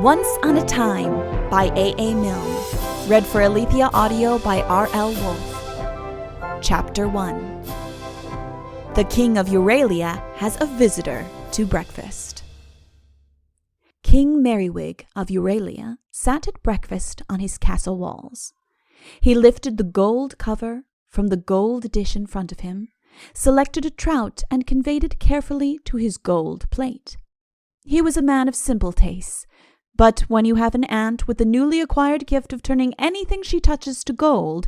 Once on a Time by A. Milne. Read for Alethea Audio by R.L. Wolfe. Chapter 1. The King of Euralia has a visitor to breakfast. King Merriwig of Euralia sat at breakfast on his castle walls. He lifted the gold cover from the gold dish in front of him, selected a trout and conveyed it carefully to his gold plate. He was a man of simple tastes, but when you have an aunt with the newly acquired gift of turning anything she touches to gold,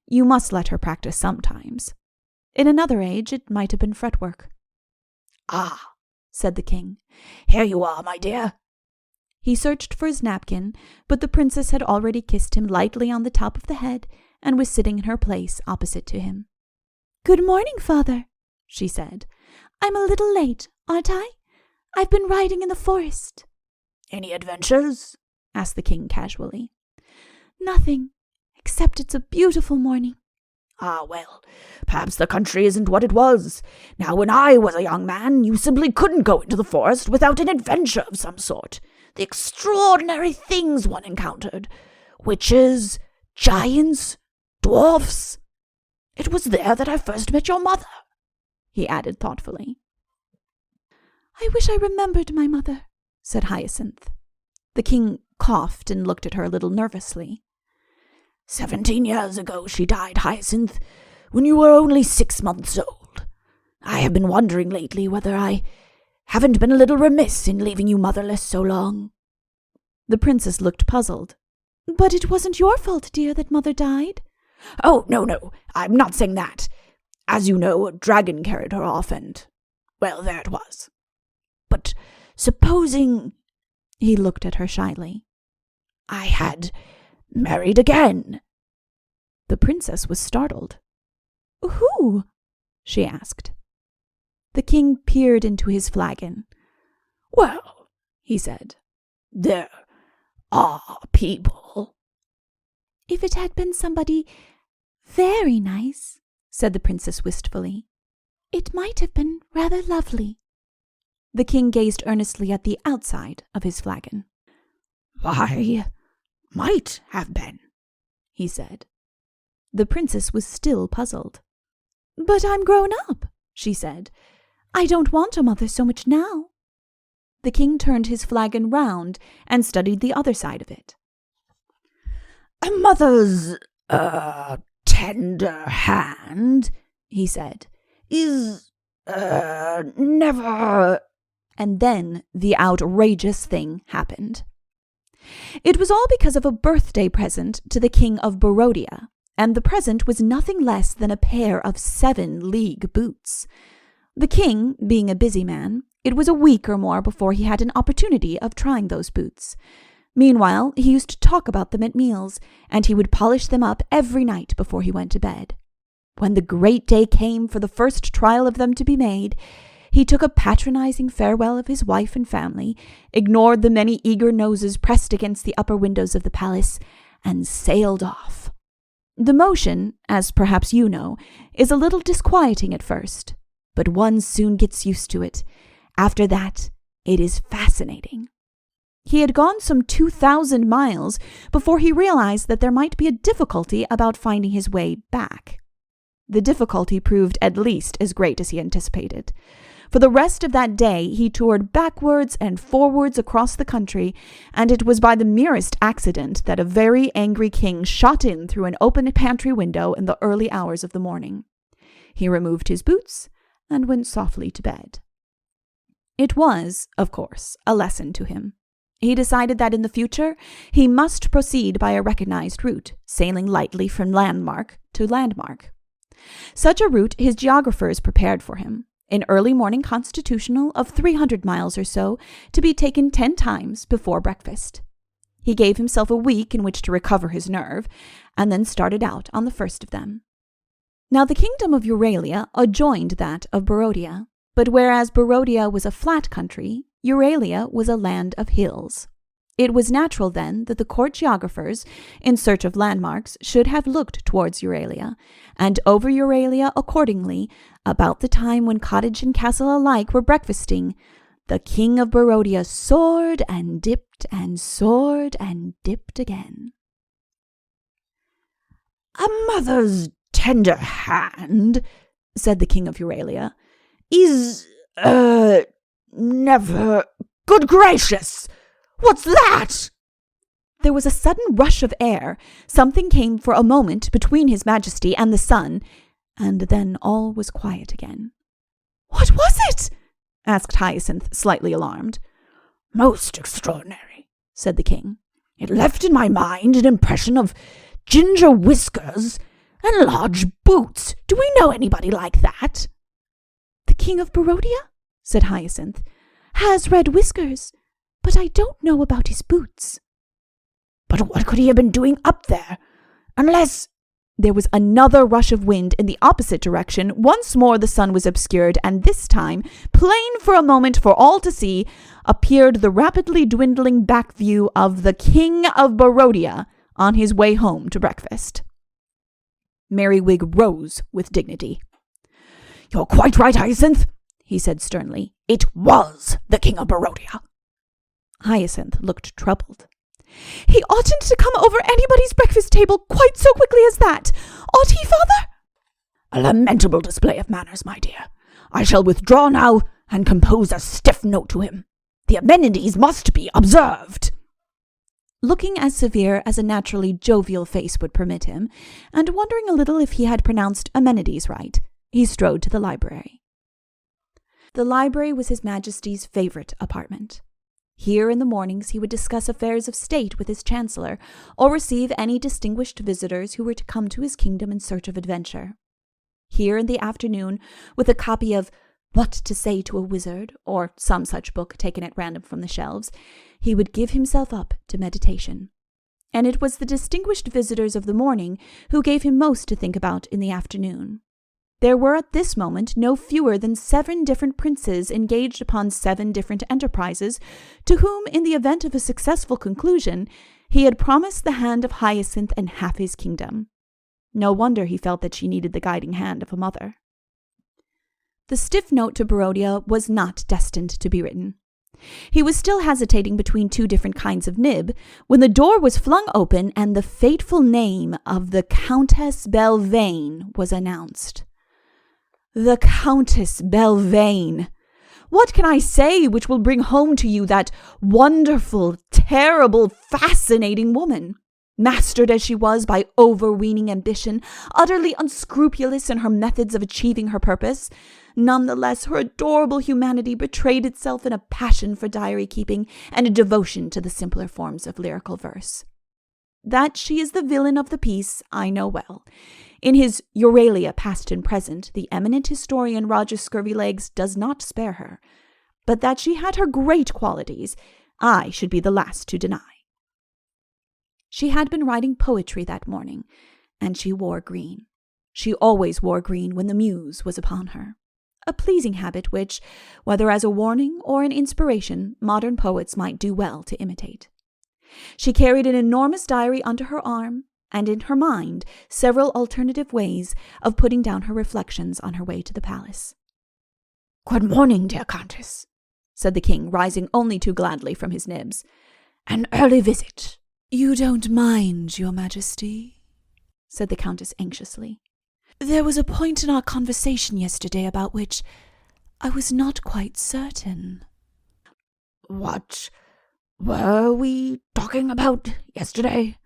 you must let her practice sometimes. In another age it might have been fretwork. "Ah," said the king, "here you are, my dear." He searched for his napkin, but the princess had already kissed him lightly on the top of the head and was sitting in her place opposite to him. "Good morning, father," she said. "I'm a little late, aren't I? I've been riding in the forest." "Any adventures?" asked the king casually. "Nothing, except it's a beautiful morning." "Ah, well, perhaps the country isn't what it was. Now, when I was a young man, you simply couldn't go into the forest without an adventure of some sort. The extraordinary things one encountered. Witches, giants, dwarfs. It was there that I first met your mother," he added thoughtfully. "I wish I remembered my mother," said Hyacinth. The king coughed and looked at her a little nervously. 17 years ago she died, Hyacinth, when you were only 6 months old. I have been wondering lately whether I haven't been a little remiss in leaving you motherless so long." The princess looked puzzled. "But it wasn't your fault, dear, that mother died." "Oh, no, I'm not saying that. As you know, a dragon carried her off and, well, there it was. But supposing," he looked at her shyly, "I had married again." The princess was startled. "Who?" she asked. The king peered into his flagon. "Well," he said, "there are people." "If it had been somebody very nice," said the princess wistfully, "it might have been rather lovely." The king gazed earnestly at the outside of his flagon. "Why, might have been," he said. The princess was still puzzled. "But I'm grown up," she said. "I don't want a mother so much now." The king turned his flagon round and studied the other side of it. "A mother's, tender hand," he said, "is, never—" And then the outrageous thing happened. It was all because of a birthday present to the king of Barodia, and the present was nothing less than a pair of 7-league boots. The king, being a busy man, it was a week or more before he had an opportunity of trying those boots. Meanwhile, he used to talk about them at meals, and he would polish them up every night before he went to bed. When the great day came for the first trial of them to be made, he took a patronizing farewell of his wife and family, ignored the many eager noses pressed against the upper windows of the palace, and sailed off. The motion, as perhaps you know, is a little disquieting at first, but one soon gets used to it. After that, it is fascinating. He had gone some 2,000 miles before he realized that there might be a difficulty about finding his way back. The difficulty proved at least as great as he anticipated. For the rest of that day, he toured backwards and forwards across the country, and it was by the merest accident that a very angry king shot in through an open pantry window in the early hours of the morning. He removed his boots and went softly to bed. It was, of course, a lesson to him. He decided that in the future he must proceed by a recognized route, sailing lightly from landmark to landmark. Such a route his geographers prepared for him. An early morning constitutional of 300 miles or so, to be taken 10 times before breakfast. He gave himself a week in which to recover his nerve, and then started out on the first of them. Now the kingdom of Euralia adjoined that of Barodia, but whereas Barodia was a flat country, Euralia was a land of hills. It was natural, then, that the court geographers, in search of landmarks, should have looked towards Euralia, and over Euralia accordingly, about the time when cottage and castle alike were breakfasting, The king of Barodia soared and dipped and soared and dipped again. "A mother's tender hand," said the king of Euralia, "is, never... Good gracious! What's that?" There was a sudden rush of air. Something came for a moment between His Majesty and the sun, and then all was quiet again. "What was it?" asked Hyacinth, slightly alarmed. "Most extraordinary," said the king. "It left in my mind an impression of ginger whiskers and large boots. Do we know anybody like that?" "The king of Barodia," said Hyacinth, "has red whiskers, but I don't know about his boots." "But what could he have been doing up there? Unless—" There was another rush of wind in the opposite direction. Once more the sun was obscured, and this time, plain for a moment for all to see, appeared the rapidly dwindling back view of the king of Barodia on his way home to breakfast. Merriwig rose with dignity. "You're quite right, Hyacinth," he said sternly. "It was the king of Barodia." Hyacinth looked troubled. "He oughtn't to come over anybody's breakfast table quite so quickly as that. Ought he, father?" "A lamentable display of manners, my dear. I shall withdraw now and compose a stiff note to him. The amenities must be observed." Looking as severe as a naturally jovial face would permit him, and wondering a little if he had pronounced amenities right, he strode to the library. The library was His Majesty's favourite apartment. Here in the mornings he would discuss affairs of state with his Chancellor, or receive any distinguished visitors who were to come to his kingdom in search of adventure. Here in the afternoon, with a copy of What to Say to a Wizard, or some such book taken at random from the shelves, he would give himself up to meditation. And it was the distinguished visitors of the morning who gave him most to think about in the afternoon. There were at this moment no fewer than 7 different princes engaged upon 7 different enterprises, to whom, in the event of a successful conclusion, he had promised the hand of Hyacinth and half his kingdom. No wonder he felt that she needed the guiding hand of a mother. The stiff note to Barodia was not destined to be written. He was still hesitating between 2 different kinds of nib, when the door was flung open and the fateful name of the Countess Belvane was announced. The Countess Belvane! What can I say which will bring home to you that wonderful, terrible, fascinating woman? Mastered as she was by overweening ambition, utterly unscrupulous in her methods of achieving her purpose, nonetheless her adorable humanity betrayed itself in a passion for diary-keeping and a devotion to the simpler forms of lyrical verse. That she is the villain of the piece, I know well. In his Euralia Past and Present, the eminent historian Roger Scurvylegs does not spare her. But that she had her great qualities, I should be the last to deny. She had been writing poetry that morning, and she wore green. She always wore green when the muse was upon her. A pleasing habit which, whether as a warning or an inspiration, modern poets might do well to imitate. She carried an enormous diary under her arm, and in her mind several alternative ways of putting down her reflections on her way to the palace. "Good morning, dear Countess," said the king, rising only too gladly from his nibs. "An early visit." "You don't mind, Your Majesty?" said the Countess anxiously. "There was a point in our conversation yesterday about which I was not quite certain." "What were we talking about yesterday?"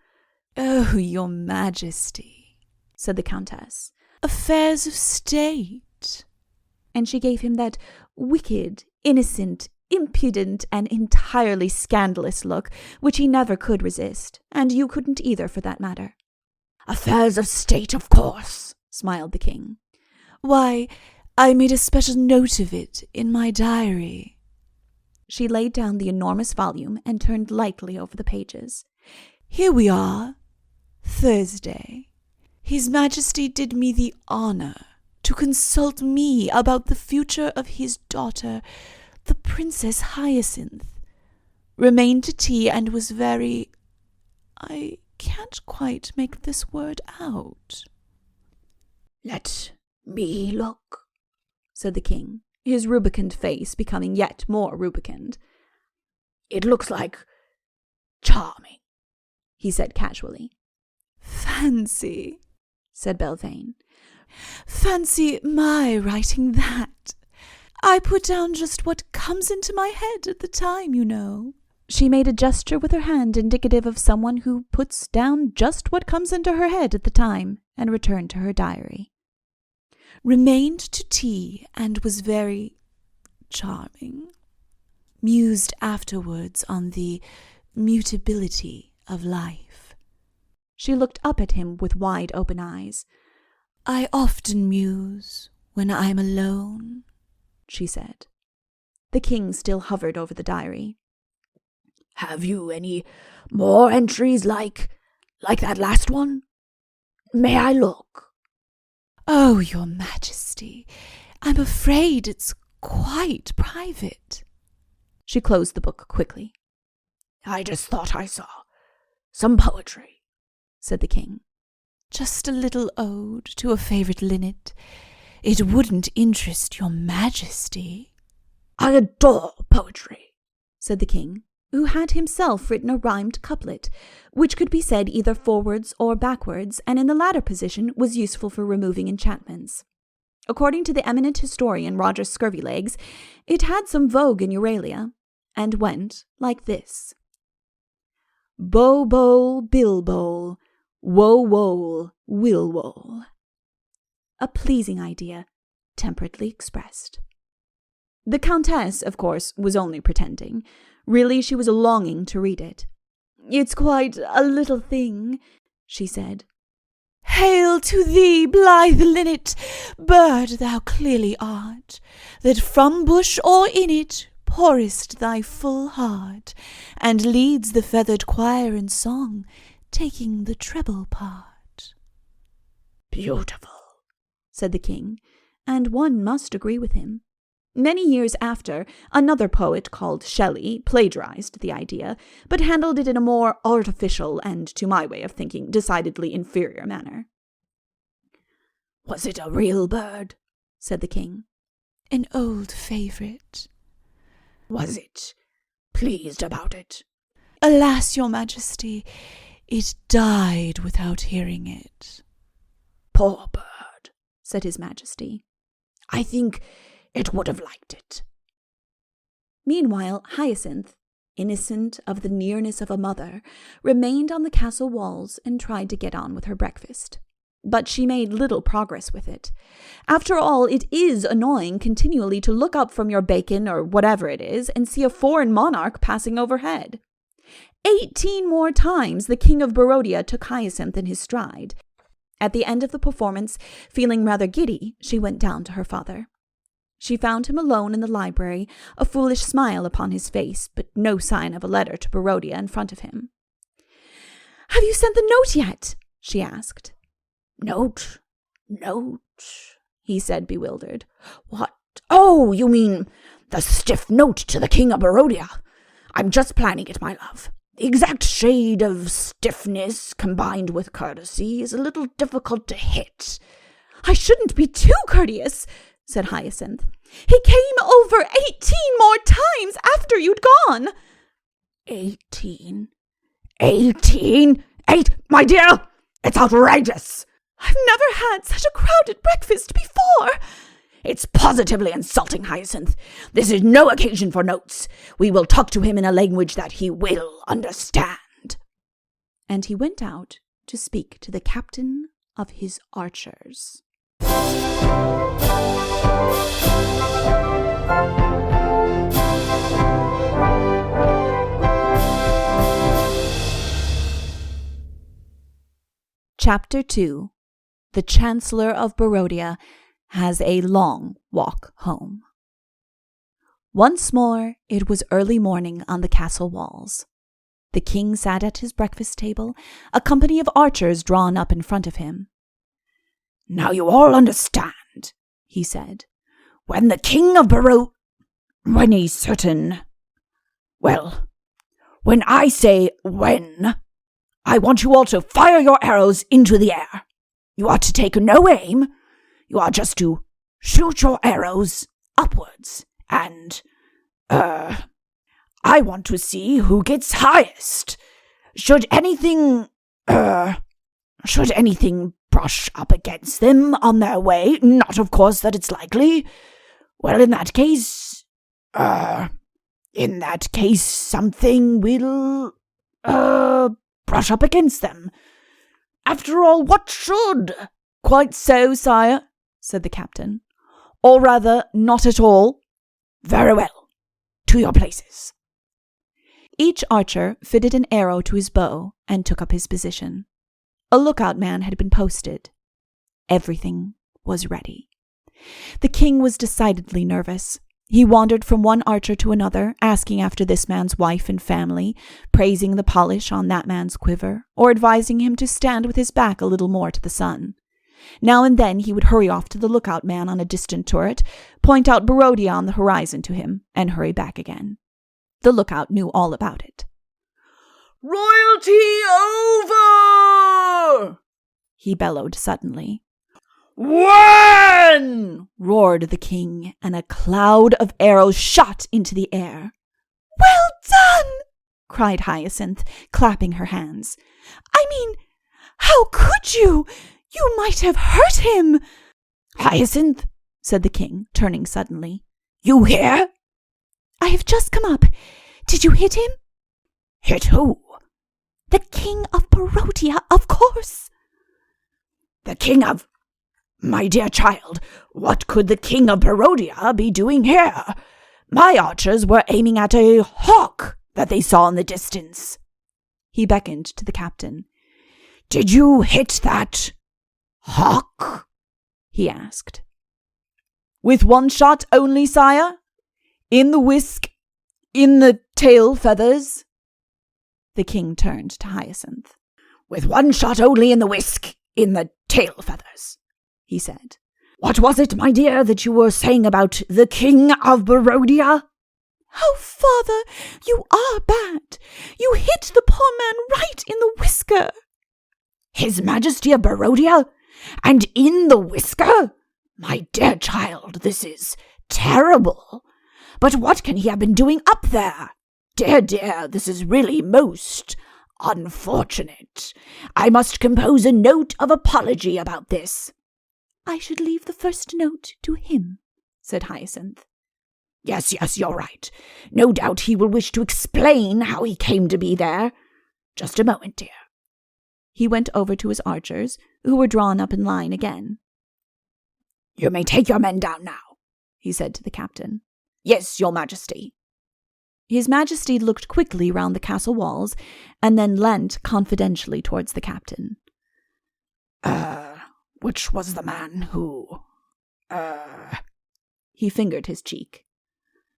"Oh, Your Majesty," said the Countess, "affairs of state." And she gave him that wicked, innocent, impudent, and entirely scandalous look which he never could resist, and you couldn't either for that matter. "Affairs of state, of course," smiled the king. "Why, I made a special note of it in my diary." She laid down the enormous volume and turned lightly over the pages. "Here we are. Thursday. His Majesty did me the honor to consult me about the future of his daughter, the Princess Hyacinth. Remained to tea and was I can't quite make this word out." "Let me look," said the king, his rubicund face becoming yet more rubicund. "It looks like charming," he said casually. "Fancy," said Belvane. "Fancy my writing that. I put down just what comes into my head at the time, you know." She made a gesture with her hand indicative of someone who puts down just what comes into her head at the time, and returned to her diary. "Remained to tea and was very charming. Mused afterwards on the mutability of life." She looked up at him with wide open eyes. "I often muse when I'm alone," she said. The king still hovered over the diary. "Have you any more entries like that last one? May I look?" "Oh, your majesty, I'm afraid it's quite private." She closed the book quickly. "I just thought I saw some poetry," said the king. "Just a little ode to a favourite linnet. It wouldn't interest your majesty." "I adore poetry," said the king, who had himself written a rhymed couplet, which could be said either forwards or backwards, and in the latter position was useful for removing enchantments. According to the eminent historian Roger Scurvylegs, it had some vogue in Euralia, and went like this. Bo bowl, bill bowl, woe wowl, will wowl. A pleasing idea, temperately expressed. The Countess, of course, was only pretending. Really, she was longing to read it. "It's quite a little thing," she said. "Hail to thee, blithe linnet, bird thou clearly art, that from bush or in it pourest thy full heart, and leads the feathered choir in song, taking the treble part." "Beautiful," said the king, and one must agree with him. Many years after, another poet called Shelley plagiarized the idea, but handled it in a more artificial and, to my way of thinking, decidedly inferior manner. "Was it a real bird?" said the king. "An old favourite." "Was it pleased about it?" "Alas, your majesty, it died without hearing it." "Poor bird," said his majesty. "I think it would have liked it." Meanwhile, Hyacinth, innocent of the nearness of a mother, remained on the castle walls and tried to get on with her breakfast. But she made little progress with it. After all, it is annoying continually to look up from your bacon or whatever it is and see a foreign monarch passing overhead. 18 more times the king of Barodia took Hyacinth in his stride. At the end of the performance, feeling rather giddy, she went down to her father. She found him alone in the library, a foolish smile upon his face, but no sign of a letter to Barodia in front of him. "Have you sent the note yet?" she asked. Note, he said, bewildered. "What? Oh, you mean the stiff note to the king of Barodia. I'm just planning it, my love. The exact shade of stiffness combined with courtesy is a little difficult to hit." "I shouldn't be too courteous," said Hyacinth. "He came over 18 more times after you'd gone." 18? 18? My dear, it's outrageous. "I've never had such a crowded breakfast before." "It's positively insulting, Hyacinth. This is no occasion for notes. We will talk to him in a language that he will understand." And he went out to speak to the captain of his archers. Chapter 2. The Chancellor of Barodia has a long walk home. Once more, it was early morning on the castle walls. The king sat at his breakfast table, a company of archers drawn up in front of him. "Now you all understand," he said. "When the king of when he's certain... Well, when I say when, I want you all to fire your arrows into the air. You are to take no aim. You are just to shoot your arrows upwards, and, I want to see who gets highest. Should anything brush up against them on their way, not of course that it's likely, well, in that case, something will, brush up against them. After all, what should? Quite so, sire, said the captain. Or rather, not at all. Very well. To your places. Each archer fitted an arrow to his bow and took up his position. A lookout man had been posted. Everything was ready. The king was decidedly nervous. He wandered from one archer to another, asking after this man's wife and family, praising the polish on that man's quiver, or advising him to stand with his back a little more to the sun. Now and then he would hurry off to the lookout man on a distant turret, point out Barodia on the horizon to him, and hurry back again. The lookout knew all about it. "Royalty over!" he bellowed suddenly. "When?" roared the king, and a cloud of arrows shot into the air. "Well done!" cried Hyacinth, clapping her hands. "I mean, how could you? You might have hurt him." "Hyacinth," said the king, turning suddenly. "You here?" "I have just come up. Did you hit him?" "Hit who?" "The King of Barodia, of course." "The King of... My dear child, what could the King of Barodia be doing here? My archers were aiming at a hawk that they saw in the distance." He beckoned to the captain. "Did you hit that hawk?" he asked. "With one shot only, sire? In the whisk, in the tail feathers?" The king turned to Hyacinth. "With one shot only in the whisk, in the tail feathers," he said. "What was it, my dear, that you were saying about the King of Barodia?" "Oh, father, you are bad. You hit the poor man right in the whisker." "His Majesty of Barodia? And in the whisker? My dear child, this is terrible. But what can he have been doing up there? Dear, this is really most unfortunate. I must compose a note of apology about this." "I should leave the first note to him," said Hyacinth. Yes, you're right. No doubt he will wish to explain how he came to be there. Just a moment, dear." He went over to his archers, who were drawn up in line again. "You may take your men down now," he said to the captain. "Yes, your Majesty." His Majesty looked quickly round the castle walls, and then leant confidentially towards the captain. Which was the man who, He fingered his cheek.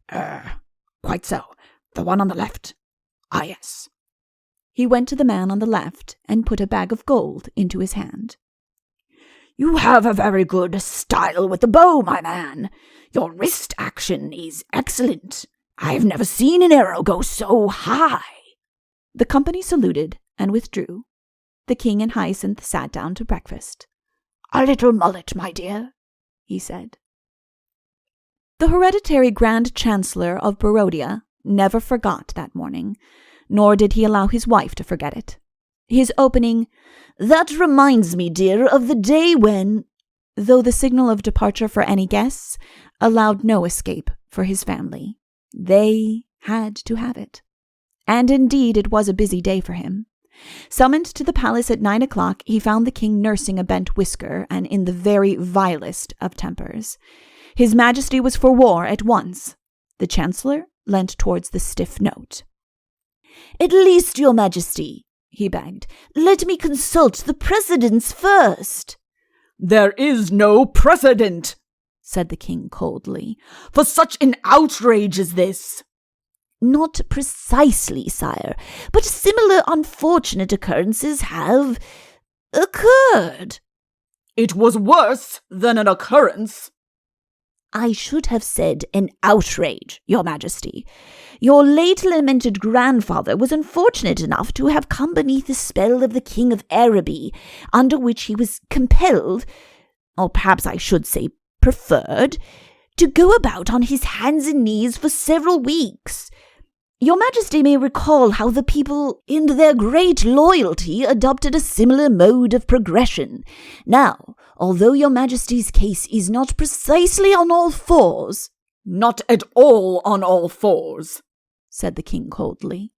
Quite so. The one on the left. Ah, yes." He went to the man on the left and put a bag of gold into his hand. "You have a very good style with the bow, my man. Your wrist action is excellent. I've never seen an arrow go so high." The company saluted and withdrew. The king and Hyacinth sat down to breakfast. "A little mullet, my dear," he said. The hereditary Grand Chancellor of Barodia never forgot that morning, nor did he allow his wife to forget it. His opening, "That reminds me, dear, of the day when," though the signal of departure for any guests, allowed no escape for his family. They had to have it. And indeed it was a busy day for him. Summoned to the palace at 9 o'clock, he found the king nursing a bent Whisker and in the very vilest of tempers. His Majesty was for war at once. The Chancellor leant towards the stiff note. "At least, your Majesty," he begged, "let me consult the precedents first." "There is no precedent," said the king coldly, "for such an outrage as this." "Not precisely, sire, but similar unfortunate occurrences have occurred." "It was worse than an occurrence." "I should have said an outrage, your Majesty. Your late lamented grandfather was unfortunate enough to have come beneath the spell of the King of Araby, under which he was compelled, or perhaps I should say preferred, to go about on his hands and knees for several weeks. Your Majesty may recall how the people, in their great loyalty, adopted a similar mode of progression. Now, although your Majesty's case is not precisely on all fours—" "Not at all on all fours," said the king coldly.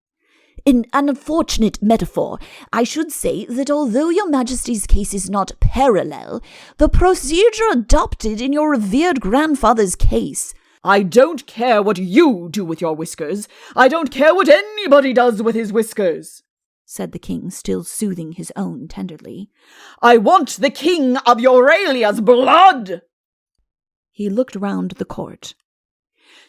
"In an unfortunate metaphor, I should say that although your Majesty's case is not parallel, the procedure adopted in your revered grandfather's case—" "I don't care what you do with your whiskers. I don't care what anybody does with his whiskers," said the king, still soothing his own tenderly. "I want the king of Euralia's blood!" He looked round the court.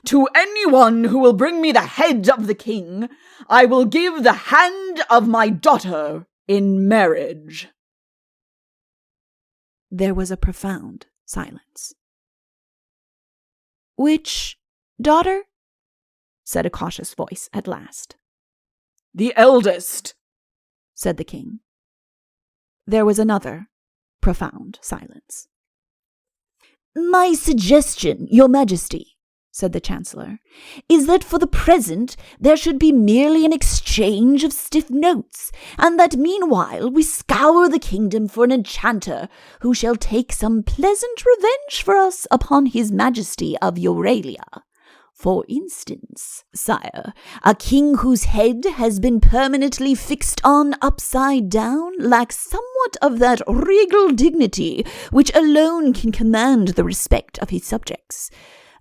"To anyone who will bring me the head of the king, I will give the hand of my daughter in marriage." There was a profound silence. "Which daughter?" said a cautious voice at last. "The eldest," said the king. There was another profound silence. "My suggestion, your Majesty," said the Chancellor, "is that for the present there should be merely an exchange of stiff notes, and that meanwhile we scour the kingdom for an enchanter who shall take some pleasant revenge for us upon his Majesty of Euralia. For instance, sire, a king whose head has been permanently fixed on upside down lacks somewhat of that regal dignity which alone can command the respect of his subjects.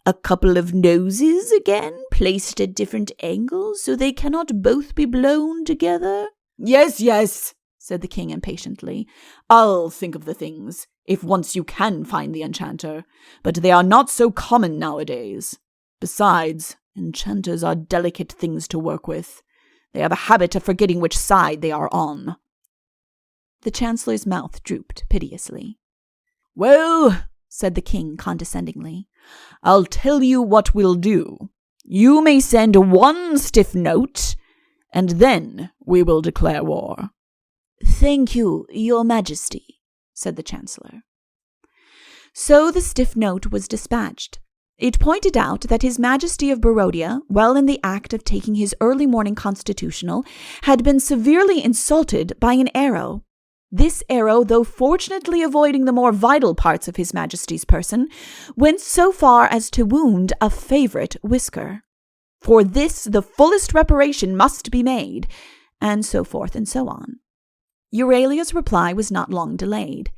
A couple of noses, again, placed at different angles so they cannot both be blown together." Yes, said the king impatiently. "I'll think of the things, if once you can find the enchanter, but they are not so common nowadays. Besides, enchanters are delicate things to work with. They have a habit of forgetting which side they are on." The Chancellor's mouth drooped piteously. "Well," said the king condescendingly, "I'll tell you what we'll do. You may send one stiff note, and then we will declare war." "Thank you, your Majesty," said the Chancellor. So the stiff note was dispatched. It pointed out that His Majesty of Barodia, while in the act of taking his early morning constitutional, had been severely insulted by an arrow. This arrow, though fortunately avoiding the more vital parts of His Majesty's person, went so far as to wound a favourite Whisker. For this the fullest reparation must be made, and so forth and so on. Euralia's reply was not long delayed.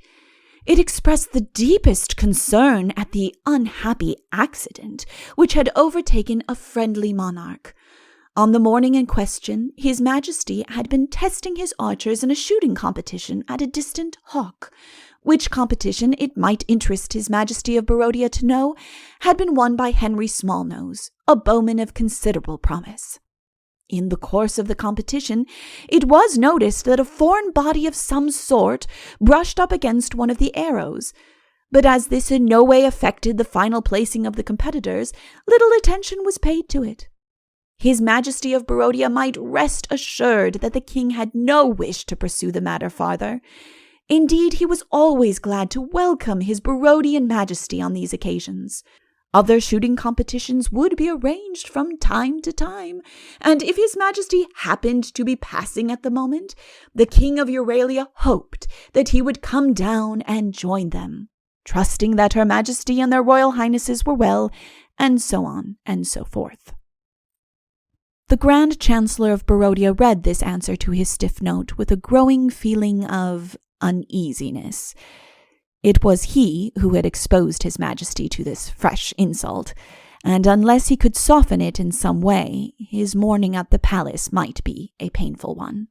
It expressed the deepest concern at the unhappy accident which had overtaken a friendly monarch. On the morning in question, His Majesty had been testing his archers in a shooting competition at a distant hawk, which competition, it might interest His Majesty of Barodia to know, had been won by Henry Smallnose, a bowman of considerable promise. In the course of the competition, it was noticed that a foreign body of some sort brushed up against one of the arrows, but as this in no way affected the final placing of the competitors, little attention was paid to it. His Majesty of Barodia might rest assured that the king had no wish to pursue the matter farther. Indeed, he was always glad to welcome his Barodian Majesty on these occasions. Other shooting competitions would be arranged from time to time, and if His Majesty happened to be passing at the moment, the King of Euralia hoped that he would come down and join them, trusting that Her Majesty and their Royal Highnesses were well, and so on and so forth. The Grand Chancellor of Barodia read this answer to his stiff note with a growing feeling of uneasiness. It was he who had exposed His Majesty to this fresh insult, and unless he could soften it in some way, his morning at the palace might be a painful one.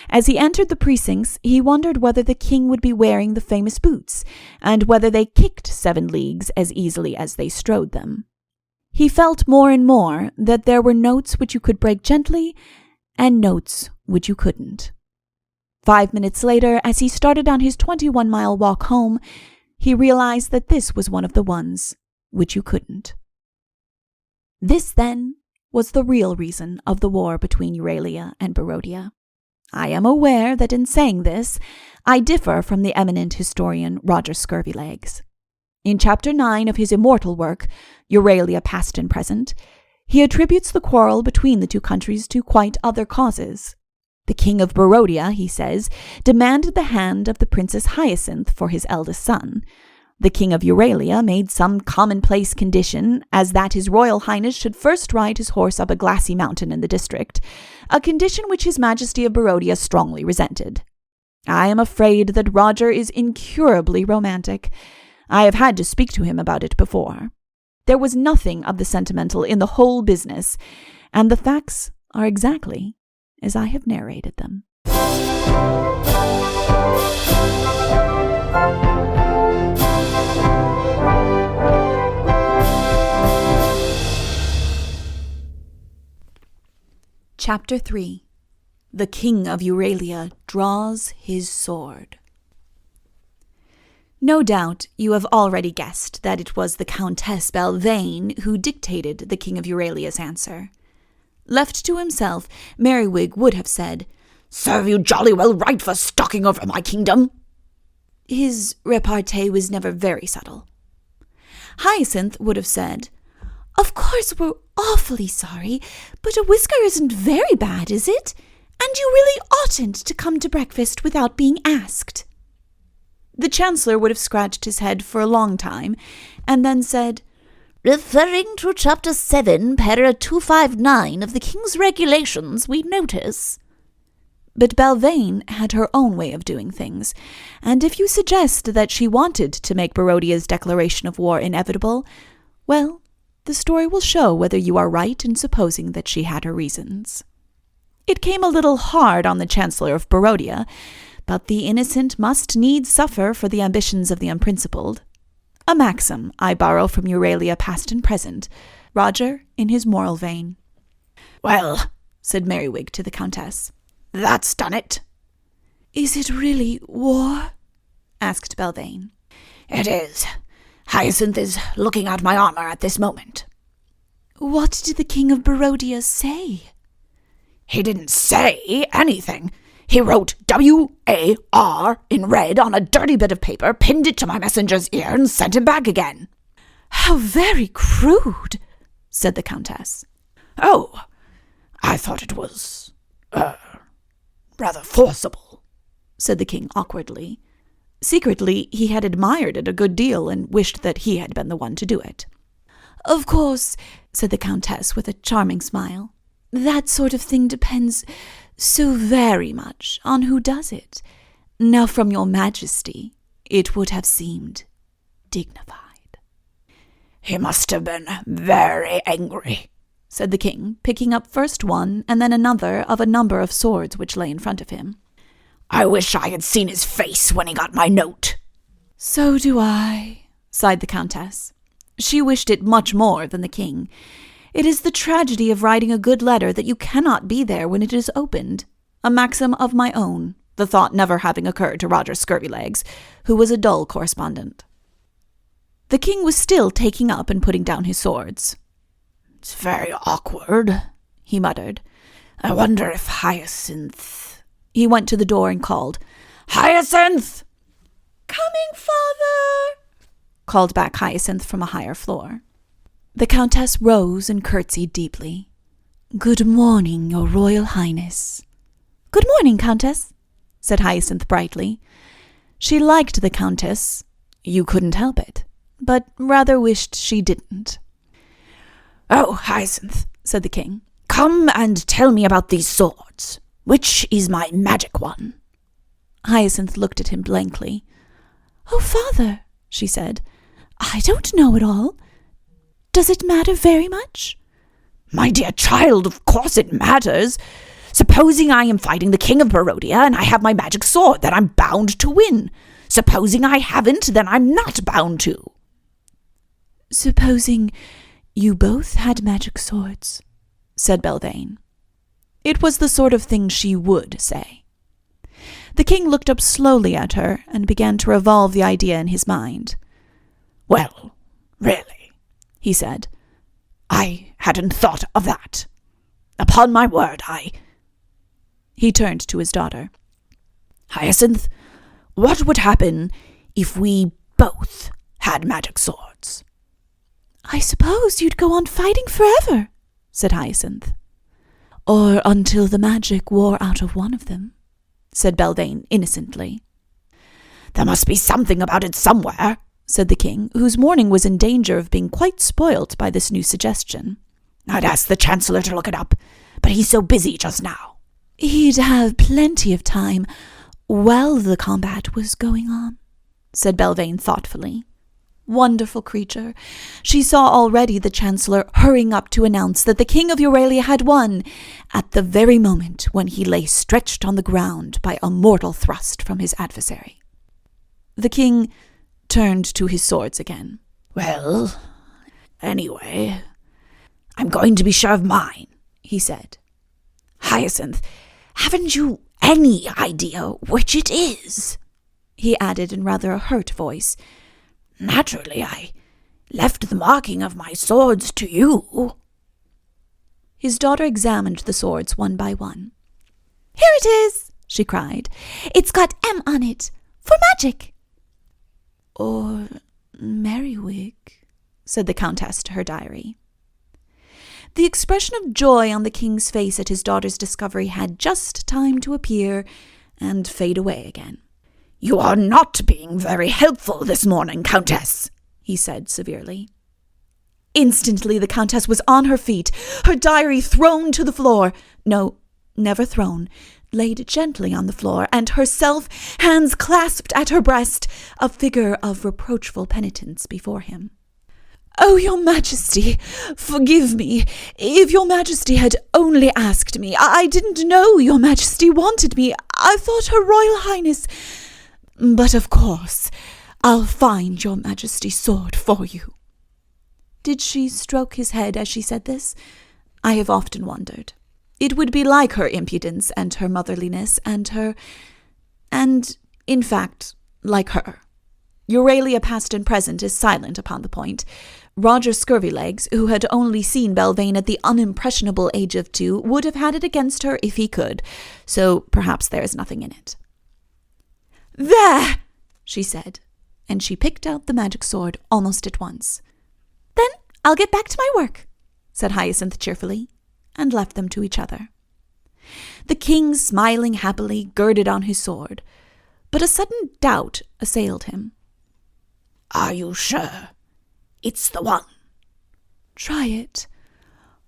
As he entered the precincts, he wondered whether the king would be wearing the famous boots, and whether they kicked 7 leagues as easily as they strode them. He felt more and more that there were notes which you could break gently, and notes which you couldn't. 5 minutes later, as he started on his 21-mile walk home, he realized that this was one of the ones which you couldn't. This, then, was the real reason of the war between Euralia and Barodia. I am aware that in saying this, I differ from the eminent historian Roger Scurvylegs. In Chapter 9 of his immortal work, Euralia Past and Present, he attributes the quarrel between the two countries to quite other causes. The King of Barodia, he says, demanded the hand of the Princess Hyacinth for his eldest son. The King of Euralia made some commonplace condition, as that his Royal Highness should first ride his horse up a glassy mountain in the district, a condition which His Majesty of Barodia strongly resented. I am afraid that Roger is incurably romantic. I have had to speak to him about it before. There was nothing of the sentimental in the whole business, and the facts are exactly as I have narrated them. Chapter 3. The King of Euralia draws his sword. No doubt you have already guessed that it was the Countess Belvane who dictated the King of Euralia's answer. Left to himself, Merriwig would have said, "Serve you jolly well right for stalking over my kingdom." His repartee was never very subtle. Hyacinth would have said, "Of course we're awfully sorry, but a whisker isn't very bad, is it? And you really oughtn't to come to breakfast without being asked." The Chancellor would have scratched his head for a long time, and then said, "Referring to Chapter 7, Para 259 of the King's Regulations, we notice." But Belvane had her own way of doing things, and if you suggest that she wanted to make Barodia's declaration of war inevitable, well, the story will show whether you are right in supposing that she had her reasons. It came a little hard on the Chancellor of Barodia, but the innocent must needs suffer for the ambitions of the unprincipled. A maxim I borrow from Euralia Past and Present, Roger in his moral vein. "Well," said Merriwig to the Countess, "that's done it." "Is it really war?" asked Belvane. "It is. Hyacinth is looking at my armor at this moment." "What did the King of Barodia say?" "He didn't say anything. He wrote W-A-R in red on a dirty bit of paper, pinned it to my messenger's ear, and sent him back again." "How very crude," said the Countess. "Oh, I thought it was, rather forcible," said the King awkwardly. Secretly, he had admired it a good deal and wished that he had been the one to do it. "Of course," said the Countess with a charming smile, "that sort of thing depends so very much on who does it. Now, from your Majesty, it would have seemed dignified." "He must have been very angry," said the King, picking up first one and then another of a number of swords which lay in front of him. "I wish I had seen his face when he got my note." "So do I," sighed the Countess. She wished it much more than the King. It is the tragedy of writing a good letter that you cannot be there when it is opened. A maxim of my own, the thought never having occurred to Roger Scurvylegs, who was a dull correspondent. The King was still taking up and putting down his swords. "It's very awkward," he muttered. "I wonder if Hyacinth—" He went to the door and called, "Hyacinth!" "Coming, father!" called back Hyacinth from a higher floor. The Countess rose and curtsied deeply. "Good morning, your Royal Highness." "Good morning, Countess," said Hyacinth brightly. She liked the Countess. You couldn't help it, but rather wished she didn't. "Oh, Hyacinth," said the King, "come and tell me about these swords. Which is my magic one?" Hyacinth looked at him blankly. "Oh, father," she said, "I don't know at all. Does it matter very much?" "My dear child, of course it matters. Supposing I am fighting the King of Barodia and I have my magic sword, then I'm bound to win. Supposing I haven't, then I'm not bound to." "Supposing you both had magic swords," said Belvane. It was the sort of thing she would say. The King looked up slowly at her and began to revolve the idea in his mind. "Well, really," he said, "I hadn't thought of that. Upon my word, He turned to his daughter. "Hyacinth, what would happen if we both had magic swords. I suppose you'd go on fighting forever, said Hyacinth. Or until the magic wore out of one of them, said Belvane innocently. There must be something about it somewhere, said the king, whose morning was in danger of being quite spoilt by this new suggestion. I'd ask the Chancellor to look it up, but he's so busy just now. He'd have plenty of time while the combat was going on, said Belvane thoughtfully. Wonderful creature. She saw already the Chancellor hurrying up to announce that the King of Euralia had won, at the very moment when he lay stretched on the ground by a mortal thrust from his adversary. The king turned to his swords again. Well, anyway, I'm going to be sure of mine, he said. Hyacinth, haven't you any idea which it is? He added in rather a hurt voice. Naturally, I left the marking of my swords to you. His daughter examined the swords one by one. Here it is, she cried. It's got M on it, for magic. Or Merriwig, said the Countess to her diary. The expression of joy on the king's face at his daughter's discovery had just time to appear and fade away again. You are not being very helpful this morning, Countess, he said severely. Instantly the Countess was on her feet, her diary thrown to the floor. No, never thrown, laid gently on the floor, and herself, hands clasped at her breast, a figure of reproachful penitence before him. Oh, your Majesty, forgive me. If your Majesty had only asked me. I didn't know your Majesty wanted me. I thought Her Royal Highness... But of course, I'll find your Majesty's sword for you. Did she stroke his head as she said this? I have often wondered. It would be like her impudence and her motherliness and, in fact, like her. Euralia past and present is silent upon the point. Roger Scurvylegs, who had only seen Belvane at the unimpressionable age of 2, would have had it against her if he could, so perhaps there is nothing in it. There, she said, and she picked out the magic sword almost at once. Then I'll get back to my work, said Hyacinth cheerfully, and left them to each other. The king, smiling happily, girded on his sword, but a sudden doubt assailed him. Are you sure it's the one? Try it.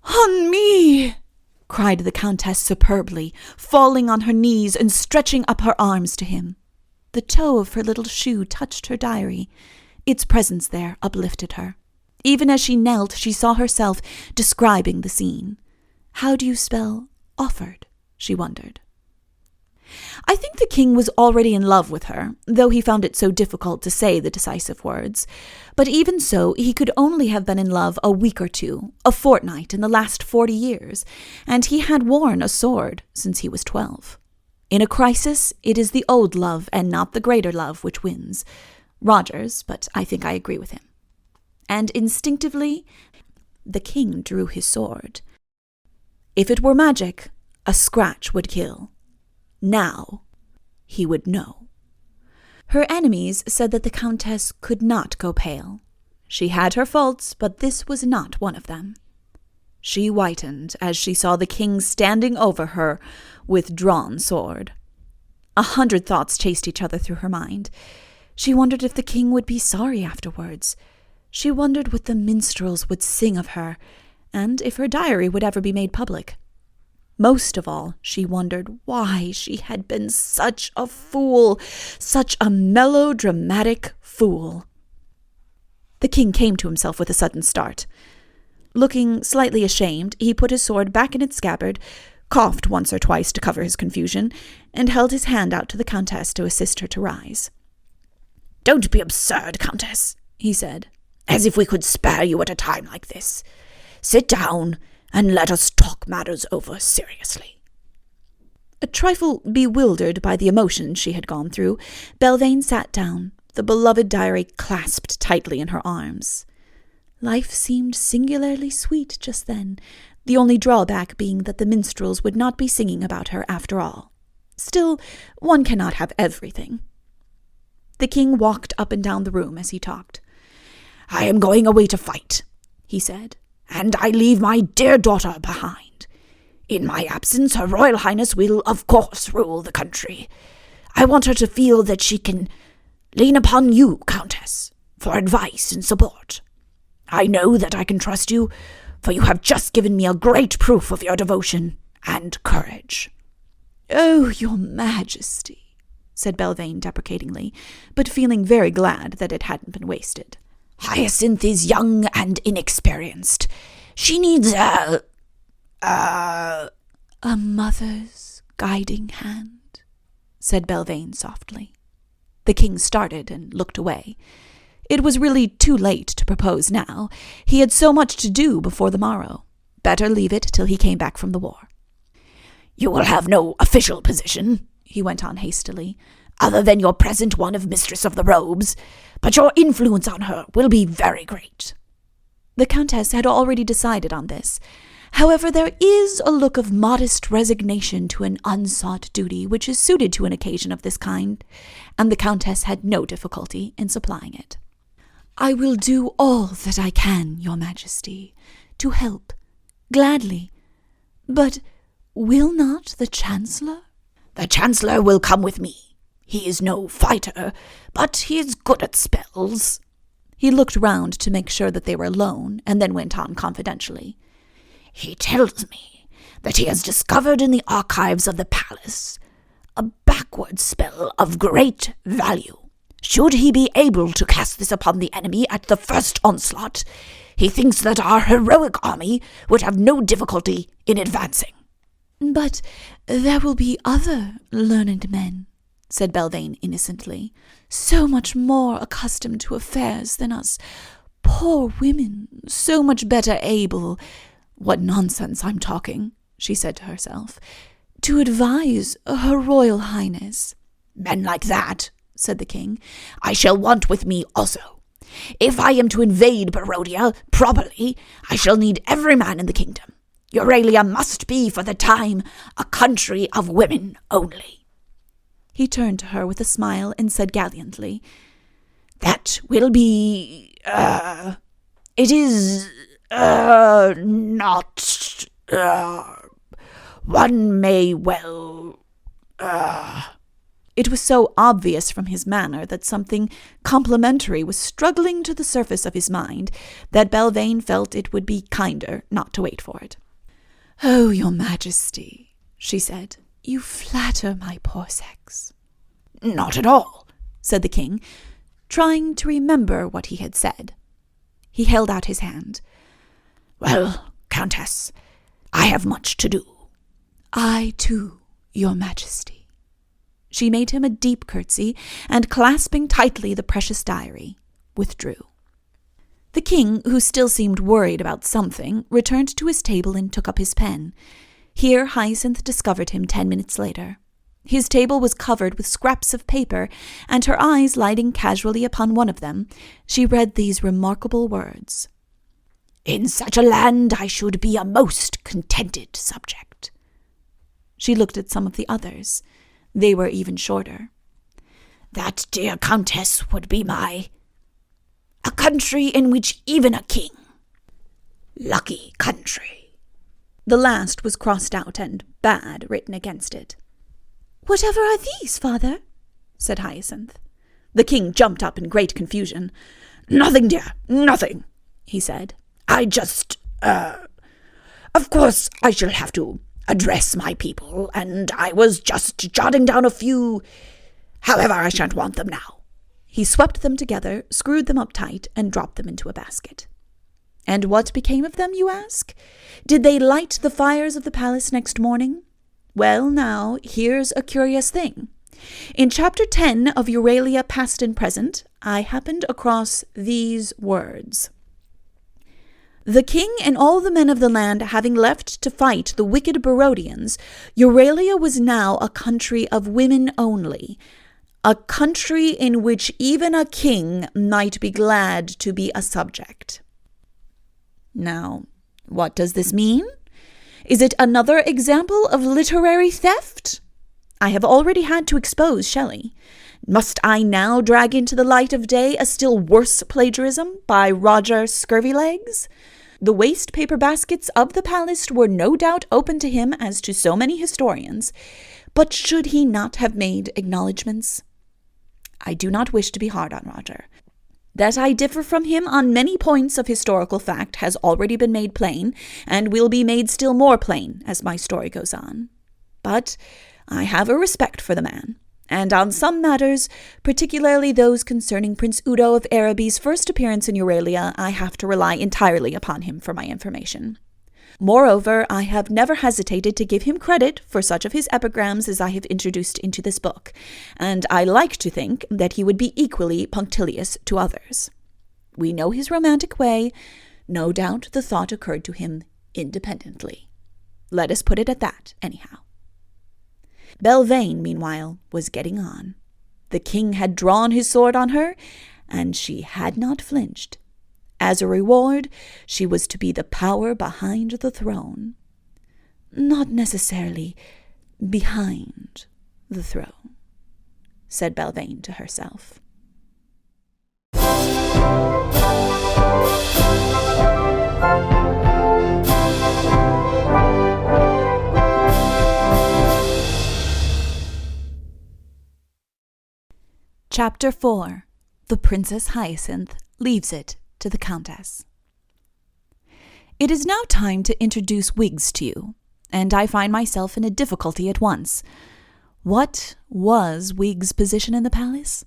On me, cried the Countess superbly, falling on her knees and stretching up her arms to him. The toe of her little shoe touched her diary. Its presence there uplifted her. Even as she knelt, she saw herself describing the scene. How do you spell offered? She wondered. I think the king was already in love with her, though he found it so difficult to say the decisive words. But even so, he could only have been in love a week or two, a fortnight in the last 40 years, and he had worn a sword since he was 12. In a crisis, it is the old love and not the greater love which wins. Roger's, but I think I agree with him. And instinctively, the king drew his sword. If it were magic, a scratch would kill. Now, he would know. Her enemies said that the Countess could not go pale. She had her faults, but this was not one of them. She whitened as she saw the king standing over her with drawn sword. 100 thoughts chased each other through her mind. She wondered if the king would be sorry afterwards. She wondered what the minstrels would sing of her, and if her diary would ever be made public. Most of all, she wondered why she had been such a fool, such a melodramatic fool. The king came to himself with a sudden start. Looking slightly ashamed, he put his sword back in its scabbard, coughed once or twice to cover his confusion, and held his hand out to the Countess to assist her to rise. Don't be absurd, Countess, he said, as if we could spare you at a time like this. Sit down and let us talk matters over seriously. A trifle bewildered by the emotion she had gone through, Belvane sat down, the beloved diary clasped tightly in her arms. Life seemed singularly sweet just then, the only drawback being that the minstrels would not be singing about her after all. Still, one cannot have everything. The king walked up and down the room as he talked. I am going away to fight, he said, and I leave my dear daughter behind. In my absence, Her Royal Highness will, of course, rule the country. I want her to feel that she can lean upon you, Countess, for advice and support. I know that I can trust you, for you have just given me a great proof of your devotion and courage." "Oh, your Majesty," said Belvane deprecatingly, but feeling very glad that it hadn't been wasted. "Hyacinth is young and inexperienced. She needs a mother's guiding hand," said Belvane softly. The king started and looked away. It was really too late to propose now. He had so much to do before the morrow. Better leave it till he came back from the war. "You will have no official position," he went on hastily, "other than your present one of Mistress of the Robes, but your influence on her will be very great." The Countess had already decided on this. However, there is a look of modest resignation to an unsought duty which is suited to an occasion of this kind, and the Countess had no difficulty in supplying it. "I will do all that I can, your Majesty, to help, gladly. But will not the Chancellor?" "The Chancellor will come with me. He is no fighter, but he is good at spells." He looked round to make sure that they were alone, and then went on confidentially. "He tells me that he has discovered in the archives of the palace a backward spell of great value. Should he be able to cast this upon the enemy at the first onslaught, he thinks that our heroic army would have no difficulty in advancing." "But there will be other learned men," said Belvane innocently, "so much more accustomed to affairs than us. Poor women, so much better able— what nonsense I'm talking," she said to herself, "to advise Her Royal Highness." "Men like that," said the king, "I shall want with me also. If I am to invade Barodia properly, I shall need every man in the kingdom. Euralia must be, for the time, a country of women only." He turned to her with a smile and said gallantly, "That will be, it is, not, one may well, It was so obvious from his manner that something complimentary was struggling to the surface of his mind that Belvane felt it would be kinder not to wait for it. "Oh, your Majesty," she said, "you flatter my poor sex." "Not at all," said the king, trying to remember what he had said. He held out his hand. "Well, Countess, I have much to do." "I, too, your Majesty." She made him a deep curtsy, and clasping tightly the precious diary, withdrew. The king, who still seemed worried about something, returned to his table and took up his pen. Here Hyacinth discovered him 10 minutes later. His table was covered with scraps of paper, and her eyes lighting casually upon one of them, she read these remarkable words. "In such a land I should be a most contented subject." She looked at some of the others. They were even shorter. "That dear Countess would be a country in which even a king— lucky country." The last was crossed out and bad written against it. "Whatever are these, father?" said Hyacinth. The king jumped up in great confusion. "Nothing, dear, nothing," he said. "I just, of course I shall have to address my people, and I was just jotting down a few— however, I shan't want them now." He swept them together, screwed them up tight, and dropped them into a basket. And what became of them, you ask? Did they light the fires of the palace next morning? Well, now, here's a curious thing. In Chapter 10 of Euralia Past and Present, I happened across these words. "The king and all the men of the land having left to fight the wicked Barodians, Euralia was now a country of women only, a country in which even a king might be glad to be a subject." Now, what does this mean? Is it another example of literary theft? I have already had to expose Shelley. Must I now drag into the light of day a still worse plagiarism by Roger Scurvilegs? The waste paper baskets of the palace were no doubt open to him as to so many historians, but should he not have made acknowledgments? I do not wish to be hard on Roger. That I differ from him on many points of historical fact has already been made plain, and will be made still more plain as my story goes on. But I have a respect for the man, and on some matters, particularly those concerning Prince Udo of Araby's first appearance in Euralia, I have to rely entirely upon him for my information. Moreover, I have never hesitated to give him credit for such of his epigrams as I have introduced into this book, and I like to think that he would be equally punctilious to others. We know his romantic way. No doubt the thought occurred to him independently. Let us put it at that, anyhow. Belvane, meanwhile, was getting on. The king had drawn his sword on her, and she had not flinched. As a reward, she was to be the power behind the throne. Not necessarily behind the throne, said Belvane to herself. Chapter 4. The Princess Hyacinth Leaves It to the Countess. It is now time to introduce Wiggs to you, and I find myself in a difficulty at once. What was Wiggs' position in the palace?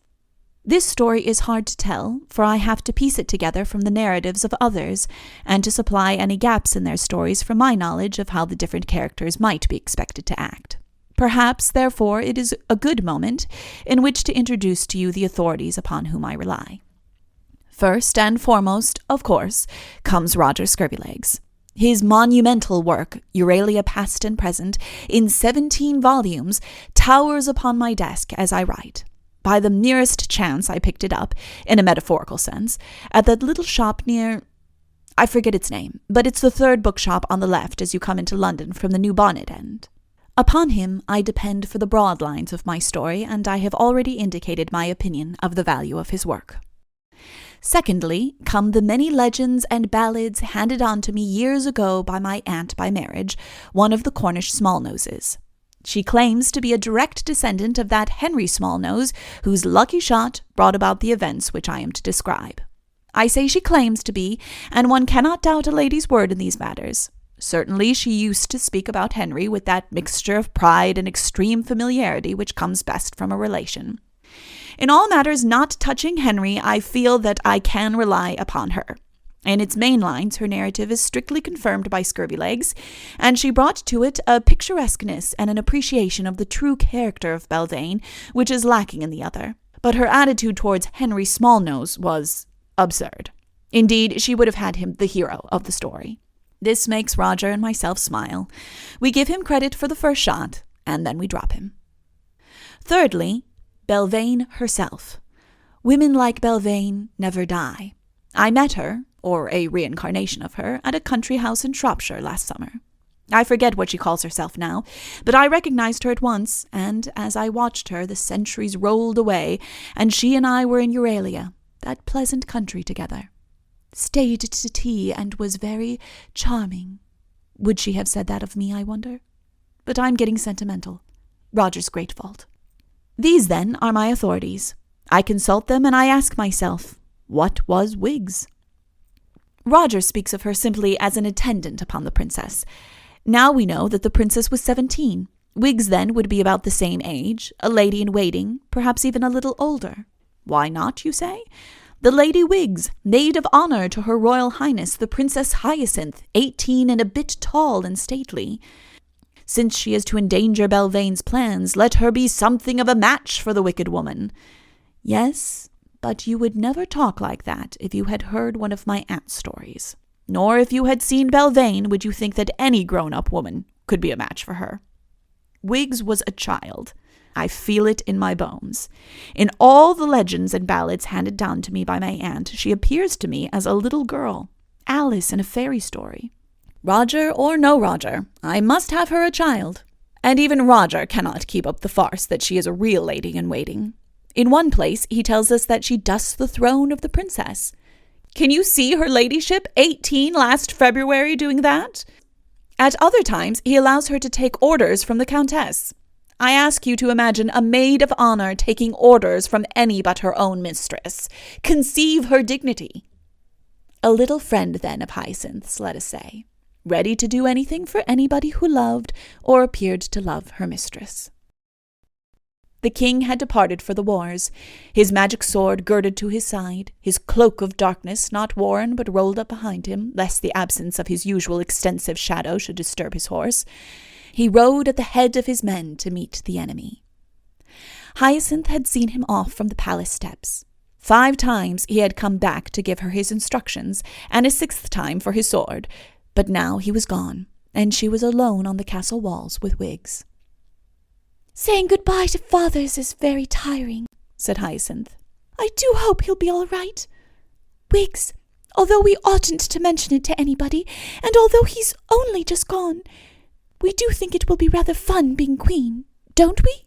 This story is hard to tell, for I have to piece it together from the narratives of others, and to supply any gaps in their stories from my knowledge of how the different characters might be expected to act. Perhaps, therefore, it is a good moment in which to introduce to you the authorities upon whom I rely. First and foremost, of course, comes Roger Scurvilegs. His monumental work, Euralia Past and Present, in 17 volumes, towers upon my desk as I write. By the merest chance I picked it up, in a metaphorical sense, at that little shop near... I forget its name, but it's the third bookshop on the left as you come into London from the New Bonnet end. Upon him I depend for the broad lines of my story, and I have already indicated my opinion of the value of his work. Secondly, come the many legends and ballads handed on to me years ago by my aunt by marriage, one of the Cornish Smallnoses. She claims to be a direct descendant of that Henry Smallnose whose lucky shot brought about the events which I am to describe. I say she claims to be, and one cannot doubt a lady's word in these matters. Certainly she used to speak about Henry with that mixture of pride and extreme familiarity which comes best from a relation. In all matters not touching Henry, I feel that I can rely upon her. In its main lines, her narrative is strictly confirmed by Scurvilegs, and she brought to it a picturesqueness and an appreciation of the true character of Belvane, which is lacking in the other. But her attitude towards Henry Smallnose was absurd. Indeed, she would have had him the hero of the story. This makes Roger and myself smile. We give him credit for the first shot, and then we drop him. Thirdly, Belvane herself. Women like Belvane never die. I met her, or a reincarnation of her, at a country house in Shropshire last summer. I forget what she calls herself now, but I recognized her at once, and as I watched her, the centuries rolled away, and she and I were in Euralia, that pleasant country together. Stayed to tea and was very charming. Would she have said that of me, I wonder? But I'm getting sentimental. Roger's great fault. These, then, are my authorities. I consult them and I ask myself, what was Wiggs? Roger speaks of her simply as an attendant upon the princess. Now we know that the princess was 17. Wiggs, then, would be about the same age, a lady in waiting, perhaps even a little older. Why not, you say? The Lady Wiggs, maid of honor to Her Royal Highness the Princess Hyacinth, 18 and a bit tall and stately. Since she is to endanger Belvane's plans, let her be something of a match for the wicked woman. Yes, but you would never talk like that if you had heard one of my aunt's stories. Nor if you had seen Belvane would you think that any grown-up woman could be a match for her. Wiggs was a child. I feel it in my bones. In all the legends and ballads handed down to me by my aunt, she appears to me as a little girl, Alice in a fairy story. Roger or no Roger, I must have her a child. And even Roger cannot keep up the farce that she is a real lady in waiting. In one place, he tells us that she dusts the throne of the princess. Can you see her ladyship, 18, last February, doing that? At other times, he allows her to take orders from the Countess. I ask you to imagine a maid of honor taking orders from any but her own mistress. Conceive her dignity. A little friend, then, of Hyacinth's, let us say, ready to do anything for anybody who loved or appeared to love her mistress. The king had departed for the wars, his magic sword girded to his side, his cloak of darkness not worn but rolled up behind him, lest the absence of his usual extensive shadow should disturb his horse. He rode at the head of his men to meet the enemy. Hyacinth had seen him off from the palace steps. 5 times he had come back to give her his instructions, and a 6th time for his sword, but now he was gone, and she was alone on the castle walls with Wiggs. "Saying goodbye to fathers is very tiring," said Hyacinth. "I do hope he'll be all right. Wiggs, although we oughtn't to mention it to anybody, and although he's only just gone, we do think it will be rather fun being queen, don't we?"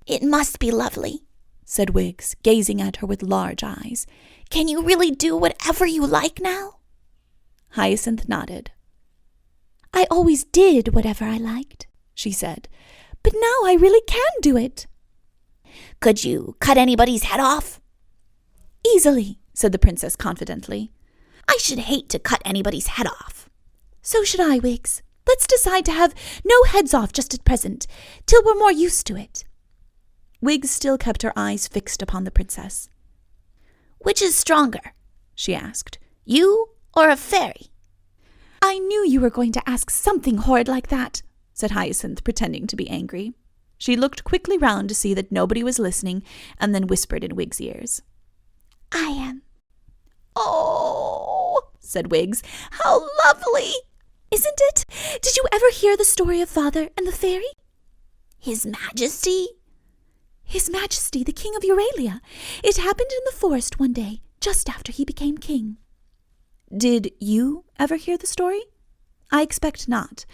"It must be lovely," said Wiggs, gazing at her with large eyes. "Can you really do whatever you like now?" Hyacinth nodded. "I always did whatever I liked," she said. "But now I really can do it." "Could you cut anybody's head off?" "Easily," said the princess confidently. "I should hate to cut anybody's head off." "So should I, Wiggs. Let's decide to have no heads off just at present, till we're more used to it." Wiggs still kept her eyes fixed upon the princess. "Which is stronger?" she asked. "You or a fairy?" "I knew you were going to ask something horrid like that," said Hyacinth, pretending to be angry. She looked quickly round to see that nobody was listening, and then whispered in Wiggs' ears. "I am." "Oh," said Wiggs, "how lovely!" "Isn't it? Did you ever hear the story of Father and the fairy?" "His Majesty?" "His Majesty, the King of Euralia. It happened in the forest one day, just after he became king." "Did you ever hear the story? I expect not.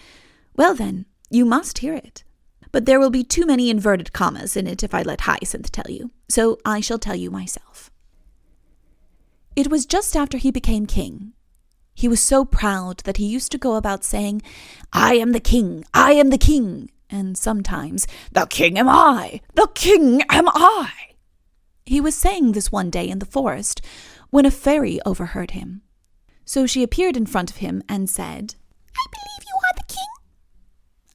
Well, then, you must hear it. But there will be too many inverted commas in it if I let Hyacinth tell you, so I shall tell you myself. It was just after he became king. He was so proud that he used to go about saying, 'I am the king, I am the king,' and sometimes, 'The king am I, the king am I.' He was saying this one day in the forest when a fairy overheard him. So she appeared in front of him and said, 'I believe you are the king.'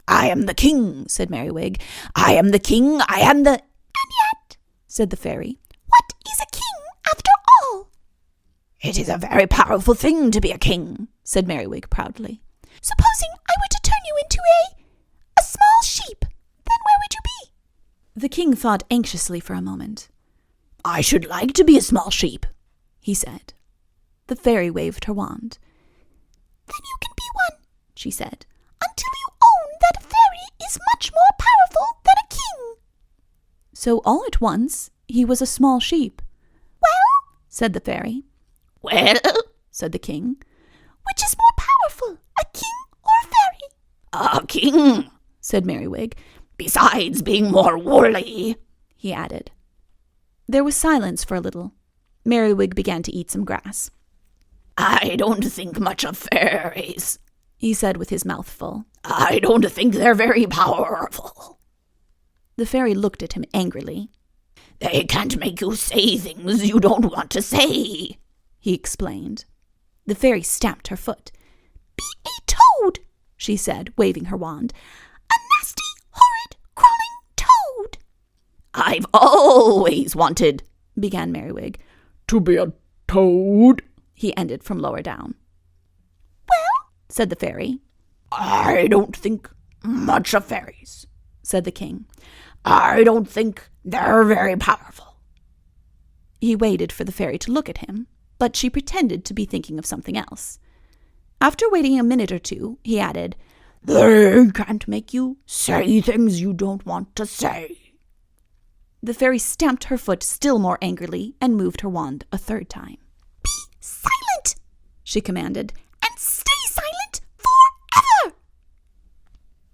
'I am the king,' said Merriwig. 'I am the king, I am the—' 'And yet,' said the fairy, 'what is a king after all?' 'It is a very powerful thing to be a king,' said Merriwig proudly. 'Supposing I were to turn you into a small sheep, then where would you be?' The king thought anxiously for a moment. 'I should like to be a small sheep,' he said. The fairy waved her wand. 'Then you can be one,' she said, 'until you own that a fairy is much more powerful than a king.' So all at once he was a small sheep. 'Well,' said the fairy. 'Well,' said the king. 'Which is more powerful, a king or a fairy?' 'A king,' said Merriwig. 'Besides being more woolly,' he added. There was silence for a little. Merriwig began to eat some grass. 'I don't think much of fairies,' he said with his mouth full. 'I don't think they're very powerful.' The fairy looked at him angrily. 'They can't make you say things you don't want to say,' he explained. The fairy stamped her foot. 'Be a toad,' she said, waving her wand. 'A nasty, horrid, crawling toad.' 'I've always wanted,' began Merriwig. 'To be a toad,' he ended from lower down. 'Well,' said the fairy. 'I don't think much of fairies,' said the king. 'I don't think they're very powerful.' He waited for the fairy to look at him, but she pretended to be thinking of something else. After waiting a minute or two, he added, 'They can't make you say things you don't want to say.' The fairy stamped her foot still more angrily and moved her wand a 3rd time. 'Be silent,' she commanded, 'and stay silent forever.'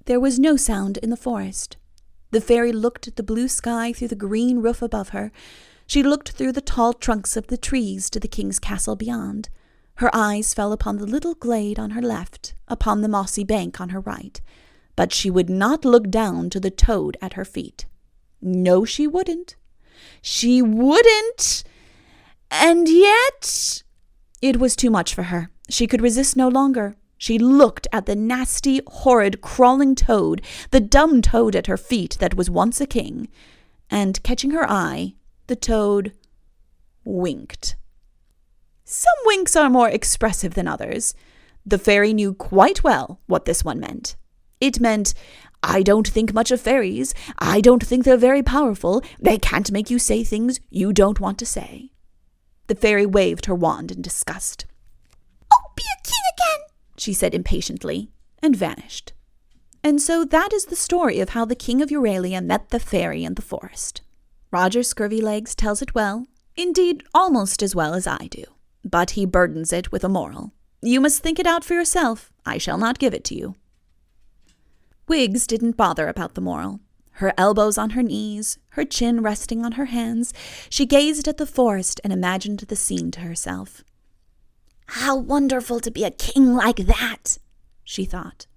There was no sound in the forest. The fairy looked at the blue sky through the green roof above her. She looked through the tall trunks of the trees to the king's castle beyond. Her eyes fell upon the little glade on her left, upon the mossy bank on her right. But she would not look down to the toad at her feet. No, she wouldn't. She wouldn't! And yet... It was too much for her. She could resist no longer. She looked at the nasty, horrid, crawling toad, the dumb toad at her feet that was once a king, and, catching her eye, the toad winked. Some winks are more expressive than others. The fairy knew quite well what this one meant. It meant, I don't think much of fairies. I don't think they're very powerful. They can't make you say things you don't want to say. The fairy waved her wand in disgust. Oh, be a king again, she said impatiently, and vanished. And so that is the story of how the king of Euralia met the fairy in the forest. Roger Scurvylegs tells it well, indeed almost as well as I do, but he burdens it with a moral. You must think it out for yourself. I shall not give it to you. Wiggs didn't bother about the moral. Her elbows on her knees, her chin resting on her hands, she gazed at the forest and imagined the scene to herself. How wonderful to be a king like that, she thought.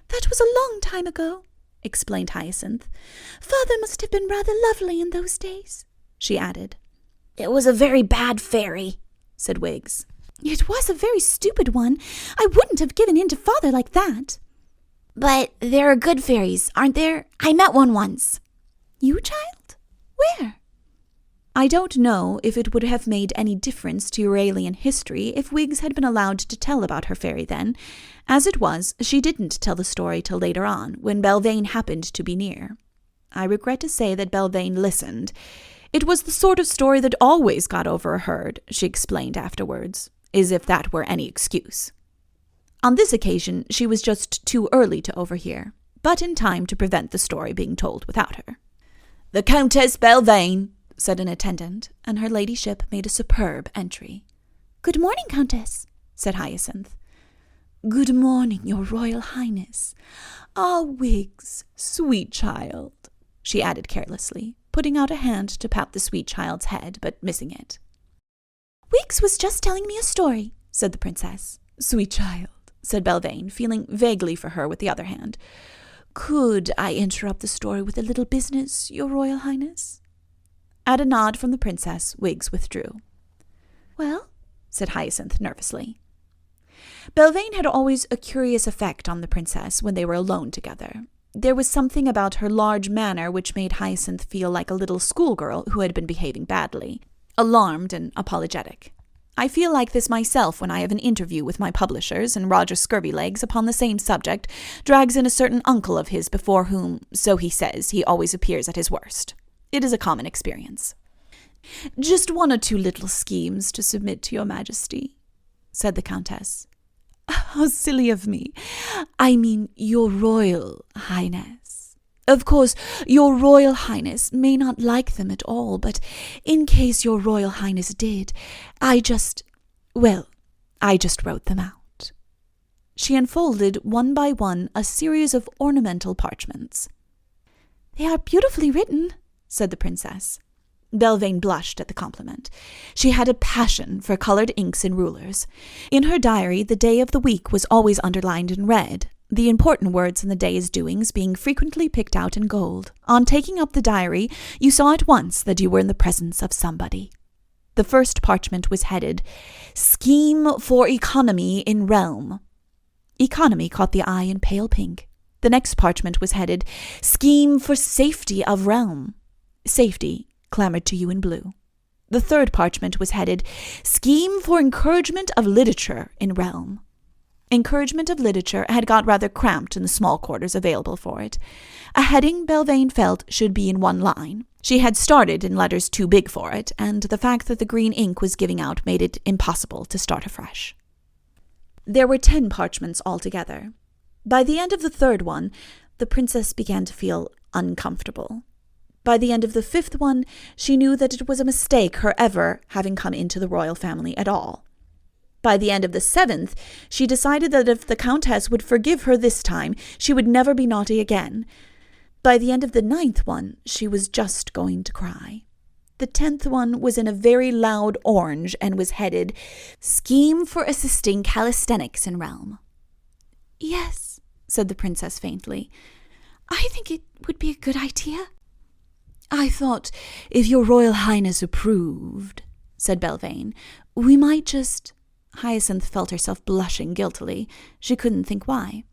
That was a long time ago, explained Hyacinth. Father must have been rather lovely in those days, she added. It was a very bad fairy, said Wiggs. It was a very stupid one. I wouldn't have given in to Father like that. But there are good fairies, aren't there? I met one once. You, child? Where? I don't know if it would have made any difference to Euralian history if Wiggs had been allowed to tell about her fairy then. As it was, she didn't tell the story till later on, when Belvane happened to be near. I regret to say that Belvane listened. It was the sort of story that always got overheard, she explained afterwards, as if that were any excuse. On this occasion, she was just too early to overhear, but in time to prevent the story being told without her. The Countess Belvane, said an attendant, and her ladyship made a superb entry. Good morning, Countess, said Hyacinth. Good morning, your Royal Highness. Ah, Wiggs, sweet child, she added carelessly, putting out a hand to pat the sweet child's head, but missing it. Wiggs was just telling me a story, said the princess. Sweet child, said Belvane, feeling vaguely for her with the other hand. Could I interrupt the story with a little business, your Royal Highness? At a nod from the princess, Wiggs withdrew. Well, said Hyacinth nervously. Belvane had always a curious effect on the princess when they were alone together. There was something about her large manner which made Hyacinth feel like a little schoolgirl who had been behaving badly, alarmed and apologetic. I feel like this myself when I have an interview with my publishers and Roger Scurvylegs upon the same subject drags in a certain uncle of his before whom, so he says, he always appears at his worst. It is a common experience. Just one or two little schemes to submit to your Majesty, said the Countess. How silly of me. I mean, your Royal Highness. Of course, your Royal Highness may not like them at all, but in case your Royal Highness did, I just wrote them out. She unfolded one by one a series of ornamental parchments. They are beautifully written, said the princess. Belvane blushed at the compliment. She had a passion for colored inks and rulers. In her diary, the day of the week was always underlined in red, the important words in the day's doings being frequently picked out in gold. On taking up the diary, you saw at once that you were in the presence of somebody. The first parchment was headed, Scheme for Economy in Realm. Economy caught the eye in pale pink. The next parchment was headed, Scheme for Safety of Realm. Safety clamored to you in blue. The third parchment was headed, Scheme for Encouragement of Literature in Realm. Encouragement of literature had got rather cramped in the small quarters available for it. A heading Belvane felt should be in one line. She had started in letters too big for it, and the fact that the green ink was giving out made it impossible to start afresh. There were 10 parchments altogether. By the end of the third one, the princess began to feel uncomfortable. By the end of the 5th one, she knew that it was a mistake her ever having come into the royal family at all. By the end of the 7th, she decided that if the Countess would forgive her this time, she would never be naughty again. By the end of the 9th one, she was just going to cry. The 10th one was in a very loud orange and was headed, "Scheme for assisting calisthenics in realm." "Yes," said the princess faintly. "I think it would be a good idea." "I thought, if your Royal Highness approved," said Belvane, "we might just—" Hyacinth felt herself blushing guiltily. She couldn't think why.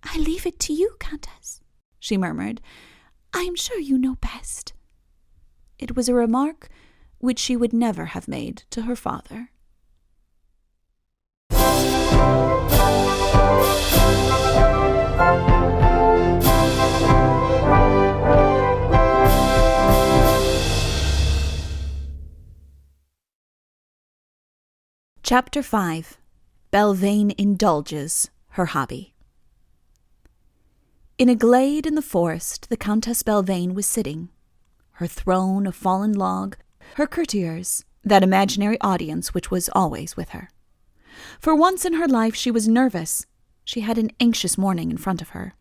"I leave it to you, Countess," she murmured. "I am sure you know best." It was a remark which she would never have made to her father. Chapter 5. Belvane Indulges Her Hobby. In a glade in the forest, the Countess Belvane was sitting. Her throne a fallen log, her courtiers, that imaginary audience which was always with her. For once in her life she was nervous. She had an anxious morning in front of her.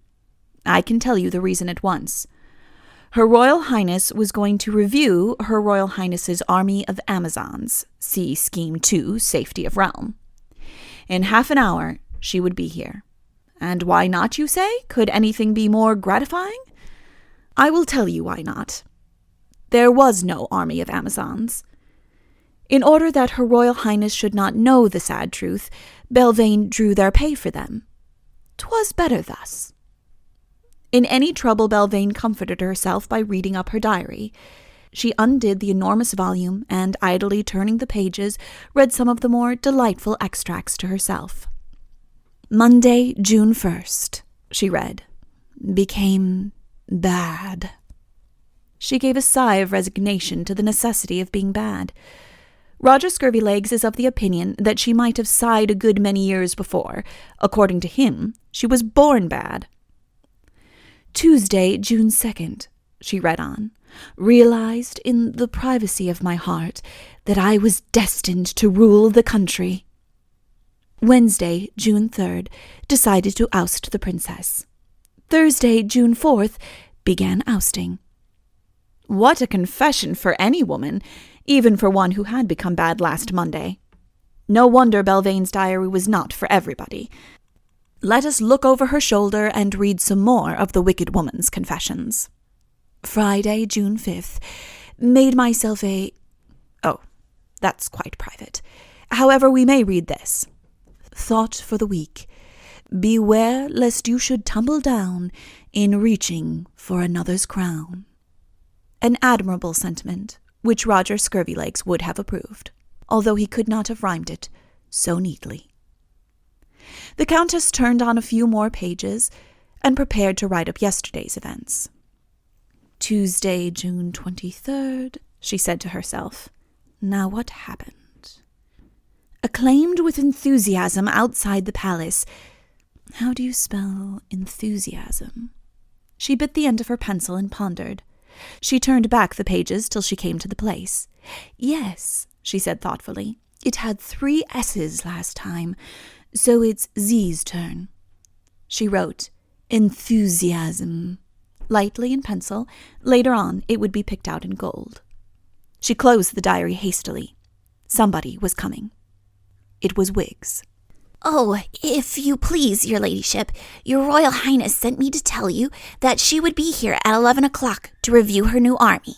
I can tell you the reason at once. Her Royal Highness was going to review Her Royal Highness's army of Amazons, see Scheme 2, Safety of Realm. In half an hour she would be here. And why not, you say? Could anything be more gratifying? I will tell you why not. There was no army of Amazons. In order that Her Royal Highness should not know the sad truth, Belvane drew their pay for them. 'Twas better thus. In any trouble, Belvane comforted herself by reading up her diary. She undid the enormous volume and, idly turning the pages, read some of the more delightful extracts to herself. "Monday, June 1st, she read, became bad." She gave a sigh of resignation to the necessity of being bad. Roger Scurvylegs is of the opinion that she might have sighed a good many years before. According to him, she was born bad. "Tuesday, June 2nd, she read on, realized in the privacy of my heart that I was destined to rule the country. Wednesday, June 3rd, decided to oust the princess. Thursday, June 4th, began ousting." What a confession for any woman, even for one who had become bad last Monday. No wonder Belvane's diary was not for everybody. Let us look over her shoulder and read some more of the wicked woman's confessions. Friday, June 5th, made myself a... Oh, that's quite private. However, we may read this. Thought for the week. Beware lest you should tumble down in reaching for another's crown. An admirable sentiment, which Roger Scurvylegs would have approved, although he could not have rhymed it so neatly. The Countess turned on a few more pages and prepared to write up yesterday's events. Tuesday, June 23rd, she said to herself. Now what happened? Acclaimed with enthusiasm outside the palace. How do you spell enthusiasm? She bit the end of her pencil and pondered. She turned back the pages till she came to the place. Yes, she said thoughtfully. It had 3 S's last time, so it's Z's turn. She wrote, enthusiasm, lightly in pencil. Later on, it would be picked out in gold. She closed the diary hastily. Somebody was coming. It was Wiggs. Oh, if you please, your ladyship, your Royal Highness sent me to tell you that she would be here at 11 o'clock to review her new army.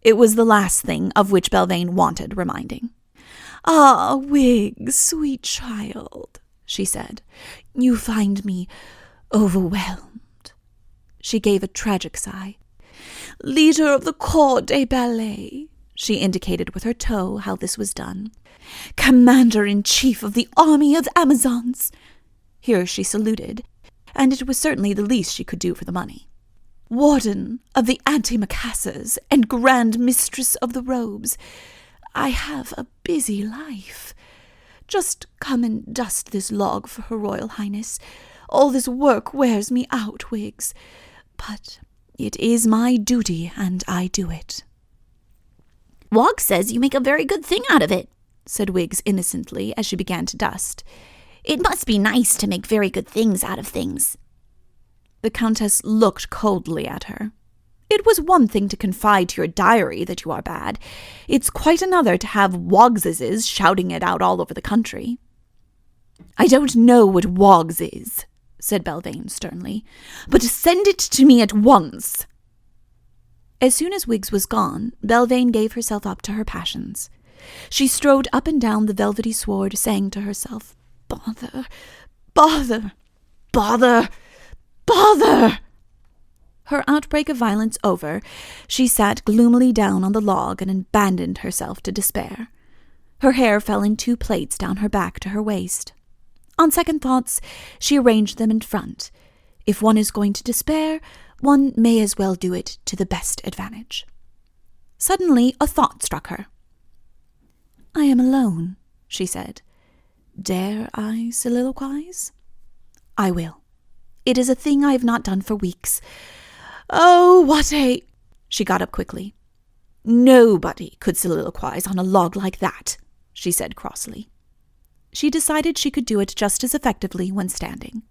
It was the last thing of which Belvane wanted reminding. Ah, Wiggs, sweet child, she said, you find me overwhelmed. She gave a tragic sigh. Leader of the Corps de Ballet, she indicated with her toe how this was done. Commander-in-Chief of the Army of Amazons. Here she saluted, and it was certainly the least she could do for the money. Warden of the Antimacassars and Grand Mistress of the Robes. I have a busy life. Just come and dust this log for Her Royal Highness. All this work wears me out, Wiggs, but it is my duty, and I do it. Wogg says you make a very good thing out of it, said Wiggs innocently as she began to dust. It must be nice to make very good things out of things. The Countess looked coldly at her. It was one thing to confide to your diary that you are bad. It's quite another to have Woggses shouting it out all over the country. I don't know what Woggs is, said Belvane sternly, but send it to me at once. As soon as Wiggs was gone, Belvane gave herself up to her passions. She strode up and down the velvety sward, saying to herself, Bother, bother, bother, bother. Her outbreak of violence over, she sat gloomily down on the log and abandoned herself to despair. Her hair fell in 2 plaits down her back to her waist. On second thoughts, she arranged them in front. If one is going to despair, one may as well do it to the best advantage. Suddenly, a thought struck her. I am alone, she said. Dare I soliloquize? I will. It is a thing I have not done for weeks. Oh, what a... She got up quickly. Nobody could soliloquize on a log like that, she said crossly. She decided she could do it just as effectively when standing.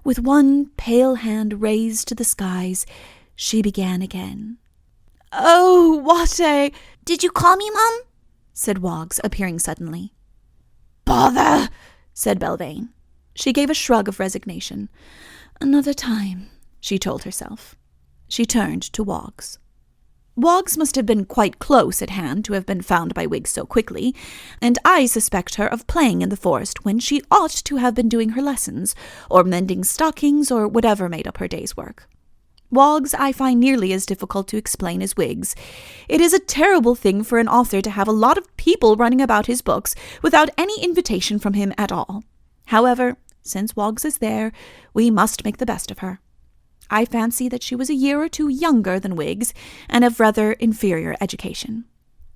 With one pale hand raised to the skies, she began again. Oh, what a... Did you call me, Mum? Said Woggs, appearing suddenly. Bother, said Belvane. She gave a shrug of resignation. Another time, she told herself. She turned to Woggs. Woggs must have been quite close at hand to have been found by Wiggs so quickly, and I suspect her of playing in the forest when she ought to have been doing her lessons, or mending stockings, or whatever made up her day's work. Woggs I find nearly as difficult to explain as Wiggs. It is a terrible thing for an author to have a lot of people running about his books without any invitation from him at all. However, since Woggs is there, we must make the best of her. I fancy that she was a year or 2 younger than Wiggs, and of rather inferior education.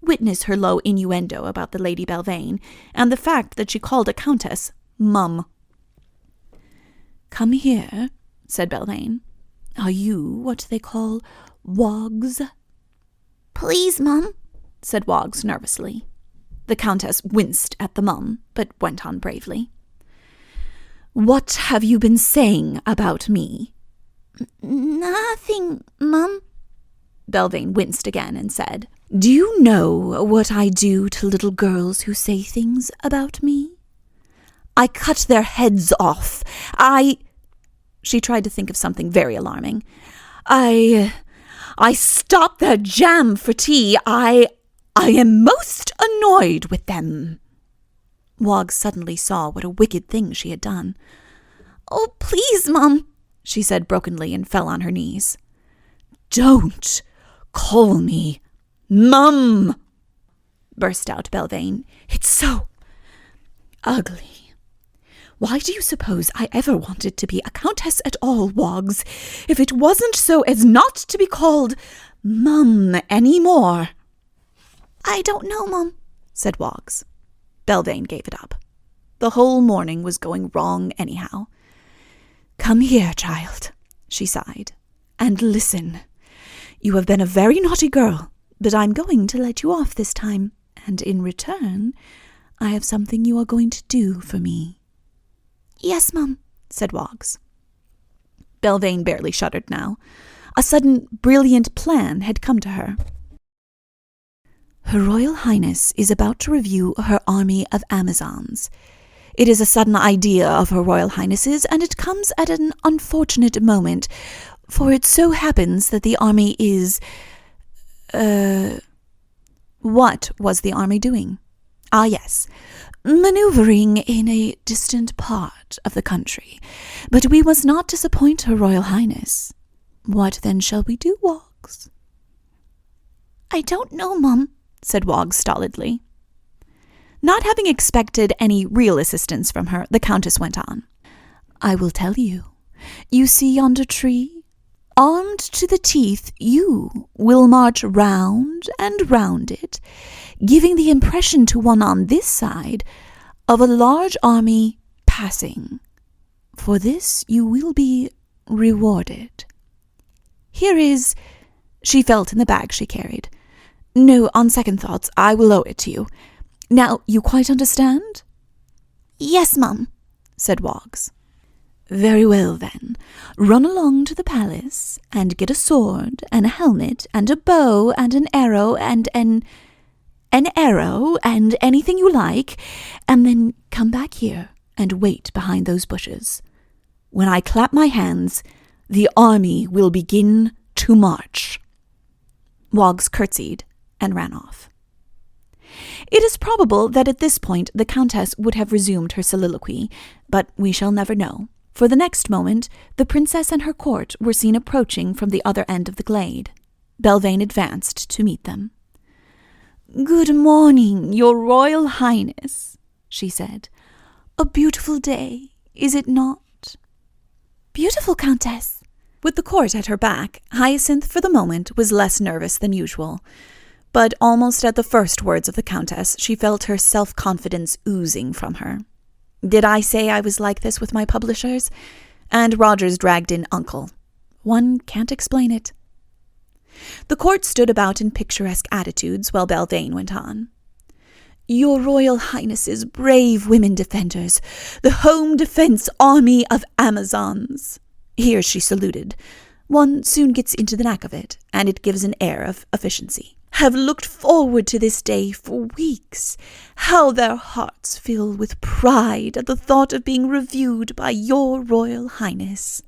Witness her low innuendo about the Lady Belvane, and the fact that she called a countess Mum. Come here, said Belvane. Are you what they call Woggs? Please, Mum, said Woggs nervously. The Countess winced at the mum, but went on bravely. What have you been saying about me? Nothing, Mum. Belvane winced again and said, Do you know what I do to little girls who say things about me? I cut their heads off. She tried to think of something very alarming. I stop their jam for tea. I am most annoyed with them. Woggs suddenly saw what a wicked thing she had done. Oh, please, Mum, she said brokenly and fell on her knees. Don't call me Mum, burst out Belvane. It's so ugly. Why do you suppose I ever wanted to be a countess at all, Woggs, if it wasn't so as not to be called Mum any more? I don't know, Mum, said Woggs. Belvane gave it up. The whole morning was going wrong anyhow. Come here, child, she sighed, and listen. You have been a very naughty girl, but I'm going to let you off this time, and in return, I have something you are going to do for me. Yes, Mum, said Woggs. Belvane barely shuddered now. A sudden, brilliant plan had come to her. Her Royal Highness is about to review her army of Amazons. It is a sudden idea of Her Royal Highness's, and it comes at an unfortunate moment, for it so happens that the army is... What was the army doing? Ah, yes, maneuvering in a distant part of the country. But we must not disappoint Her Royal Highness. What then shall we do, Woggs? I don't know, Mum, said Woggs stolidly. Not having expected any real assistance from her, the Countess went on. I will tell you. You see yonder tree? Armed to the teeth, you will march round and round it, giving the impression to one on this side of a large army passing. For this you will be rewarded. Here is... She felt in the bag she carried. No, on second thoughts, I will owe it to you. Now, you quite understand? Yes, Mum, said Woggs. Very well, then. Run along to the palace and get a sword and a helmet and a bow and an arrow and an arrow and anything you like, and then come back here and wait behind those bushes. When I clap my hands, the army will begin to march." Wiggs curtsied and ran off. It is probable that at this point the Countess would have resumed her soliloquy, but we shall never know, for the next moment the princess and her court were seen approaching from the other end of the glade. Belvane advanced to meet them. "Good morning, your Royal Highness," she said. "A beautiful day, is it not?" "Beautiful, Countess." With the court at her back, Hyacinth for the moment was less nervous than usual. But almost at the first words of the Countess, she felt her self-confidence oozing from her. "Did I say I was like this with my publishers?" And Rogers dragged in Uncle. One can't explain it. The court stood about in picturesque attitudes while Belvane went on. "Your Royal Highness's brave women defenders, the Home Defense Army of Amazons." Here she saluted. One soon gets into the knack of it, and it gives an air of efficiency. "Have looked forward to this day for weeks. How their hearts fill with pride at the thought of being reviewed by your Royal Highness."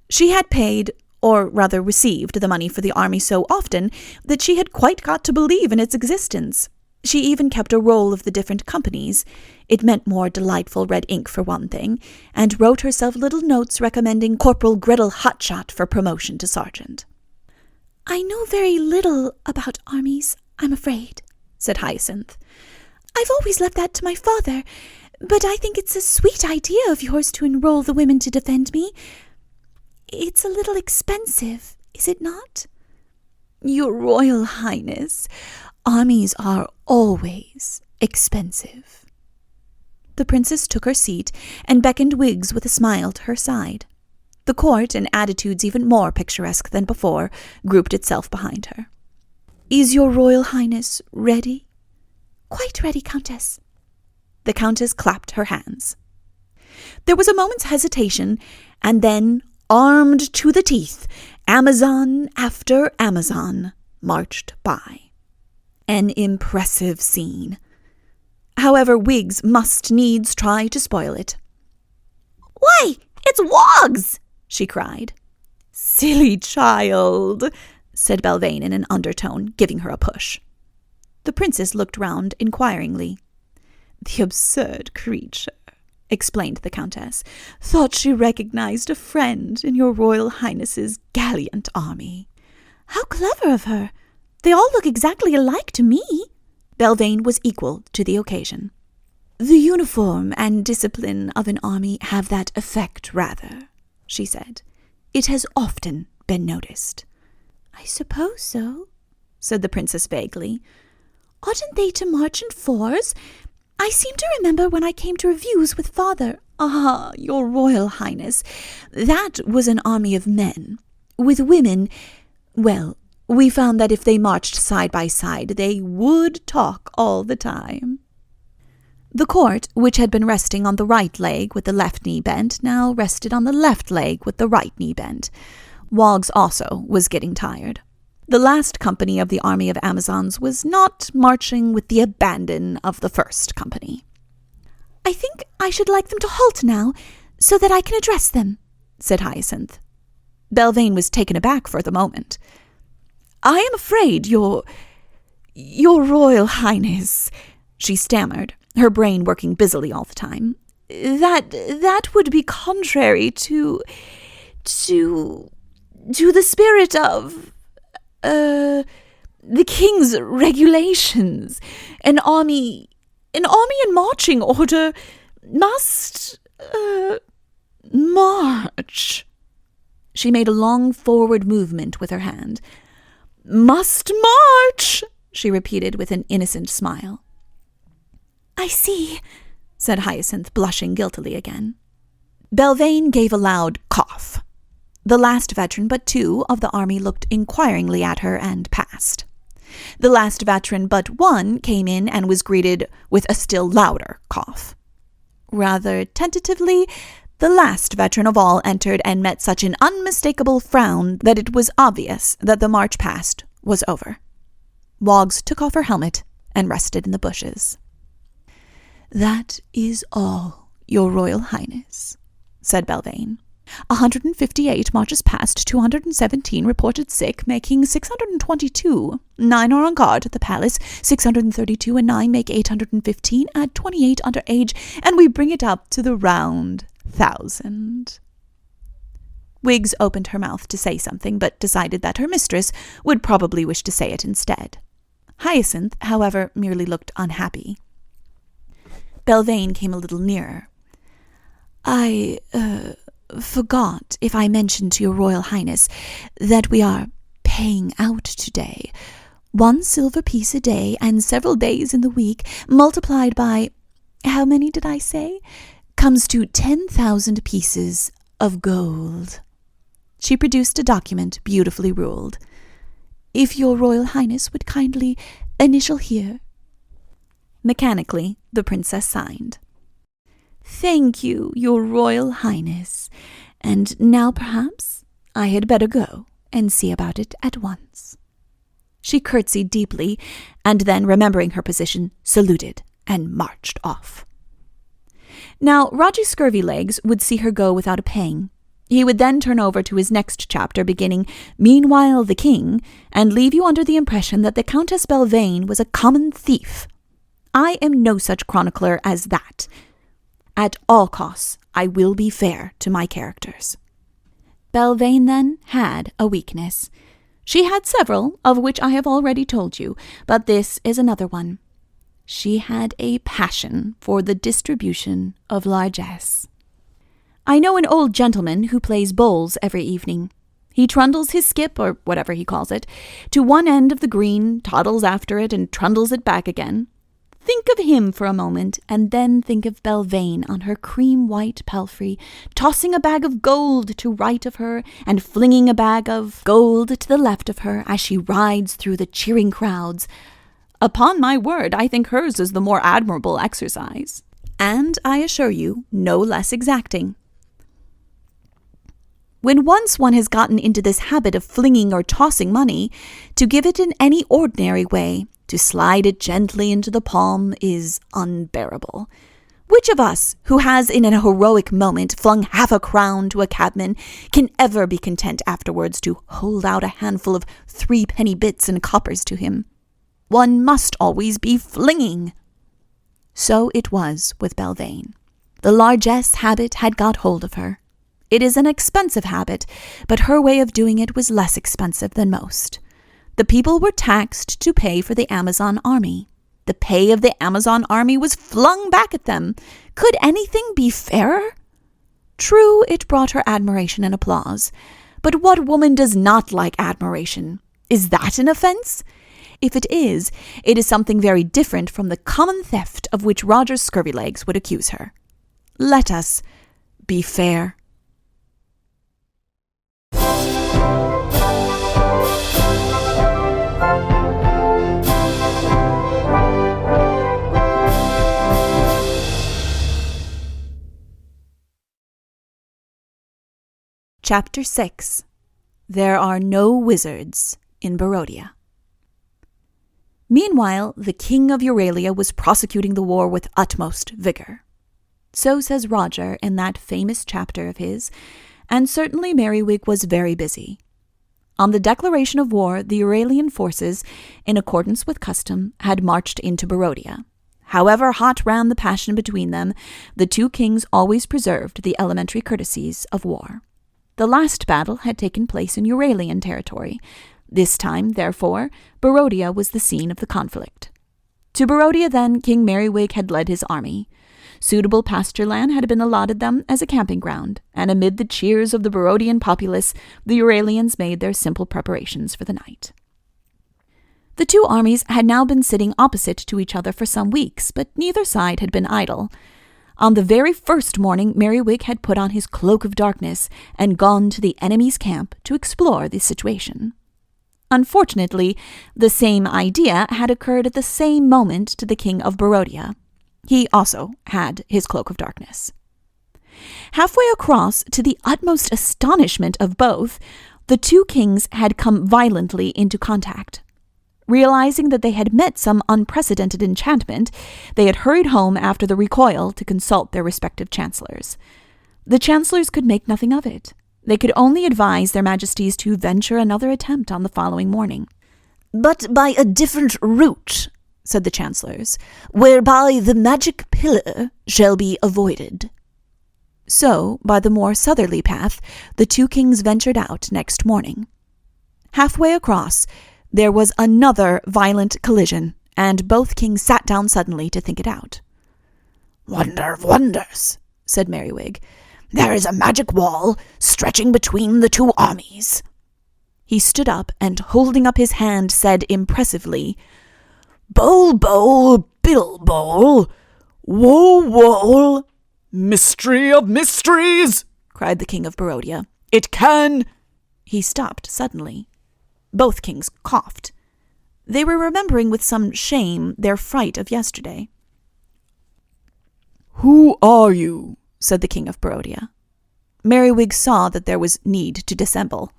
She had paid, or rather received, the money for the army so often that she had quite got to believe in its existence. She even kept a roll of the different companies. It meant more delightful red ink for one thing, and wrote herself little notes recommending Corporal Gretel Hotshot for promotion to sergeant. "I know very little about armies, I'm afraid," said Hyacinth. "I've always left that to my father, but I think it's a sweet idea of yours to enroll the women to defend me. It's a little expensive, is it not?" "Your Royal Highness, armies are always expensive." The princess took her seat and beckoned Wiggs with a smile to her side. The court, in attitudes even more picturesque than before, grouped itself behind her. "Is your Royal Highness ready?" "Quite ready, Countess." The Countess clapped her hands. There was a moment's hesitation, and then, armed to the teeth, Amazon after Amazon marched by. An impressive scene. However, Wiggs must needs try to spoil it. "Why, it's Wiggs!" she cried. "Silly child," said Belvane in an undertone, giving her a push. The princess looked round inquiringly. "The absurd creature," explained the Countess, "thought she recognized a friend in your Royal Highness's gallant army." "How clever of her! They all look exactly alike to me." Belvane was equal to the occasion. "The uniform and discipline of an army have that effect, rather," she said. "It has often been noticed." "I suppose so," said the princess vaguely. "Oughtn't they to march in fours? I seem to remember when I came to reviews with father." "Ah, your Royal Highness, that was an army of men. With women, well, we found that if they marched side by side, they would talk all the time." The court, which had been resting on the right leg with the left knee bent, now rested on the left leg with the right knee bent. Wiggs also was getting tired. The last company of the army of Amazons was not marching with the abandon of the first company. "I think I should like them to halt now, so that I can address them," said Hyacinth. Belvane was taken aback for the moment. "I am afraid, your Royal Highness," she stammered, her brain working busily all the time, that would be contrary to the spirit of the king's regulations. An army in marching order must march." She made a long forward movement with her hand. "Must march," she repeated with an innocent smile. "I see," said Hyacinth, blushing guiltily again. Belvane gave a loud cough. The last veteran but two of the army looked inquiringly at her and passed. The last veteran but one came in and was greeted with a still louder cough. Rather tentatively, The last veteran of all entered and met such an unmistakable frown that it was obvious that the march past was over. Woggs took off her helmet and rested in the bushes. "That is all, Your Royal Highness," said Belvane. 158 marches past, 217 reported sick, making 622. 9 are on guard at the palace, 632 and 9 make 815, add 28 under age, and we bring it up to the round 1,000. Wiggs opened her mouth to say something, but decided that her mistress would probably wish to say it instead. Hyacinth, however, merely looked unhappy. Belvane came a little nearer. "I forgot if I mentioned to Your Royal Highness that we are paying out today. 1 silver piece a day and several days in the week, multiplied by, how many did I say? Comes to 10,000 pieces of gold." She produced a document beautifully ruled. "If Your Royal Highness would kindly initial here." Mechanically, the princess signed. "Thank you, Your Royal Highness. And now perhaps I had better go and see about it at once." She curtsied deeply, and then, remembering her position, saluted and marched off. Now, Roger Scurvylegs would see her go without a pang. He would then turn over to his next chapter, beginning, "Meanwhile the King," and leave you under the impression that the Countess Belvane was a common thief. I am no such chronicler as that. At all costs, I will be fair to my characters. Belvane, then, had a weakness. She had several, of which I have already told you, but this is another one. She had a passion for the distribution of largesse. I know an old gentleman who plays bowls every evening. He trundles his skip, or whatever he calls it, to one end of the green, toddles after it, and trundles it back again. Think of him for a moment, and then think of Belvane on her cream-white palfrey, tossing a bag of gold to right of her, and flinging a bag of gold to the left of her as she rides through the cheering crowds. Upon my word, I think hers is the more admirable exercise, and, I assure you, no less exacting. When once one has gotten into this habit of flinging or tossing money, to give it in any ordinary way, to slide it gently into the palm, is unbearable. Which of us, who has in an heroic moment flung half a crown to a cabman, can ever be content afterwards to hold out a handful of 3-penny bits and coppers to him? One must always be flinging. So it was with Belvane. The largesse habit had got hold of her. It is an expensive habit, but her way of doing it was less expensive than most. The people were taxed to pay for the Amazon army. The pay of the Amazon army was flung back at them. Could anything be fairer? True, it brought her admiration and applause. But what woman does not like admiration? Is that an offence? If it is something very different from the common theft of which Roger Scurvylegs would accuse her. Let us be fair. Chapter 6. There are no wizards in Barodia. Meanwhile, the King of Euralia was prosecuting the war with utmost vigor. So says Roger in that famous chapter of his, and certainly Merriwig was very busy. On the declaration of war, the Euralian forces, in accordance with custom, had marched into Barodia. However hot ran the passion between them, the two kings always preserved the elementary courtesies of war. The last battle had taken place in Euralian territory. This time, therefore, Barodia was the scene of the conflict. To Barodia, then, King Merriwig had led his army. Suitable pasture land had been allotted them as a camping ground, and amid the cheers of the Barodian populace, the Euralians made their simple preparations for the night. The two armies had now been sitting opposite to each other for some weeks, but neither side had been idle. On the very first morning, Merriwig had put on his cloak of darkness and gone to the enemy's camp to explore the situation. Unfortunately, the same idea had occurred at the same moment to the King of Barodia. He also had his cloak of darkness. Halfway across, to the utmost astonishment of both, the two kings had come violently into contact. Realizing that they had met some unprecedented enchantment, they had hurried home after the recoil to consult their respective chancellors. The chancellors could make nothing of it. They could only advise their majesties to venture another attempt on the following morning. "But by a different route," said the chancellors, "whereby the magic pillar shall be avoided." So, by the more southerly path, the two kings ventured out next morning. Halfway across, there was another violent collision, and both kings sat down suddenly to think it out. "Wonder of wonders," said Merriwig. "There is a magic wall stretching between the two armies." He stood up and, holding up his hand, said impressively, "Bowl, bowl, bill, bowl, woe, woe." "Mystery of mysteries!" cried the King of Barodia. "It can—" He stopped suddenly. Both kings coughed. They were remembering with some shame their fright of yesterday. "Who are you?" said the King of Barodia. Merriwig saw that there was need to dissemble.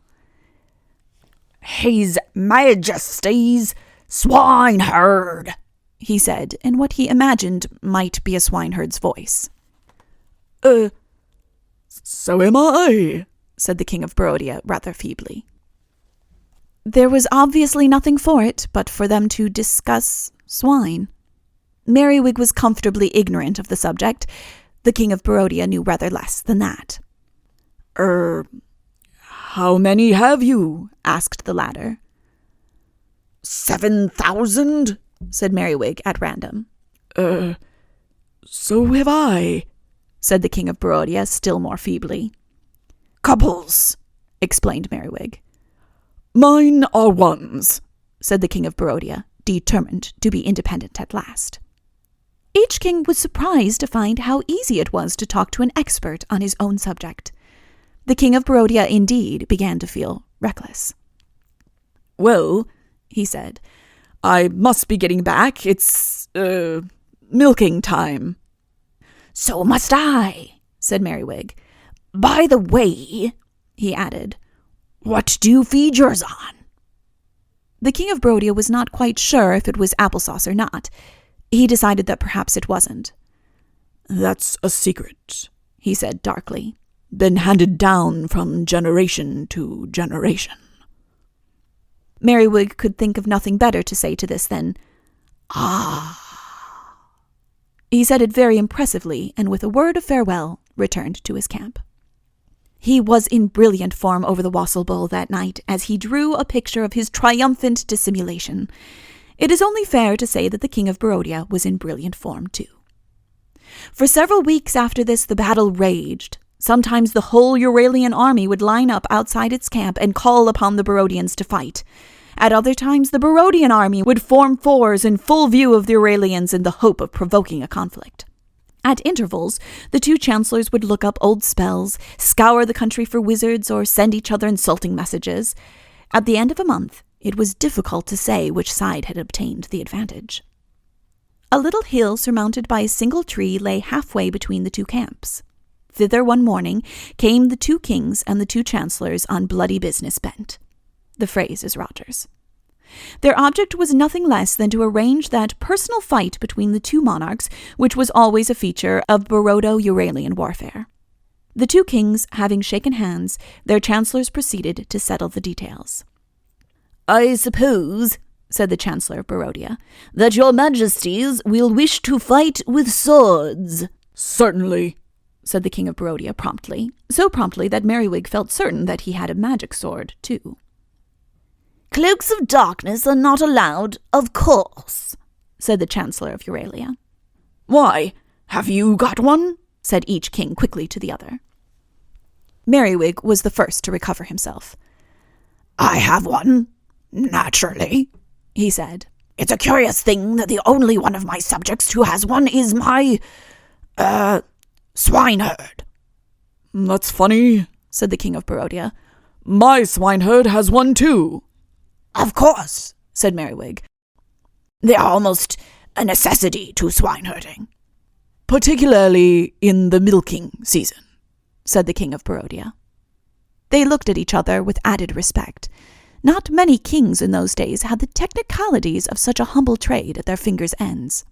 "His Majesty's swineherd," he said, in what he imagined might be a swineherd's voice. So am I," said the King of Barodia rather feebly. There was obviously nothing for it but for them to discuss swine. Merriwig was comfortably ignorant of the subject. The King of Barodia knew rather less than that. How many have you?" asked the latter. 7,000, said Merriwig at random. So have I, said the King of Barodia still more feebly. Couples, explained Merriwig. Mine are ones, said the King of Barodia, determined to be independent at last. Each king was surprised to find how easy it was to talk to an expert on his own subject. The King of Barodia, indeed, began to feel reckless. "Well," he said, "I must be getting back. It's, milking time." "So must I," said Merriwig. "By the way," he added, "what do you feed yours on?" The King of Barodia was not quite sure if it was applesauce or not. He decided that perhaps it wasn't. "That's a secret," he said darkly. "Been handed down from generation to generation." Merriwig could think of nothing better to say to this than, "Ah." He said it very impressively, and with a word of farewell, returned to his camp. He was in brilliant form over the wassail bowl that night, as he drew a picture of his triumphant dissimulation. It is only fair to say that the King of Barodia was in brilliant form, too. For several weeks after this, the battle raged. Sometimes the whole Euralian army would line up outside its camp and call upon the Barodians to fight. At other times, the Barodian army would form fours in full view of the Euralians in the hope of provoking a conflict. At intervals, the two chancellors would look up old spells, scour the country for wizards, or send each other insulting messages. At the end of a month, it was difficult to say which side had obtained the advantage. A little hill surmounted by a single tree lay halfway between the two camps. Thither one morning came the two kings and the two chancellors on bloody business bent. The phrase is Roger's. Their object was nothing less than to arrange that personal fight between the two monarchs, which was always a feature of Barodo-Euralian warfare. The two kings having shaken hands, their chancellors proceeded to settle the details. "I suppose," said the Chancellor of Barodia, "that your majesties will wish to fight with swords." "Certainly," said the King of Barodia promptly, so promptly that Merriwig felt certain that he had a magic sword, too. "Cloaks of darkness are not allowed, of course," said the Chancellor of Euralia. "Why, have you got one?" said each king quickly to the other. Merriwig was the first to recover himself. "I have one, naturally," he said. "It's a curious thing that the only one of my subjects who has one is my, swineherd." "That's funny," said the King of Barodia. "My swineherd has one too." "Of course," said Merriwig. "They are almost a necessity to swineherding." Particularly in the milking season, said the King of Barodia. They looked at each other with added respect. Not many kings in those days had the technicalities of such a humble trade at their fingers' ends.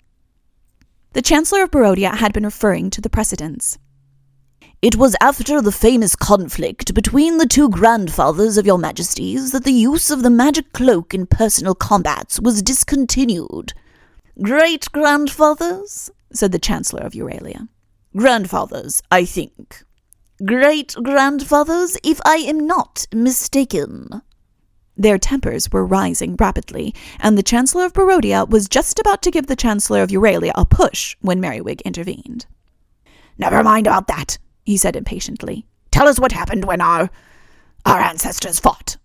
The Chancellor of Barodia had been referring to the precedents. It was after the famous conflict between the two grandfathers of your majesties that the use of the magic cloak in personal combats was discontinued. Great-grandfathers? Said the Chancellor of Euralia. Grandfathers, I think. Great-grandfathers, if I am not mistaken. Their tempers were rising rapidly, and the Chancellor of Barodia was just about to give the Chancellor of Euralia a push when Merriwig intervened. Never mind about that, he said impatiently. Tell us what happened when our ancestors fought.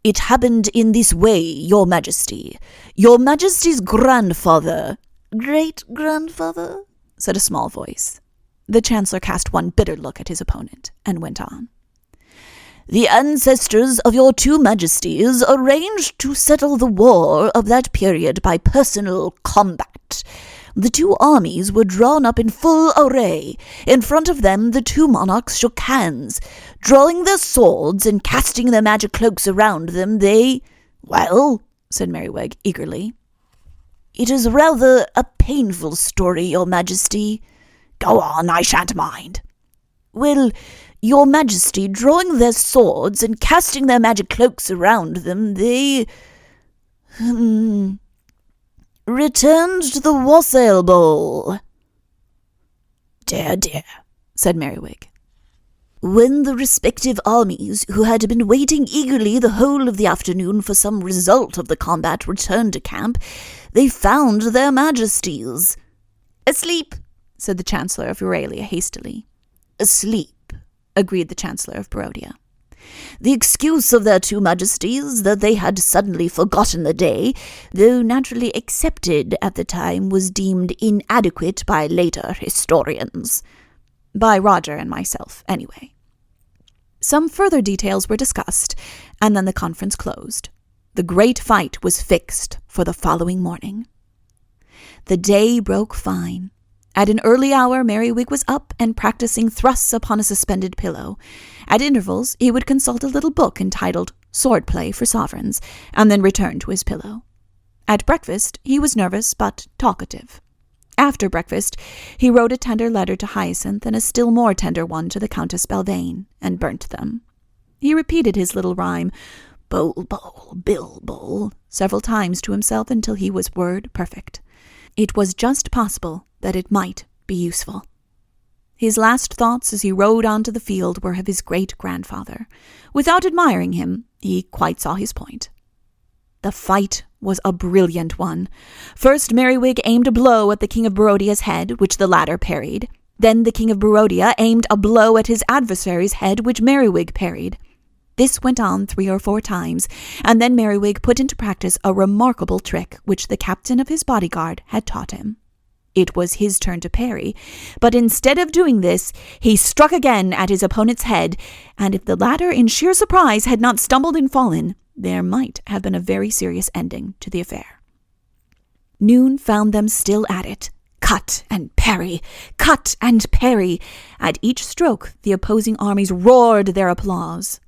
It happened in this way, your majesty. Your majesty's grandfather... Great-grandfather? Said a small voice. The Chancellor cast one bitter look at his opponent and went on. The ancestors of your two majesties arranged to settle the war of that period by personal combat. The two armies were drawn up in full array. In front of them the two monarchs shook hands. Drawing their swords and casting their magic cloaks around them, they... Well, said Merriwig eagerly. It is rather a painful story, your majesty. Go on, I shan't mind. Well, your majesty, drawing their swords and casting their magic cloaks around them, they... returned to the wassail bowl. Dear, dear, said Merriwig. When the respective armies, who had been waiting eagerly the whole of the afternoon for some result of the combat, returned to camp, they found their majesties. Asleep, said the Chancellor of Euralia hastily. Asleep, agreed the Chancellor of Barodia. The excuse of their two majesties that they had suddenly forgotten the day, though naturally accepted at the time, was deemed inadequate by later historians. By Roger and myself, anyway. Some further details were discussed, and then the conference closed. The great fight was fixed for the following morning. The day broke fine. At an early hour, Merriwig was up and practicing thrusts upon a suspended pillow. At intervals, he would consult a little book entitled Swordplay for Sovereigns, and then return to his pillow. At breakfast, he was nervous but talkative. After breakfast, he wrote a tender letter to Hyacinth and a still more tender one to the Countess Belvane, and burnt them. He repeated his little rhyme, bowl, bowl, bill, bowl, several times to himself until he was word perfect. It was just possible that it might be useful. His last thoughts as he rode onto the field were of his great-grandfather. Without admiring him, he quite saw his point. The fight was a brilliant one. First, Merriwig aimed a blow at the King of Barodia's head, which the latter parried. Then the King of Barodia aimed a blow at his adversary's head, which Merriwig parried. This went on 3 or 4 times, and then Merriwig put into practice a remarkable trick which the captain of his bodyguard had taught him. It was his turn to parry, but instead of doing this, he struck again at his opponent's head, and if the latter in sheer surprise had not stumbled and fallen, there might have been a very serious ending to the affair. Noon found them still at it. Cut and parry, cut and parry. At each stroke, the opposing armies roared their applause.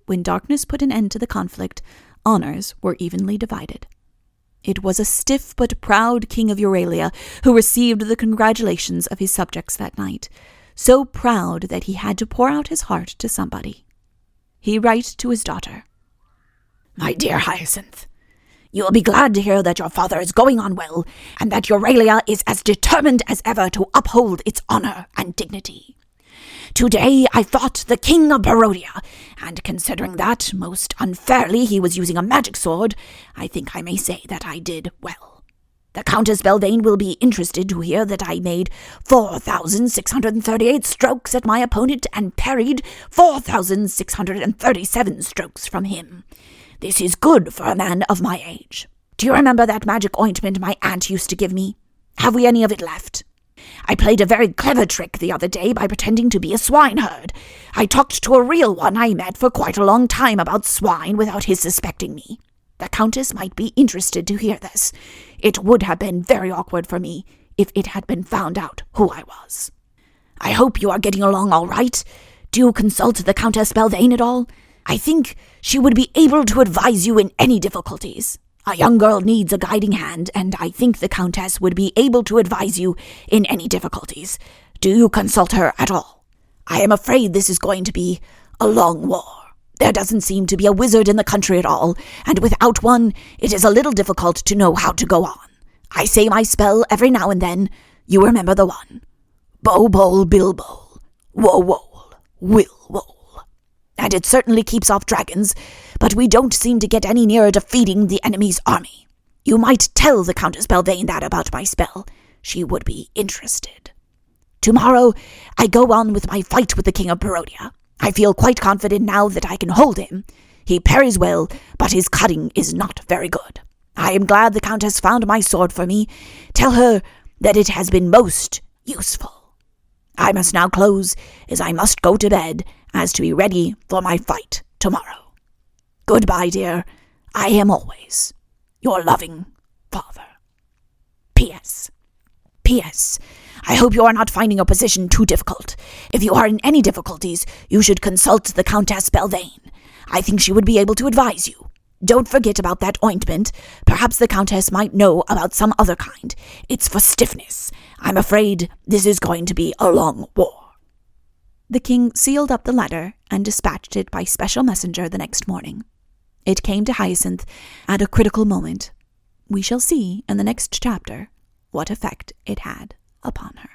When darkness put an end to the conflict, honors were evenly divided. It was a stiff but proud King of Euralia who received the congratulations of his subjects that night, so proud that he had to pour out his heart to somebody. He wrote to his daughter, My dear Hyacinth, you will be glad to hear that your father is going on well, and that Euralia is as determined as ever to uphold its honor and dignity. Today I fought the King of Barodia, and considering that, most unfairly, he was using a magic sword, I think I may say that I did well. The Countess Belvane will be interested to hear that I made 4,638 strokes at my opponent and parried 4,637 strokes from him. This is good for a man of my age. Do you remember that magic ointment my aunt used to give me? Have we any of it left? I played a very clever trick the other day by pretending to be a swineherd. I talked to a real one I met for quite a long time about swine without his suspecting me. The Countess might be interested to hear this. It would have been very awkward for me if it had been found out who I was. I hope you are getting along all right. Do you consult the Countess Belvane at all? I think she would be able to advise you in any difficulties. A young girl needs a guiding hand, and I think the Countess would be able to advise you in any difficulties. Do you consult her at all? I am afraid this is going to be a long war. There doesn't seem to be a wizard in the country at all, and without one, it is a little difficult to know how to go on. I say my spell every now and then. You remember the one. Bo bol bil bol, wo wol, will wol. And it certainly keeps off dragons, but we don't seem to get any nearer defeating the enemy's army. You might tell the Countess Belvane that about my spell. She would be interested. Tomorrow, I go on with my fight with the King of Barodia. I feel quite confident now that I can hold him. He parries well, but his cutting is not very good. I am glad the Countess found my sword for me. Tell her that it has been most useful. I must now close, as I must go to bed, as to be ready for my fight tomorrow. Goodbye, dear. I am always your loving father. P.S. P.S. I hope you are not finding your position too difficult. If you are in any difficulties, you should consult the Countess Belvane. I think she would be able to advise you. Don't forget about that ointment. Perhaps the Countess might know about some other kind. It's for stiffness. I'm afraid this is going to be a long war. The king sealed up the letter and dispatched it by special messenger the next morning. It came to Hyacinth at a critical moment. We shall see in the next chapter what effect it had upon her.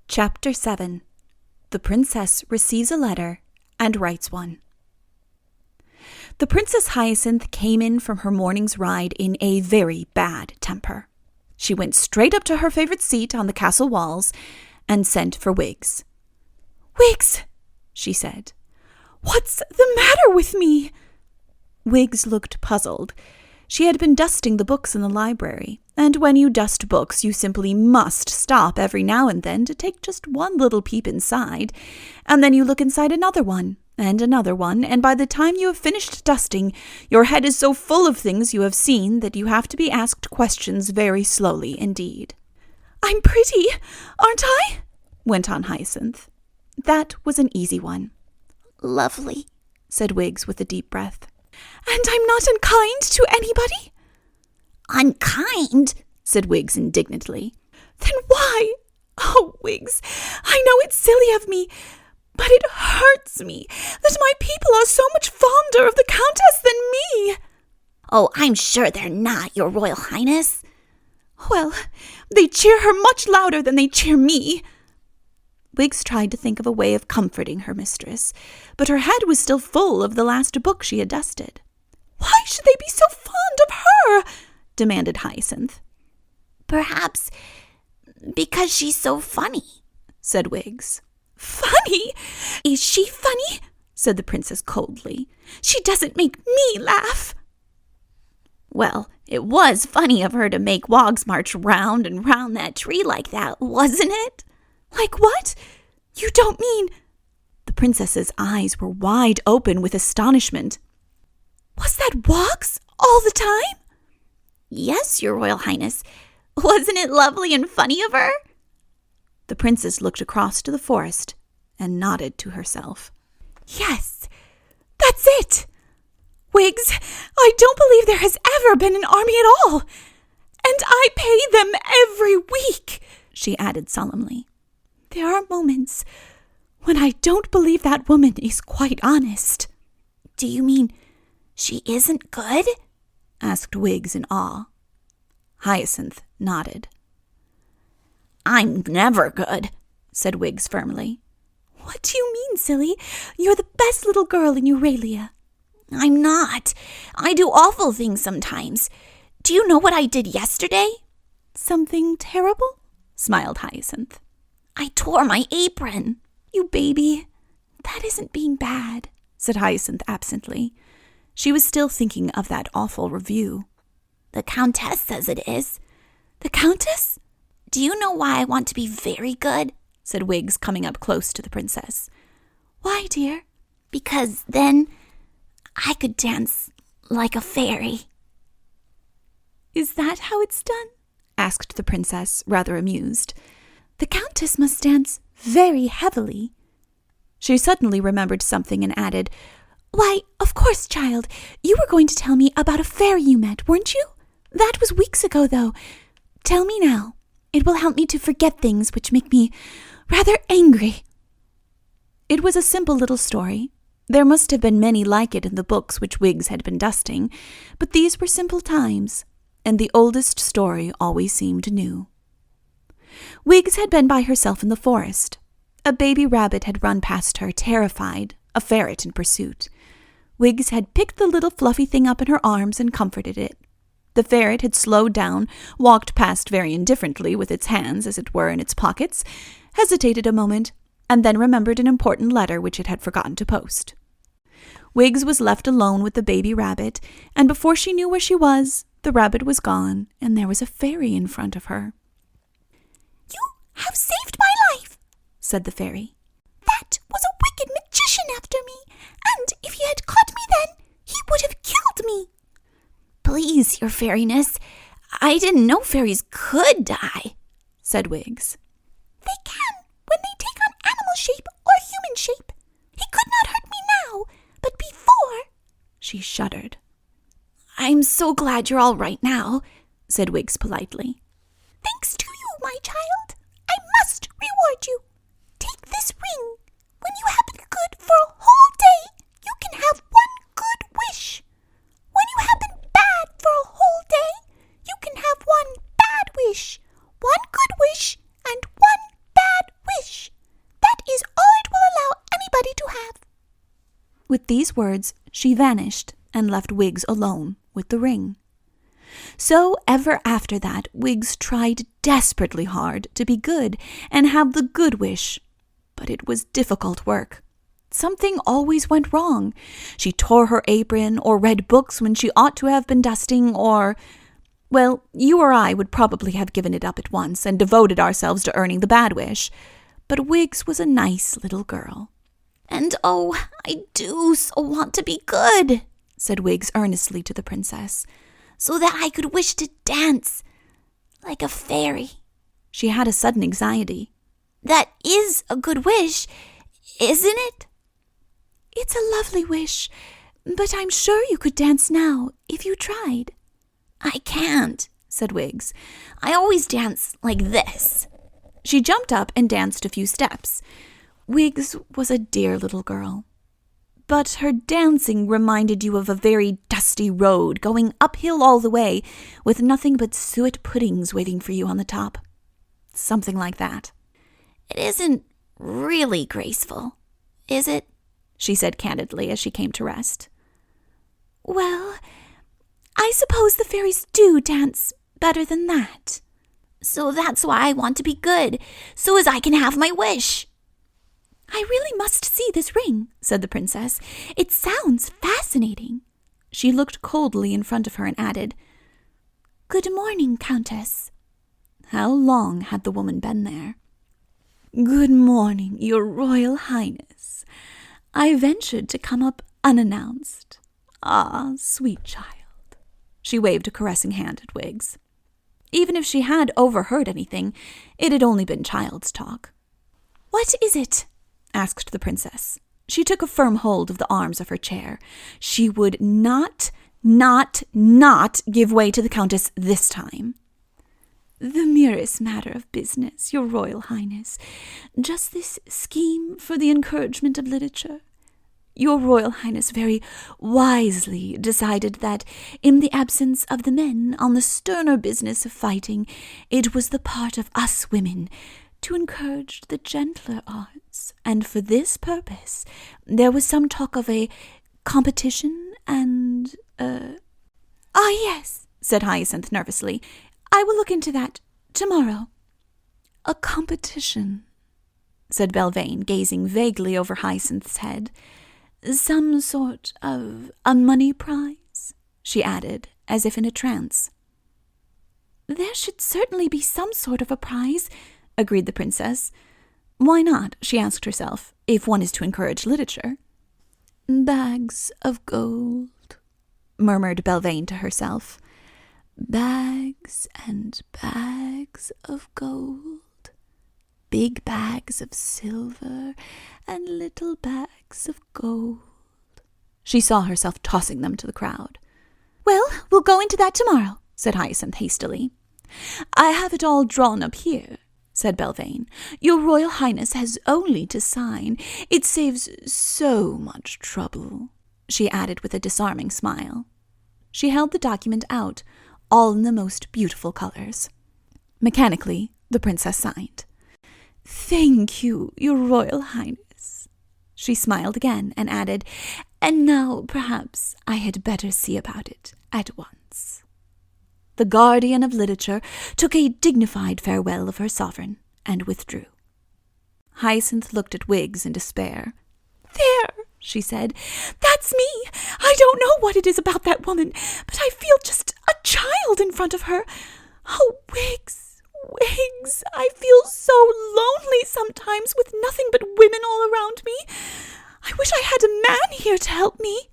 Chapter 7. The Princess receives a letter and writes one. The Princess Hyacinth came in from her morning's ride in a very bad temper. She went straight up to her favorite seat on the castle walls and sent for Wiggs. "Wiggs," she said, "what's the matter with me?" Wiggs looked puzzled. She had been dusting the books in the library, and when you dust books, you simply must stop every now and then to take just one little peep inside, and then you look inside another one, and by the time you have finished dusting, your head is so full of things you have seen that you have to be asked questions very slowly indeed. "I'm pretty, aren't I?" went on Hyacinth. That was an easy one. "Lovely," said Wiggs with a deep breath. "And I'm not unkind to anybody?" Unkind? Said Wiggs indignantly. "Then why? Oh, Wiggs, I know it's silly of me, but it hurts me that my people are so much fonder of the Countess than me." "Oh, I'm sure they're not, Your Royal Highness." "Well, they cheer her much louder than they cheer me." Wiggs tried to think of a way of comforting her mistress, but her head was still full of the last book she had dusted. "Why should they be so fond of her?" demanded Hyacinth. "Perhaps because she's so funny," said Wiggs. "Funny? Is she funny?" said the princess coldly. "She doesn't make me laugh." "Well, it was funny of her to make Woggs march round and round that tree like that, wasn't it?" "Like what? You don't mean—" The princess's eyes were wide open with astonishment. "Was that Woggs all the time?" "Yes, Your Royal Highness. Wasn't it lovely and funny of her?" The princess looked across to the forest and nodded to herself. "Yes, that's it. Wiggs, I don't believe there has ever been an army at all. And I pay them every week," she added solemnly. "There are moments when I don't believe that woman is quite honest." "Do you mean she isn't good?" asked Wiggs in awe. Hyacinth nodded. "I'm never good," said Wiggs firmly. "What do you mean, silly? You're the best little girl in Euralia." "I'm not. I do awful things sometimes. Do you know what I did yesterday?" "Something terrible?" smiled Hyacinth. "I tore my apron." "You baby. That isn't being bad," said Hyacinth absently. She was still thinking of that awful review. "The Countess says it is." "The Countess?" Do you know why I want to be very good? Said Wiggs, coming up close to the princess. Why, dear? Because then I could dance like a fairy. Is that how it's done? Asked the princess, rather amused. The Countess must dance very heavily. She suddenly remembered something and added, Why, of course, child. You were going to tell me about a fairy you met, weren't you? That was weeks ago, though. Tell me now. It will help me to forget things which make me rather angry. It was a simple little story. There must have been many like it in the books which Wiggs had been dusting, but these were simple times, and the oldest story always seemed new. Wiggs had been by herself in the forest. A baby rabbit had run past her, terrified, a ferret in pursuit. Wiggs had picked the little fluffy thing up in her arms and comforted it. The ferret had slowed down, walked past very indifferently with its hands, as it were, in its pockets, hesitated a moment, and then remembered an important letter which it had forgotten to post. Wiggs was left alone with the baby rabbit, and before she knew where she was, the rabbit was gone, and there was a fairy in front of her. You have saved my life, said the fairy. That was a wicked magician after me, and if he had caught me then, he would have killed me. Please, your fairiness, I didn't know fairies could die, said Wiggs. They can, when they take on animal shape or human shape. He could not hurt me now, but before, she shuddered. I'm so glad you're all right now, said Wiggs politely. Thanks to you, my child. I must reward you. Take this ring. When you have been good for a whole day, you can have one good wish. When you have been bad for a whole day, you can have one bad wish. One good wish and one bad wish. That is all it will allow anybody to have. With these words, she vanished and left Wiggs alone with the ring. So ever after that, Wiggs tried desperately hard to be good and have the good wish. But it was difficult work. Something always went wrong. She tore her apron or read books when she ought to have been dusting or... Well, you or I would probably have given it up at once and devoted ourselves to earning the bad wish. But Wiggs was a nice little girl. And oh, I do so want to be good, said Wiggs earnestly to the princess, so that I could wish to dance like a fairy. She had a sudden anxiety. That is a good wish, isn't it? It's a lovely wish, but I'm sure you could dance now if you tried. I can't, said Wiggs. I always dance like this. She jumped up and danced a few steps. Wiggs was a dear little girl. But her dancing reminded you of a very dusty road going uphill all the way with nothing but suet puddings waiting for you on the top. Something like that. It isn't really graceful, is it? She said candidly as she came to rest. Well, I suppose the fairies do dance better than that. So that's why I want to be good, so as I can have my wish. I really must see this ring, said the princess. It sounds fascinating. She looked coldly in front of her and added, Good morning, Countess. How long had the woman been there? Good morning, your Royal Highness. I ventured to come up unannounced. Ah, sweet child. She waved a caressing hand at Wiggs. Even if she had overheard anything, it had only been child's talk. What is it? Asked the princess. She took a firm hold of the arms of her chair. She would not give way to the Countess this time. The merest matter of business, your Royal Highness. Just this scheme for the encouragement of literature. Your Royal Highness very wisely decided that, in the absence of the men on the sterner business of fighting, it was the part of us women to encourage the gentler arts, and for this purpose there was some talk of a competition and, Ah, yes, said Hyacinth nervously. I will look into that tomorrow. A competition, said Belvane, gazing vaguely over Hyacinth's head. Some sort of a money prize, she added, as if in a trance. There should certainly be some sort of a prize, agreed the princess. Why not, she asked herself, if one is to encourage literature? Bags of gold, murmured Belvane to herself. Bags and bags of gold. Big bags of silver and little bags of gold. She saw herself tossing them to the crowd. Well, we'll go into that tomorrow, said Hyacinth hastily. I have it all drawn up here, said Belvane. Your Royal Highness has only to sign. It saves so much trouble, she added with a disarming smile. She held the document out, all in the most beautiful colors. Mechanically, the princess signed. Thank you, Your Royal Highness. She smiled again and added, and now perhaps I had better see about it at once. The guardian of literature took a dignified farewell of her sovereign and withdrew. Hyacinth looked at Wiggs in despair. There, she said, that's me. I don't know what it is about that woman, but I feel just a child in front of her. Oh, Wiggs, Wiggs, I feel so lonely sometimes with nothing but women all around me. I wish I had a man here to help me.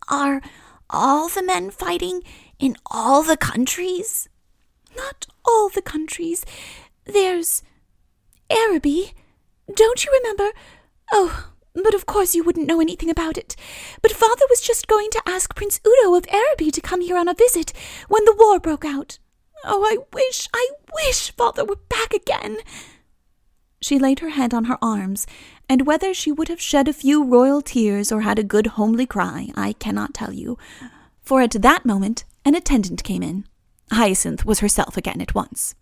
Are all the men fighting in all the countries? Not all the countries. There's Araby. Don't you remember? Oh, but of course you wouldn't know anything about it. But Father was just going to ask Prince Udo of Araby to come here on a visit when the war broke out. Oh, I wish Father were back again. She laid her head on her arms, and whether she would have shed a few royal tears or had a good homely cry, I cannot tell you. For at that moment an attendant came in. Hyacinth was herself again at once.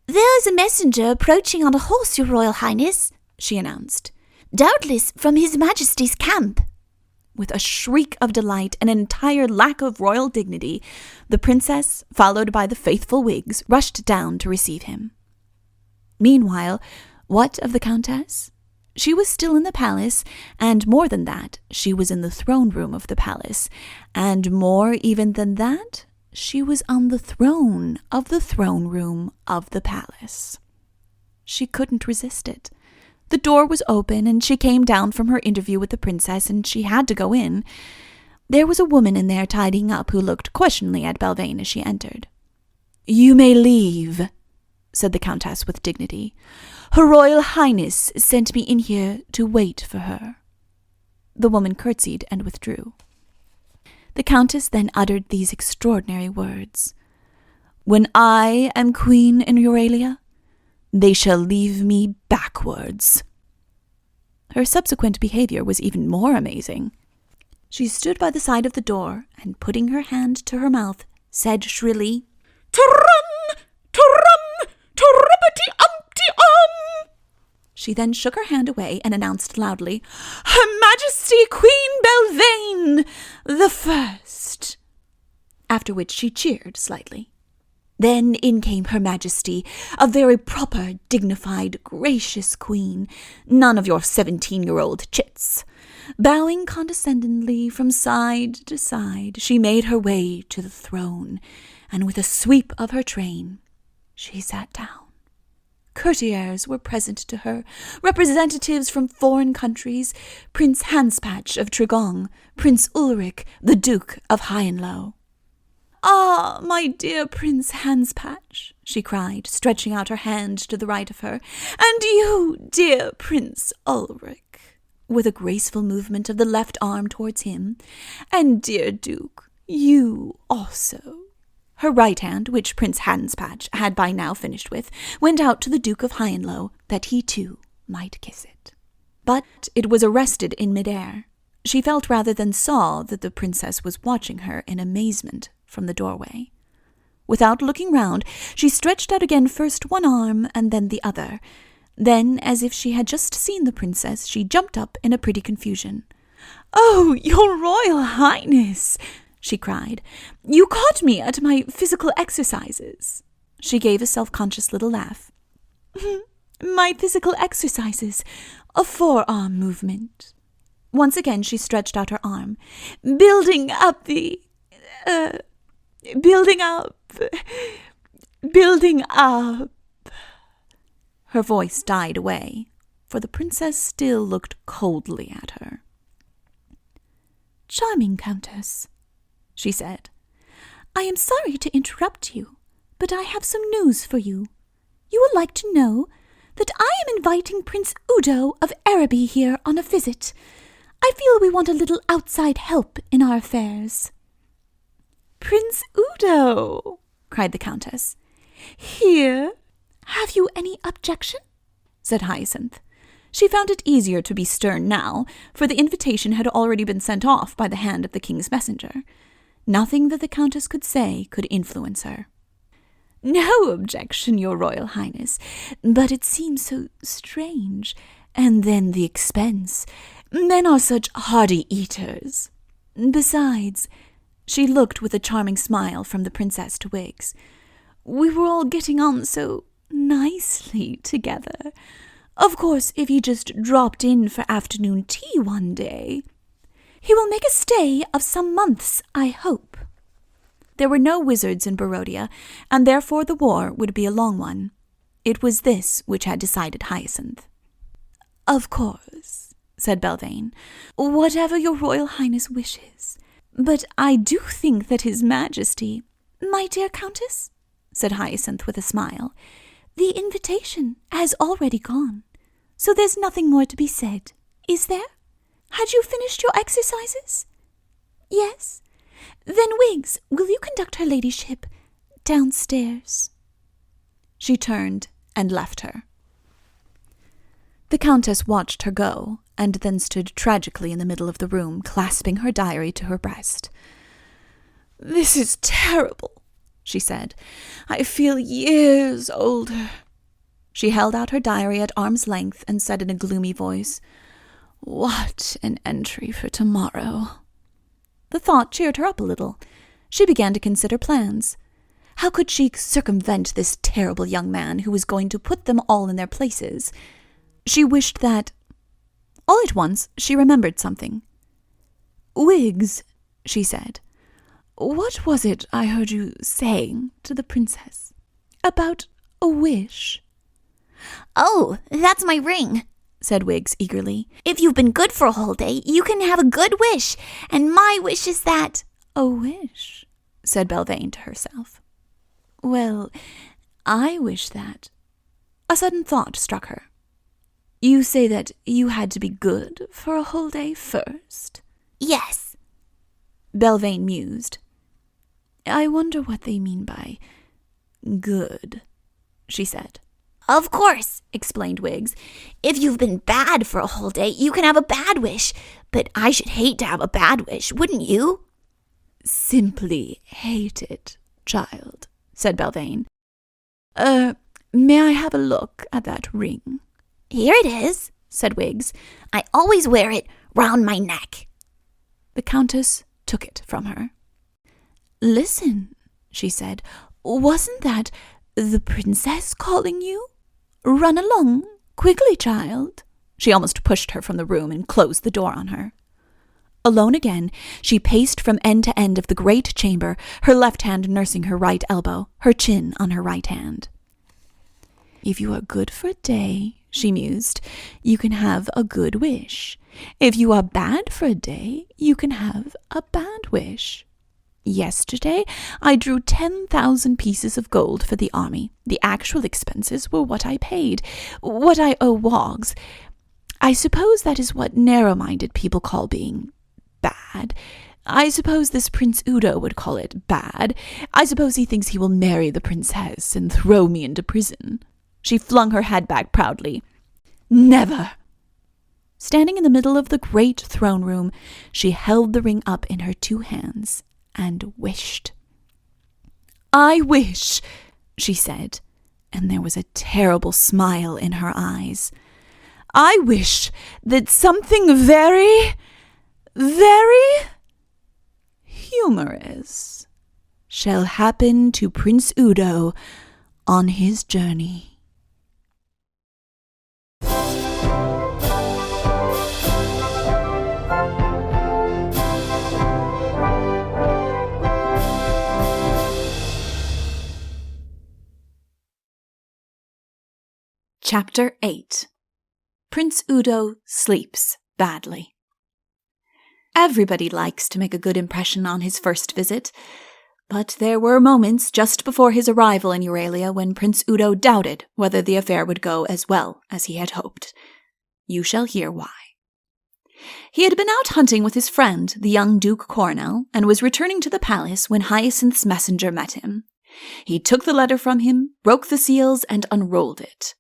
There is a messenger approaching on a horse, Your Royal Highness, she announced. Doubtless from His Majesty's camp. With a shriek of delight and an entire lack of royal dignity, the princess, followed by the faithful Wiggs, rushed down to receive him. Meanwhile, what of the Countess? She was still in the palace, and more than that, she was in the throne room of the palace, and more even than that, she was on the throne of the throne room of the palace. She couldn't resist it. The door was open, and she came down from her interview with the princess, and she had to go in. There was a woman in there tidying up who looked questioningly at Belvane as she entered. You may leave, said the Countess with dignity. Her Royal Highness sent me in here to wait for her. The woman curtsied and withdrew. The Countess then uttered these extraordinary words. When I am queen in Euralia, they shall leave me backwards. Her subsequent behavior was even more amazing. She stood by the side of the door, and putting her hand to her mouth, said shrilly, Turum! Turum! Turumpity-umpty-um! She then shook her hand away and announced loudly, Her Majesty Queen Belvane the First, after which she cheered slightly. Then in came Her Majesty, a very proper, dignified, gracious queen, none of your 17-year-old chits. Bowing condescendingly from side to side, she made her way to the throne, and with a sweep of her train, she sat down. Courtiers were present to her, representatives from foreign countries, Prince Hanspatch of Tregong, Prince Ulrich, the Duke of Highanlow. Ah, my dear Prince Hanspatch, she cried, stretching out her hand to the right of her, and you, dear Prince Ulrich, with a graceful movement of the left arm towards him, and dear Duke, you also. Her right hand, which Prince Hanspatch had by now finished with, went out to the Duke of Highanlow, that he too might kiss it. But it was arrested in midair. She felt rather than saw that the princess was watching her in amazement from the doorway. Without looking round, she stretched out again first one arm and then the other. Then, as if she had just seen the princess, she jumped up in a pretty confusion. Oh, Your Royal Highness, she cried. You caught me at my physical exercises. She gave a self-conscious little laugh. My physical exercises, a forearm movement. Once again she stretched out her arm. Building up building up. Her voice died away, for the princess still looked coldly at her. Charming Countess, she said. I am sorry to interrupt you, but I have some news for you. You will like to know that I am inviting Prince Udo of Araby here on a visit. I feel we want a little outside help in our affairs. Prince Udo, cried the Countess. Here? Have you any objection? Said Hyacinth. She found it easier to be stern now, for the invitation had already been sent off by the hand of the king's messenger. Nothing that the Countess could say could influence her. No objection, your Royal Highness, but it seems so strange. And then the expense. Men are such hearty eaters. Besides, she looked with a charming smile from the princess to Wiggs. We were all getting on so nicely together. Of course, if he just dropped in for afternoon tea one day. He will make a stay of some months, I hope. There were no wizards in Barodia, and therefore the war would be a long one. It was this which had decided Hyacinth. Of course, said Belvane, whatever your Royal Highness wishes. But I do think that His Majesty— My dear Countess, said Hyacinth with a smile, the invitation has already gone, so there's nothing more to be said, is there? Had you finished your exercises? Yes? Then, Wiggs, will you conduct her ladyship downstairs? She turned and left her. The Countess watched her go, and then stood tragically in the middle of the room, clasping her diary to her breast. This is terrible, she said. I feel years older. She held out her diary at arm's length and said in a gloomy voice, What an entry for tomorrow. The thought cheered her up a little. She began to consider plans. How could she circumvent this terrible young man who was going to put them all in their places? She wished that— All at once she remembered something. Wiggs, she said, what was it I heard you saying to the princess about a wish? Oh, that's my ring, said Wiggs eagerly. If you've been good for a whole day, you can have a good wish, and my wish is that— A wish, said Belvane to herself. Well, I wish that— A sudden thought struck her. You say that you had to be good for a whole day first? Yes. Belvane mused. I wonder what they mean by good, she said. Of course, explained Wiggs. If you've been bad for a whole day, you can have a bad wish. But I should hate to have a bad wish, wouldn't you? Simply hate it, child, said Belvane. May I have a look at that ring? Here it is, said Wiggs. I always wear it round my neck. The Countess took it from her. Listen, she said. Wasn't that the princess calling you? Run along, quickly, child. She almost pushed her from the room and closed the door on her. Alone again, she paced from end to end of the great chamber, her left hand nursing her right elbow, her chin on her right hand. If you are good for a day, she mused, you can have a good wish. If you are bad for a day, you can have a bad wish. Yesterday, I drew 10,000 pieces of gold for the army. The actual expenses were what I paid, what I owe Woggs. I suppose that is what narrow-minded people call being bad. I suppose this Prince Udo would call it bad. I suppose he thinks he will marry the princess and throw me into prison. She flung her head back proudly. Never! Standing in the middle of the great throne room, she held the ring up in her two hands and wished. I wish, she said, and there was a terrible smile in her eyes. I wish that something very, very humorous shall happen to Prince Udo on his journey. Chapter 8. Prince Udo sleeps badly. Everybody likes to make a good impression on his first visit, but there were moments just before his arrival in Euralia when Prince Udo doubted whether the affair would go as well as he had hoped. You shall hear why. He had been out hunting with his friend, the young Duke Coronel, and was returning to the palace when Hyacinth's messenger met him. He took the letter from him, broke the seals, and unrolled it.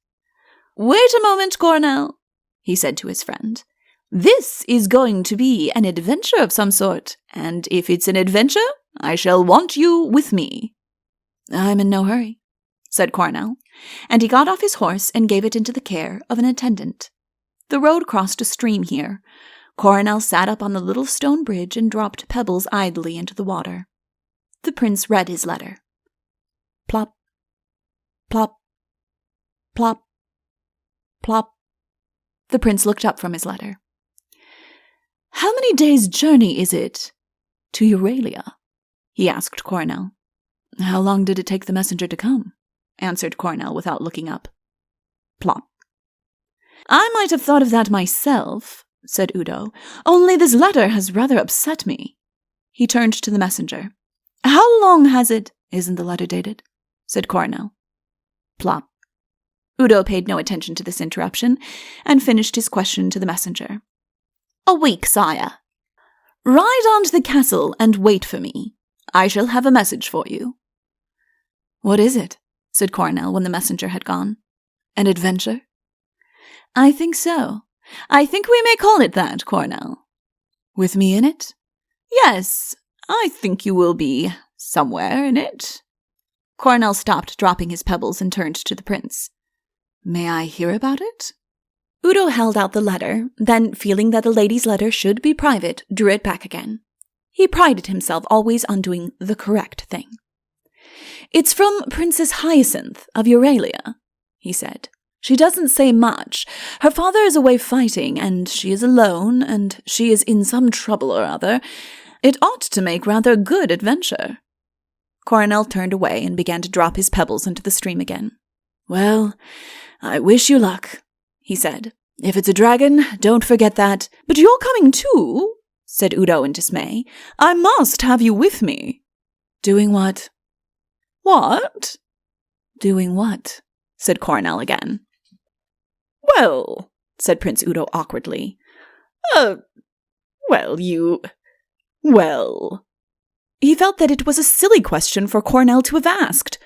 "Wait a moment, Coronel," he said to his friend. "This is going to be an adventure of some sort, and if it's an adventure, I shall want you with me." "I'm in no hurry," said Coronel, and he got off his horse and gave it into the care of an attendant. The road crossed a stream here. Coronel sat up on the little stone bridge and dropped pebbles idly into the water. The prince read his letter. Plop, plop, plop, plop. The prince looked up from his letter. "How many days' journey is it to Euralia?" he asked Coronel. "How long did it take the messenger to come?" answered Coronel without looking up. Plop. "I might have thought of that myself," said Udo, "only this letter has rather upset me." He turned to the messenger. "How long has it—" "Isn't the letter dated?" said Coronel. Plop. Udo paid no attention to this interruption and finished his question to the messenger. "A week, sire." "Ride on to the castle and wait for me. I shall have a message for you." "What is it?" said Coronel when the messenger had gone. "An adventure?" "I think so. I think we may call it that, Coronel." "With me in it?" "Yes, I think you will be somewhere in it." Coronel stopped dropping his pebbles and turned to the prince. "May I hear about it?" Udo held out the letter, then, feeling that a lady's letter should be private, drew it back again. He prided himself always on doing the correct thing. "It's from Princess Hyacinth of Euralia," he said. "She doesn't say much. Her father is away fighting, and she is alone, and she is in some trouble or other. It ought to make rather good adventure." Coronel turned away and began to drop his pebbles into the stream again. "Well, I wish you luck," he said. "If it's a dragon, don't forget that." "But you're coming too," said Udo in dismay. "I must have you with me." "Doing what?" "What?" "Doing what?" said Coronel again. "Well," said Prince Udo awkwardly. Well. He felt that it was a silly question for Coronel to have asked.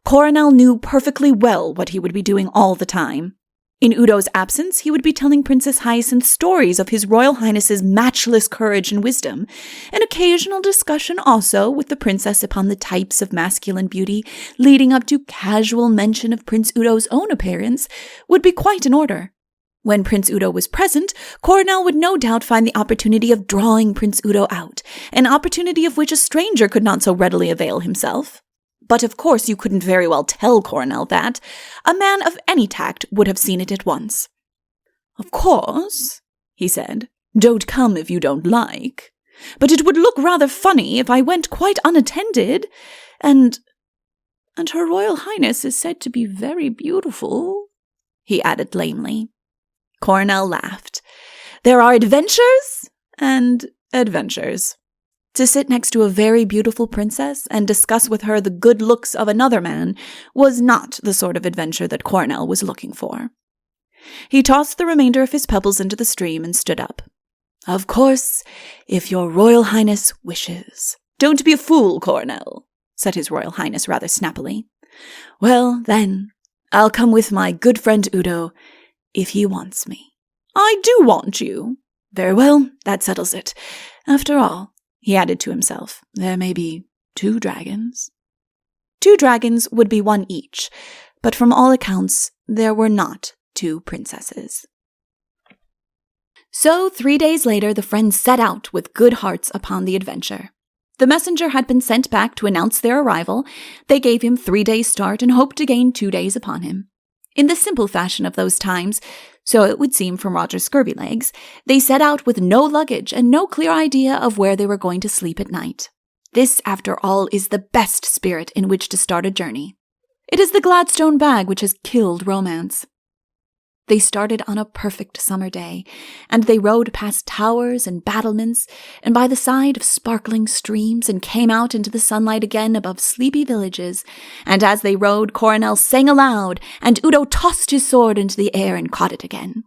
Coronel knew perfectly well what he would be doing all the time. In Udo's absence, he would be telling Princess Hyacinth stories of His Royal Highness's matchless courage and wisdom. An occasional discussion also with the princess upon the types of masculine beauty, leading up to casual mention of Prince Udo's own appearance, would be quite in order. When Prince Udo was present, Coronel would no doubt find the opportunity of drawing Prince Udo out, an opportunity of which a stranger could not so readily avail himself. But of course you couldn't very well tell Coronel that. A man of any tact would have seen it at once. "Of course," he said, "don't come if you don't like. But it would look rather funny if I went quite unattended, and Her Royal Highness is said to be very beautiful," he added lamely. Coronel laughed. There are adventures and adventures. To sit next to a very beautiful princess and discuss with her the good looks of another man was not the sort of adventure that Coronel was looking for. He tossed the remainder of his pebbles into the stream and stood up. "Of course, if your Royal Highness wishes." "Don't be a fool, Coronel," said His Royal Highness rather snappily. "Well, then, I'll come with my good friend Udo, if he wants me." "I do want you." "Very well, that settles it. After all," he added to himself, "there may be 2 dragons. 2 dragons would be 1 each, but from all accounts, there were not 2 princesses. So 3 days later, the friends set out with good hearts upon the adventure. The messenger had been sent back to announce their arrival. They gave him 3 days' start and hoped to gain 2 days upon him. In the simple fashion of those times, so it would seem from Roger's Scurvy-Legs, they set out with no luggage and no clear idea of where they were going to sleep at night. This, after all, is the best spirit in which to start a journey. It is the Gladstone bag which has killed romance. They started on a perfect summer day, and they rode past towers and battlements, and by the side of sparkling streams, and came out into the sunlight again above sleepy villages. And as they rode, Coronel sang aloud, and Udo tossed his sword into the air and caught it again.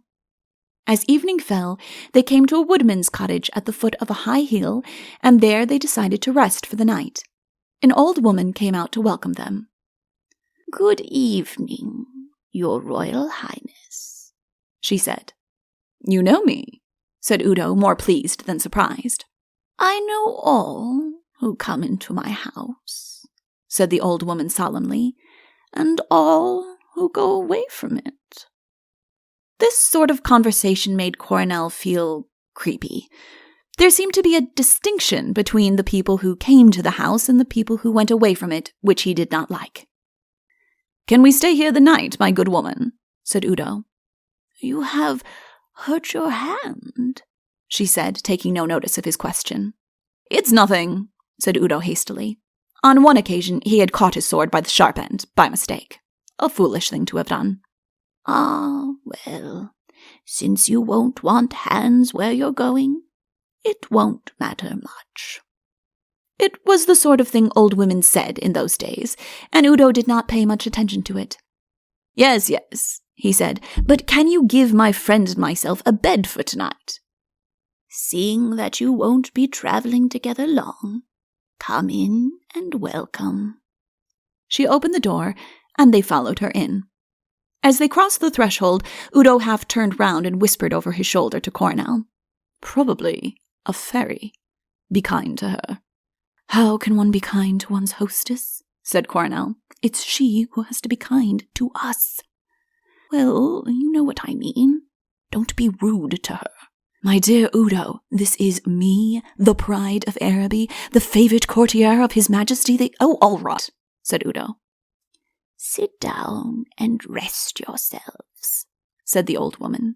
As evening fell, they came to a woodman's cottage at the foot of a high hill, and there they decided to rest for the night. An old woman came out to welcome them. "Good evening, Your Royal Highness," she said. "You know me," said Udo, more pleased than surprised. "I know all who come into my house," said the old woman solemnly, "and all who go away from it." This sort of conversation made Coronel feel creepy. There seemed to be a distinction between the people who came to the house and the people who went away from it, which he did not like. "Can we stay here the night, my good woman?" said Udo. "You have hurt your hand," she said, taking no notice of his question. "It's nothing," said Udo hastily. On one occasion he had caught his sword by the sharp end, by mistake. A foolish thing to have done. "Ah, well, since you won't want hands where you're going, it won't matter much." It was the sort of thing old women said in those days, and Udo did not pay much attention to it. Yes, he said, "but can you give my friend and myself a bed for tonight?" "Seeing that you won't be traveling together long, come in and welcome." She opened the door, and they followed her in. As they crossed the threshold, Udo half turned round and whispered over his shoulder to Coronel. "Probably a fairy. Be kind to her." "How can one be kind to one's hostess?" said Coronel. "It's she who has to be kind to us." "Well, you know what I mean. Don't be rude to her." "My dear Udo, this is me, the pride of Araby, the favoured courtier of His Majesty the—" "Oh, all right," said Udo. "Sit down and rest yourselves," said the old woman.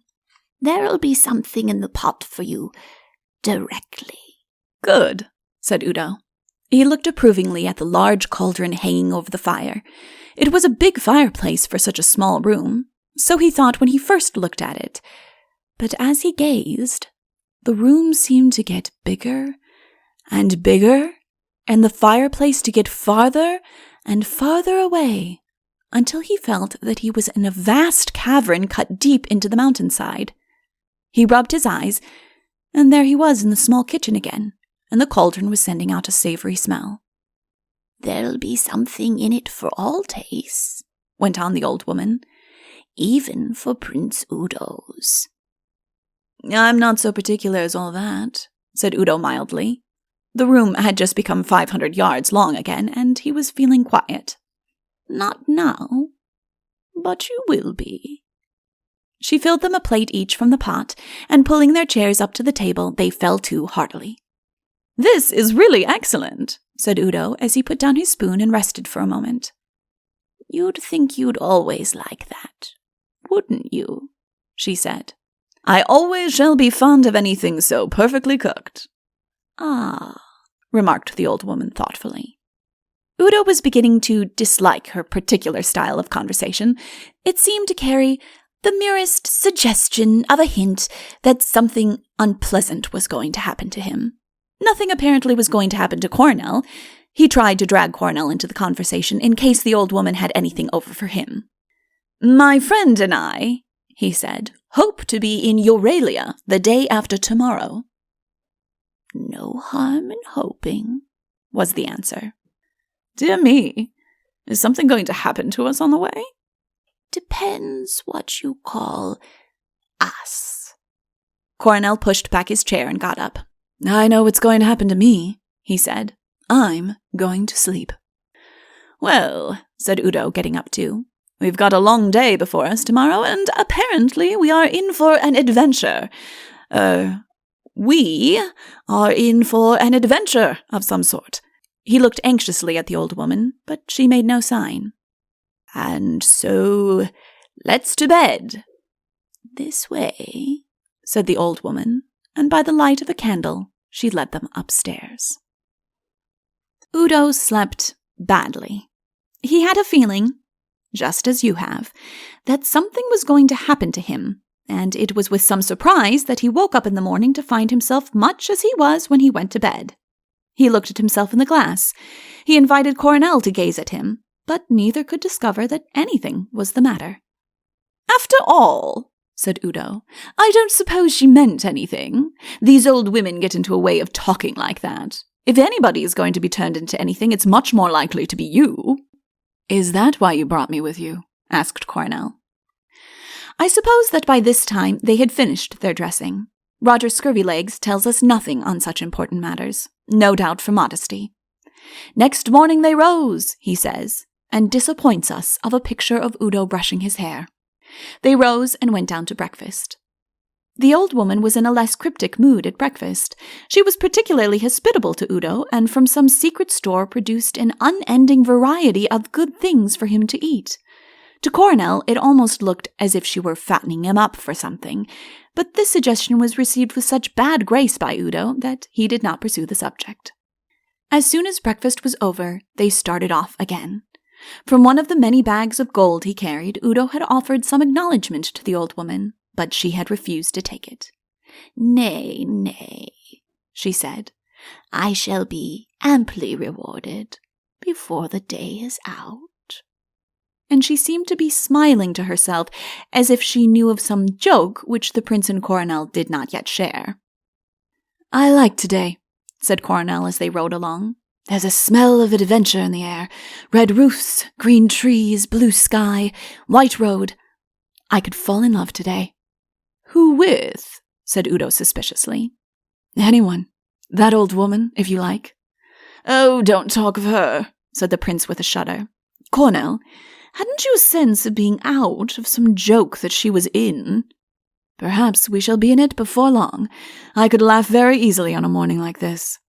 "There'll be something in the pot for you directly." "Good," said Udo. He looked approvingly at the large cauldron hanging over the fire. It was a big fireplace for such a small room, so he thought when he first looked at it. But as he gazed, the room seemed to get bigger and bigger, and the fireplace to get farther and farther away, until he felt that he was in a vast cavern cut deep into the mountainside. He rubbed his eyes, and there he was in the small kitchen again, and the cauldron was sending out a savory smell. "There'll be something in it for all tastes," went on the old woman, "even for Prince Udo's." "I'm not so particular as all that," said Udo mildly. The room had just become 500 yards long again, and he was feeling quiet. "Not now, but you will be." She filled them a plate each from the pot, and pulling their chairs up to the table, they fell to heartily. "This is really excellent," said Udo as he put down his spoon and rested for a moment. "You'd think you'd always like that, wouldn't you?" she said. "I always shall be fond of anything so perfectly cooked." "Ah," remarked the old woman thoughtfully. Udo was beginning to dislike her particular style of conversation. It seemed to carry the merest suggestion of a hint that something unpleasant was going to happen to him. Nothing apparently was going to happen to Coronel. He tried to drag Coronel into the conversation in case the old woman had anything over for him. "My friend and I," he said, "hope to be in Euralia the day after tomorrow." "No harm in hoping," was the answer. "Dear me, is something going to happen to us on the way?" "Depends what you call us." Coronel pushed back his chair and got up. "I know what's going to happen to me," he said. "I'm going to sleep." "Well," said Udo, getting up too, "we've got a long day before us tomorrow, and apparently we are in for an adventure. We are in for an adventure of some sort." He looked anxiously at the old woman, but she made no sign. "And so, let's to bed." "This way," said the old woman, and by the light of a candle she led them upstairs. Udo slept badly. He had a feeling, just as you have, that something was going to happen to him, and it was with some surprise that he woke up in the morning to find himself much as he was when he went to bed. He looked at himself in the glass. He invited Coronel to gaze at him, but neither could discover that anything was the matter. "After all," said Udo, "I don't suppose she meant anything. These old women get into a way of talking like that. If anybody is going to be turned into anything, it's much more likely to be you." "Is that why you brought me with you?" asked Coronel. I suppose that by this time they had finished their dressing. Roger Scurvylegs tells us nothing on such important matters, no doubt for modesty. "Next morning they rose," he says, and disappoints us of a picture of Udo brushing his hair. They rose and went down to breakfast. The old woman was in a less cryptic mood at breakfast. She was particularly hospitable to Udo, and from some secret store produced an unending variety of good things for him to eat. To Coronel, it almost looked as if she were fattening him up for something, but this suggestion was received with such bad grace by Udo that he did not pursue the subject. As soon as breakfast was over, they started off again. From one of the many bags of gold he carried, Udo had offered some acknowledgment to the old woman, but she had refused to take it. "Nay, nay," she said. "I shall be amply rewarded before the day is out." And she seemed to be smiling to herself, as if she knew of some joke which the prince and Coronel did not yet share. "I like today," said Coronel as they rode along. "There's a smell of adventure in the air. Red roofs, green trees, blue sky, white road. I could fall in love today." "Who with?" said Udo suspiciously. "Anyone. That old woman, if you like." "Oh, don't talk of her," said the prince with a shudder. "Coronel, hadn't you a sense of being out of some joke that she was in?" "Perhaps we shall be in it before long. I could laugh very easily on a morning like this."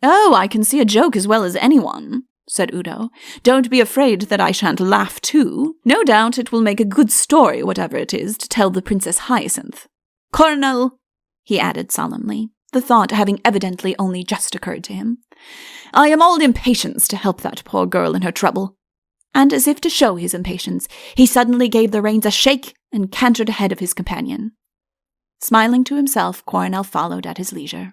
"Oh, I can see a joke as well as anyone," said Udo. "Don't be afraid that I shan't laugh too. No doubt it will make a good story, whatever it is, to tell the Princess Hyacinth. Coronel," he added solemnly, the thought having evidently only just occurred to him, "I am all impatience to help that poor girl in her trouble." And as if to show his impatience, he suddenly gave the reins a shake and cantered ahead of his companion. Smiling to himself, Coronel followed at his leisure.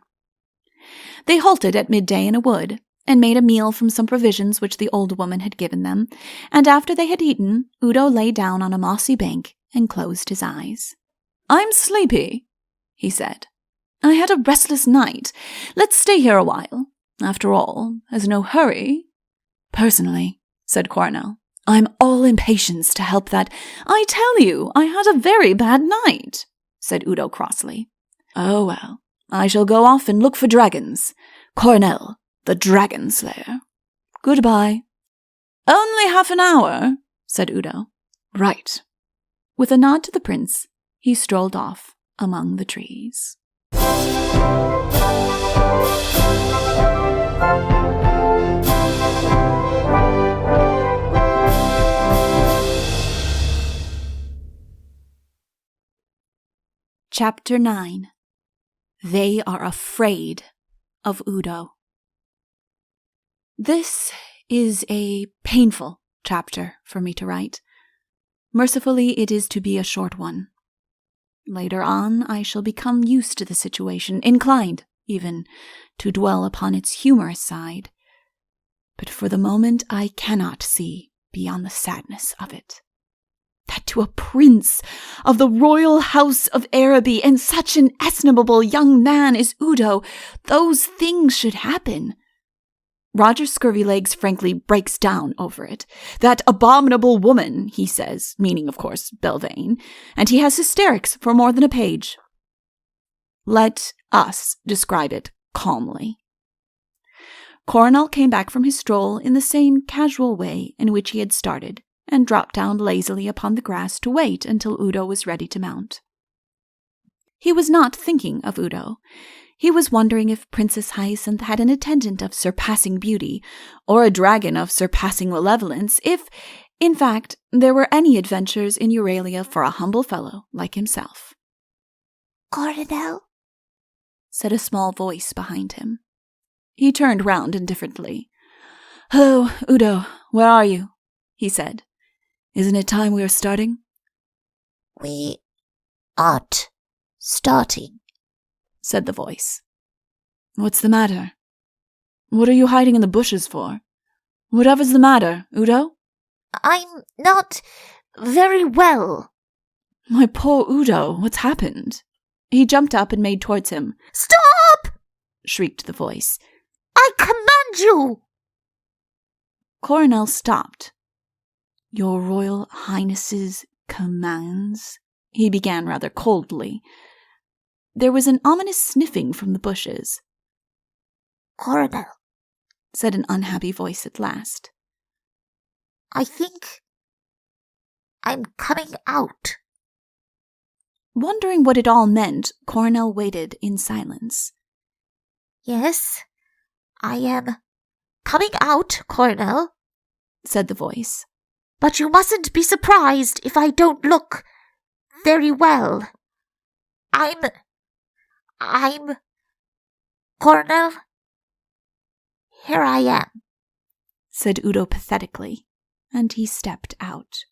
They halted at midday in a wood, and made a meal from some provisions which the old woman had given them, and after they had eaten, Udo lay down on a mossy bank and closed his eyes. "I'm sleepy," he said. "I had a restless night. Let's stay here a while. After all, there's no hurry." "Personally," said Coronel, "I'm all impatience to help that—" "I tell you, I had a very bad night," said Udo crossly. "Oh, well, I shall go off and look for dragons. Coronel, the dragon slayer. Goodbye." "Only half an hour," said Udo. "Right." With a nod to the prince, he strolled off among the trees. Chapter 9. They are afraid of Udo. This is a painful chapter for me to write. Mercifully, it is to be a short one. Later on, I shall become used to the situation, inclined, even, to dwell upon its humorous side. But for the moment, I cannot see beyond the sadness of it. That to a prince of the royal house of Araby and such an estimable young man as Udo, those things should happen. Roger Scurvylegs frankly breaks down over it. "That abominable woman," he says, meaning, of course, Belvane, and he has hysterics for more than a page. Let us describe it calmly. Coronel came back from his stroll in the same casual way in which he had started, and dropped down lazily upon the grass to wait until Udo was ready to mount. He was not thinking of Udo. He was wondering if Princess Hyacinth had an attendant of surpassing beauty, or a dragon of surpassing malevolence, if, in fact, there were any adventures in Euralia for a humble fellow like himself. "Coronel?" said a small voice behind him. He turned round indifferently. "Hello, Udo, where are you?" he said. Isn't it time we were starting? We aren't starting, said the voice. What's the matter? What are you hiding in the bushes for? Whatever's the matter, Udo? I'm not very well. My poor Udo, what's happened? He jumped up and made towards him. Stop! Shrieked the voice. I command you! Coronel stopped. Your Royal Highness's commands? He began rather coldly. There was an ominous sniffing from the bushes. Coronel, said an unhappy voice at last. I think I'm coming out. Wondering what it all meant, Coronel waited in silence. Yes, I am coming out, Coronel, said the voice. But you mustn't be surprised if I don't look very well. I'm... Coronel, here I am, said Udo pathetically, and he stepped out.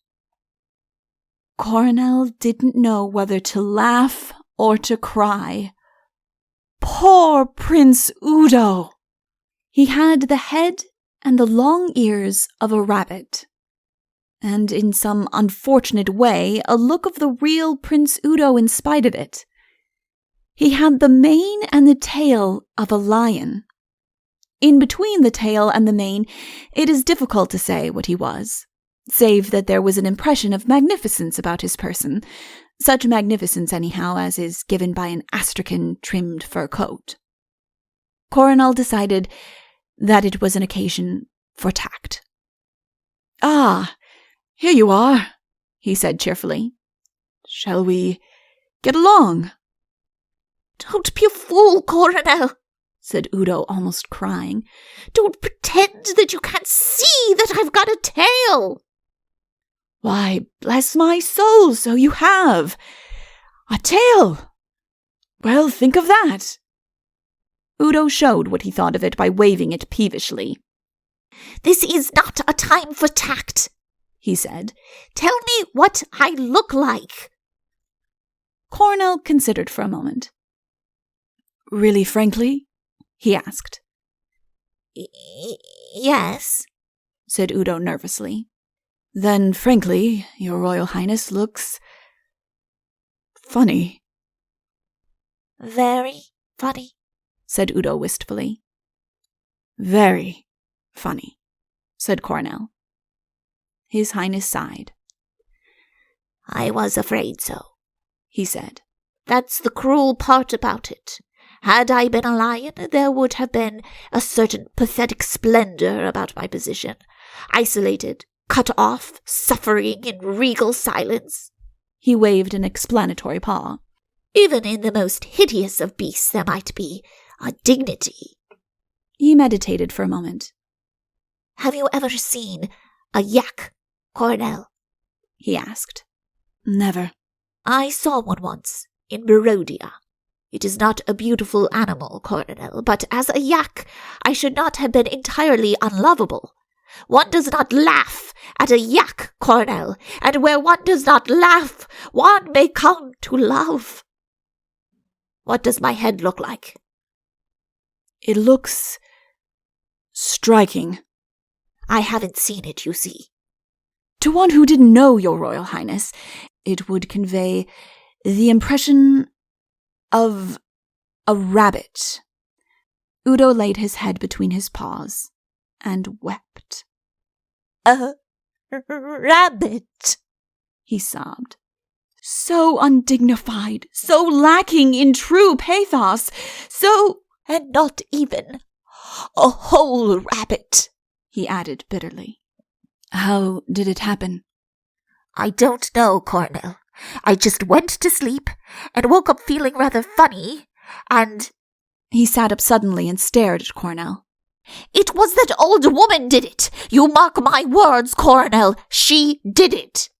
Coronel didn't know whether to laugh or to cry. Poor Prince Udo! He had the head and the long ears of a rabbit, and in some unfortunate way a look of the real Prince Udo in spite of it. He had the mane and the tail of a lion. In between the tail and the mane, it is difficult to say what he was, save that there was an impression of magnificence about his person, such magnificence, anyhow, as is given by an astrakhan-trimmed fur coat. Coronel decided that it was an occasion for tact. "Ah, here you are," he said cheerfully. "Shall we get along?" Don't be a fool, Coronel, said Udo, almost crying. Don't pretend that you can't see that I've got a tail. Why, bless my soul, so you have. A tail. Well, think of that. Udo showed what he thought of it by waving it peevishly. This is not a time for tact, he said. Tell me what I look like. Coronel considered for a moment. Really, frankly? He asked. Yes, said Udo nervously. Then, frankly, your Royal Highness looks funny. Very funny, said Udo wistfully. Very funny, said Coronel. His Highness sighed. I was afraid so, he said. That's the cruel part about it. Had I been a lion, there would have been a certain pathetic splendor about my position, isolated, cut off, suffering in regal silence. He waved an explanatory paw. Even in the most hideous of beasts there might be a dignity. He meditated for a moment. Have you ever seen a yak, Coronel? He asked. Never. I saw one once, in Barodia. It is not a beautiful animal, Coronel, but as a yak I should not have been entirely unlovable. One does not laugh at a yak, Coronel, and where one does not laugh, one may come to love. What does my head look like? It looks striking. I haven't seen it, you see. To one who didn't know your Royal Highness, it would convey the impression of a rabbit. Udo laid his head between his paws and wept. A rabbit, he sobbed. So undignified, so lacking in true pathos, so... And not even a whole rabbit, he added bitterly. How did it happen? I don't know, Coronel. I just went to sleep and woke up feeling rather funny, and... He sat up suddenly and stared at Coronel. It was that old woman did it! You mark my words, Coronel! She did it!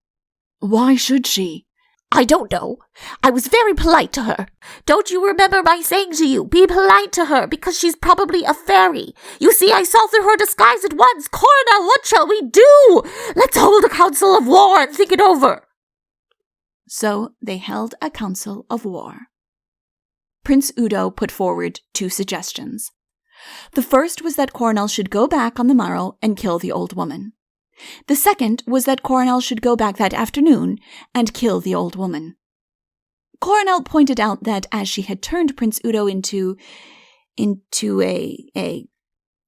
Why should she? I don't know. I was very polite to her. Don't you remember my saying to you, be polite to her, because she's probably a fairy? You see, I saw through her disguise at once. Coronel, what shall we do? Let's hold a council of war and think it over. So they held a council of war. Prince Udo put forward 2 suggestions. The first was that Coronel should go back on the morrow and kill the old woman. The second was that Coronel should go back that afternoon and kill the old woman. Coronel pointed out that as she had turned Prince Udo into a...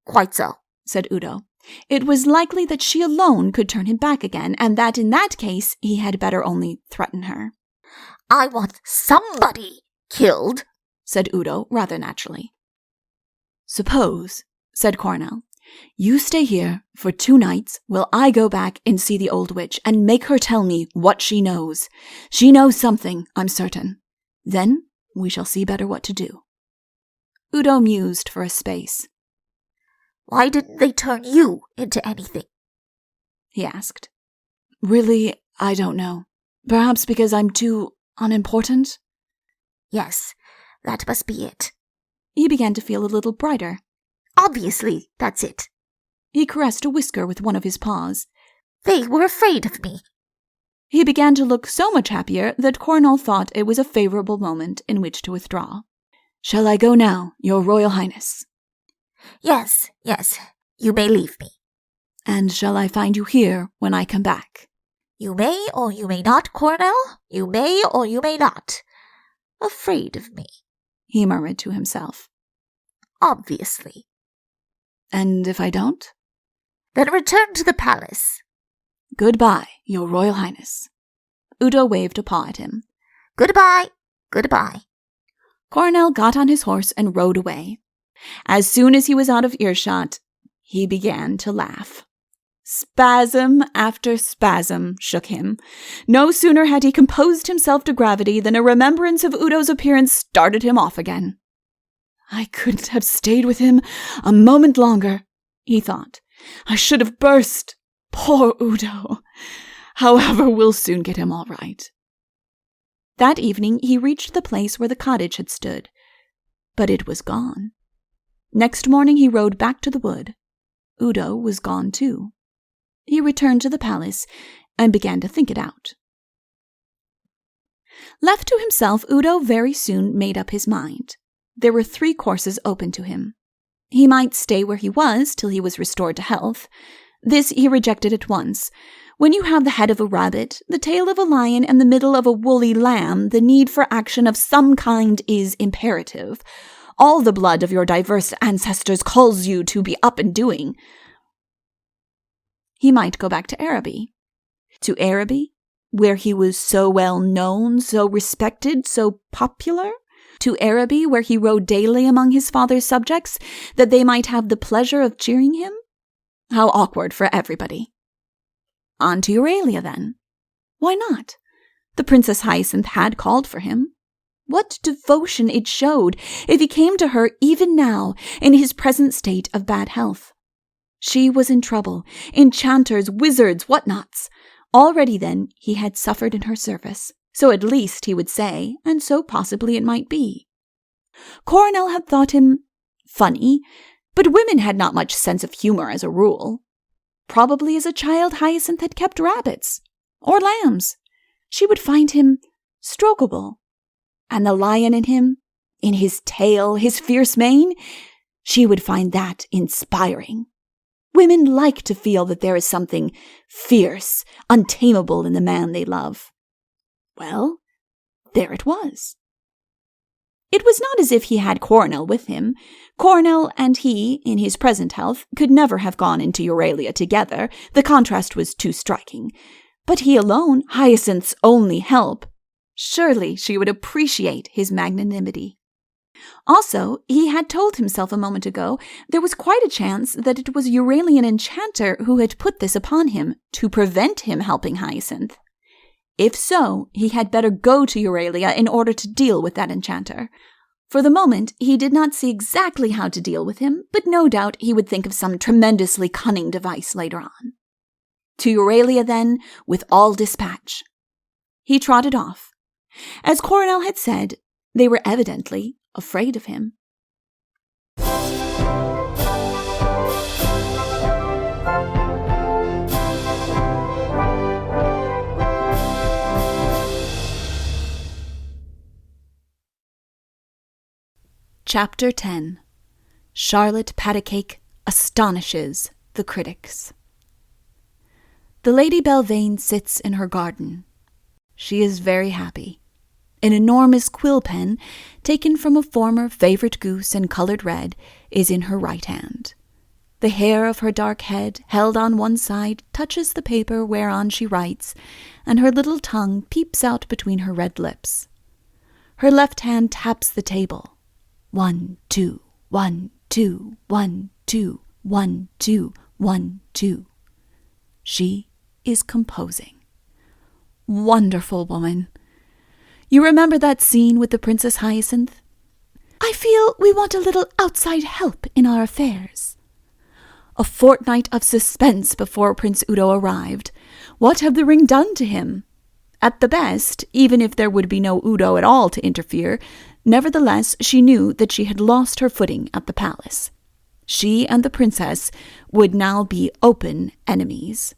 Quite so, said Udo. It was likely that she alone could turn him back again, and that in that case he had better only threaten her. I want somebody killed, said Udo rather naturally. Suppose, said Coronel, you stay here for 2 nights while I go back and see the old witch and make her tell me what she knows. She knows something, I'm certain. Then we shall see better what to do. Udo mused for a space. Why didn't they turn you into anything? He asked. Really, I don't know. Perhaps because I'm too unimportant? Yes, that must be it. He began to feel a little brighter. Obviously, that's it. He caressed a whisker with one of his paws. They were afraid of me. He began to look so much happier that Coronel thought it was a favorable moment in which to withdraw. Shall I go now, Your Royal Highness? Yes, you may leave me. And shall I find you here when I come back? You may or you may not, Coronel. You may or you may not. Afraid of me, he murmured to himself. Obviously. And if I don't? Then return to the palace. Goodbye, Your Royal Highness. Udo waved a paw at him. Goodbye, goodbye. Coronel got on his horse and rode away. As soon as he was out of earshot, he began to laugh. Spasm after spasm shook him. No sooner had he composed himself to gravity than a remembrance of Udo's appearance started him off again. I couldn't have stayed with him a moment longer, he thought. I should have burst. Poor Udo. However, we'll soon get him all right. That evening he reached the place where the cottage had stood, but it was gone. Next morning he rode back to the wood. Udo was gone too. He returned to the palace and began to think it out. Left to himself, Udo very soon made up his mind. There were 3 courses open to him. He might stay where he was till he was restored to health. This he rejected at once. When you have the head of a rabbit, the tail of a lion, and the middle of a woolly lamb, the need for action of some kind is imperative. All the blood of your diverse ancestors calls you to be up and doing. He might go back to Araby. To Araby, where he was so well known, so respected, so popular? To Araby, where he rode daily among his father's subjects, that they might have the pleasure of cheering him? How awkward for everybody. On to Euralia, then. Why not? The Princess Hyacinth had called for him. What devotion it showed if he came to her even now in his present state of bad health. She was in trouble, enchanters, wizards, whatnots. Already then he had suffered in her service, so at least he would say, and so possibly it might be. Coronel had thought him funny, but women had not much sense of humor as a rule. Probably as a child Hyacinth had kept rabbits, or lambs. She would find him strokable. And the lion in him, in his tail, his fierce mane, she would find that inspiring. Women like to feel that there is something fierce, untamable in the man they love. Well, there it was. It was not as if he had Coronel with him. Coronel and he, in his present health, could never have gone into Euralia together. The contrast was too striking. But he alone, Hyacinth's only help. Surely she would appreciate his magnanimity. Also, he had told himself a moment ago there was quite a chance that it was Euralian enchanter who had put this upon him to prevent him helping Hyacinth. If so, he had better go to Euralia in order to deal with that enchanter. For the moment, he did not see exactly how to deal with him, but no doubt he would think of some tremendously cunning device later on. To Euralia, then, with all dispatch. He trotted off, As Coronel had said, they were evidently afraid of him. Chapter 10. Charlotte Patacake Astonishes the Critics. The Lady Belvane sits in her garden. She is very happy. An enormous quill pen, taken from a former favorite goose and colored red, is in her right hand. The hair of her dark head, held on one side, touches the paper whereon she writes, and her little tongue peeps out between her red lips. Her left hand taps the table. 1, 2, 1, 2, 1, 2, 1, 2, 1, 2. She is composing. Wonderful woman. You remember that scene with the Princess Hyacinth? I feel we want a little outside help in our affairs. A fortnight of suspense before Prince Udo arrived. What had the ring done to him? At the best, even if there would be no Udo at all to interfere, nevertheless she knew that she had lost her footing at the palace. She and the princess would now be open enemies.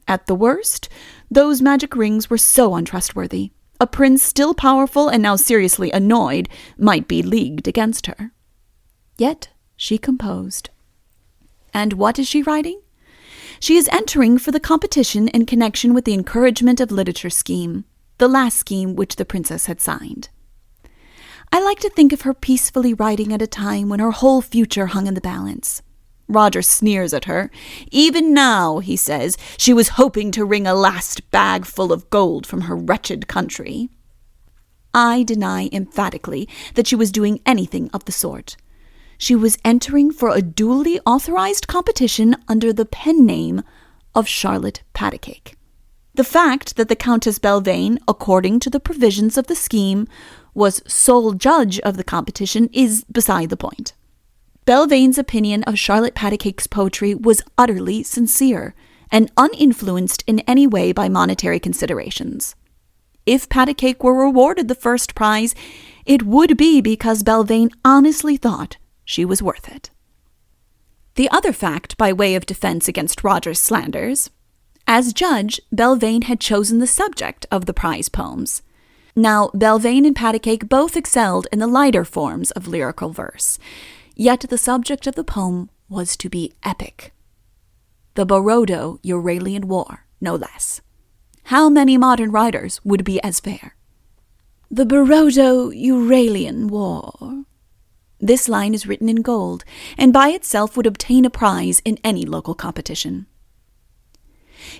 At the worst, those magic rings were so untrustworthy. A prince still powerful and now seriously annoyed might be leagued against her. Yet she composed. And what is she writing? She is entering for the competition in connection with the Encouragement of Literature scheme, the last scheme which the princess had signed. I like to think of her peacefully writing at a time when her whole future hung in the balance. Roger sneers at her. Even now, he says, she was hoping to wring a last bag full of gold from her wretched country. I deny emphatically that she was doing anything of the sort. She was entering for a duly authorized competition under the pen name of Charlotte Patacake. The fact that the Countess Belvane, according to the provisions of the scheme, was sole judge of the competition is beside the point. Belvane's opinion of Charlotte Patacake's poetry was utterly sincere and uninfluenced in any way by monetary considerations. If Patacake were rewarded the first prize, it would be because Belvane honestly thought she was worth it. The other fact, by way of defense against Roger's slanders, as judge, Belvane had chosen the subject of the prize poems. Now, Belvane and Patacake both excelled in the lighter forms of lyrical verse, yet the subject of the poem was to be epic. The Barodia-Euralian War, no less. How many modern writers would be as fair? The Barodia-Euralian War. This line is written in gold, and by itself would obtain a prize in any local competition.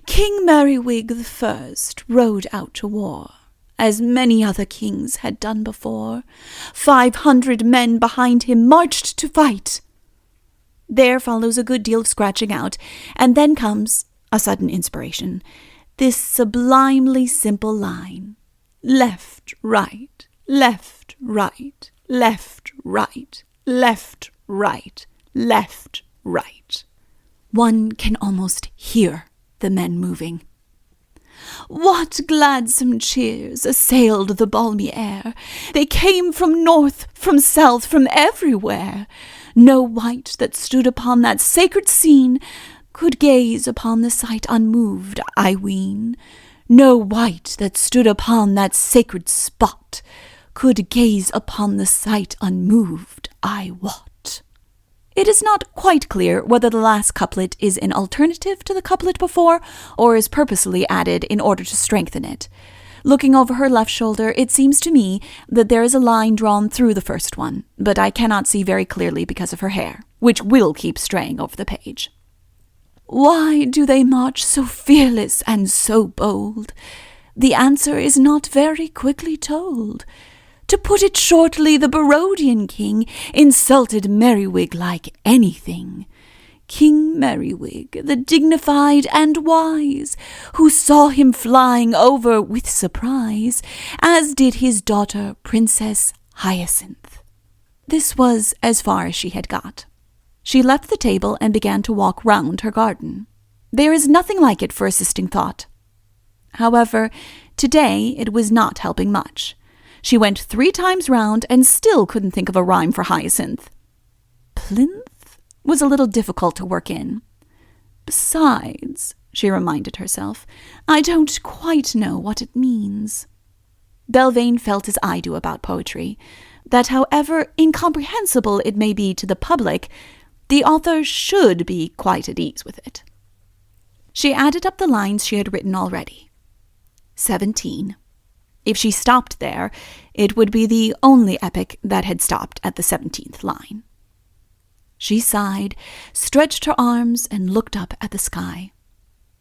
King Merriwig I rode out to war, as many other kings had done before. 500 men behind him marched to fight. There follows a good deal of scratching out, and then comes a sudden inspiration. This sublimely simple line. Left, right, left, right, left, right, left, right, left, right. One can almost hear the men moving. What gladsome cheers assailed the balmy air! They came from north, from south, from everywhere. No wight that stood upon that sacred scene could gaze upon the sight unmoved, I ween. No wight that stood upon that sacred spot could gaze upon the sight unmoved, I wot. It is not quite clear whether the last couplet is an alternative to the couplet before, or is purposely added in order to strengthen it. Looking over her left shoulder, it seems to me that there is a line drawn through the first one, but I cannot see very clearly because of her hair, which will keep straying over the page. Why do they march so fearless and so bold? The answer is not very quickly told. To put it shortly, the Barodian king insulted Merriwig like anything. King Merriwig, the dignified and wise, who saw him flying over with surprise, as did his daughter, Princess Hyacinth. This was as far as she had got. She left the table and began to walk round her garden. There is nothing like it for assisting thought. However, Today it was not helping much. She went 3 times round and still couldn't think of a rhyme for Hyacinth. Plinth was a little difficult to work in. Besides, she reminded herself, I don't quite know what it means. Belvane felt as I do about poetry, that however incomprehensible it may be to the public, the author should be quite at ease with it. She added up the lines she had written already. 17. If she stopped there, it would be the only epic that had stopped at the 17th line. She sighed, stretched her arms, and looked up at the sky.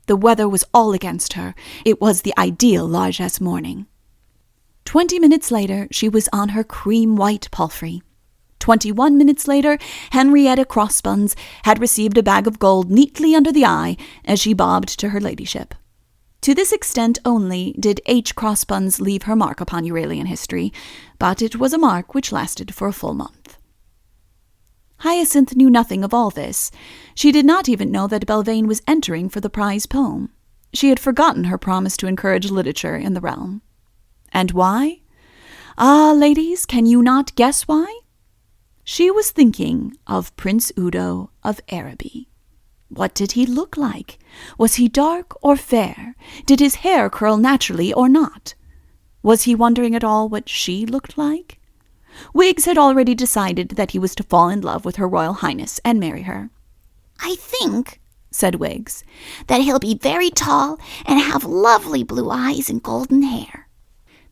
The weather was all against her. It was the ideal largesse morning. 20 minutes later, she was on her cream-white palfrey. 21 minutes later, Henrietta Crossbuns had received a bag of gold neatly under the eye as she bobbed to her ladyship. To this extent only did H. Crossbuns leave her mark upon Euralian history, but it was a mark which lasted for a full month. Hyacinth knew nothing of all this. She did not even know that Belvane was entering for the prize poem. She had forgotten her promise to encourage literature in the realm. And why? Ah, ladies, can you not guess why? She was thinking of Prince Udo of Araby. What did he look like? Was he dark or fair? Did his hair curl naturally or not? Was he wondering at all what she looked like? Wiggs had already decided that he was to fall in love with Her Royal Highness and marry her. I think, said Wiggs, that he'll be very tall and have lovely blue eyes and golden hair.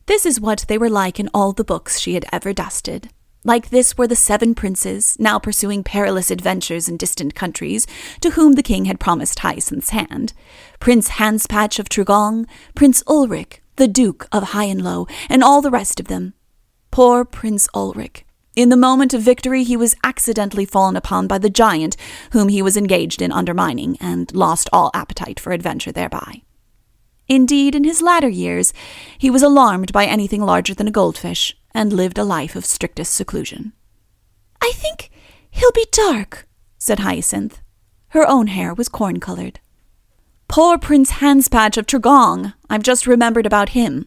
This is what they were like in all the books she had ever dusted. Like this were the 7 princes, now pursuing perilous adventures in distant countries, to whom the king had promised Hyacinth's hand. Prince Hanspatch of Tregong, Prince Ulrich, the Duke of High and Low, and all the rest of them. Poor Prince Ulrich. In the moment of victory he was accidentally fallen upon by the giant whom he was engaged in undermining, and lost all appetite for adventure thereby. Indeed, in his latter years, he was alarmed by anything larger than a goldfish, and lived a life of strictest seclusion. I think he'll be dark, said Hyacinth. Her own hair was corn-colored. Poor Prince Hanspatch of Tregong. I've just remembered about him.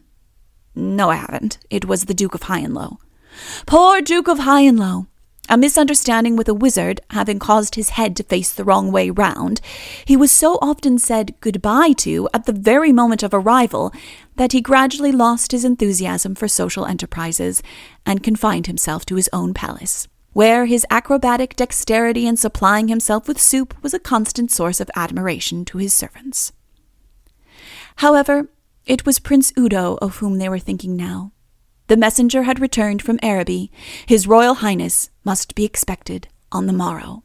No, I haven't. It was the Duke of High and Low. Poor Duke of High and Low. A misunderstanding with a wizard having caused his head to face the wrong way round, he was so often said goodbye to at the very moment of arrival that he gradually lost his enthusiasm for social enterprises and confined himself to his own palace, where his acrobatic dexterity in supplying himself with soup was a constant source of admiration to his servants. However, it was Prince Udo of whom they were thinking now. The messenger had returned from Araby. His Royal Highness must be expected on the morrow.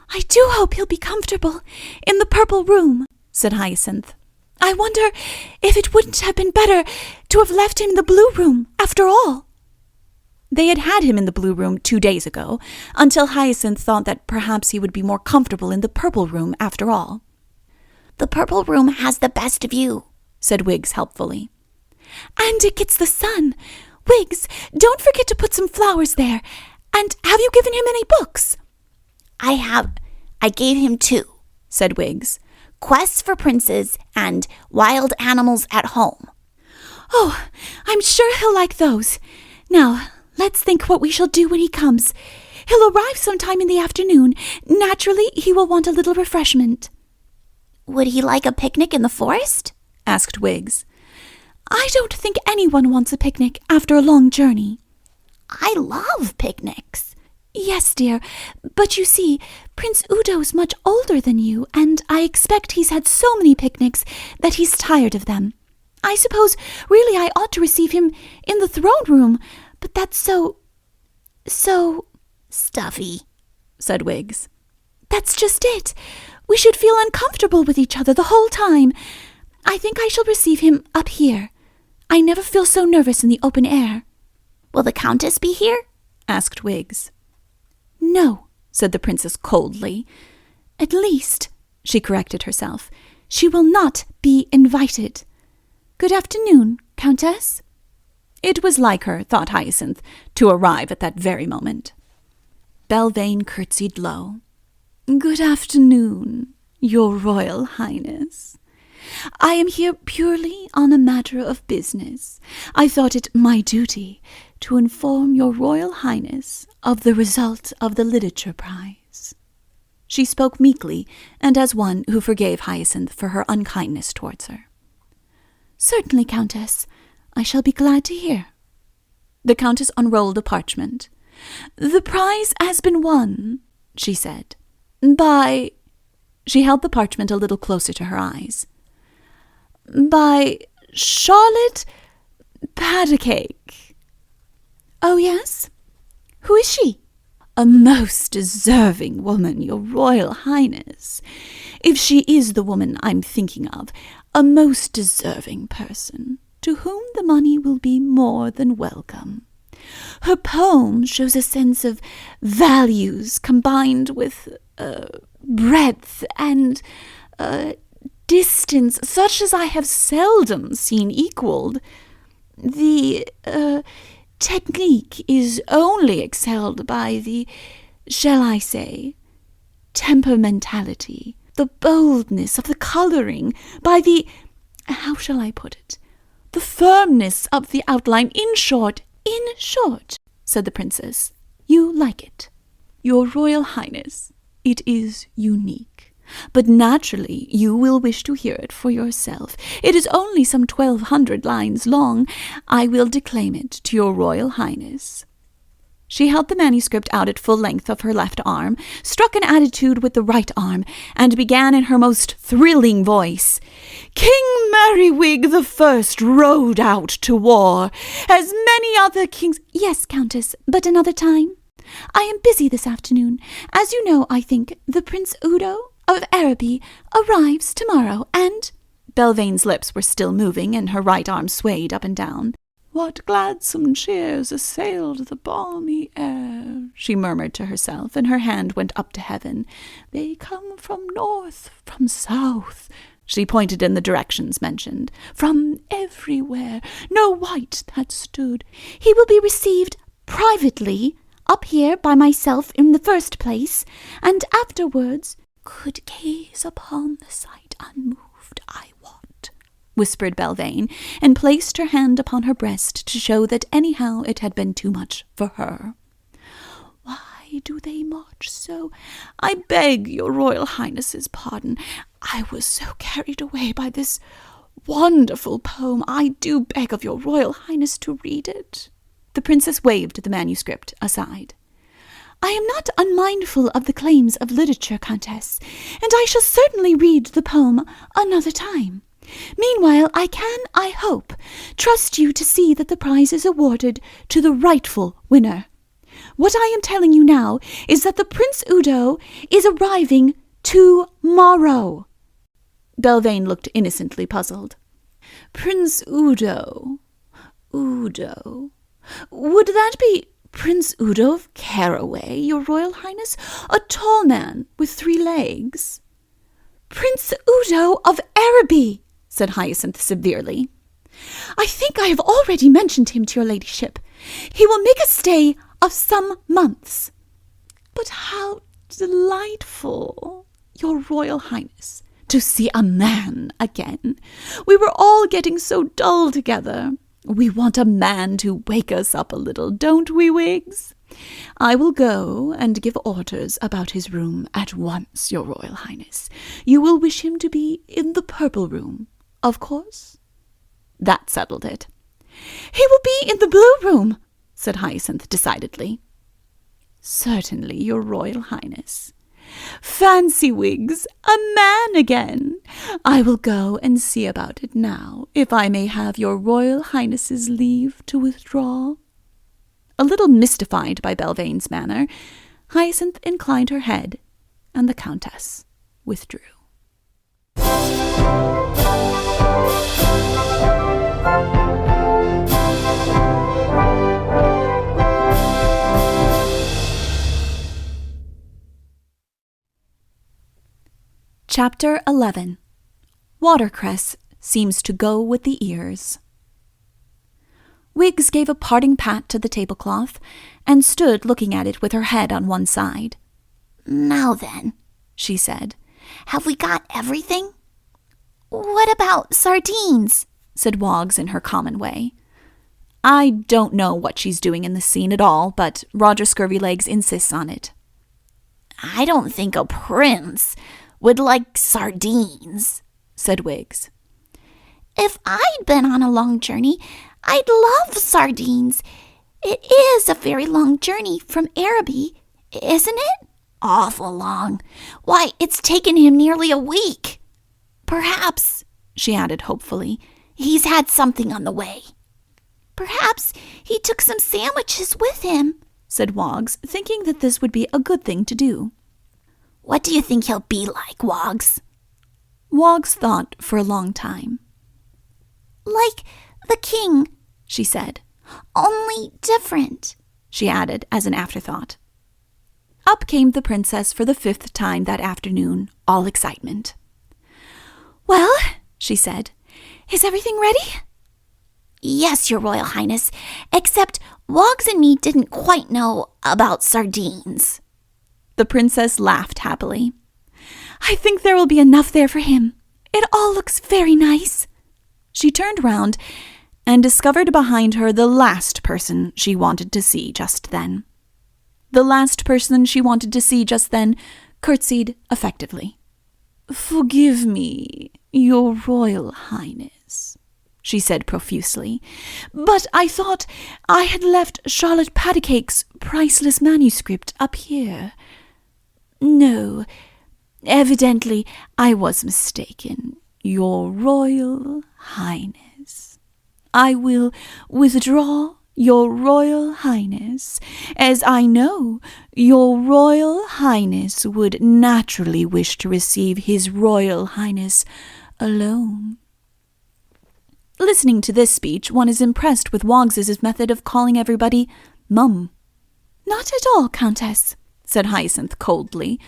I do hope he'll be comfortable in the purple room, said Hyacinth. I wonder if it wouldn't have been better to have left him in the blue room, after all. They had had him in the blue room 2 days ago, until Hyacinth thought that perhaps he would be more comfortable in the purple room after all. The purple room has the best view, said Wiggs helpfully. And it gets the sun. Wiggs, don't forget to put some flowers there. And have you given him any books? I have. I gave him 2, said Wiggs. Quests for Princes and Wild Animals at Home. Oh, I'm sure he'll like those. Now, let's think what we shall do when he comes. He'll arrive sometime in the afternoon. Naturally, he will want a little refreshment. Would he like a picnic in the forest? Asked Wiggs. I don't think anyone wants a picnic after a long journey. I love picnics. Yes, dear, but you see, Prince Udo's much older than you, and I expect he's had so many picnics that he's tired of them. I suppose really I ought to receive him in the throne room, but that's so stuffy, said Wiggs. That's just it. We should feel uncomfortable with each other the whole time. I think I shall receive him up here. I never feel so nervous in the open air. Will the Countess be here? Asked Wiggs. No, said the princess coldly. At least, she corrected herself, she will not be invited. Good afternoon, Countess. It was like her, thought Hyacinth, to arrive at that very moment. Belvane curtsied low. Good afternoon, Your Royal Highness. I am here purely on a matter of business. I thought it my duty to inform your Royal Highness of the result of the Literature Prize." She spoke meekly, and as one who forgave Hyacinth for her unkindness towards her. "Certainly, Countess. I shall be glad to hear." The Countess unrolled a parchment. "The prize has been won," she said, "by—" She held the parchment a little closer to her eyes. "by Charlotte Patacake." "Oh, yes? Who is she?" "A most deserving woman, your Royal Highness. If she is the woman I'm thinking of, a most deserving person, to whom the money will be more than welcome. Her poem shows a sense of values combined with breadth and distance such as I have seldom seen equaled. The technique is only excelled by the, shall I say, temperamentality, the boldness of the colouring, by the, how shall I put it, the firmness of the outline. In short, said the princess, you like it. Your Royal Highness, it is unique. But naturally you will wish to hear it for yourself. It is only some 1,200 lines long. I will declaim it to your Royal Highness." She held the manuscript out at full length of her left arm, struck an attitude with the right arm, and began in her most thrilling voice. "King Merriwig the First rode out to war, as many other kings—" "Yes, Countess, but another time. I am busy this afternoon. As you know, I think, the Prince Udo of Araby arrives tomorrow, and—" Belvane's lips were still moving, and her right arm swayed up and down. "What gladsome cheers assailed the balmy air," she murmured to herself, and her hand went up to heaven. "They come from north, from south," she pointed in the directions mentioned, "from everywhere. No wight that stood." "He will be received privately, up here by myself in the first place, and afterwards—" "Could gaze upon the sight unmoved, I wot," whispered Belvane, and placed her hand upon her breast to show that anyhow it had been too much for her. "Why do they march so? I beg your Royal Highness's pardon. I was so carried away by this wonderful poem. I do beg of your Royal Highness to read it." The princess waved the manuscript aside. "I am not unmindful of the claims of literature, Countess, and I shall certainly read the poem another time. Meanwhile, I can, I hope, trust you to see that the prize is awarded to the rightful winner. What I am telling you now is that the Prince Udo is arriving tomorrow." Belvane looked innocently puzzled. "Prince Udo. Would that be Prince Udo of Caraway, your Royal Highness? A tall man with 3 legs?" "Prince Udo of Araby," said Hyacinth severely. "I think I have already mentioned him to your ladyship. He will make a stay of some months." "But how delightful, your Royal Highness, to see a man again. We were all getting so dull together. We want a man to wake us up a little, don't we, Wiggs? I will go and give orders about his room at once, your Royal Highness. You will wish him to be in the purple room, of course?" That settled it. "He will be in the blue room," said Hyacinth decidedly. "Certainly, your Royal Highness. Fancy, Wiggs, a man again! I will go and see about it now, if I may have your Royal Highness's leave to withdraw." A little mystified by Belvane's manner, Hyacinth inclined her head, and the Countess withdrew. Chapter 11. Watercress Seems to Go with the Ears. Wiggs gave a parting pat to the tablecloth, and stood looking at it with her head on one side. "Now then," she said, "have we got everything?" What about sardines? Said Woggs in her common way. I don't know what she's doing in this scene at all, but Roger Scurvylegs insists on it. I don't think a prince would like sardines, said Wiggs. If I'd been on a long journey, I'd love sardines. It is a very long journey from Araby, isn't it? Awful long. Why, it's taken him nearly a week. Perhaps, she added hopefully, he's had something on the way. Perhaps he took some sandwiches with him, said Woggs, thinking that this would be a good thing to do. What do you think he'll be like, Woggs? Woggs thought for a long time. Like the king, she said. Only different, she added as an afterthought. Up came the princess for the 5th time that afternoon, all excitement. Well, she said, is everything ready? Yes, Your Royal Highness, except Woggs and me didn't quite know about sardines. The princess laughed happily. I think there will be enough there for him. It all looks very nice. She turned round and discovered behind her the last person she wanted to see just then. The last person she wanted to see just then curtsied effectively. "Forgive me, Your Royal Highness," she said profusely, "but I thought I had left Charlotte Patacake's priceless manuscript up here. No, evidently I was mistaken, Your Royal Highness. I will withdraw, Your Royal Highness, as I know Your Royal Highness would naturally wish to receive His Royal Highness alone." Listening to this speech, one is impressed with Woggs's method of calling everybody Mum. "Not at all, Countess," said Hyacinth coldly.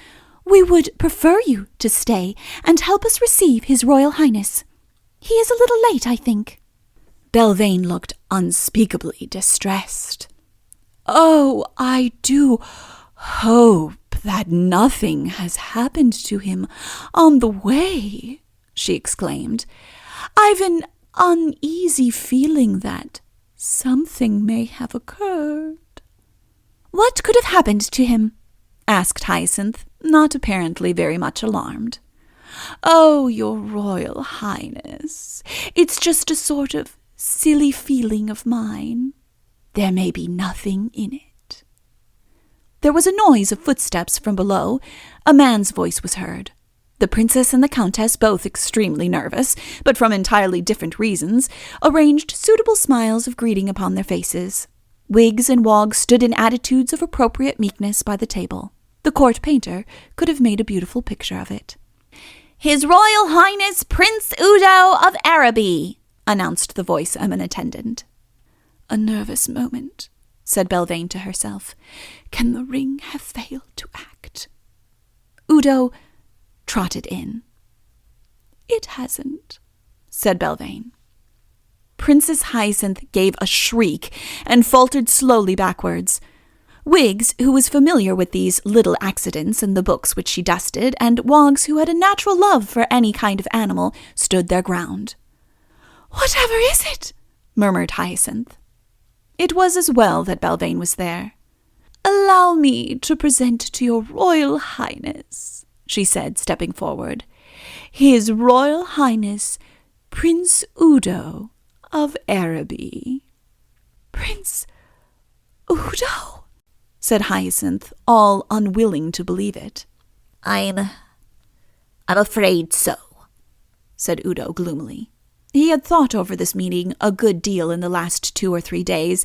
"We would prefer you to stay and help us receive His Royal Highness. He is a little late, I think." Belvane looked unspeakably distressed. "Oh, I do hope that nothing has happened to him on the way," she exclaimed. "I've an uneasy feeling that something may have occurred." "What could have happened to him?" asked Hyacinth, not apparently very much alarmed. "Oh, Your Royal Highness, it's just a sort of silly feeling of mine. There may be nothing in it." There was a noise of footsteps from below. A man's voice was heard. The princess and the countess, both extremely nervous, but from entirely different reasons, arranged suitable smiles of greeting upon their faces. Wiggs and Woggs stood in attitudes of appropriate meekness by the table. The court painter could have made a beautiful picture of it. "His Royal Highness Prince Udo of Araby," announced the voice of an attendant. "A nervous moment," said Belvane to herself. "Can the ring have failed to act?" Udo trotted in. "It hasn't," said Belvane. Princess Hyacinth gave a shriek and faltered slowly backwards. Wiggs, who was familiar with these little accidents in the books which she dusted, and Woggs, who had a natural love for any kind of animal, stood their ground. "Whatever is it?" murmured Hyacinth. It was as well that Belvane was there. "Allow me to present to your Royal Highness," she said, stepping forward, "His Royal Highness Prince Udo of Araby." "Prince Udo?" said Hyacinth, all unwilling to believe it. I'm afraid so," said Udo gloomily. He had thought over this meeting a good deal in the last 2 or 3 days,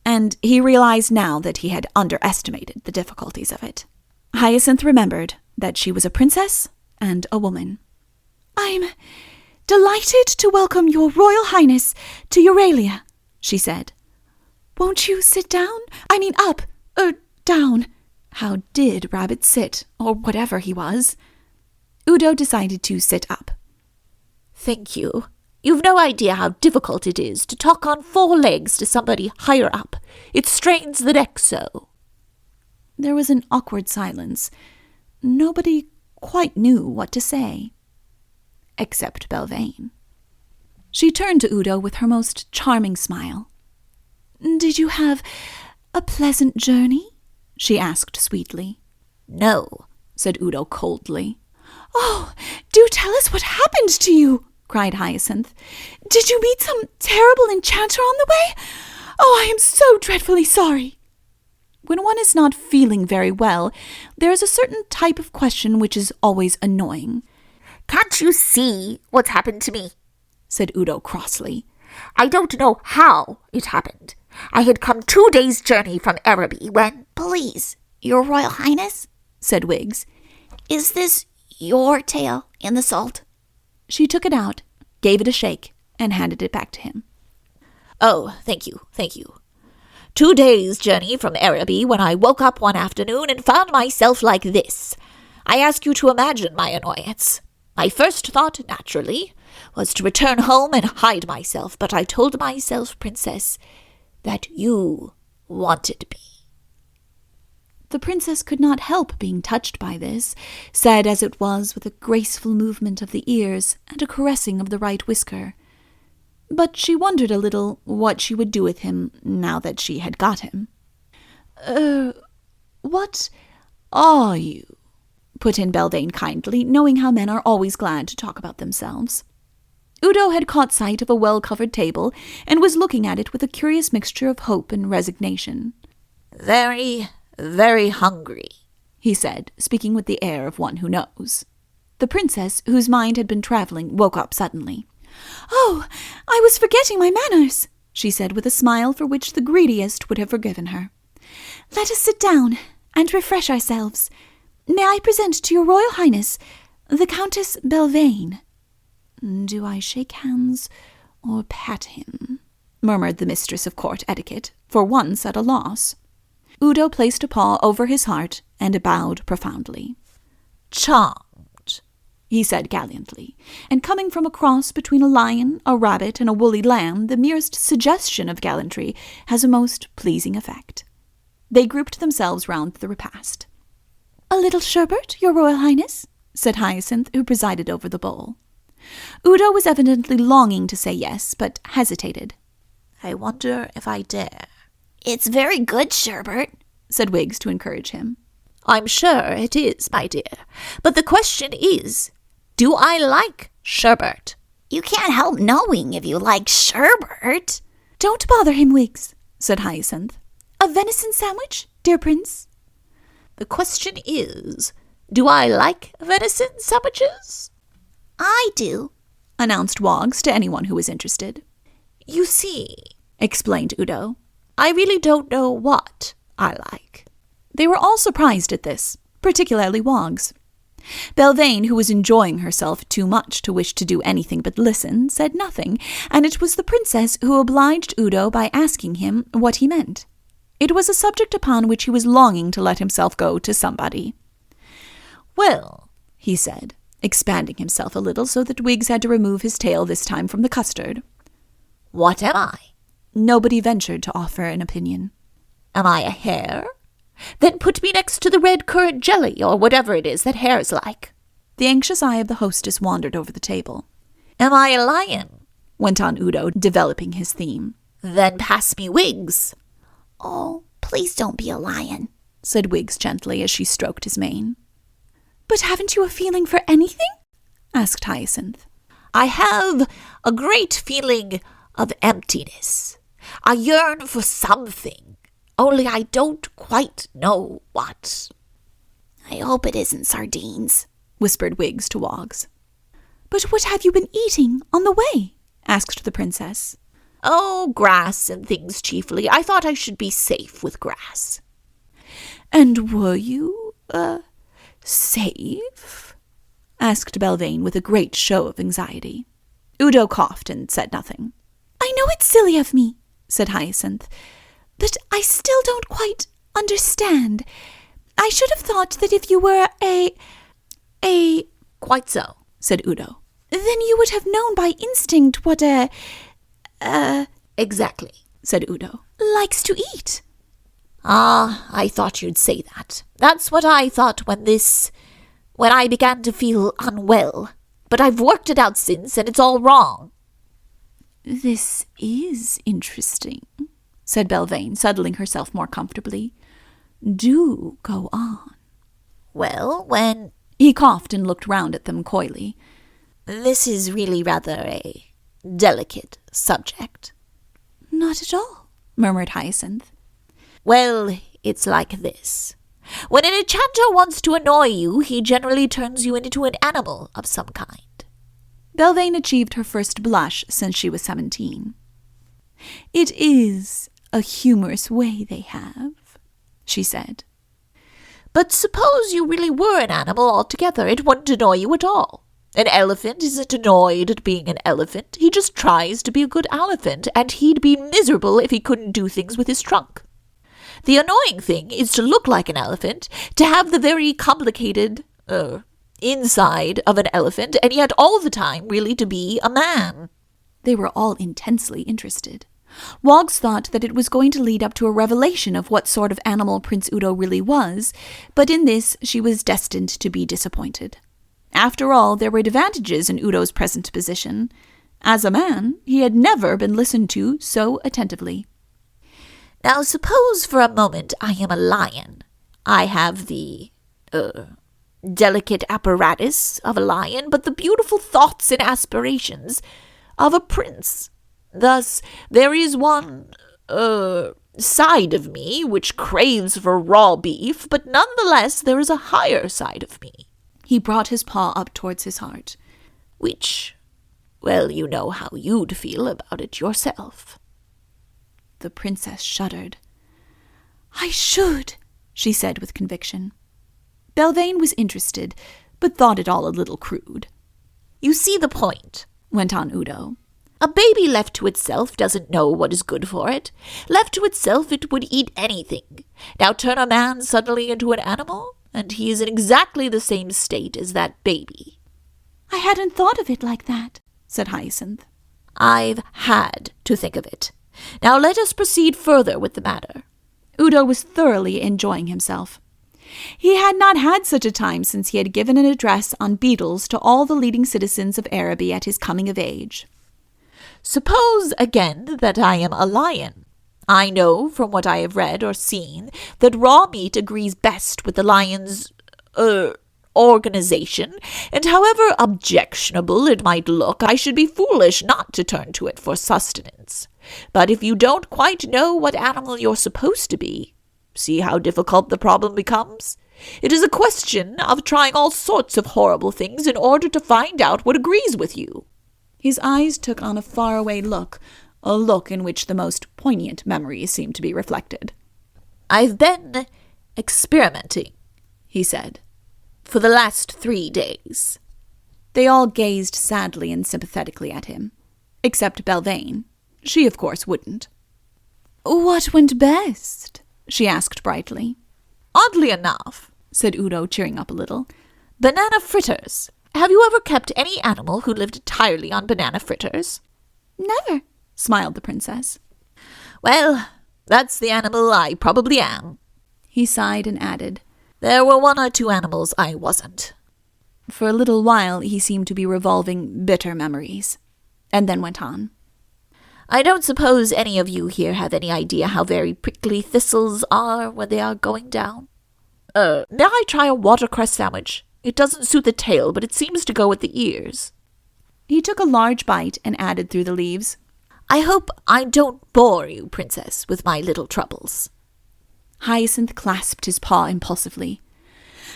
and he realized now that he had underestimated the difficulties of it. Hyacinth remembered that she was a princess and a woman. "I'm delighted to welcome your Royal Highness to Euralia," she said. "Won't you sit down? I mean up, down." How did Rabbit sit, or whatever he was? Udo decided to sit up. "Thank you. You've no idea how difficult it is to talk on 4 legs to somebody higher up. It strains the neck so." There was an awkward silence. Nobody quite knew what to say. except Belvane. She turned to Udo with her most charming smile. "Did you have a pleasant journey?" she asked sweetly. No, said Udo coldly. "Oh, do tell us what happened to you," cried Hyacinth. "Did you meet some terrible enchanter on the way? Oh, I am so dreadfully sorry." When one is not feeling very well, there is a certain type of question which is always annoying. "Can't you see what's happened to me?" said Udo crossly. "I don't know how it happened. I had come 2 days' journey from Araby when—" "Please, Your Royal Highness," said Wiggs, "is this your tail in the salt?" She took it out, gave it a shake, and handed it back to him. "Oh, thank you. 2 days' journey from Araby when I woke up one afternoon and found myself like this. I ask you to imagine my annoyance. My first thought, naturally, was to return home and hide myself, but I told myself, Princess, that you wanted me." The princess could not help being touched by this, said as it was with a graceful movement of the ears and a caressing of the right whisker. But she wondered a little what she would do with him now that she had got him. What are you?" put in Belvane kindly, knowing how men are always glad to talk about themselves. Udo had caught sight of a well-covered table and was looking at it with a curious mixture of hope and resignation. "Very, very hungry," he said, speaking with the air of one who knows. The princess, whose mind had been travelling, woke up suddenly. "Oh, I was forgetting my manners," she said with a smile for which the greediest would have forgiven her. "Let us sit down and refresh ourselves. May I present to your Royal Highness the Countess Belvane?" "Do I shake hands or pat him?" murmured the mistress of court etiquette, for once at a loss. Udo placed a paw over his heart and bowed profoundly. "Charmed," he said gallantly, and coming from a cross between a lion, a rabbit, and a woolly lamb, the merest suggestion of gallantry has a most pleasing effect. They grouped themselves round the repast. "A little sherbet, your Royal Highness?" said Hyacinth, who presided over the bowl. Udo was evidently longing to say yes, but hesitated. "I wonder if I dare." "It's very good, sherbet," said Wiggs to encourage him. "I'm sure it is, my dear. But the question is, do I like sherbet?" "You can't help knowing if you like sherbet." "Don't bother him, Wiggs," said Hyacinth. "A venison sandwich, dear Prince?" "The question is, do I like venison sandwiches?" "I do," announced Woggs to anyone who was interested. "You see," explained Udo, "I really don't know what I like." They were all surprised at this, particularly Woggs. Belvane, who was enjoying herself too much to wish to do anything but listen, said nothing, and it was the princess who obliged Udo by asking him what he meant. It was a subject upon which he was longing to let himself go to somebody. "Well," he said, expanding himself a little so that Wiggs had to remove his tail this time from the custard. "What am I?" Nobody ventured to offer an opinion. "Am I a hare? Then put me next to the red currant jelly, or whatever it is that hares like." The anxious eye of the hostess wandered over the table. "Am I a lion?" went on Udo, developing his theme. "Then pass me Wiggs." "Oh, please don't be a lion," said Wiggs gently as she stroked his mane. "But haven't you a feeling for anything?" asked Hyacinth. "I have a great feeling of emptiness. I yearn for something, only I don't quite know what." "I hope it isn't sardines," whispered Wiggs to Woggs. "But what have you been eating on the way?" asked the princess. "Oh, grass and things chiefly. I thought I should be safe with grass." "And were you, safe?" asked Belvane with a great show of anxiety. Udo coughed and said nothing. "I know it's silly of me," said Hyacinth, "but I still don't quite understand. I should have thought that if you were a... "Quite so," said Udo. "Then you would have known by instinct what "Exactly," said Udo. likes to eat." "Ah, I thought you'd say that. That's what I thought when I began to feel unwell But I've worked it out since, and it's all wrong. This is interesting, said Belvane, settling herself more comfortably. Do go on. Well, when... He coughed and looked round at them coyly. This is really rather a delicate subject. Not at all, murmured Hyacinth. Well, it's like this. When an enchanter wants to annoy you, he generally turns you into an animal of some kind. Belvane achieved her first blush since she was 17. It is a humorous way they have, she said. But suppose you really were an animal altogether, it wouldn't annoy you at all. An elephant isn't annoyed at being an elephant. He just tries to be a good elephant, and he'd be miserable if he couldn't do things with his trunk. The annoying thing is to look like an elephant, to have the very complicated, inside of an elephant, and yet all the time really to be a man. They were all intensely interested. Woggs thought that it was going to lead up to a revelation of what sort of animal Prince Udo really was, but in this she was destined to be disappointed. After all, there were advantages in Udo's present position. As a man, he had never been listened to so attentively. Now suppose for a moment I am a lion. I have the, delicate apparatus of a lion, but the beautiful thoughts and aspirations of a prince. Thus, there is one, side of me which craves for raw beef, but nonetheless there is a higher side of me. He brought his paw up towards his heart. Which, well, you know how you'd feel about it yourself. The princess shuddered. I should, she said with conviction. Belvane was interested, but thought it all a little crude. You see the point, went on Udo. A baby left to itself doesn't know what is good for it. Left to itself, it would eat anything. Now turn a man suddenly into an animal, and he is in exactly the same state as that baby. I hadn't thought of it like that, said Hyacinth. I've had to think of it. Now let us proceed further with the matter. Udo was thoroughly enjoying himself. He had not had such a time since he had given an address on beetles to all the leading citizens of Araby at his coming of age. Suppose, again, that I am a lion. I know, from what I have read or seen, that raw meat agrees best with the lion's, organization, and however objectionable it might look, I should be foolish not to turn to it for sustenance. But if you don't quite know what animal you're supposed to be, see how difficult the problem becomes? It is a question of trying all sorts of horrible things in order to find out what agrees with you. His eyes took on a faraway look, a look in which the most poignant memories seemed to be reflected. I've been experimenting, he said, for the last 3 days. They all gazed sadly and sympathetically at him, except Belvane. She, of course, wouldn't. What went best? She asked brightly. Oddly enough, said Udo, cheering up a little, banana fritters. Have you ever kept any animal who lived entirely on banana fritters? Never, smiled the princess. Well, that's the animal I probably am. He sighed and added, There were 1 or 2 animals I wasn't. For a little while he seemed to be revolving bitter memories, and then went on. I don't suppose any of you here have any idea how very prickly thistles are when they are going down. May I try a watercress sandwich? It doesn't suit the tail, but it seems to go with the ears. He took a large bite and added through the leaves, I hope I don't bore you, Princess, with my little troubles. Hyacinth clasped his paw impulsively.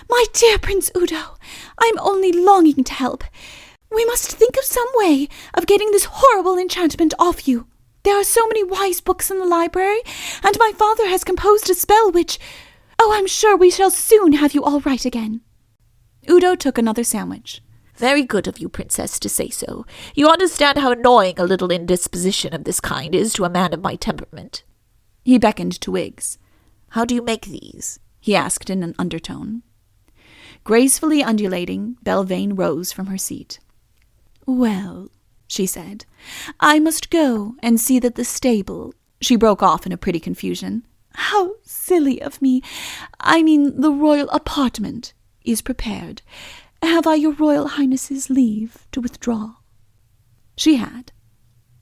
My dear Prince Udo, I'm only longing to help. We must think of some way of getting this horrible enchantment off you. There are so many wise books in the library, and my father has composed a spell which... Oh, I'm sure we shall soon have you all right again. Udo took another sandwich. Very good of you, Princess, to say so. You understand how annoying a little indisposition of this kind is to a man of my temperament. He beckoned to Wiggs. How do you make these? He asked in an undertone. Gracefully undulating, Belvane rose from her seat. Well, she said, I must go and see that the stable... She broke off in a pretty confusion. How silly of me. I mean the royal apartment is prepared. have I your Royal Highness's leave to withdraw?" She had.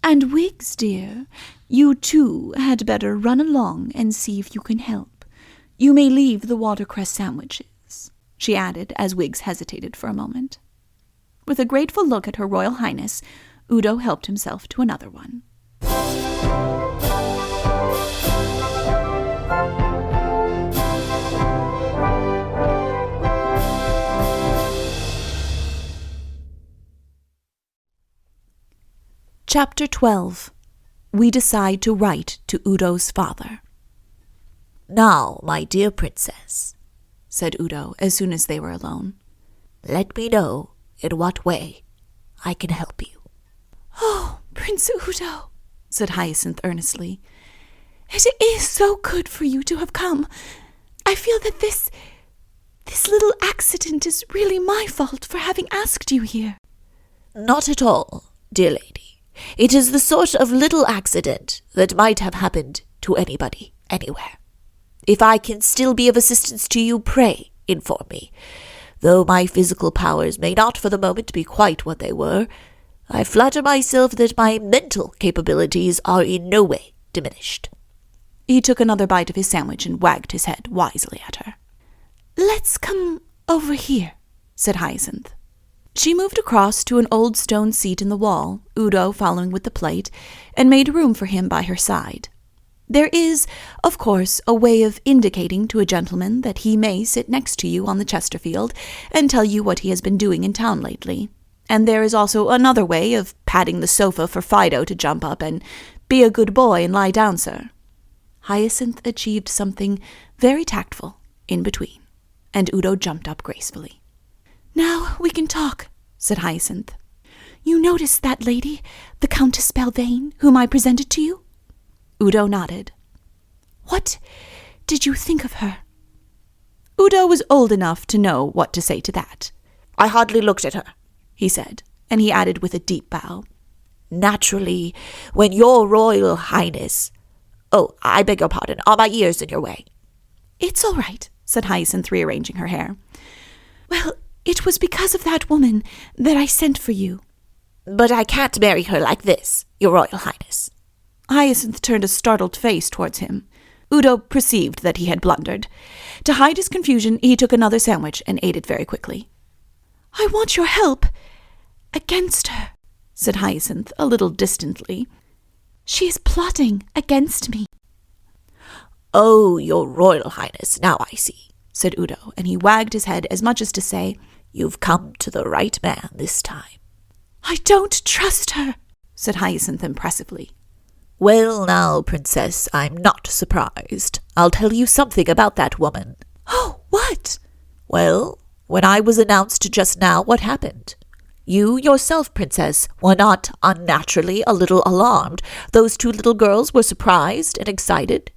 "And Wiggs, dear, you too had better run along and see if you can help. You may leave the watercress sandwiches," she added as Wiggs hesitated for a moment. With a grateful look at her Royal Highness, Udo helped himself to another one. Chapter 12. We decide to write to Udo's father. "Now, my dear princess," said Udo as soon as they were alone, "let me know in what way I can help you." "Oh, Prince Udo," said Hyacinth earnestly, "it is so good for you to have come. I feel that this little accident is really my fault for having asked you here." "Not at all, dear lady. It is the sort of little accident that might have happened to anybody, anywhere. If I can still be of assistance to you, pray inform me. Though my physical powers may not for the moment be quite what they were, I flatter myself that my mental capabilities are in no way diminished." He took another bite of his sandwich and wagged his head wisely at her. "Let's come over here," said Hyacinth. She moved across to an old stone seat in the wall, Udo following with the plate, and made room for him by her side. There is, of course, a way of indicating to a gentleman that he may sit next to you on the Chesterfield and tell you what he has been doing in town lately. And there is also another way of patting the sofa for Fido to jump up and "Be a good boy and lie down, sir." Hyacinth achieved something very tactful in between, and Udo jumped up gracefully. "Now we can talk," said Hyacinth. "You noticed that lady, the Countess Belvane, whom I presented to you?" Udo nodded. "What did you think of her?" Udo was old enough to know what to say to that. "I hardly looked at her," he said, and he added with a deep bow, "Naturally, when your Royal Highness— Oh, I beg your pardon, are my ears in your way?" "It's all right," said Hyacinth, rearranging her hair. "Well, it was because of that woman that I sent for you." "But I can't marry her like this, your Royal Highness." Hyacinth turned a startled face towards him. Udo perceived that he had blundered. To hide his confusion, he took another sandwich and ate it very quickly. "I want your help against her," said Hyacinth a little distantly. "She is plotting against me." "Oh, your Royal Highness, now I see," said Udo, and he wagged his head as much as to say, "You've come to the right man this time." "I don't trust her," said Hyacinth impressively. "Well now, Princess, I'm not surprised. I'll tell you something about that woman." "Oh, what?" "Well, when I was announced just now, what happened? You yourself, Princess, were not unnaturally a little alarmed. Those two little girls were surprised and excited.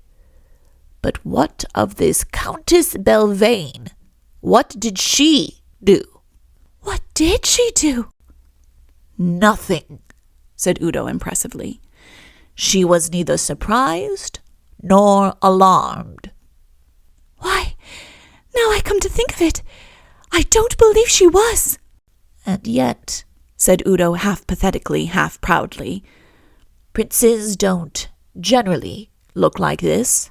But what of this Countess Belvane? What did she do?" "What did she do?" "Nothing," said Udo impressively. "She was neither surprised nor alarmed." "Why, now I come to think of it, I don't believe she was." "And yet," said Udo half pathetically, half proudly, "princes don't generally look like this.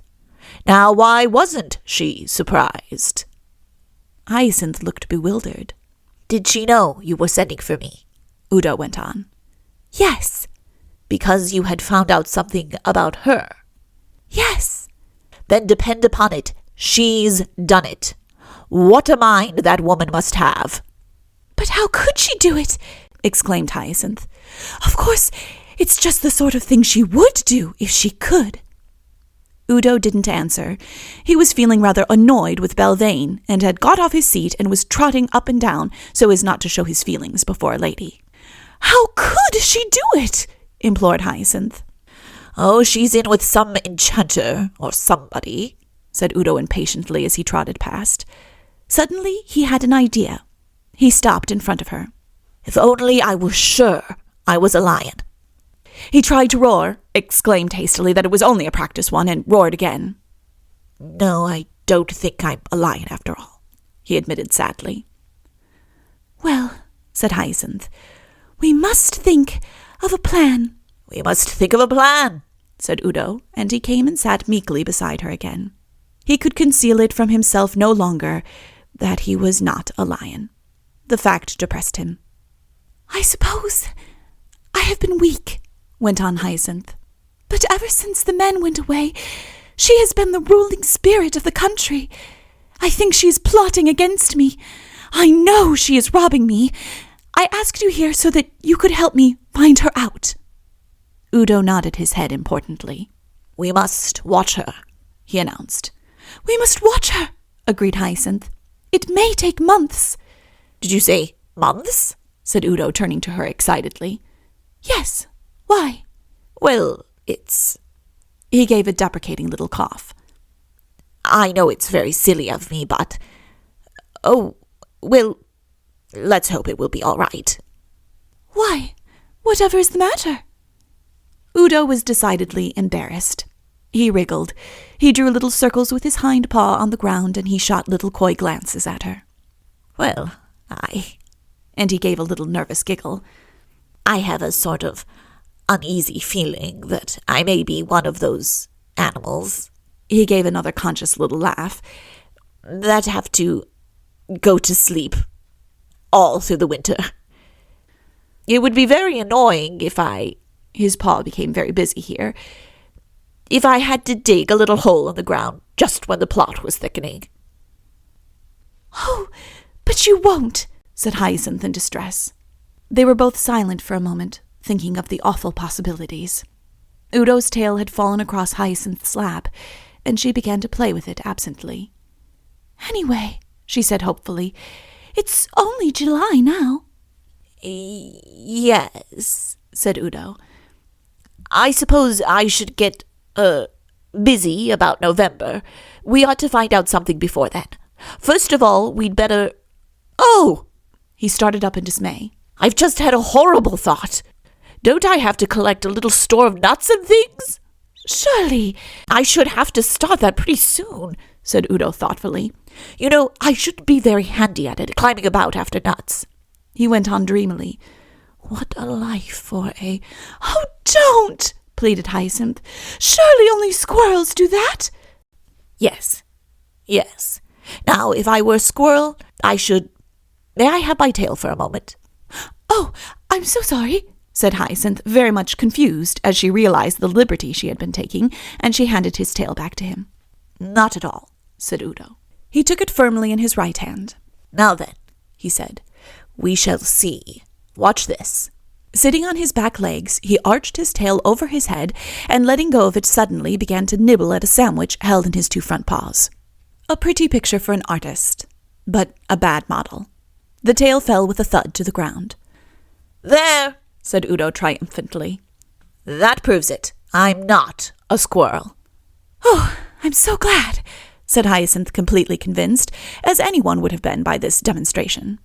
Now, why wasn't she surprised?" Hyacinth looked bewildered. "Did she know you were sending for me?" Udo went on. "Yes." "Because you had found out something about her?" "Yes." "Then depend upon it, she's done it. What a mind that woman must have!" "But how could she do it?" exclaimed Hyacinth. "Of course, it's just the sort of thing she would do if she could." Udo didn't answer. He was feeling rather annoyed with Belvane, and had got off his seat and was trotting up and down so as not to show his feelings before a lady. "How could she do it?" implored Hyacinth. "Oh, she's in with some enchanter or somebody," said Udo impatiently as he trotted past. Suddenly he had an idea. He stopped in front of her. "If only I were sure I was a lion." He tried to roar, exclaimed hastily that it was only a practice one, and roared again. "No, I don't think I'm a lion after all," he admitted sadly. said Hyacinth. "We must think of a plan." "We must think of a plan," said Udo, and he came and sat meekly beside her again. He could conceal it from himself no longer that he was not a lion. The fact depressed him. "I suppose I have been weak," went on Hyacinth. "But ever since the men went away, she has been the ruling spirit of the country. I think she is plotting against me. I know she is robbing me. I asked you here so that you could help me find her out." Udo nodded his head importantly. "We must watch her," he announced. "We must watch her," agreed Hyacinth. "It may take months." "Did you say months?" said Udo, turning to her excitedly. "Yes. Why?" "Well, it's—" He gave a deprecating little cough. "I know it's very silly of me, but— oh, well, let's hope it will be all right." "Why? Whatever is the matter?" Udo was decidedly embarrassed. He wriggled. He drew little circles with his hind paw on the ground, and he shot little coy glances at her. "Well, and he gave a little nervous giggle. I have a sort of uneasy feeling that I may be one of those animals," he gave another conscious little laugh, "that have to go to sleep all through the winter. It would be very annoying if his paw became very busy here, if I had to dig a little hole in the ground just when the plot was thickening." "Oh, but you won't," said Hyacinth in distress. They were both silent for a moment, thinking of the awful possibilities. Udo's tail had fallen across Hyacinth's lap, and she began to play with it absently. "Anyway," she said hopefully, "it's only July now." "Yes," said Udo. "I suppose I should get, busy about November. We ought to find out something before then. First of all, we'd better— Oh!" He started up in dismay. "I've just had a horrible thought. Don't I have to collect a little store of nuts and things?" "Surely." "I should have to start that pretty soon," said Udo thoughtfully. "You know, I shouldn't be very handy at it, climbing about after nuts." He went on dreamily. "What a life for a—" "Oh, don't!" pleaded Hyacinth. "Surely only squirrels do that." Yes. Now, if I were a squirrel, I should— May I have my tail for a moment?" "Oh, I'm so sorry," said Hyacinth, very much confused as she realized the liberty she had been taking, and she handed his tail back to him. "Not at all," said Udo. He took it firmly in his right hand. "Now then," he said, "we shall see. Watch this." Sitting on his back legs, he arched his tail over his head, and letting go of it suddenly began to nibble at a sandwich held in his two front paws. A pretty picture for an artist, but a bad model. The tail fell with a thud to the ground. "There," said Udo triumphantly. "That proves it. I'm not a squirrel." "Oh, I'm so glad," said Hyacinth, completely convinced, as anyone would have been by this demonstration.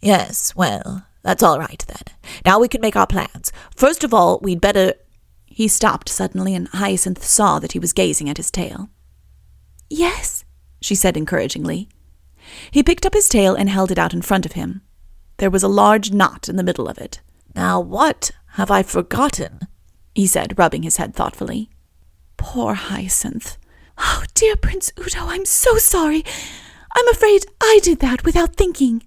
"Yes, well, that's all right then. Now we can make our plans. First of all, we'd better—" He stopped suddenly, and Hyacinth saw that he was gazing at his tail. "Yes," she said encouragingly. He picked up his tail and held it out in front of him. There was a large knot in the middle of it. "Now what have I forgotten?" he said, rubbing his head thoughtfully. Poor Hyacinth. "Oh, dear Prince Udo, I'm so sorry. I'm afraid I did that without thinking."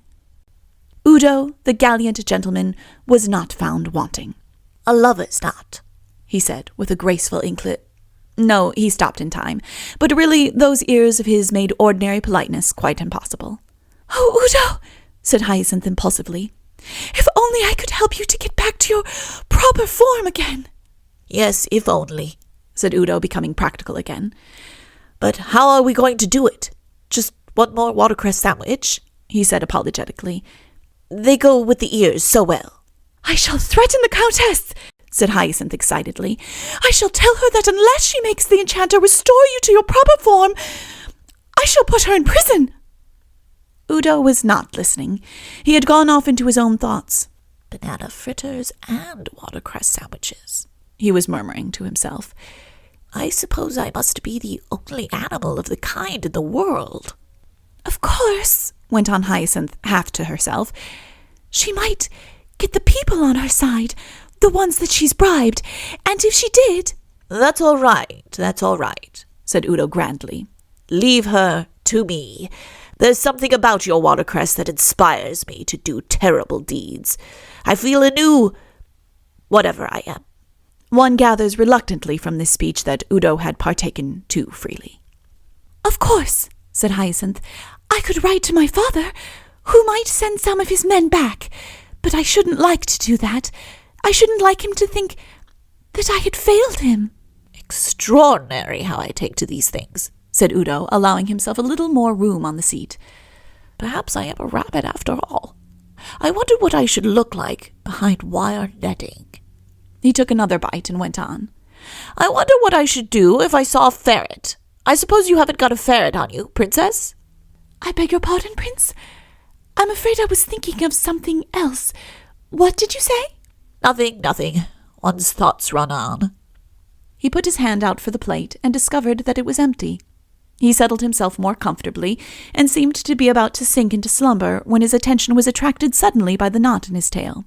Udo, the gallant gentleman, was not found wanting. "A lover's knot," he said, with a graceful No, he stopped in time, but really those ears of his made ordinary politeness quite impossible. "Oh, Udo," said Hyacinth impulsively. "If only I could help you to get back to your proper form again." "Yes, if only," said Udo, becoming practical again. "But how are we going to do it? Just one more watercress sandwich?" he said apologetically. "They go with the ears so well." "I shall threaten the Countess," said Hyacinth excitedly. "I shall tell her that unless she makes the enchanter restore you to your proper form, I shall put her in prison." Udo was not listening. He had gone off into his own thoughts. "Banana fritters and watercress sandwiches," he was murmuring to himself. "I suppose I must be the only animal of the kind in the world." "Of course," went on Hyacinth, half to herself. She might get the people on her side, the ones that she's bribed, and if she did— That's all right, said Udo grandly. Leave her to me. There's something about your watercress that inspires me to do terrible deeds. I feel a new— whatever I am. One gathers reluctantly from this speech that Udo had partaken too freely. Of course, said Hyacinth, I could write to my father, who might send some of his men back, but I shouldn't like to do that. I shouldn't like him to think that I had failed him. Extraordinary how I take to these things, said Udo, allowing himself a little more room on the seat. Perhaps I am a rabbit after all. I wonder what I should look like behind wire netting. He took another bite and went on. I wonder what I should do if I saw a ferret. I suppose you haven't got a ferret on you, Princess? I beg your pardon, Prince? I'm afraid I was thinking of something else. What did you say? Nothing. One's thoughts run on. He put his hand out for the plate and discovered that it was empty. He settled himself more comfortably and seemed to be about to sink into slumber when his attention was attracted suddenly by the knot in his tail.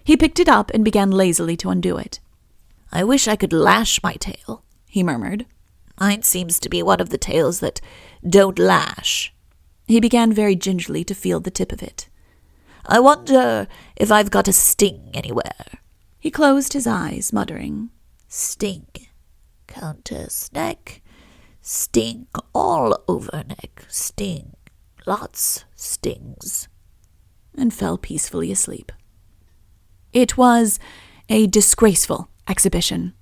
He picked it up and began lazily to undo it. I wish I could lash my tail, he murmured. Mine seems to be one of the tails that don't lash. He began very gingerly to feel the tip of it. I wonder if I've got a sting anywhere. He closed his eyes, muttering, Sting, Countess, neck, sting all over neck, sting, lots stings, and fell peacefully asleep. It was a disgraceful exhibition.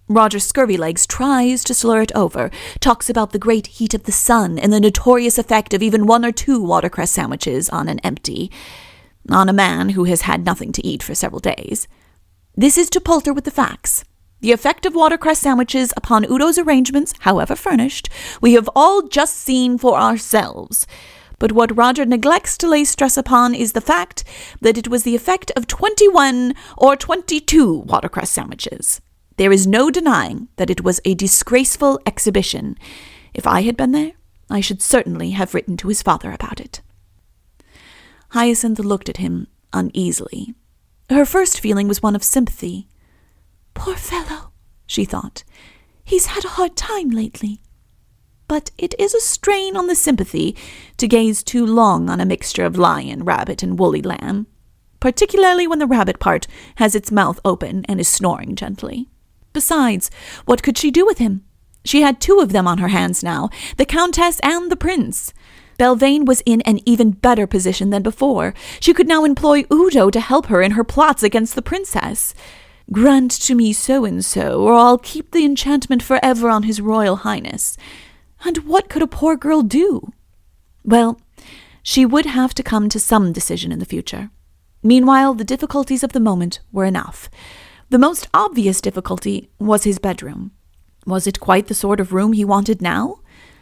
Roger Scurvylegs tries to slur it over, talks about the great heat of the sun and the notorious effect of even 1 or 2 watercress sandwiches on a man who has had nothing to eat for several days. This is to palter with the facts. The effect of watercress sandwiches upon Udo's arrangements, however furnished, we have all just seen for ourselves. But what Roger neglects to lay stress upon is the fact that it was the effect of 21 or 22 watercress sandwiches. There is no denying that it was a disgraceful exhibition. If I had been there, I should certainly have written to his father about it. Hyacinth looked at him uneasily. Her first feeling was one of sympathy. Poor fellow, she thought. He's had a hard time lately. But it is a strain on the sympathy to gaze too long on a mixture of lion, rabbit, and woolly lamb, particularly when the rabbit part has its mouth open and is snoring gently. Besides, what could she do with him? She had 2 of them on her hands now, the Countess and the Prince. Belvane was in an even better position than before. She could now employ Udo to help her in her plots against the princess. Grant to me so-and-so, or I'll keep the enchantment forever on his royal highness. And what could a poor girl do? Well, she would have to come to some decision in the future. Meanwhile, the difficulties of the moment were enough. The most obvious difficulty was his bedroom. Was it quite the sort of room he wanted now?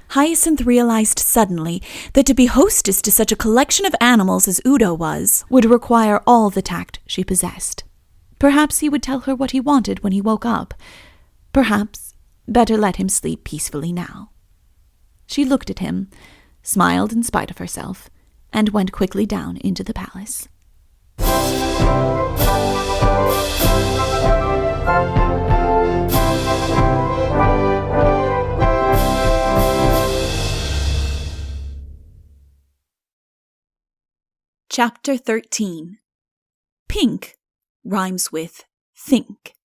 Hyacinth realized suddenly that to be hostess to such a collection of animals as Udo was would require all the tact she possessed. Perhaps he would tell her what he wanted when he woke up. Perhaps better let him sleep peacefully now. She looked at him, smiled in spite of herself, and went quickly down into the palace. Chapter 13. Pink rhymes with think.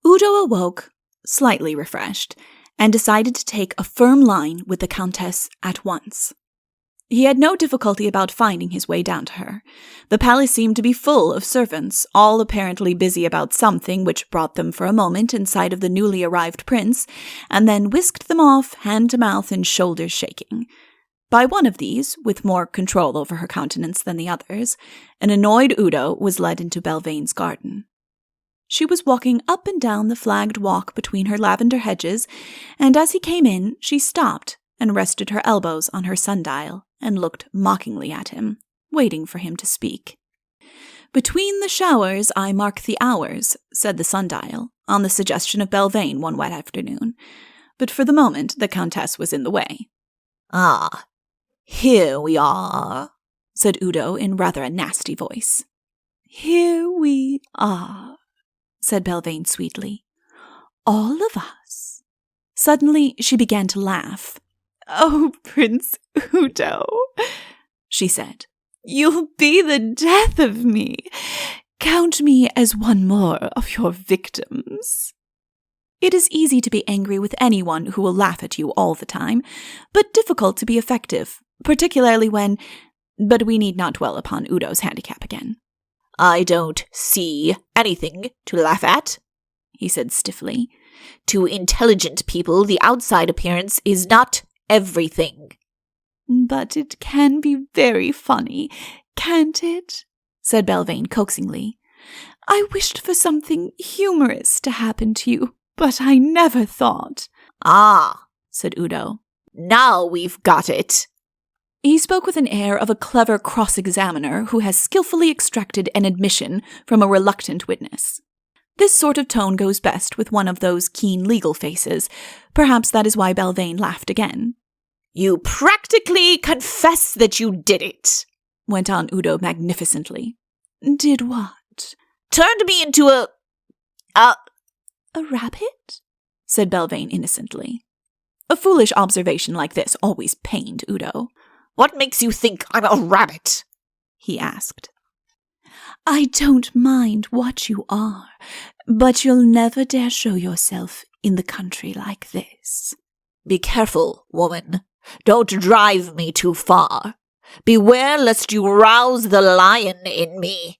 Udo awoke, slightly refreshed, and decided to take a firm line with the Countess at once. He had no difficulty about finding his way down to her. The palace seemed to be full of servants, all apparently busy about something which brought them for a moment in sight of the newly arrived prince, and then whisked them off, hand to mouth and shoulders shaking. By one of these, with more control over her countenance than the others, an annoyed Udo was led into Belvane's garden. She was walking up and down the flagged walk between her lavender hedges, and as he came in, she stopped and rested her elbows on her sundial and looked mockingly at him, waiting for him to speak. "Between the showers I mark the hours," said the sundial, on the suggestion of Belvane one wet afternoon. But for the moment the Countess was in the way. "Ah, here we are," said Udo in rather a nasty voice. Here we are, said Belvane sweetly. All of us. Suddenly she began to laugh. Oh, Prince Udo, she said. You'll be the death of me. Count me as one more of your victims. It is easy to be angry with anyone who will laugh at you all the time, but difficult to be effective, particularly when... But we need not dwell upon Udo's handicap again. I don't see anything to laugh at, he said stiffly. To intelligent people, the outside appearance is not everything. But it can be very funny, can't it? Said Belvane coaxingly. I wished for something humorous to happen to you, but I never thought. Ah, said Udo. Now we've got it. He spoke with an air of a clever cross-examiner who has skillfully extracted an admission from a reluctant witness. This sort of tone goes best with one of those keen legal faces. Perhaps that is why Belvane laughed again. You practically confess that you did it, went on Udo magnificently. Did what? Turned me into a rabbit? Said Belvane innocently. A foolish observation like this always pained Udo. What makes you think I'm a rabbit? He asked. I don't mind what you are, but you'll never dare show yourself in the country like this. Be careful, woman. Don't drive me too far. Beware lest you rouse the lion in me.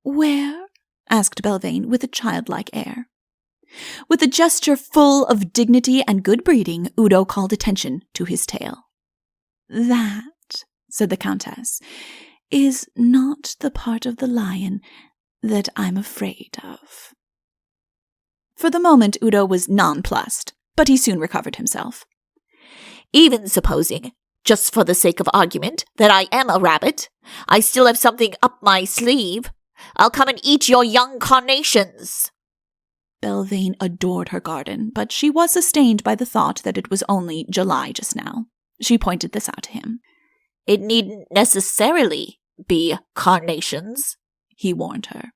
Where? Asked Belvane with a childlike air. With a gesture full of dignity and good breeding, Udo called attention to his tail. That, said the Countess, is not the part of the lion that I'm afraid of. For the moment, Udo was nonplussed, but he soon recovered himself. Even supposing, just for the sake of argument, that I am a rabbit, I still have something up my sleeve. I'll come and eat your young carnations. Belvane adored her garden, but she was sustained by the thought that it was only July just now. She pointed this out to him. It needn't necessarily be carnations, he warned her.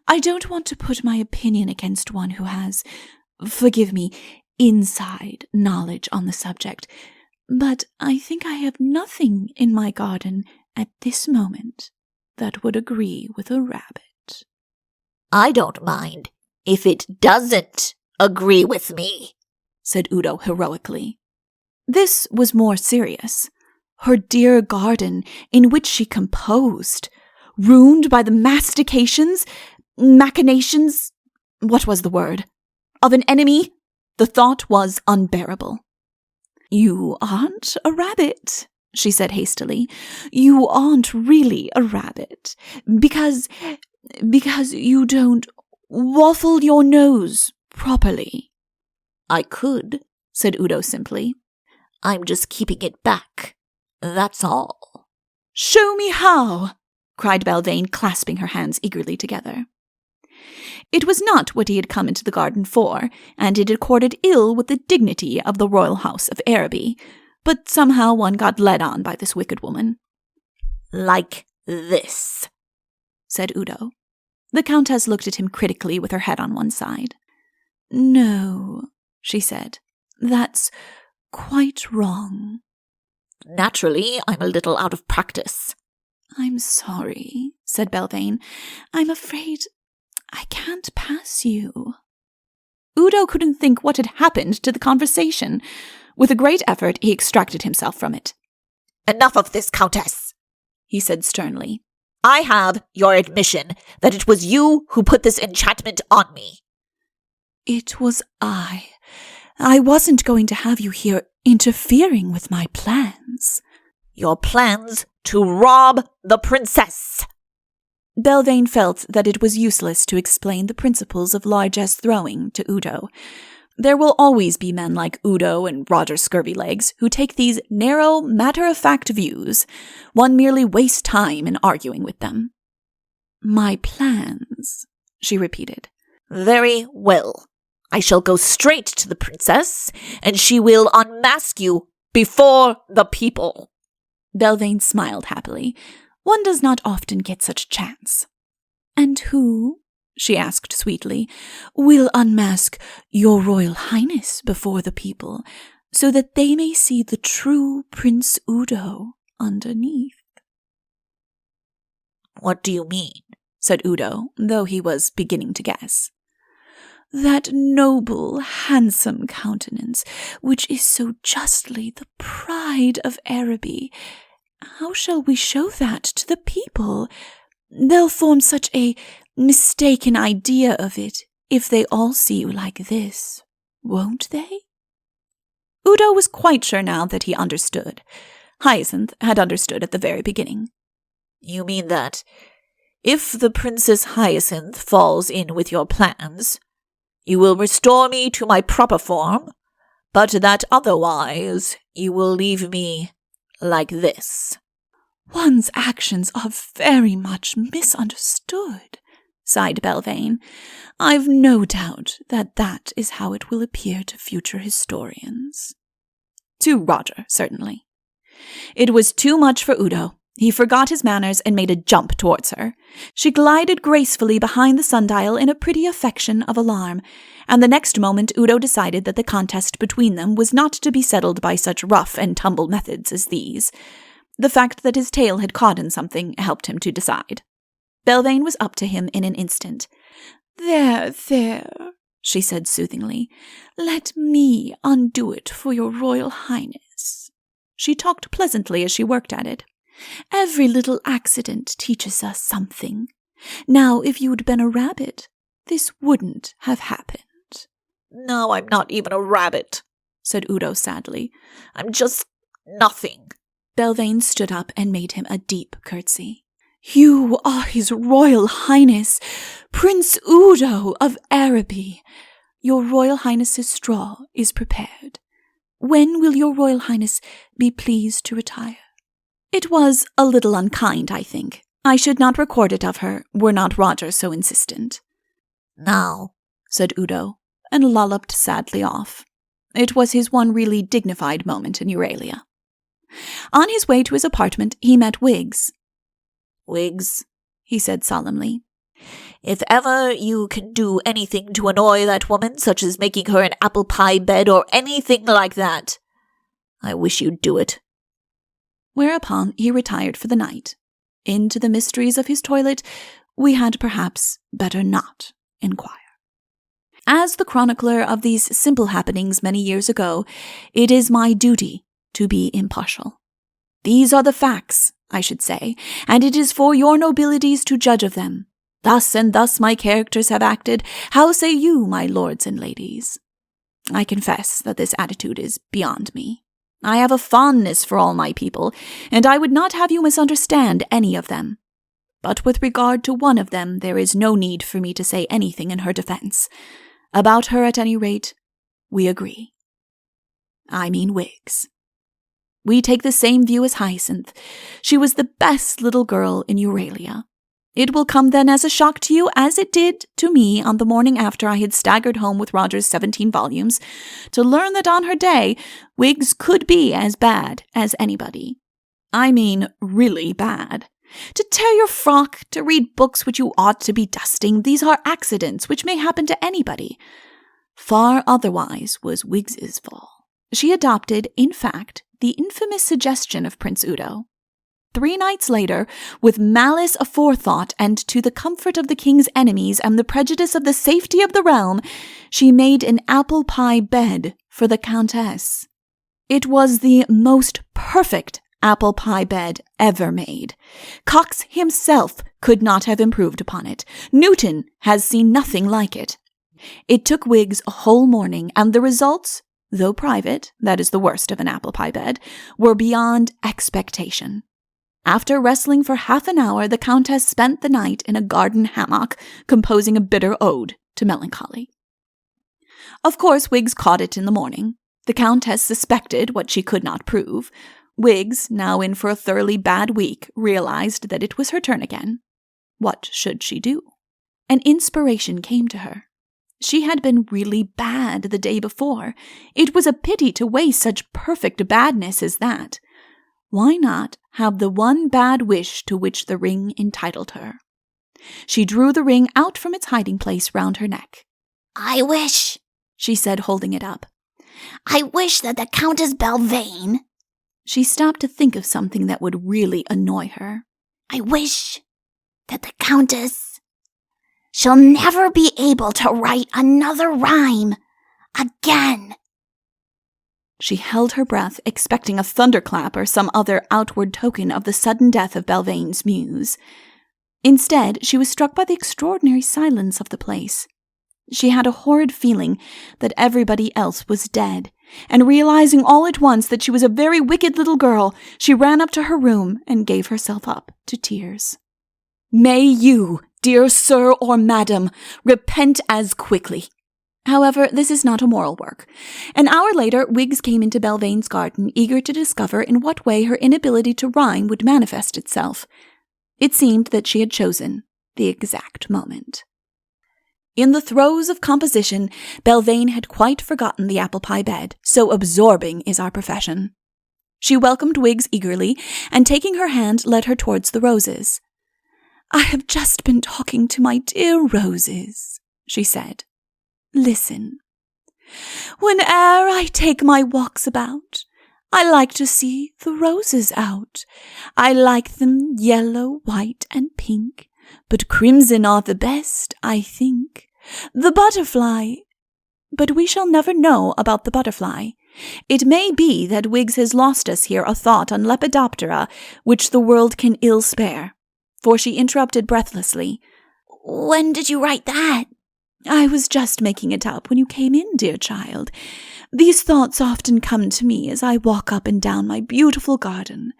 I don't want to put my opinion against one who has, forgive me, inside knowledge on the subject, but I think I have nothing in my garden at this moment that would agree with a rabbit. I don't mind if it doesn't agree with me, said Udo heroically. This was more serious. Her dear garden, in which she composed, ruined by the machinations, what was the word? Of an enemy? The thought was unbearable. You aren't a rabbit, she said hastily. You aren't really a rabbit, because you don't waffle your nose properly. I could, said Udo simply. I'm just keeping it back. That's all. Show me how, cried Belvane, clasping her hands eagerly together. It was not what he had come into the garden for, and it accorded ill with the dignity of the royal house of Araby, but somehow one got led on by this wicked woman. Like this, said Udo. The Countess looked at him critically with her head on one side. No, she said, that's quite wrong. Naturally, I'm a little out of practice. I'm sorry, said Belvane. I'm afraid I can't pass you. Udo couldn't think what had happened to the conversation. With a great effort, he extracted himself from it. Enough of this, Countess, he said sternly. I have your admission that it was you who put this enchantment on me. It was I. I wasn't going to have you here interfering with my plans. Your plans to rob the princess. Belvane felt that it was useless to explain the principles of largesse throwing to Udo. There will always be men like Udo and Roger Scurvylegs who take these narrow, matter-of-fact views. One merely wastes time in arguing with them. My plans, she repeated. Very well. I shall go straight to the princess, and she will unmask you before the people. Belvane smiled happily. One does not often get such a chance. And who, she asked sweetly, will unmask your Royal Highness before the people, so that they may see the true Prince Udo underneath? What do you mean? Said Udo, though he was beginning to guess. That noble, handsome countenance, which is so justly the pride of Araby. How shall we show that to the people? They'll form such a mistaken idea of it if they all see you like this, won't they? Udo was quite sure now that he understood. Hyacinth had understood at the very beginning. You mean that if the Princess Hyacinth falls in with your plans, you will restore me to my proper form, but that otherwise you will leave me like this. One's actions are very much misunderstood, sighed Belvane. I've no doubt that that is how it will appear to future historians. To Roger, certainly. It was too much for Udo. He forgot his manners and made a jump towards her. She glided gracefully behind the sundial in a pretty affection of alarm, and the next moment Udo decided that the contest between them was not to be settled by such rough and tumble methods as these. The fact that his tail had caught in something helped him to decide. Belvane was up to him in an instant. There, she said soothingly. Let me undo it for your Royal Highness. She talked pleasantly as she worked at it. Every little accident teaches us something. Now, if you'd been a rabbit, this wouldn't have happened. No, I'm not even a rabbit, said Udo sadly. I'm just nothing. Belvane stood up and made him a deep curtsy. You are His Royal Highness, Prince Udo of Araby. Your Royal Highness's straw is prepared. When will your Royal Highness be pleased to retire? It was a little unkind, I think. I should not record it of her, were not Roger so insistent. Now, said Udo, and lolloped sadly off. It was his one really dignified moment in Euralia. On his way to his apartment, he met Wiggs. Wiggs, he said solemnly, if ever you can do anything to annoy that woman, such as making her an apple pie bed or anything like that, I wish you'd do it. Whereupon he retired for the night. Into the mysteries of his toilet we had perhaps better not inquire. As the chronicler of these simple happenings many years ago, it is my duty to be impartial. These are the facts, I should say, and it is for your nobilities to judge of them. Thus and thus my characters have acted. How say you, my lords and ladies? I confess that this attitude is beyond me. I have a fondness for all my people, and I would not have you misunderstand any of them. But with regard to one of them, there is no need for me to say anything in her defense. About her, at any rate, we agree. I mean Wiggs. We take the same view as Hyacinth. She was the best little girl in Euralia. It will come then as a shock to you, as it did to me on the morning after I had staggered home with Roger's 17 volumes, to learn that on her day, Wiggs could be as bad as anybody. I mean really bad. To tear your frock, to read books which you ought to be dusting, these are accidents which may happen to anybody. Far otherwise was Wiggs's fall. She adopted, in fact, the infamous suggestion of Prince Udo. 3 nights later, with malice aforethought and to the comfort of the king's enemies and the prejudice of the safety of the realm, she made an apple pie bed for the Countess. It was the most perfect apple pie bed ever made. Cox himself could not have improved upon it. Newton has seen nothing like it. It took Wiggs a whole morning, and the results, though private, that is the worst of an apple pie bed, were beyond expectation. After wrestling for half an hour, the Countess spent the night in a garden hammock, composing a bitter ode to melancholy. Of course, Wiggs caught it in the morning. The Countess suspected what she could not prove. Wiggs, now in for a thoroughly bad week, realized that it was her turn again. What should she do? An inspiration came to her. She had been really bad the day before. It was a pity to waste such perfect badness as that. Why not have the one bad wish to which the ring entitled her? She drew the ring out from its hiding place round her neck. I wish, she said, holding it up. I wish that the Countess Belvane. She stopped to think of something that would really annoy her. I wish that the Countess shall never be able to write another rhyme again. She held her breath, expecting a thunderclap or some other outward token of the sudden death of Belvane's muse. Instead, she was struck by the extraordinary silence of the place. She had a horrid feeling that everybody else was dead, and realizing all at once that she was a very wicked little girl, she ran up to her room and gave herself up to tears. May you, dear sir or madam, repent as quickly. However, this is not a moral work. An hour later, Wiggs came into Belvane's garden, eager to discover in what way her inability to rhyme would manifest itself. It seemed that she had chosen the exact moment. In the throes of composition, Belvane had quite forgotten the apple pie bed, so absorbing is our profession. She welcomed Wiggs eagerly, and taking her hand, led her towards the roses. I have just been talking to my dear roses, she said. Listen. Whene'er I take my walks about, I like to see the roses out. I like them yellow, white, and pink, but crimson are the best, I think. The butterfly. But we shall never know about the butterfly. It may be that Wiggs has lost us here a thought on Lepidoptera, which the world can ill spare. For she interrupted breathlessly. When did you write that? I was just making it up when you came in, dear child. These thoughts often come to me as I walk up and down my beautiful garden.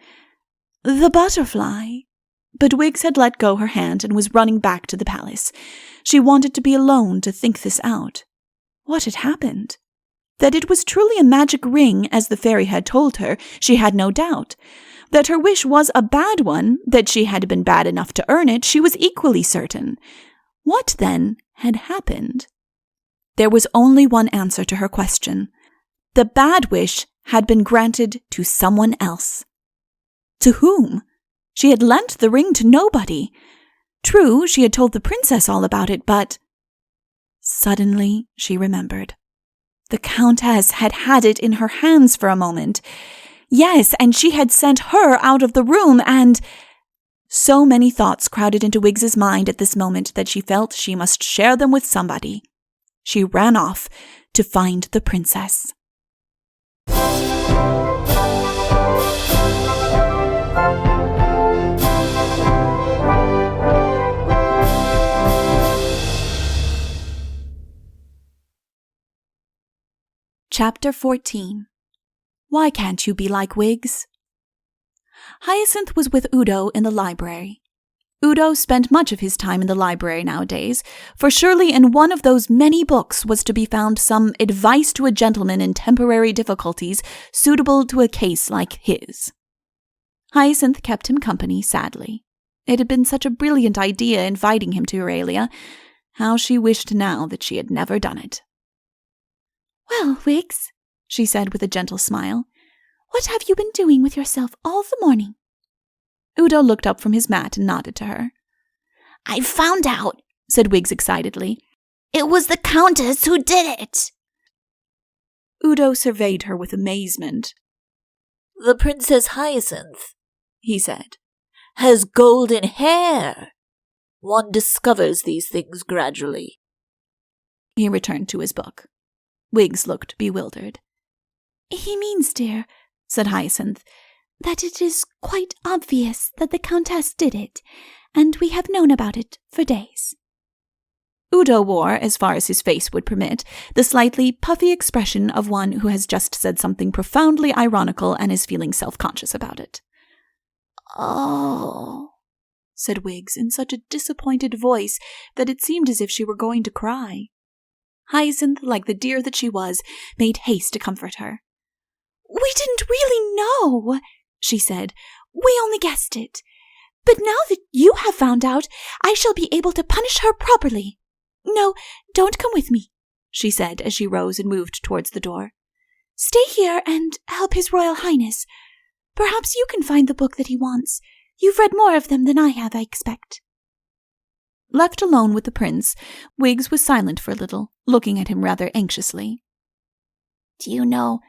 The butterfly. But Wiggs had let go her hand and was running back to the palace. She wanted to be alone to think this out. What had happened? That it was truly a magic ring, as the fairy had told her, she had no doubt. That her wish was a bad one, that she had been bad enough to earn it, she was equally certain. What, then, had happened? There was only one answer to her question. The bad wish had been granted to someone else. To whom? She had lent the ring to nobody. True, she had told the princess all about it, but... Suddenly, she remembered. The Countess had had it in her hands for a moment. Yes, and she had sent her out of the room, and... So many thoughts crowded into Wiggs's mind at this moment that she felt she must share them with somebody. She ran off to find the princess. Chapter 14. Why can't you be like Wiggs? Hyacinth was with Udo in the library. Udo spent much of his time in the library nowadays, for surely in one of those many books was to be found some advice to a gentleman in temporary difficulties suitable to a case like his. Hyacinth kept him company sadly. It had been such a brilliant idea inviting him to Euralia. How she wished now that she had never done it. Well, Wiggs, she said with a gentle smile, what have you been doing with yourself all the morning? Udo looked up from his mat and nodded to her. I found out, said Wiggs excitedly. It was the Countess who did it. Udo surveyed her with amazement. The Princess Hyacinth, he said, has golden hair. One discovers these things gradually. He returned to his book. Wiggs looked bewildered. He means, dear, said Hyacinth, that it is quite obvious that the Countess did it, and we have known about it for days. Udo wore, as far as his face would permit, the slightly puffy expression of one who has just said something profoundly ironical and is feeling self-conscious about it. Oh, said Wiggs in such a disappointed voice that it seemed as if she were going to cry. Hyacinth, like the dear that she was, made haste to comfort her. We didn't really know, she said. We only guessed it. But now that you have found out, I shall be able to punish her properly. No, don't come with me, she said as she rose and moved towards the door. Stay here and help His Royal Highness. Perhaps you can find the book that he wants. You've read more of them than I have, I expect. Left alone with the prince, Wiggs was silent for a little, looking at him rather anxiously. Do you know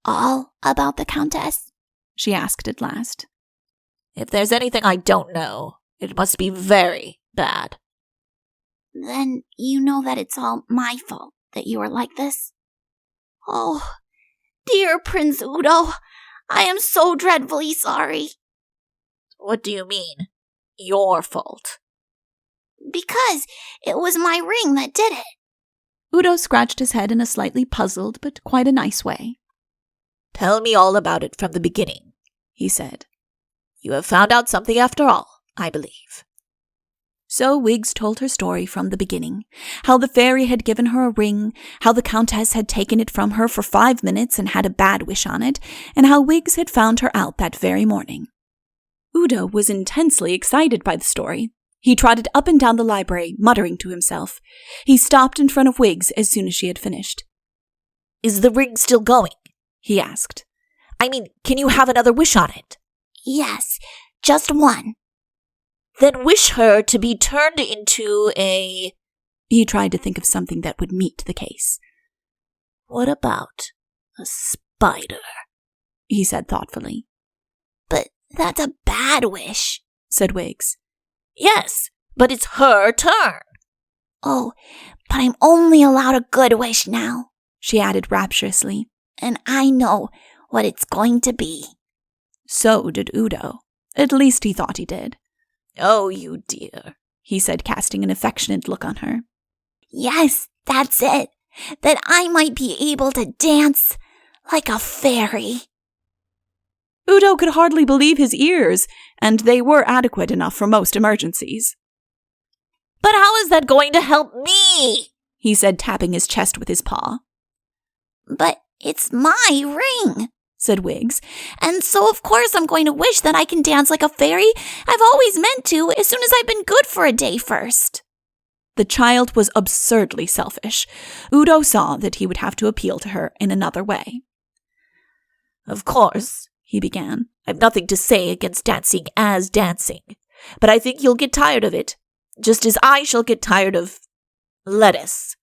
all about the Countess? She asked at last. If there's anything I don't know, it must be very bad. Then you know that it's all my fault that you are like this? Oh, dear Prince Udo, I am so dreadfully sorry. What do you mean, your fault? Because it was my ring that did it. Udo scratched his head in a slightly puzzled but quite a nice way. Tell me all about it from the beginning, he said. You have found out something after all, I believe. So Wiggs told her story from the beginning, how the fairy had given her a ring, how the Countess had taken it from her for 5 minutes and had a bad wish on it, and how Wiggs had found her out that very morning. Udo was intensely excited by the story. He trotted up and down the library, muttering to himself. He stopped in front of Wiggs as soon as she had finished. Is the ring still going? He asked. I mean, can you have another wish on it? Yes, just one. Then wish her to be turned into a... He tried to think of something that would meet the case. What about a spider? He said thoughtfully. But that's a bad wish, said Wiggs. Yes, but it's her turn. Oh, but I'm only allowed a good wish now, she added rapturously. And I know what it's going to be. So did Udo. At least he thought he did. Oh, you dear, he said, casting an affectionate look on her. Yes, that's it. That I might be able to dance like a fairy. Udo could hardly believe his ears, and they were adequate enough for most emergencies. But how is that going to help me? He said, tapping his chest with his paw. But it's my ring, said Wiggs. And so of course I'm going to wish that I can dance like a fairy. I've always meant to, as soon as I've been good for a day first. The child was absurdly selfish. Udo saw that he would have to appeal to her in another way. Of course, he began. I've nothing to say against dancing as dancing, but I think you'll get tired of it, just as I shall get tired of lettuce.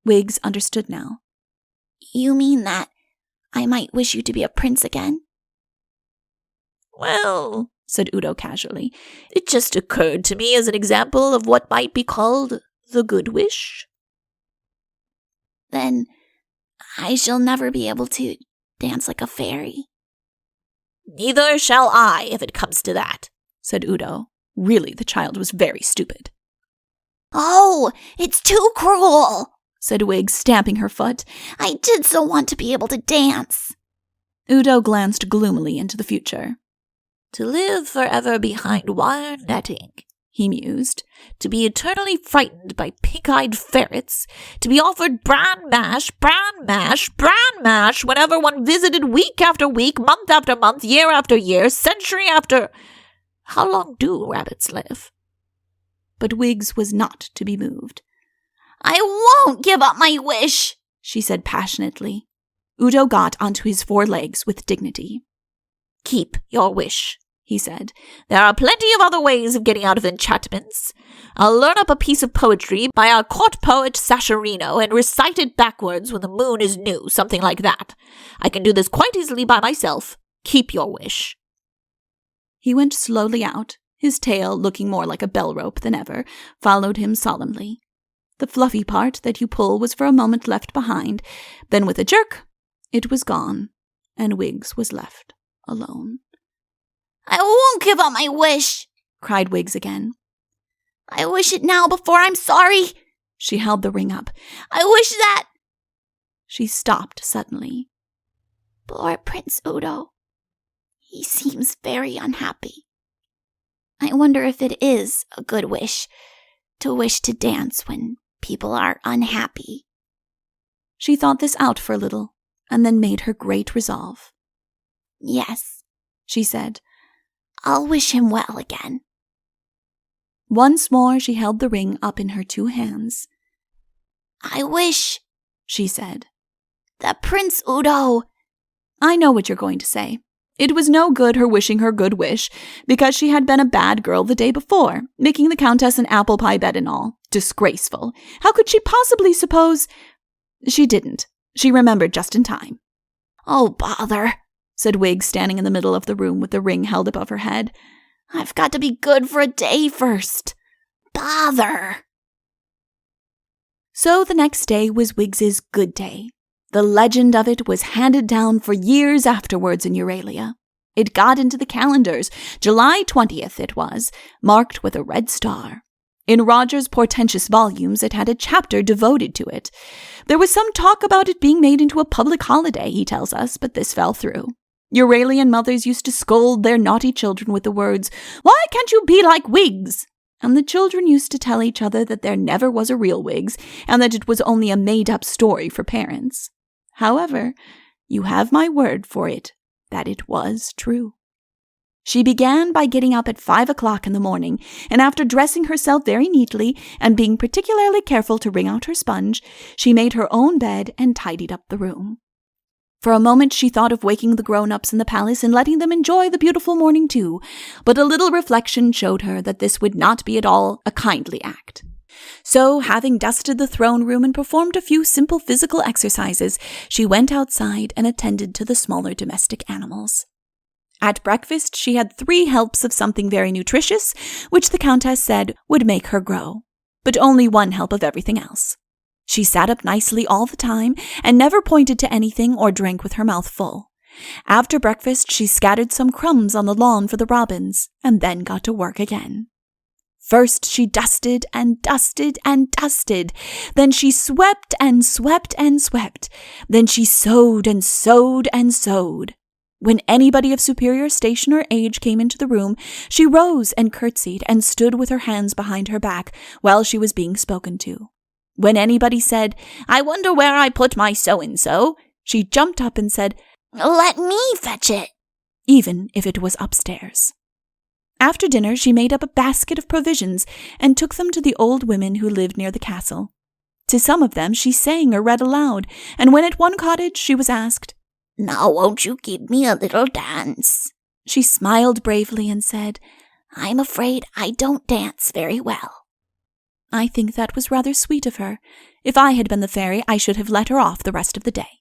Wiggs understood now. You mean that I might wish you to be a prince again? Well, said Udo casually, it just occurred to me as an example of what might be called the good wish. Then I shall never be able to dance like a fairy. Neither shall I, if it comes to that, said Udo. Really, the child was very stupid. Oh, it's too cruel, said Wiggs, stamping her foot. I did so want to be able to dance. Udo glanced gloomily into the future. To live forever behind wire netting, he mused, to be eternally frightened by pink-eyed ferrets, to be offered bran mash, whenever one visited week after week, month after month, year after year, century after... How long do rabbits live? But Wiggs was not to be moved. I won't give up my wish, she said passionately. Udo got onto his 4 legs with dignity. Keep your wish, he said. There are plenty of other ways of getting out of enchantments. I'll learn up a piece of poetry by our court poet Sasharino and recite it backwards when the moon is new, something like that. I can do this quite easily by myself. Keep your wish. He went slowly out, his tail looking more like a bell rope than ever, followed him solemnly. The fluffy part that you pull was for a moment left behind, then with a jerk, it was gone, and Wiggs was left alone. I won't give up my wish, cried Wiggs again. I wish it now before I'm sorry. She held the ring up. I wish that... She stopped suddenly. Poor Prince Udo. He seems very unhappy. I wonder if it is a good wish to wish to dance when people are unhappy. She thought this out for a little, and then made her great resolve. Yes, she said. I'll wish him well again. Once more she held the ring up in her 2 hands. I wish, she said, that Prince Udo... I know what you're going to say. It was no good her wishing her good wish, because she had been a bad girl the day before, making the Countess an apple pie bed and all. Disgraceful. How could she possibly suppose— She didn't. She remembered just in time. "Oh, bother," said Wiggs, standing in the middle of the room with the ring held above her head. "I've got to be good for a day first. Bother." So the next day was Wiggs's good day. The legend of it was handed down for years afterwards in Euralia. It got into the calendars. July 20th it was, marked with a red star. In Roger's portentous volumes, it had a chapter devoted to it. There was some talk about it being made into a public holiday, he tells us, but this fell through. Euralian mothers used to scold their naughty children with the words, "Why can't you be like Wiggs?" And the children used to tell each other that there never was a real Wiggs, and that it was only a made-up story for parents. However, you have my word for it that it was true. She began by getting up at 5 o'clock in the morning, and after dressing herself very neatly and being particularly careful to wring out her sponge, she made her own bed and tidied up the room. For a moment she thought of waking the grown-ups in the palace and letting them enjoy the beautiful morning too, but a little reflection showed her that this would not be at all a kindly act. So, having dusted the throne room and performed a few simple physical exercises, she went outside and attended to the smaller domestic animals. At breakfast, she had 3 helps of something very nutritious, which the Countess said would make her grow, but only 1 help of everything else. She sat up nicely all the time and never pointed to anything or drank with her mouth full. After breakfast, she scattered some crumbs on the lawn for the robins, and then got to work again. First she dusted and dusted and dusted. Then she swept and swept and swept. Then she sewed and sewed and sewed. When anybody of superior station or age came into the room, she rose and curtsied and stood with her hands behind her back while she was being spoken to. When anybody said, "I wonder where I put my so-and-so," she jumped up and said, "Let me fetch it," even if it was upstairs. After dinner, she made up a basket of provisions and took them to the old women who lived near the castle. To some of them she sang or read aloud, and when at one cottage she was asked, "Now won't you give me a little dance?" she smiled bravely and said, "I'm afraid I don't dance very well." I think that was rather sweet of her. If I had been the fairy, I should have let her off the rest of the day.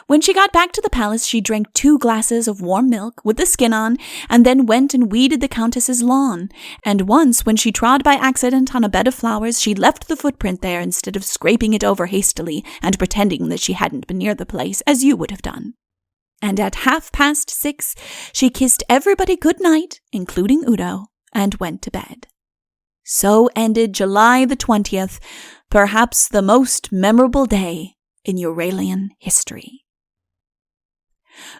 When she got back to the palace, she drank 2 glasses of warm milk with the skin on, and then went and weeded the Countess's lawn. And once, when she trod by accident on a bed of flowers, she left the footprint there instead of scraping it over hastily and pretending that she hadn't been near the place, as you would have done. And at 6:30, she kissed everybody good night, including Udo, and went to bed. So ended July the 20th, perhaps the most memorable day in Euralian history.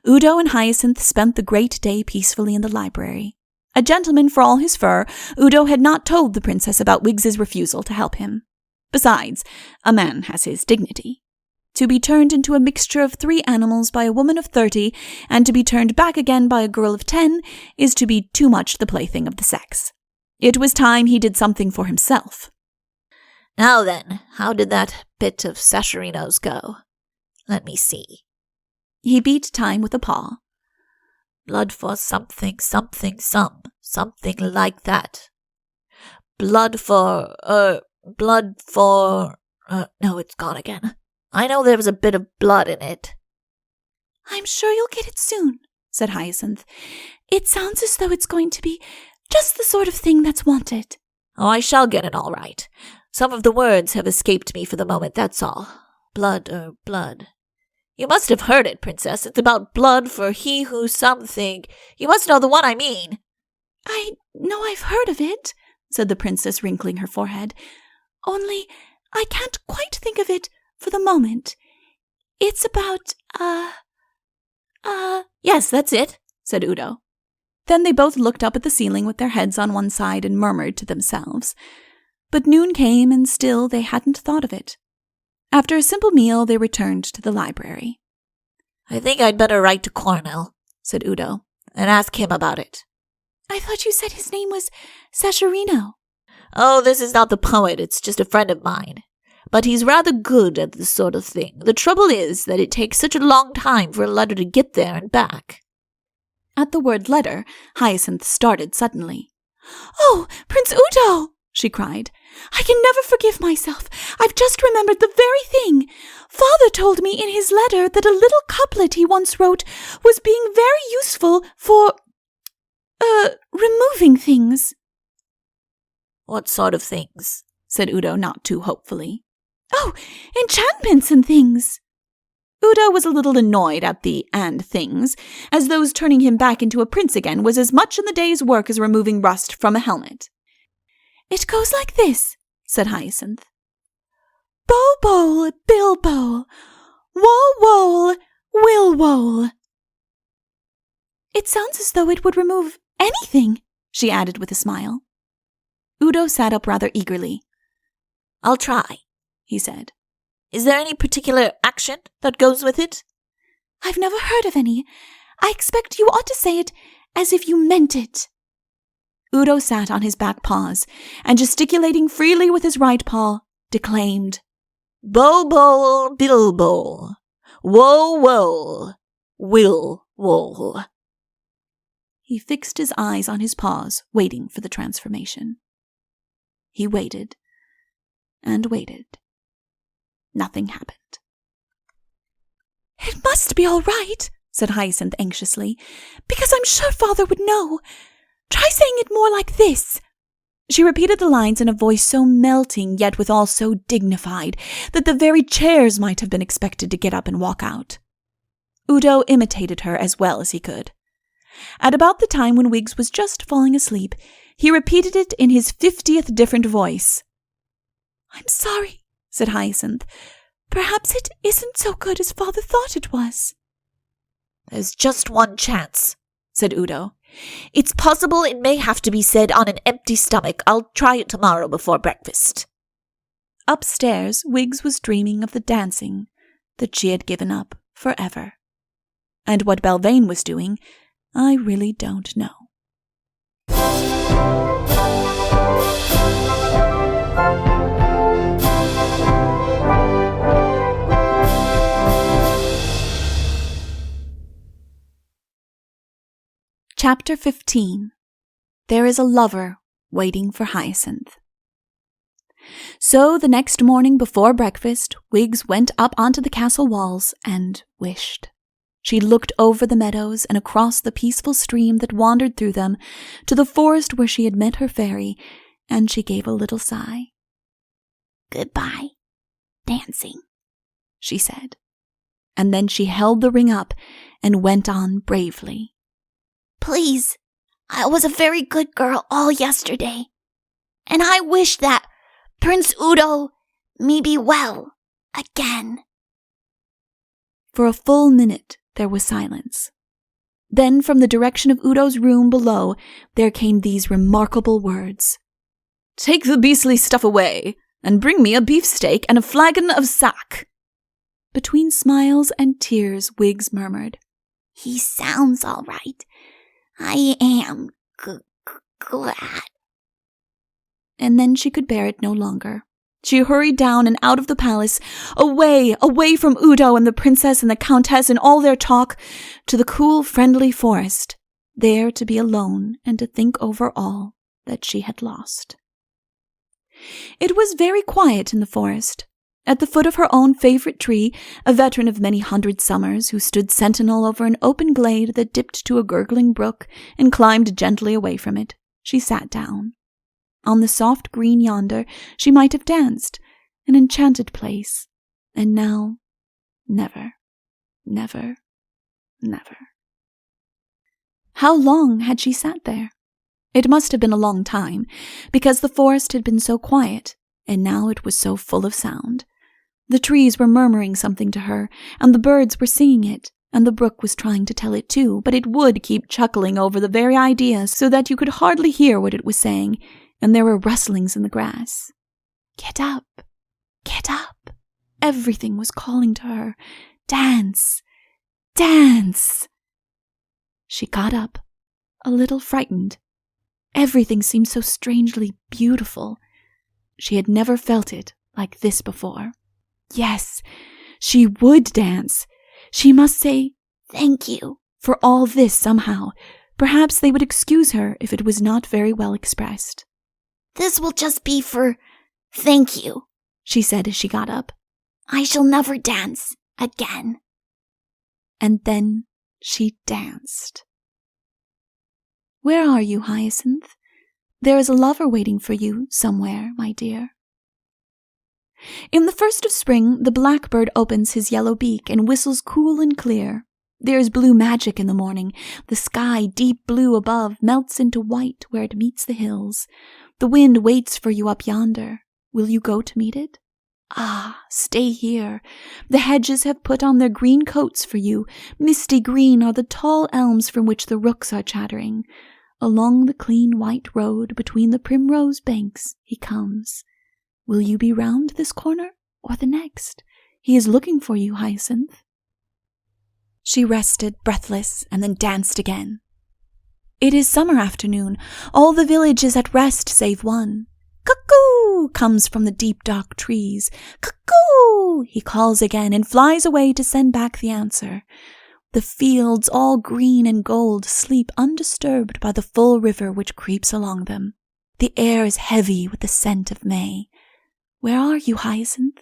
Udo and Hyacinth spent the great day peacefully in the library. A gentleman for all his fur, Udo had not told the princess about Wiggs's refusal to help him. Besides, a man has his dignity. To be turned into a mixture of 3 animals by a woman of 30, and to be turned back again by a girl of 10, is to be too much the plaything of the sex. It was time he did something for himself. Now then, how did that bit of Sasharino's go? Let me see. He beat time with a paw. Blood for something, something, something like that. Blood for, no, it's gone again. I know there was a bit of blood in it. I'm sure you'll get it soon, said Hyacinth. It sounds as though it's going to be just the sort of thing that's wanted. Oh, I shall get it all right. Some of the words have escaped me for the moment, that's all. Blood. You must have heard it, Princess. It's about blood for he who something. You must know the one I mean. I know I've heard of it, said the princess, wrinkling her forehead. Only I can't quite think of it for the moment. It's about, Yes, that's it, said Udo. Then they both looked up at the ceiling with their heads on one side and murmured to themselves. But noon came, and still they hadn't thought of it. After a simple meal, they returned to the library. I think I'd better write to Coronel, said Udo, and ask him about it. I thought you said his name was Sasharino. Oh, this is not the poet, it's just a friend of mine. But he's rather good at this sort of thing. The trouble is that it takes such a long time for a letter to get there and back. At the word letter, Hyacinth started suddenly. "Oh, Prince Udo!" she cried. "I can never forgive myself. I've just remembered the very thing. Father told me in his letter that a little couplet he once wrote was being very useful for, removing things." What sort of things? Said Udo not too hopefully. "Oh, enchantments and things." Udo was a little annoyed at the "and things," as those turning him back into a prince again was as much in the day's work as removing rust from a helmet. "It goes like this," said Hyacinth. "Bow bowl, bill bowl, wowl wowl, will wowl." "It sounds as though it would remove anything," she added with a smile. Udo sat up rather eagerly. "I'll try," he said. "Is there any particular action that goes with it?" "I've never heard of any. I expect you ought to say it as if you meant it." Udo sat on his back paws, and gesticulating freely with his right paw, declaimed, "Bow bowl, bill bowl, woe woe, will woe." He fixed his eyes on his paws, waiting for the transformation. He waited, and waited. Nothing happened. "It must be all right," said Hyacinth anxiously, "because I'm sure Father would know. Try saying it more like this." She repeated the lines in a voice so melting yet withal so dignified that the very chairs might have been expected to get up and walk out. Udo imitated her as well as he could. At about the time when Wiggs was just falling asleep, he repeated it in his 50th different voice. "I'm sorry," said Hyacinth. "Perhaps it isn't so good as Father thought it was." "There's just one chance," said Udo. "It's possible it may have to be said on an empty stomach. I'll try it tomorrow before breakfast." Upstairs, Wiggs was dreaming of the dancing that she had given up forever. And what Belvane was doing, I really don't know. Chapter 15. There is a lover waiting for Hyacinth. So the next morning before breakfast, Wiggs went up onto the castle walls and wished. She looked over the meadows and across the peaceful stream that wandered through them to the forest where she had met her fairy, and she gave a little sigh. "Goodbye, dancing," she said. And then she held the ring up and went on bravely. "Please, I was a very good girl all yesterday, and I wish that Prince Udo may be well again." For a full minute there was silence. Then from the direction of Udo's room below there came these remarkable words. "Take the beastly stuff away, and bring me a beefsteak and a flagon of sack." Between smiles and tears, Wiggs murmured, "He sounds all right. I am glad." And then she could bear it no longer. She hurried down and out of the palace, away from Udo and the princess and the countess and all their talk, to the cool, friendly forest, there to be alone and to think over all that she had lost. It was very quiet in the forest. At the foot of her own favorite tree, a veteran of many hundred summers who stood sentinel over an open glade that dipped to a gurgling brook and climbed gently away from it, she sat down. On the soft green yonder she might have danced, an enchanted place, and now never, never, never. How long had she sat there? It must have been a long time, because the forest had been so quiet, and now it was so full of sound. The trees were murmuring something to her, and the birds were singing it, and the brook was trying to tell it too, but it would keep chuckling over the very idea so that you could hardly hear what it was saying, and there were rustlings in the grass. Get up, get up. Everything was calling to her. Dance, dance. She got up, a little frightened. Everything seemed so strangely beautiful. She had never felt it like this before. Yes, she would dance. She must say, Thank you For all this, somehow, perhaps they would excuse her if it was not very well expressed. "This will just be for thank you," she said as she got up. "I shall never dance again." And then she danced. Where are you, Hyacinth? There is a lover waiting for you somewhere, my dear. In the first of spring, the blackbird opens his yellow beak and whistles cool and clear. There is blue magic in the morning. The sky, deep blue above, melts into white where it meets the hills. The wind waits for you up yonder. Will you go to meet it? Ah, stay here. The hedges have put on their green coats for you. Misty green are the tall elms from which the rooks are chattering. Along the clean white road between the primrose banks he comes. Will you be round this corner or the next? He is looking for you, Hyacinth. She rested, breathless, and then danced again. It is summer afternoon. All the village is at rest save one. "Cuckoo!" comes from the deep dark trees. "Cuckoo!" he calls again and flies away to send back the answer. The fields, all green and gold, sleep undisturbed by the full river which creeps along them. The air is heavy with the scent of May. Where are you, Hyacinth?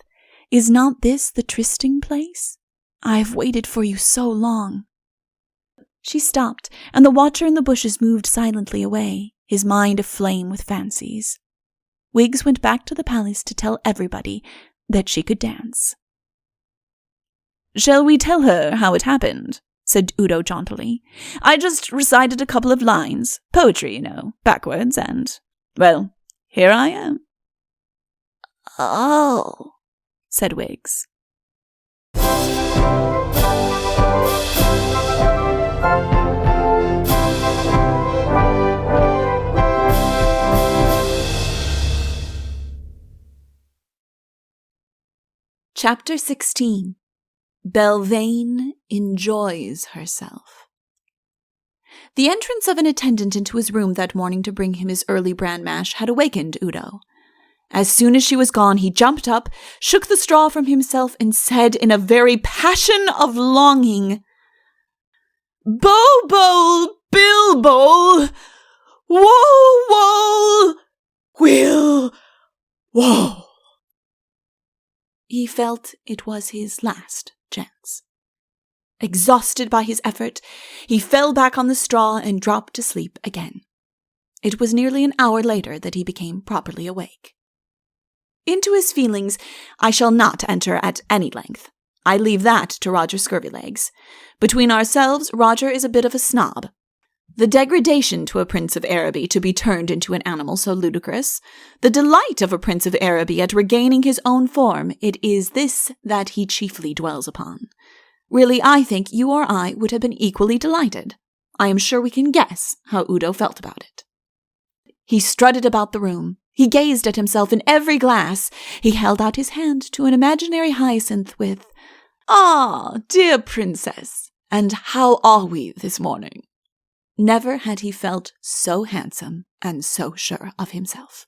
Is not this the trysting place? I have waited for you so long. She stopped, and the watcher in the bushes moved silently away, his mind aflame with fancies. Wiggs went back to the palace to tell everybody that she could dance. "Shall we tell her how it happened?" said Udo jauntily. "I just recited a couple of lines, poetry, you know, backwards, and, well, here I am." "Oh," said Wiggs. Chapter 16. Belvane enjoys herself. The entrance of an attendant into his room that morning to bring him his early bran mash had awakened Udo. As soon as she was gone, he jumped up, shook the straw from himself, and said in a very passion of longing, "Bobo, Bilbo, woe, will, woe." He felt it was his last chance. Exhausted by his effort, he fell back on the straw and dropped to sleep again. It was nearly an hour later that he became properly awake. Into his feelings I shall not enter at any length. I leave that to Roger Scurvylegs. Between ourselves, Roger is a bit of a snob. The degradation to a Prince of Araby to be turned into an animal so ludicrous, the delight of a Prince of Araby at regaining his own form, it is this that he chiefly dwells upon. Really, I think you or I would have been equally delighted. I am sure we can guess how Udo felt about it. He strutted about the room. He gazed at himself in every glass. He held out his hand to an imaginary Hyacinth with, "Ah, dear princess, and how are we this morning?" Never had he felt so handsome and so sure of himself.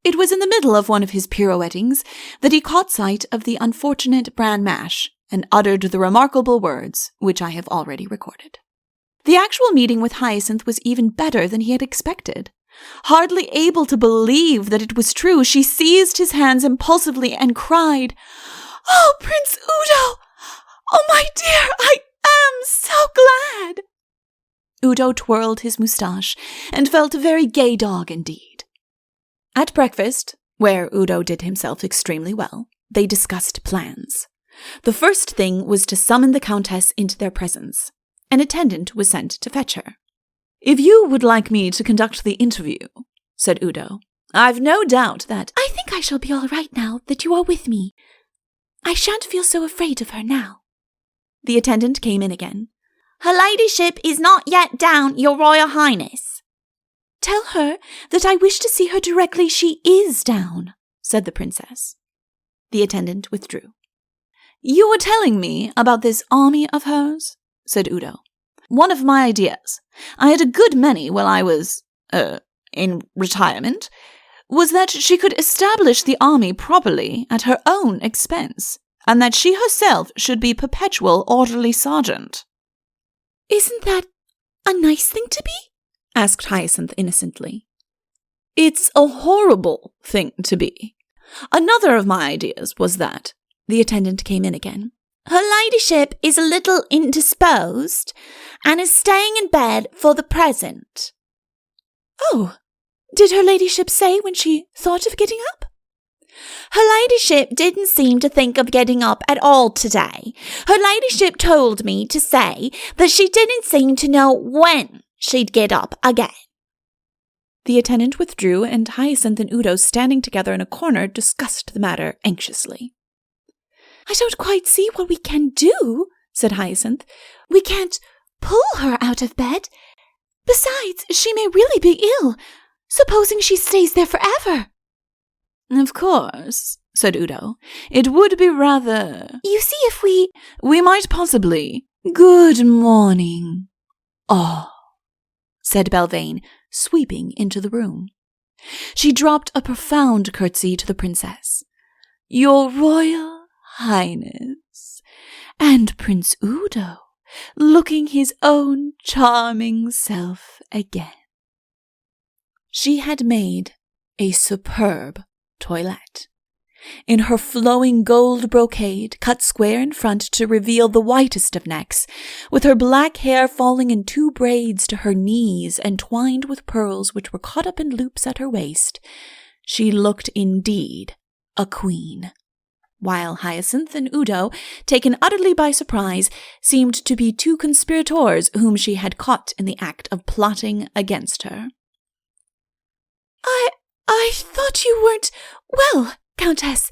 It was in the middle of one of his pirouettings that he caught sight of the unfortunate bran mash and uttered the remarkable words which I have already recorded. The actual meeting with Hyacinth was even better than he had expected. Hardly able to believe that it was true, she seized his hands impulsively and cried, "Oh, Prince Udo! Oh, my dear, I am so glad!" Udo twirled his moustache and felt a very gay dog indeed. At breakfast, where Udo did himself extremely well, they discussed plans. The first thing was to summon the Countess into their presence. An attendant was sent to fetch her. "If you would like me to conduct the interview," said Udo, "I've no doubt that—" "I think I shall be all right now that you are with me. I shan't feel so afraid of her now." The attendant came in again. "Her ladyship is not yet down, your royal highness." "Tell her that I wish to see her directly she is down," said the princess. The attendant withdrew. "You were telling me about this army of hers," said Udo. "One of my ideas, I had a good many while I was, in retirement, was that she could establish the army properly at her own expense, and that she herself should be perpetual orderly sergeant." Isn't that a nice thing to be? Asked Hyacinth innocently. It's a horrible thing to be. Another of my ideas was that. The attendant came in again. Her ladyship is a little indisposed and is staying in bed for the present. Oh, did her ladyship say when she thought of getting up? Her ladyship didn't seem to think of getting up at all today. Her ladyship told me to say that she didn't seem to know when she'd get up again. The attendant withdrew, and Hyacinth and Udo, standing together in a corner, discussed the matter anxiously. I don't quite see what we can do, said Hyacinth. We can't pull her out of bed. Besides, she may really be ill. Supposing she stays there forever. Of course, said Udo. It would be rather... You see, if we might possibly... Good morning. Oh, said Belvane, sweeping into the room. She dropped a profound curtsy to the princess. Your Royal Highness, and Prince Udo, looking his own charming self again. She had made a superb toilette. In her flowing gold brocade, cut square in front to reveal the whitest of necks, with her black hair falling in 2 braids to her knees and twined with pearls which were caught up in loops at her waist, she looked indeed a queen. While Hyacinth and Udo, taken utterly by surprise, seemed to be 2 conspirators whom she had caught in the act of plotting against her. I thought you weren't well, Countess,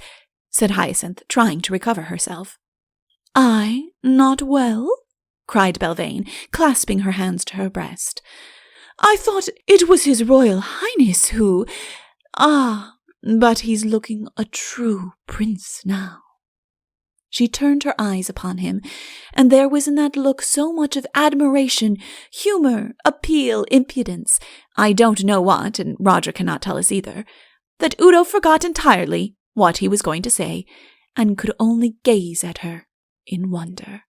said Hyacinth, trying to recover herself. I not well? Cried Belvane, clasping her hands to her breast. I thought it was His Royal Highness who... but he's looking a true prince now. She turned her eyes upon him, and there was in that look so much of admiration, humor, appeal, impudence, I don't know what, and Roger cannot tell us either, that Udo forgot entirely what he was going to say, and could only gaze at her in wonder.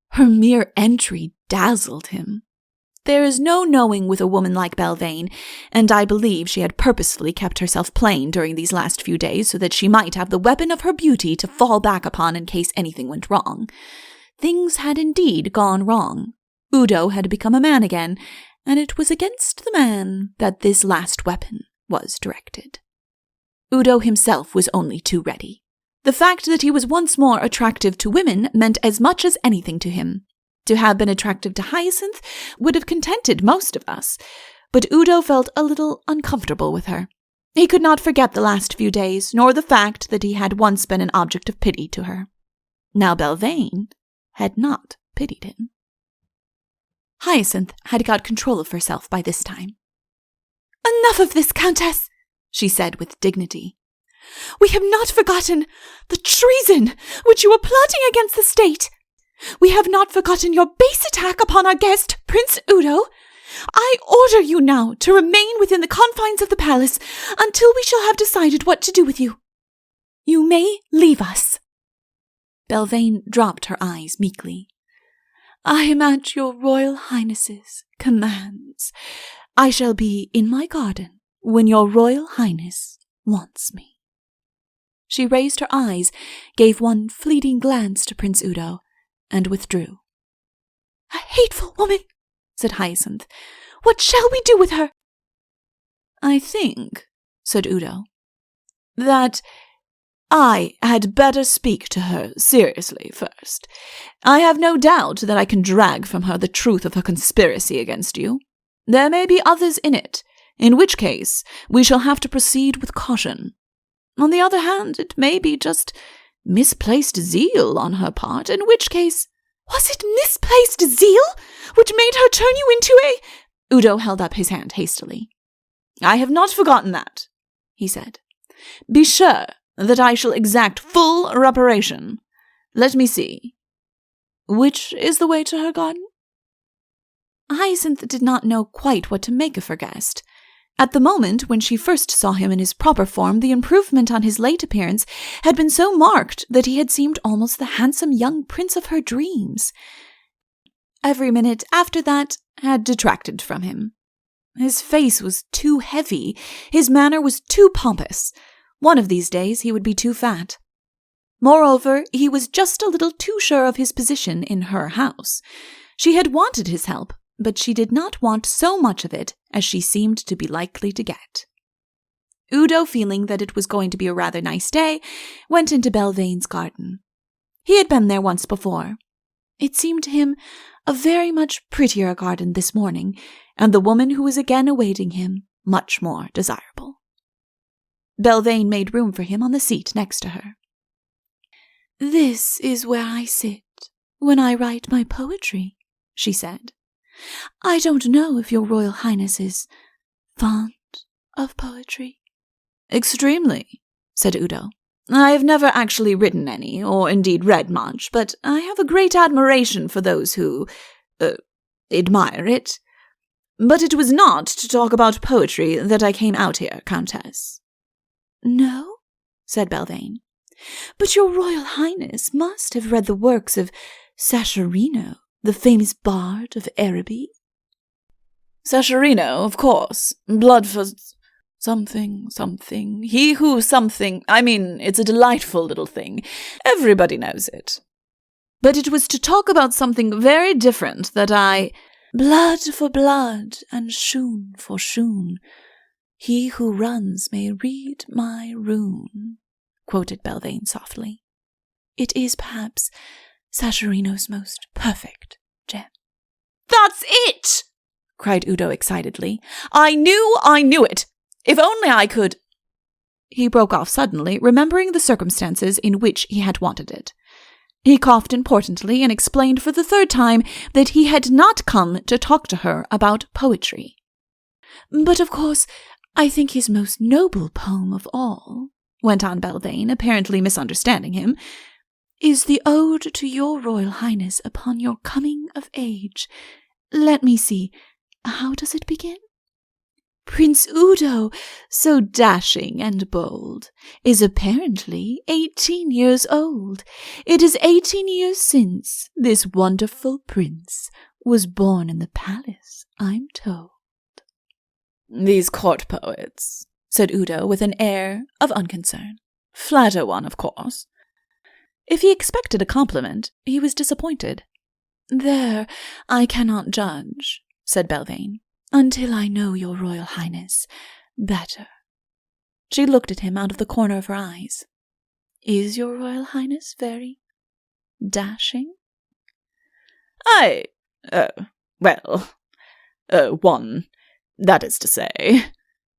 Her mere entry dazzled him. There is no knowing with a woman like Belvane, and I believe she had purposefully kept herself plain during these last few days so that she might have the weapon of her beauty to fall back upon in case anything went wrong. Things had indeed gone wrong. Udo had become a man again, and it was against the man that this last weapon was directed. Udo himself was only too ready. The fact that he was once more attractive to women meant as much as anything to him. To have been attractive to Hyacinth would have contented most of us, but Udo felt a little uncomfortable with her. He could not forget the last few days, nor the fact that he had once been an object of pity to her. Now Belvane had not pitied him. Hyacinth had got control of herself by this time. Enough of this, Countess, she said with dignity. We have not forgotten the treason which you were plotting against the state. We have not forgotten your base attack upon our guest, Prince Udo. I order you now to remain within the confines of the palace until we shall have decided what to do with you. You may leave us. Belvane dropped her eyes meekly. I am at your Royal Highness's commands. I shall be in my garden when your Royal Highness wants me. She raised her eyes, gave one fleeting glance to Prince Udo, and withdrew. A hateful woman, said Hyacinth. What shall we do with her? I think, said Udo, that I had better speak to her seriously first. I have no doubt that I can drag from her the truth of her conspiracy against you. There may be others in it, in which case we shall have to proceed with caution. On the other hand, it may be just misplaced zeal on her part, in which case... Was it misplaced zeal which made her turn you into a... Udo held up his hand hastily. I have not forgotten that, he said. Be sure that I shall exact full reparation. Let me see. Which is the way to her garden? Hyacinth did not know quite what to make of her guest. At the moment when she first saw him in his proper form, the improvement on his late appearance had been so marked that he had seemed almost the handsome young prince of her dreams. every minute after that had detracted from him. His face was too heavy, his manner was too pompous. One of these days he would be too fat. Moreover, he was just a little too sure of his position in her house. She had wanted his help, but she did not want so much of it as she seemed to be likely to get. Udo, feeling that it was going to be a rather nice day, went into Belvane's garden. He had been there once before. It seemed to him a very much prettier garden this morning, and the woman who was again awaiting him much more desirable. Belvane made room for him on the seat next to her. "This is where I sit when I write my poetry," she said. "I don't know if your Royal Highness is fond of poetry." "Extremely," said Udo. "I have never actually written any, or indeed read much, but I have a great admiration for those who, admire it. But it was not to talk about poetry that I came out here, Countess." "No?" said Belvane. "But your Royal Highness must have read the works of Sasharino, the famous bard of Araby." "Sasharino, of course. Blood for something. He who something. I mean, it's a delightful little thing. Everybody knows it. But it was to talk about something very different that I—" "Blood for blood, and shoon for shoon. He who runs may read my rune," quoted Belvane softly. "It is perhaps Sasharino's most perfect gem." "That's it!" cried Udo excitedly. I knew it! If only I could—" He broke off suddenly, remembering the circumstances in which he had wanted it. He coughed importantly and explained for the third time that he had not come to talk to her about poetry. "But of course, I think his most noble poem of all," went on Belvane, apparently misunderstanding him, "is the ode to your Royal Highness upon your coming of age. Let me see, how does it begin? Prince Udo, so dashing and bold, is apparently 18 years old. It is 18 years since this wonderful prince was born in the palace, I'm told." "These court poets," said Udo with an air of unconcern, "flatter one, of course." If he expected a compliment, he was disappointed. "There, I cannot judge," said Belvane, "until I know your Royal Highness better." She looked at him out of the corner of her eyes. "Is your Royal Highness very dashing?" One, that is to say."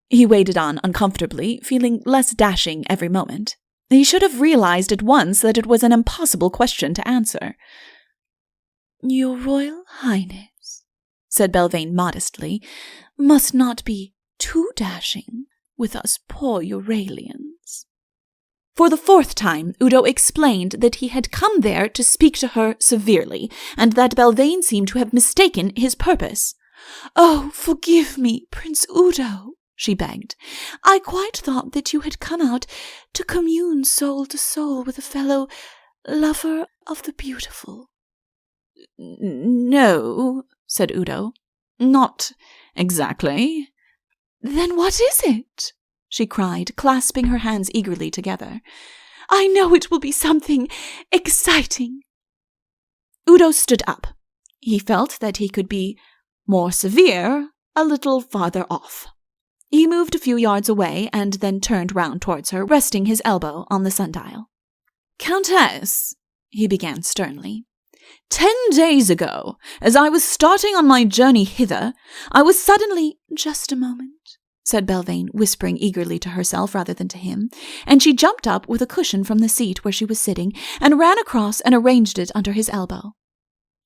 He waded on uncomfortably, feeling less dashing every moment. He should have realized at once that it was an impossible question to answer. "Your Royal Highness," said Belvane modestly, "must not be too dashing with us poor Euralians." For the fourth time, Udo explained that he had come there to speak to her severely, and that Belvane seemed to have mistaken his purpose. "Oh, forgive me, Prince Udo," she begged. "I quite thought that you had come out to commune soul to soul with a fellow lover of the beautiful." "No," said Udo. "Not exactly." "Then what is it?" she cried, clasping her hands eagerly together. "I know it will be something exciting." Udo stood up. He felt that he could be more severe a little farther off. He moved a few yards away and then turned round towards her, resting his elbow on the sundial. "Countess," he began sternly, 10 days ago, as I was starting on my journey hither, I was suddenly—" "Just a moment," said Belvane, whispering eagerly to herself rather than to him, and she jumped up with a cushion from the seat where she was sitting and ran across and arranged it under his elbow.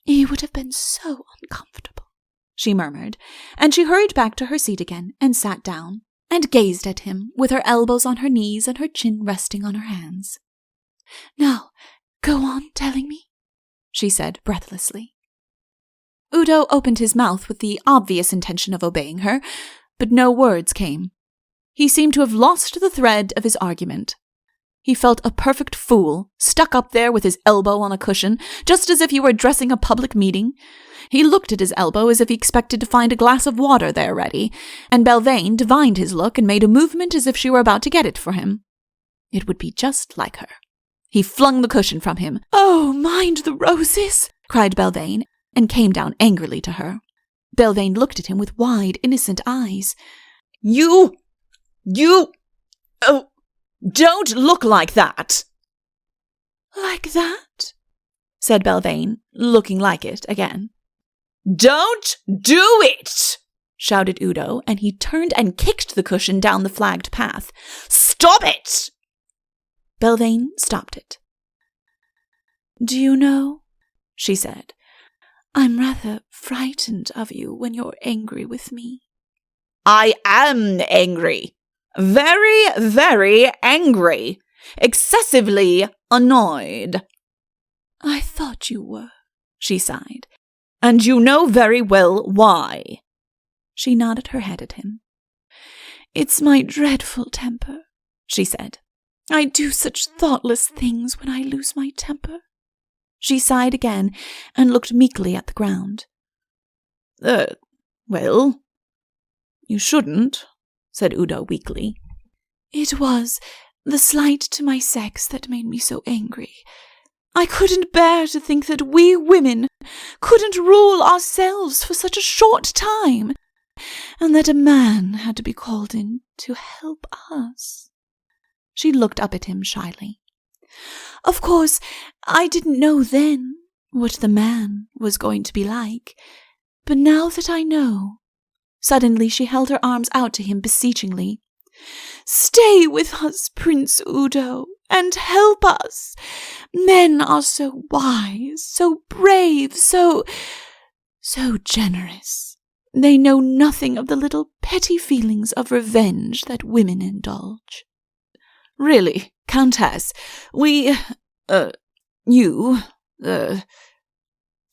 "He would have been so uncomfortable," she murmured, and she hurried back to her seat again and sat down and gazed at him with her elbows on her knees and her chin resting on her hands. "Now, go on telling me," she said breathlessly. Udo opened his mouth with the obvious intention of obeying her, but no words came. He seemed to have lost the thread of his argument. He felt a perfect fool, stuck up there with his elbow on a cushion, just as if he were addressing a public meeting. He looked at his elbow as if he expected to find a glass of water there ready, and Belvane divined his look and made a movement as if she were about to get it for him. It would be just like her. He flung the cushion from him. "Oh, mind the roses!" cried Belvane, and came down angrily to her. Belvane looked at him with wide, innocent eyes. You, oh, don't look like that. "Like that?" said Belvane, looking like it again. Don't do it, shouted Udo, and he turned and kicked the cushion down the flagged path. Stop it! Belvane stopped it. "Do you know," she said, "I'm rather frightened of you when you're angry with me." I am angry. Very, very angry. Excessively annoyed. "I thought you were," she sighed. And you know very well why. She nodded her head at him. "It's my dreadful temper," she said. "I do such thoughtless things when I lose my temper." She sighed again and looked meekly at the ground. Well, you shouldn't, said Udo weakly. "It was the slight to my sex that made me so angry. I couldn't bear to think that we women couldn't rule ourselves for such a short time, and that a man had to be called in to help us." She looked up at him shyly. "Of course, I didn't know then what the man was going to be like, but now that I know—" Suddenly she held her arms out to him beseechingly. "Stay with us, Prince Udo, and help us. Men are so wise, so brave, so generous. They know nothing of the little petty feelings of revenge that women indulge." "Really, Countess,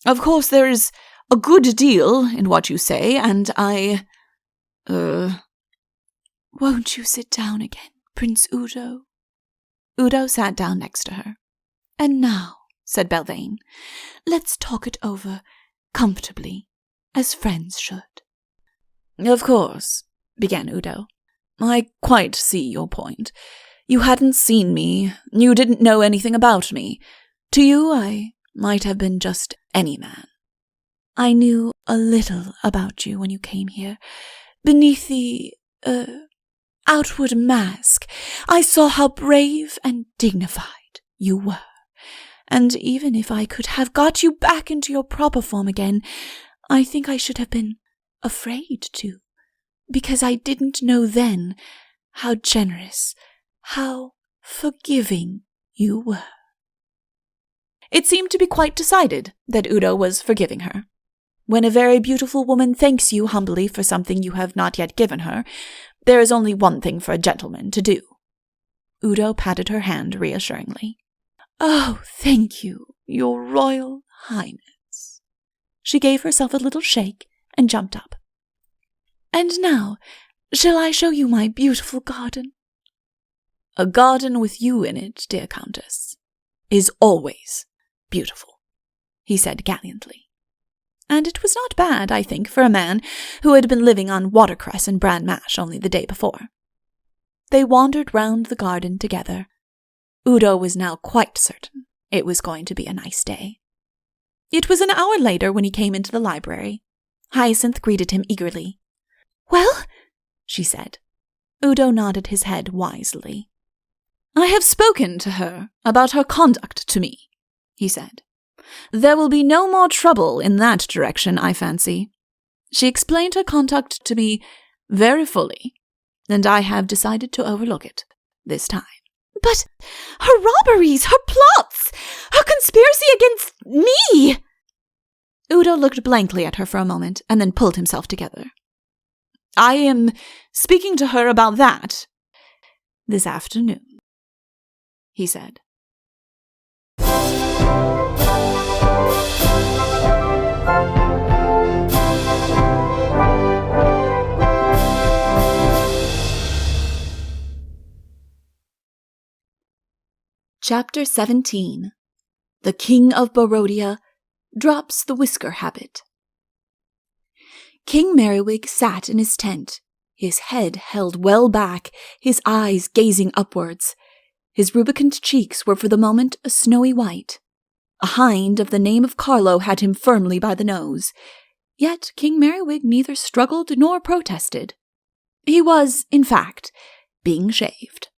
of course there is a good deal in what you say, and "Won't you sit down again, Prince Udo?" Udo sat down next to her. "And now," said Belvane, "let's talk it over comfortably, as friends should." "Of course," began Udo. "I quite see your point. You hadn't seen me. You didn't know anything about me. To you, I might have been just any man." "I knew a little about you when you came here. Beneath the, outward mask, I saw how brave and dignified you were. And even if I could have got you back into your proper form again, I think I should have been afraid to, because I didn't know then how generous, how forgiving you were." It seemed to be quite decided that Udo was forgiving her. When a very beautiful woman thanks you humbly for something you have not yet given her, there is only one thing for a gentleman to do. Udo patted her hand reassuringly. "Oh, thank you, Your Royal Highness." She gave herself a little shake and jumped up. "And now, shall I show you my beautiful garden?" "A garden with you in it, dear Countess, is always beautiful," he said gallantly. And it was not bad, I think, for a man who had been living on watercress and bran mash only the day before. They wandered round the garden together. Udo was now quite certain it was going to be a nice day. It was an hour later when he came into the library. Hyacinth greeted him eagerly. "Well?" she said. Udo nodded his head wisely. "I have spoken to her about her conduct to me," he said. "There will be no more trouble in that direction, I fancy. She explained her conduct to me very fully, and I have decided to overlook it this time." "But her robberies, her plots, her conspiracy against me!" Udo looked blankly at her for a moment and then pulled himself together. "I am speaking to her about that this afternoon," he said. Chapter 17. The King of Barodia drops the whisker habit. King Merriwig sat in his tent, his head held well back, his eyes gazing upwards. His rubicund cheeks were for the moment a snowy white. A hind of the name of Carlo had him firmly by the nose. Yet King Merriwig neither struggled nor protested. He was, in fact, being shaved.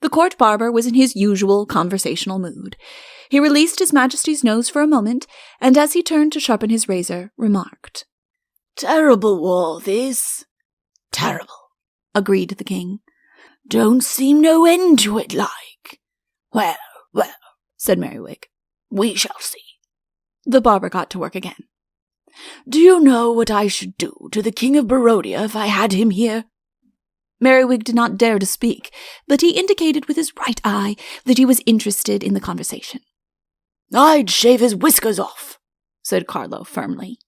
The court barber was in his usual conversational mood. He released His Majesty's nose for a moment, and as he turned to sharpen his razor, remarked, "Terrible war, this." "Terrible," agreed the king. "Don't seem no end to it, like." Well, said Merriwig, "we shall see." The barber got to work again. "Do you know what I should do to the King of Barodia if I had him here?" Merriwig did not dare to speak, but he indicated with his right eye that he was interested in the conversation. "I'd shave his whiskers off," said Carlo firmly.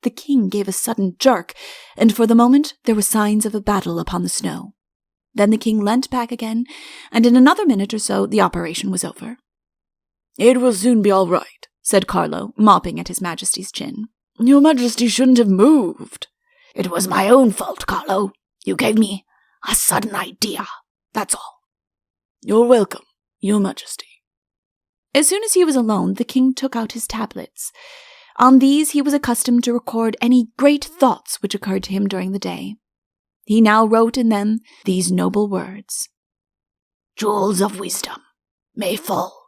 The king gave a sudden jerk, and for the moment there were signs of a battle upon the snow. Then the king leant back again, and in another minute or so the operation was over. "It will soon be all right," said Carlo, mopping at His Majesty's chin. "Your Majesty shouldn't have moved." "It was my own fault, Carlo. You gave me a sudden idea, that's all." "You're welcome, Your Majesty." As soon as he was alone, the king took out his tablets. On these he was accustomed to record any great thoughts which occurred to him during the day. He now wrote in them these noble words: "Jewels of wisdom may fall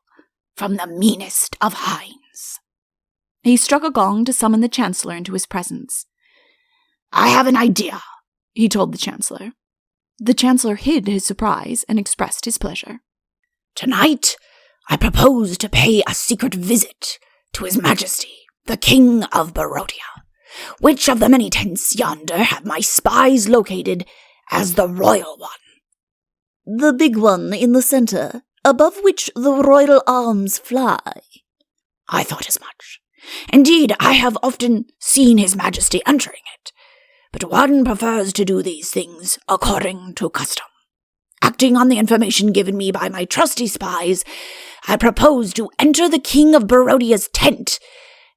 from the meanest of hinds." He struck a gong to summon the Chancellor into his presence. "I have an idea," he told the Chancellor. The Chancellor hid his surprise and expressed his pleasure. "Tonight I propose to pay a secret visit to His Majesty, the King of Barodia. Which of the many tents yonder have my spies located as the royal one?" "The big one in the center, above which the royal arms fly." "I thought as much. Indeed, I have often seen His Majesty entering it. But one prefers to do these things according to custom. Acting on the information given me by my trusty spies, I propose to enter the King of Barodia's tent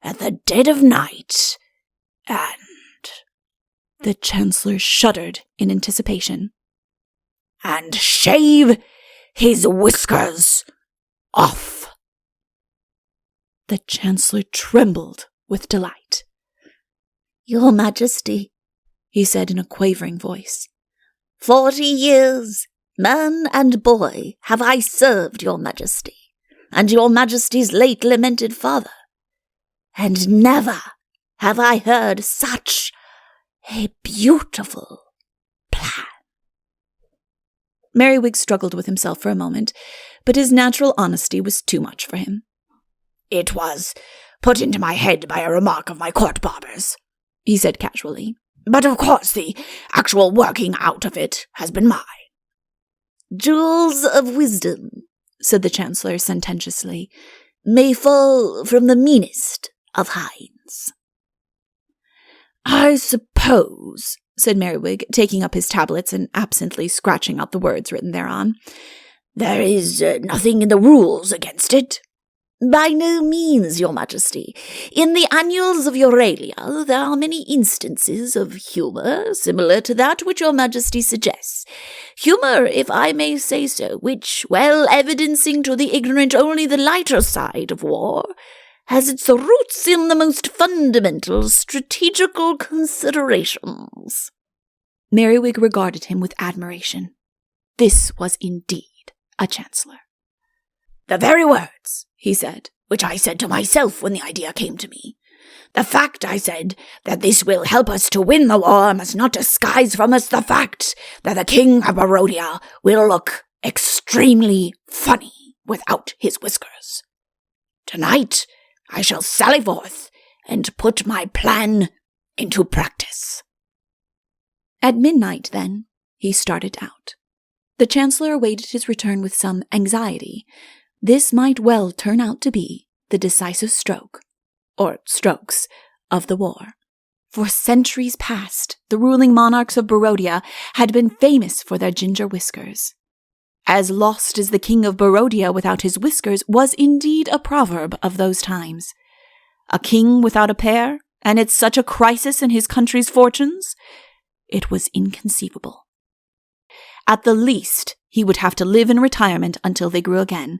at the dead of night, and—" The Chancellor shuddered in anticipation. "And shave his whiskers off." The Chancellor trembled with delight. "Your Majesty," he said in a quavering voice, 40 years, man and boy, have I served your Majesty, and your Majesty's late lamented father, and never have I heard such a beautiful plan." Merriwig struggled with himself for a moment, but his natural honesty was too much for him. "It was put into my head by a remark of my court barber's," he said casually. "But of course the actual working out of it has been mine." "Jewels of wisdom," said the Chancellor sententiously, "may fall from the meanest of hinds." "I suppose," said Merriwig, taking up his tablets and absently scratching out the words written thereon, "there is nothing in the rules against it?" "By no means, your Majesty. In the Annals of Euralia there are many instances of humour similar to that which your Majesty suggests. Humour, if I may say so, which, while evidencing to the ignorant only the lighter side of war, has its roots in the most fundamental strategical considerations." Merriwig regarded him with admiration. This was indeed a Chancellor. "The very words," he said, "which I said to myself when the idea came to me. The fact, I said, that this will help us to win the war must not disguise from us the fact that the King of Barodia will look extremely funny without his whiskers. Tonight I shall sally forth and put my plan into practice." At midnight, then, he started out. The Chancellor awaited his return with some anxiety. This might well turn out to be the decisive stroke, or strokes, of the war. For centuries past, the ruling monarchs of Barodia had been famous for their ginger whiskers. As lost as the king of Barodia without his whiskers was indeed a proverb of those times. A king without a pair, and at such a crisis in his country's fortunes? It was inconceivable. At the least, he would have to live in retirement until they grew again,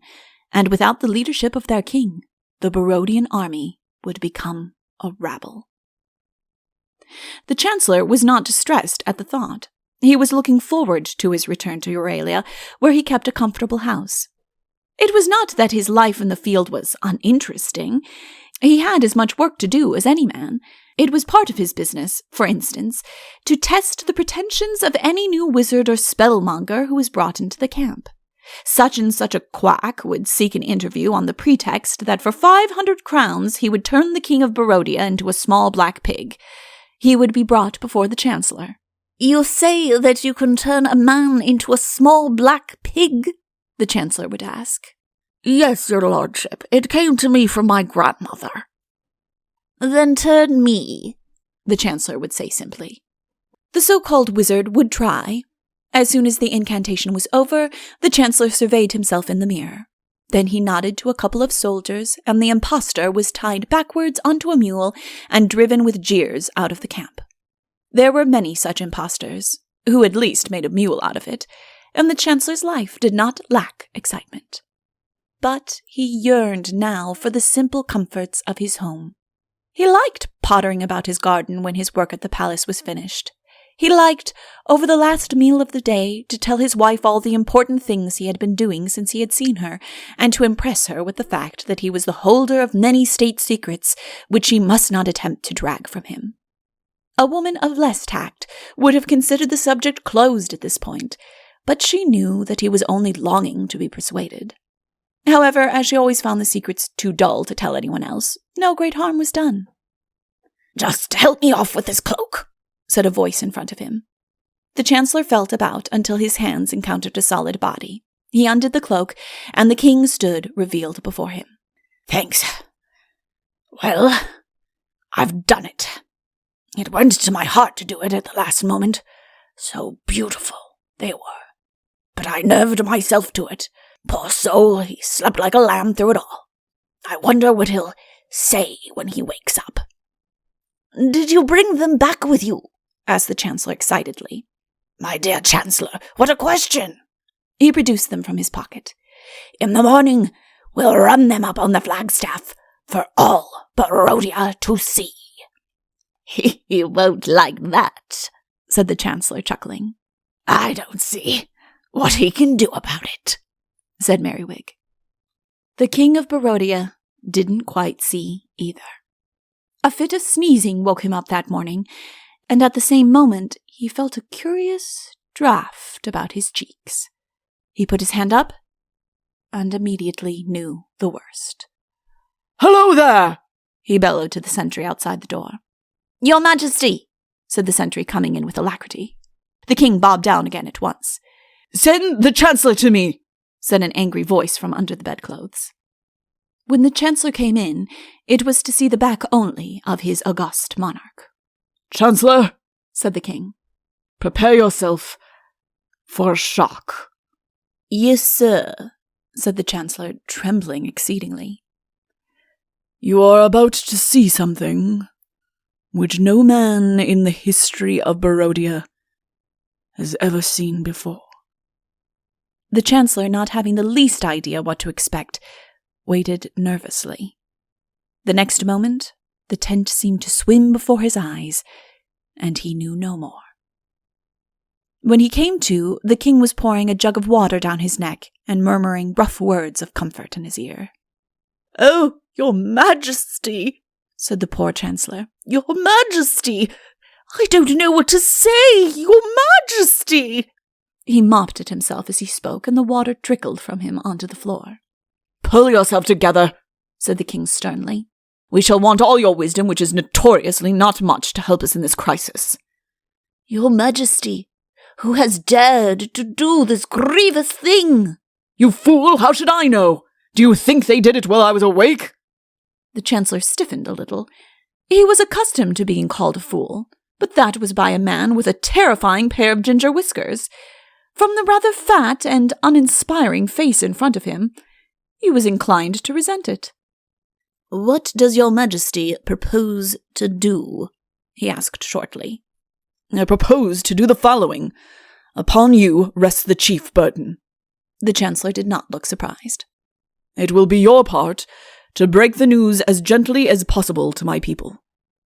and without the leadership of their king, the Barodian army would become a rabble. The Chancellor was not distressed at the thought. He was looking forward to his return to Euralia, where he kept a comfortable house. It was not that his life in the field was uninteresting. He had as much work to do as any man. It was part of his business, for instance, to test the pretensions of any new wizard or spellmonger who was brought into the camp. Such and such a quack would seek an interview on the pretext that for 500 crowns he would turn the king of Barodia into a small black pig. He would be brought before the Chancellor. "You say that you can turn a man into a small black pig?" the Chancellor would ask. "Yes, your lordship. It came to me from my grandmother." "Then turn me," the Chancellor would say simply. The so-called wizard would try. As soon as the incantation was over, the Chancellor surveyed himself in the mirror. Then he nodded to a couple of soldiers, and the impostor was tied backwards onto a mule and driven with jeers out of the camp. There were many such impostors, who at least made a mule out of it, and the Chancellor's life did not lack excitement. But he yearned now for the simple comforts of his home. He liked pottering about his garden when his work at the palace was finished. He liked, over the last meal of the day, to tell his wife all the important things he had been doing since he had seen her, and to impress her with the fact that he was the holder of many state secrets which she must not attempt to drag from him. A woman of less tact would have considered the subject closed at this point, but she knew that he was only longing to be persuaded. However, as she always found the secrets too dull to tell anyone else, no great harm was done. "Just help me off with this cloak," said a voice in front of him. The Chancellor felt about until his hands encountered a solid body. He undid the cloak, and the king stood revealed before him. "Thanks. Well, I've done it. It went to my heart to do it at the last moment. So beautiful they were. But I nerved myself to it. Poor soul, he slept like a lamb through it all. I wonder what he'll say when he wakes up." "Did you bring them back with you?" asked the Chancellor excitedly. "My dear Chancellor, what a question!" He produced them from his pocket. "In the morning, we'll run them up on the flagstaff for all Barodia to see." "He won't like that," said the Chancellor, chuckling. "I don't see what he can do about it," said Merriwig. The king of Barodia didn't quite see either. A fit of sneezing woke him up that morning, and at the same moment he felt a curious draught about his cheeks. He put his hand up, and immediately knew the worst. "Hello there!" he bellowed to the sentry outside the door. "Your Majesty," said the sentry, coming in with alacrity. The king bobbed down again at once. "Send the Chancellor to me," said an angry voice from under the bedclothes. When the Chancellor came in, it was to see the back only of his august monarch. "Chancellor," said the king, "prepare yourself for a shock." "Yes, sir," said the Chancellor, trembling exceedingly. "You are about to see something which no man in the history of Barodia has ever seen before." The Chancellor, not having the least idea what to expect, waited nervously. The next moment, the tent seemed to swim before his eyes, and he knew no more. When he came to, the king was pouring a jug of water down his neck and murmuring rough words of comfort in his ear. "Oh, your Majesty," said the poor Chancellor. "Your Majesty! I don't know what to say! Your Majesty!" He mopped at himself as he spoke, and the water trickled from him onto the floor. "Pull yourself together," said the king sternly. "We shall want all your wisdom, which is notoriously not much, to help us in this crisis." "Your Majesty, who has dared to do this grievous thing?" "You fool! How should I know? Do you think they did it while I was awake?" The Chancellor stiffened a little. He was accustomed to being called a fool, but that was by a man with a terrifying pair of ginger whiskers. From the rather fat and uninspiring face in front of him, he was inclined to resent it. "What does your majesty propose to do?" he asked shortly. "I propose to do the following. Upon you rests the chief burden." The Chancellor did not look surprised. "It will be your part to break the news as gently as possible to my people.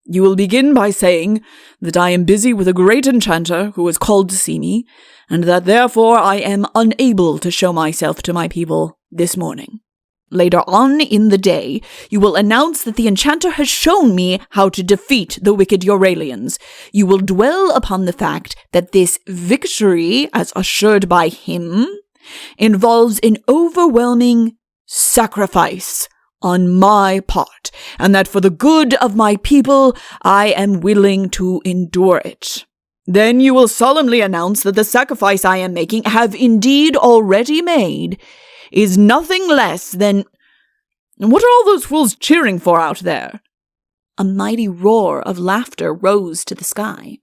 You will begin by saying that I am busy with a great enchanter who has called to see me, and that therefore I am unable to show myself to my people this morning. Later on in the day, you will announce that the enchanter has shown me how to defeat the wicked Euralians. You will dwell upon the fact that this victory, as assured by him, involves an overwhelming sacrifice on my part, and that for the good of my people, I am willing to endure it. Then you will solemnly announce that the sacrifice I am making, have indeed already made, is nothing less than— What are all those fools cheering for out there?" A mighty roar of laughter rose to the sky.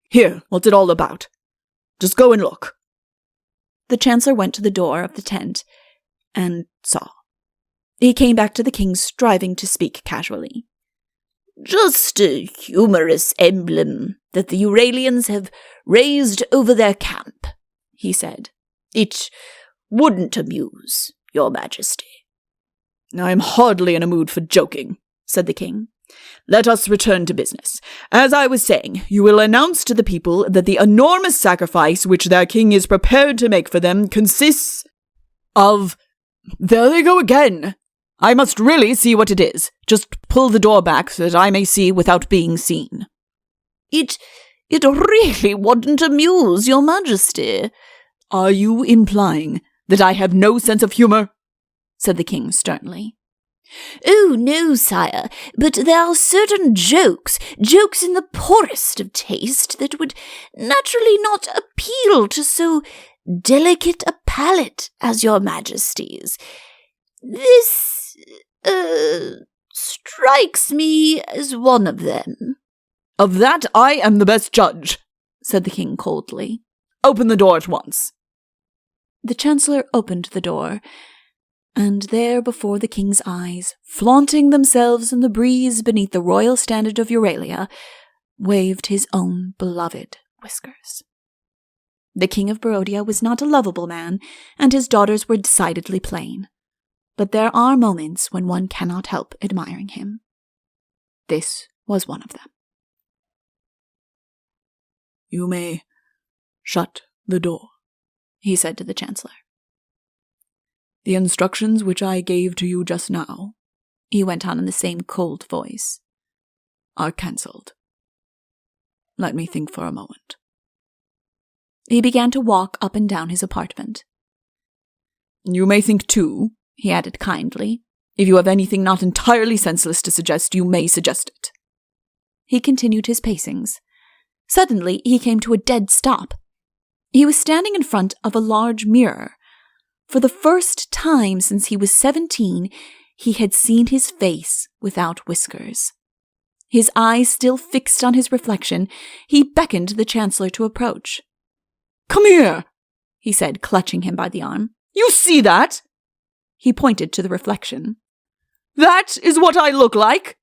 "Here, what's it all about? Just go and look." The Chancellor went to the door of the tent and saw. He came back to the king, striving to speak casually. "Just a humorous emblem that the Euralians have raised over their camp," he said. "It wouldn't amuse your majesty." "I am hardly in a mood for joking," said the king. "Let us return to business. As I was saying, you will announce to the people that the enormous sacrifice which their king is prepared to make for them consists of— There they go again! I must really see what it is. Just pull the door back so that I may see without being seen." It really wouldn't amuse your majesty." "Are you implying that I have no sense of humor?" said the king sternly. "Oh, no, sire, but there are certain jokes in the poorest of taste, that would naturally not appeal to so delicate a palate as your majesty's. This, strikes me as one of them." "Of that I am the best judge," said the king coldly. "Open the door at once." The Chancellor opened the door, and there before the king's eyes, flaunting themselves in the breeze beneath the royal standard of Euralia, waved his own beloved Whiskers. The king of Barodia was not a lovable man, and his daughters were decidedly plain. But there are moments when one cannot help admiring him. This was one of them. "You may shut the door," he said to the Chancellor. "The instructions which I gave to you just now," he went on in the same cold voice, "are cancelled. Let me think for a moment." He began to walk up and down his apartment. "You may think too," he added kindly. "If you have anything not entirely senseless to suggest, you may suggest it." He continued his pacings. Suddenly, he came to a dead stop. He was standing in front of a large mirror. For the first time since he was 17, he had seen his face without whiskers. His eyes still fixed on his reflection, he beckoned the Chancellor to approach. "Come here," he said, clutching him by the arm. "You see that?" He pointed to the reflection. "That is what I look like.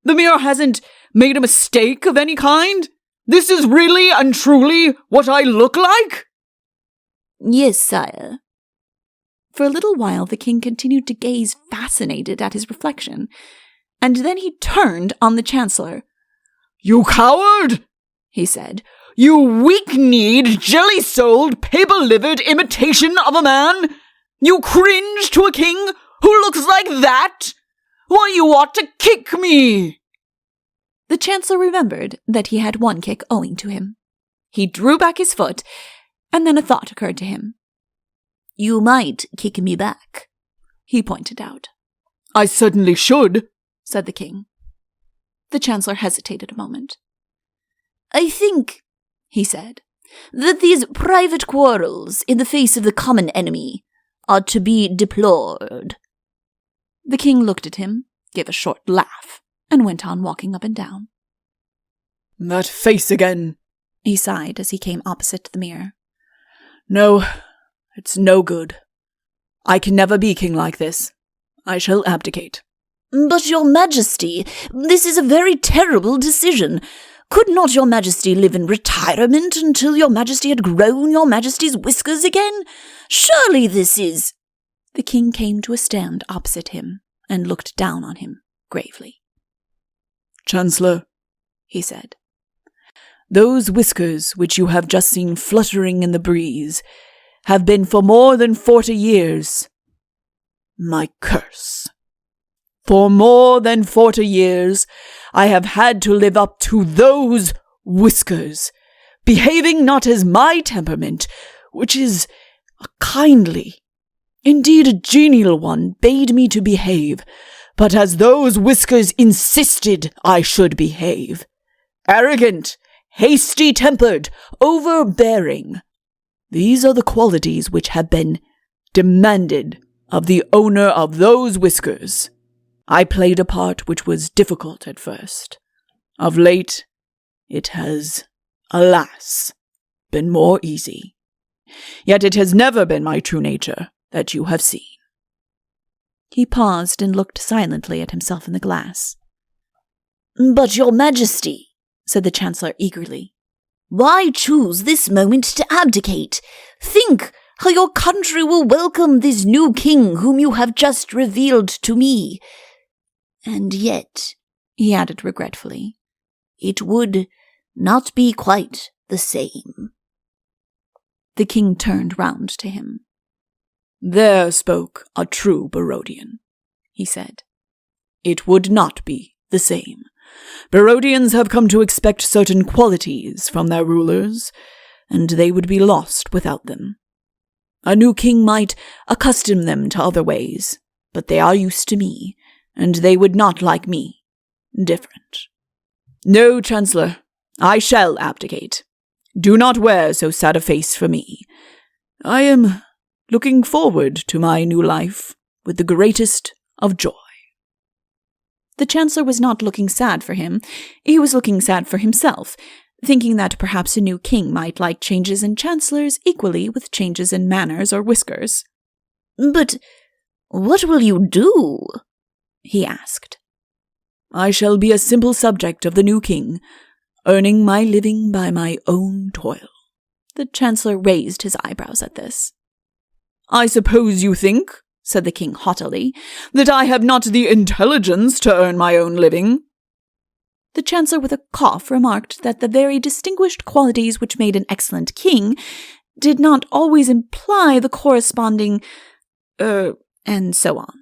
The mirror hasn't made a mistake of any kind. This is really and truly what I look like?" "Yes, sire." For a little while the king continued to gaze fascinated at his reflection, and then he turned on the Chancellor. "You coward!" he said. "You weak-kneed, jelly-souled, paper-livered imitation of a man! You cringe to a king who looks like that? Why, you ought to kick me!" The Chancellor remembered that he had one kick owing to him. He drew back his foot, and then a thought occurred to him. "You might kick me back," he pointed out. "I certainly should," said the king. The Chancellor hesitated a moment. "I think," he said, "that these private quarrels in the face of the common enemy are to be deplored." The king looked at him, gave a short laugh, and went on walking up and down. "That face again," he sighed as he came opposite the mirror. No, it's no good. I can never be king like this. I shall abdicate. But, Your Majesty, this is a very terrible decision. Could not Your Majesty live in retirement until Your Majesty had grown Your Majesty's whiskers again? Surely this is— The king came to a stand opposite him and looked down on him gravely. Chancellor, he said, those whiskers which you have just seen fluttering in the breeze have been for more than 40 years my curse. For more than 40 years I have had to live up to those whiskers, behaving not as my temperament, which is a kindly, indeed a genial one, bade me to behave, but as those whiskers insisted I should behave. Arrogant, hasty-tempered, overbearing. These are the qualities which have been demanded of the owner of those whiskers. I played a part which was difficult at first. Of late, it has, alas, been more easy. Yet it has never been my true nature that you have seen. He paused and looked silently at himself in the glass. But, Your Majesty, said the Chancellor eagerly, why choose this moment to abdicate? Think how your country will welcome this new king whom you have just revealed to me. And yet, he added regretfully, it would not be quite the same. The king turned round to him. There spoke a true Barodian, he said. It would not be the same. Barodians have come to expect certain qualities from their rulers, and they would be lost without them. A new king might accustom them to other ways, but they are used to me, and they would not like me different. No, Chancellor, I shall abdicate. Do not wear so sad a face for me. I am looking forward to my new life with the greatest of joy. The Chancellor was not looking sad for him. He was looking sad for himself, thinking that perhaps a new king might like changes in chancellors equally with changes in manners or whiskers. But what will you do? He asked. I shall be a simple subject of the new king, earning my living by my own toil. The Chancellor raised his eyebrows at this. I suppose you think, said the king haughtily, that I have not the intelligence to earn my own living. The Chancellor with a cough remarked that the very distinguished qualities which made an excellent king did not always imply the corresponding, and so on.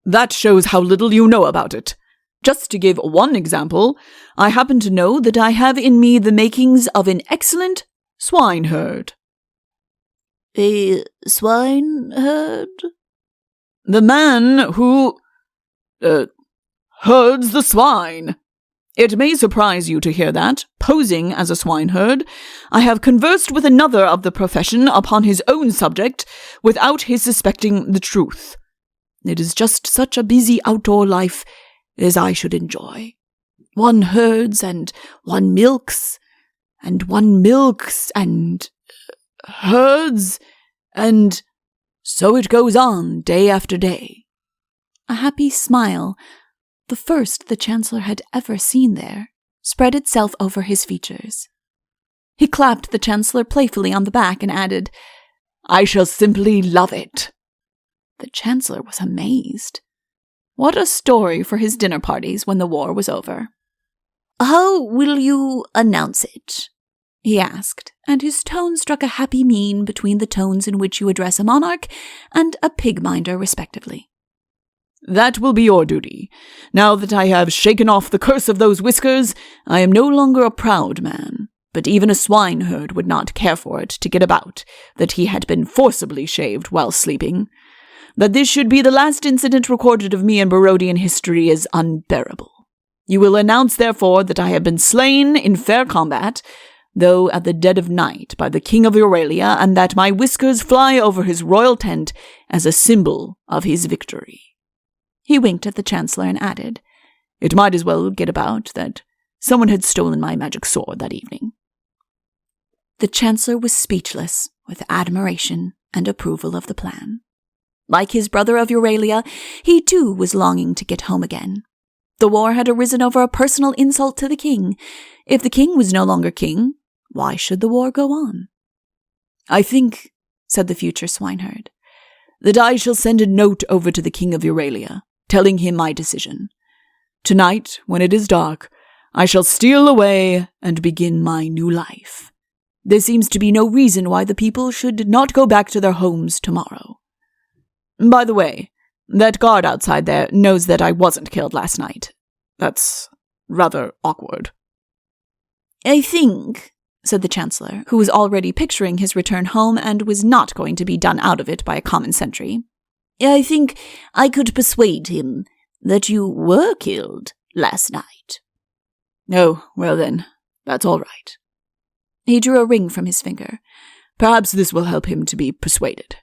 That shows how little you know about it. Just to give one example, I happen to know that I have in me the makings of an excellent swineherd. A swineherd? The man who, herds the swine. It may surprise you to hear that, posing as a swineherd, I have conversed with another of the profession upon his own subject without his suspecting the truth. It is just such a busy outdoor life as I should enjoy. One herds, and one milks, and one milks, and herds, and so it goes on day after day. A happy smile, the first the Chancellor had ever seen there, spread itself over his features. He clapped the Chancellor playfully on the back and added, I shall simply love it. The Chancellor was amazed. What a story for his dinner parties when the war was over. How will you announce it? He asked, and his tone struck a happy mean between the tones in which you address a monarch and a pig-minder respectively. That will be your duty. Now that I have shaken off the curse of those whiskers, I am no longer a proud man, but even a swineherd would not care for it to get about that he had been forcibly shaved while sleeping. That this should be the last incident recorded of me in Barodian history is unbearable. You will announce, therefore, that I have been slain in fair combat, though at the dead of night, by the king of Euralia, and that my whiskers fly over his royal tent as a symbol of his victory. He winked at the Chancellor and added, It might as well get about that someone had stolen my magic sword that evening. The Chancellor was speechless, with admiration and approval of the plan. Like his brother of Euralia, he too was longing to get home again. The war had arisen over a personal insult to the king. If the king was no longer king, why should the war go on? "I think," said the future swineherd, "that I shall send a note over to the king of Euralia, telling him my decision. Tonight, when it is dark, I shall steal away and begin my new life. There seems to be no reason why the people should not go back to their homes tomorrow. By the way, that guard outside there knows that I wasn't killed last night. That's rather awkward." "I think," said the Chancellor, who was already picturing his return home and was not going to be done out of it by a common sentry, "I think I could persuade him that you were killed last night." "Oh, well then, that's all right." He drew a ring from his finger. "Perhaps this will help him to be persuaded.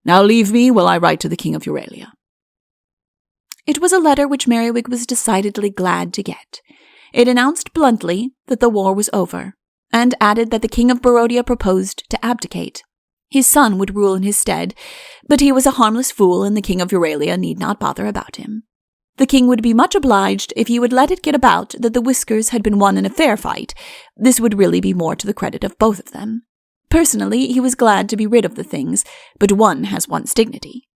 Now leave me while I write to the King of Euralia." It was a letter which Merriwig was decidedly glad to get. It announced bluntly that the war was over, and added that the King of Barodia proposed to abdicate. His son would rule in his stead, but he was a harmless fool and the King of Euralia need not bother about him. The king would be much obliged if he would let it get about that the Whiskers had been won in a fair fight. This would really be more to the credit of both of them. Personally, he was glad to be rid of the things, but one has one's dignity.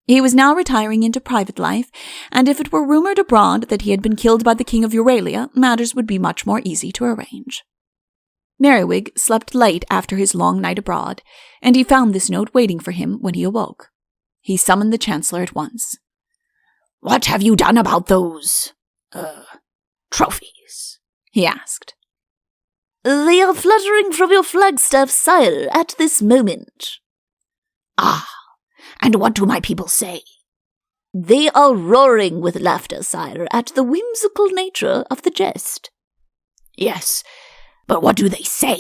He was now retiring into private life, and if it were rumored abroad that he had been killed by the King of Euralia, matters would be much more easy to arrange. Merriwig slept late after his long night abroad, and he found this note waiting for him when he awoke. He summoned the Chancellor at once. "What have you done about those, trophies?" he asked. "They are fluttering from your flagstaff, sire, at this moment." "Ah, and what do my people say?" "They are roaring with laughter, sire, at the whimsical nature of the jest." "Yes, but what do they say?"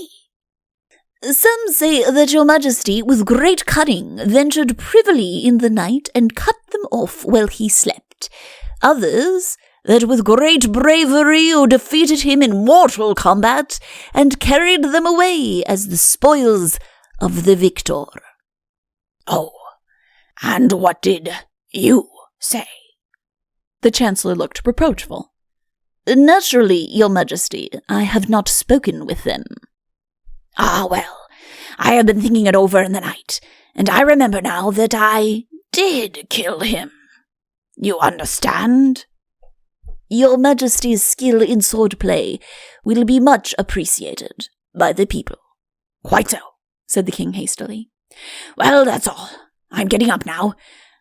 "Some say that your majesty, with great cunning, ventured privily in the night and cut them off while he slept. Others, that with great bravery you defeated him in mortal combat and carried them away as the spoils of the victor." "Oh, and what did you say?" The Chancellor looked reproachful. "Naturally, your majesty, I have not spoken with them." "Ah, well, I have been thinking it over in the night, and I remember now that I did kill him. You understand?" "Your majesty's skill in swordplay will be much appreciated by the people." "Quite so," said the king hastily. "Well, that's all. I'm getting up now,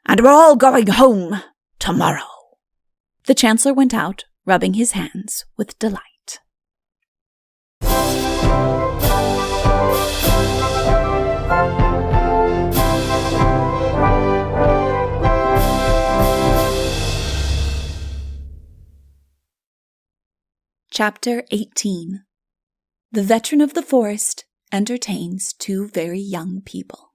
and we're all going home tomorrow." The Chancellor went out, rubbing his hands with delight. Chapter 18. The Veteran of the Forest entertains two very young people.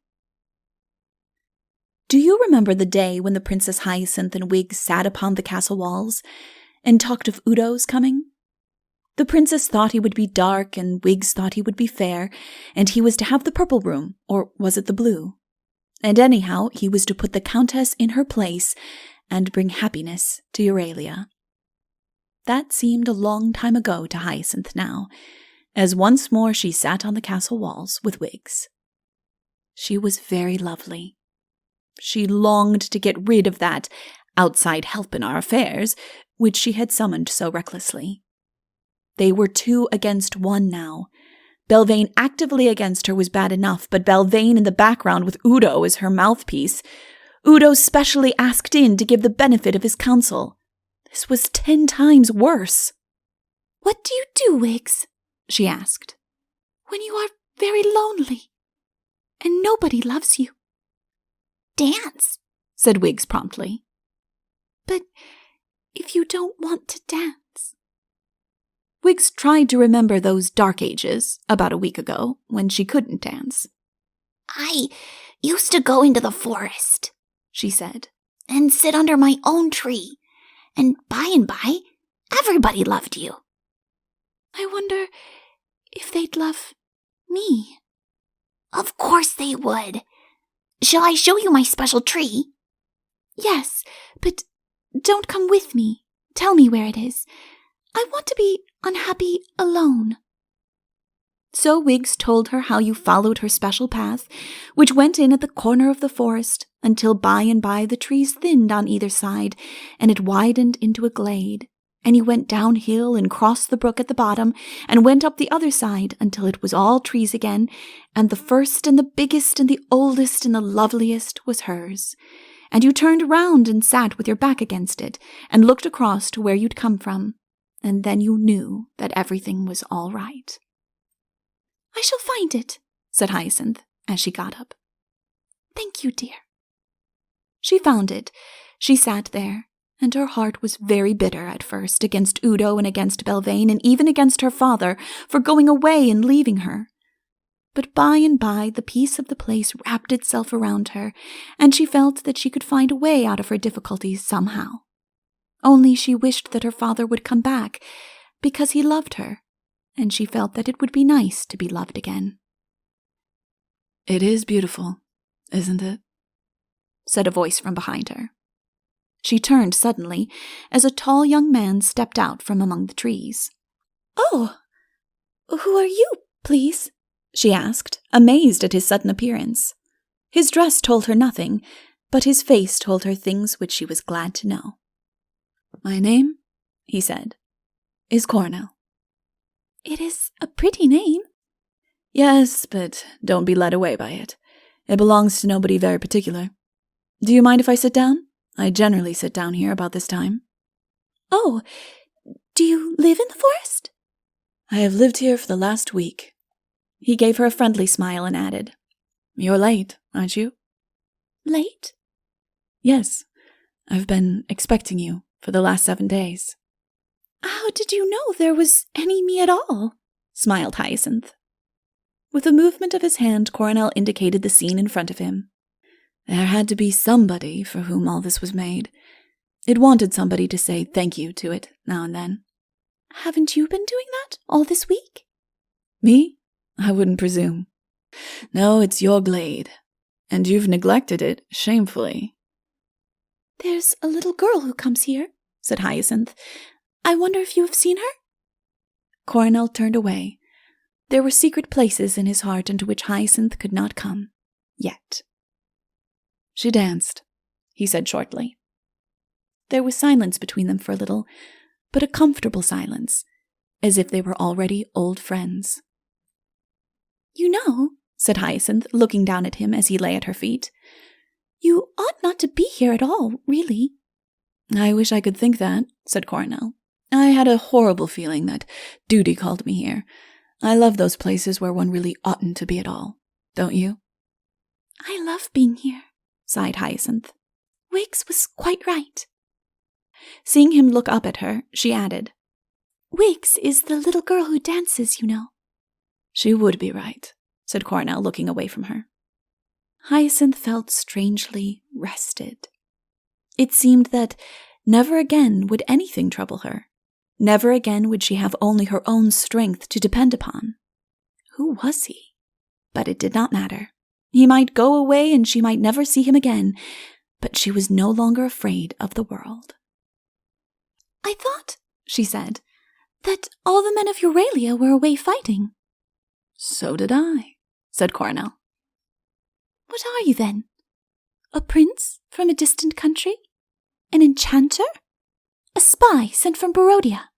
Do you remember the day when the Princess Hyacinth and Wiggs sat upon the castle walls and talked of Udo's coming? The princess thought he would be dark, and Wiggs thought he would be fair, and he was to have the purple room, or was it the blue? And anyhow, he was to put the Countess in her place and bring happiness to Euralia. That seemed a long time ago to Hyacinth now, as once more she sat on the castle walls with Wiggs. She was very lovely. She longed to get rid of that outside help in our affairs, which she had summoned so recklessly. They were 2 against 1 now. Belvane actively against her was bad enough, but Belvane in the background with Udo as her mouthpiece. Udo specially asked in to give the benefit of his counsel. This was 10 times worse. "What do you do, Wiggs?" she asked. "When you are very lonely and nobody loves you?" "Dance," said Wiggs promptly. "But if you don't want to dance?" Wiggs tried to remember those dark ages, about a week ago, when she couldn't dance. "I used to go into the forest," she said, "and sit under my own tree. And by, everybody loved you." "I wonder if they'd love me." Of course they would. Shall I show you my special tree? Yes, but don't come with me. Tell me where it is. I want to be unhappy alone. So Wiggs told her how you followed her special path, which went in at the corner of the forest, until by and by the trees thinned on either side, and it widened into a glade. And you went downhill and crossed the brook at the bottom, and went up the other side until it was all trees again, and the first and the biggest and the oldest and the loveliest was hers. And you turned around and sat with your back against it, and looked across to where you'd come from, and then you knew that everything was all right. I shall find it, said Hyacinth as she got up. Thank you, dear. She found it. She sat there, and her heart was very bitter at first against Udo and against Belvane and even against her father for going away and leaving her. But by and by the peace of the place wrapped itself around her, and she felt that she could find a way out of her difficulties somehow. Only she wished that her father would come back, because he loved her, and she felt that it would be nice to be loved again. "It is beautiful, isn't it?" said a voice from behind her. She turned suddenly as a tall young man stepped out from among the trees. "Oh, who are you, please?" she asked, amazed at his sudden appearance. His dress told her nothing, but his face told her things which she was glad to know. "My name," he said, "is Coronel." "It is a pretty name." "Yes, but don't be led away by it. It belongs to nobody very particular. Do you mind if I sit down? I generally sit down here about this time." "Oh, do you live in the forest?" "I have lived here for the last week." He gave her a friendly smile and added, "You're late, aren't you?" "Late?" "Yes. I've been expecting you for the last 7 days." "How did you know there was any me at all?" smiled Hyacinth. With a movement of his hand, Coronel indicated the scene in front of him. There had to be somebody for whom all this was made. It wanted somebody to say thank you to it now and then. "Haven't you been doing that all this week?" "Me? I wouldn't presume. No, it's your glade, and you've neglected it shamefully." "There's a little girl who comes here," said Hyacinth. "I wonder if you have seen her?" Coronel turned away. There were secret places in his heart into which Hyacinth could not come, yet. "She danced," he said shortly. There was silence between them for a little, but a comfortable silence, as if they were already old friends. "You know," said Hyacinth, looking down at him as he lay at her feet, "you ought not to be here at all, really." "I wish I could think that," said Coronel. "I had a horrible feeling that duty called me here. I love those places where one really oughtn't to be at all. Don't you?" "I love being here," sighed Hyacinth. "Wiggs was quite right." Seeing him look up at her, she added, "Wiggs is the little girl who dances, you know." "She would be right," said Coronel, looking away from her. Hyacinth felt strangely rested. It seemed that never again would anything trouble her. Never again would she have only her own strength to depend upon. Who was he? But it did not matter. He might go away and she might never see him again, but she was no longer afraid of the world. "I thought," she said, "that all the men of Euralia were away fighting." "So did I," said Coronel. "What are you, then? A prince from a distant country? An enchanter? A spy sent from Barodia?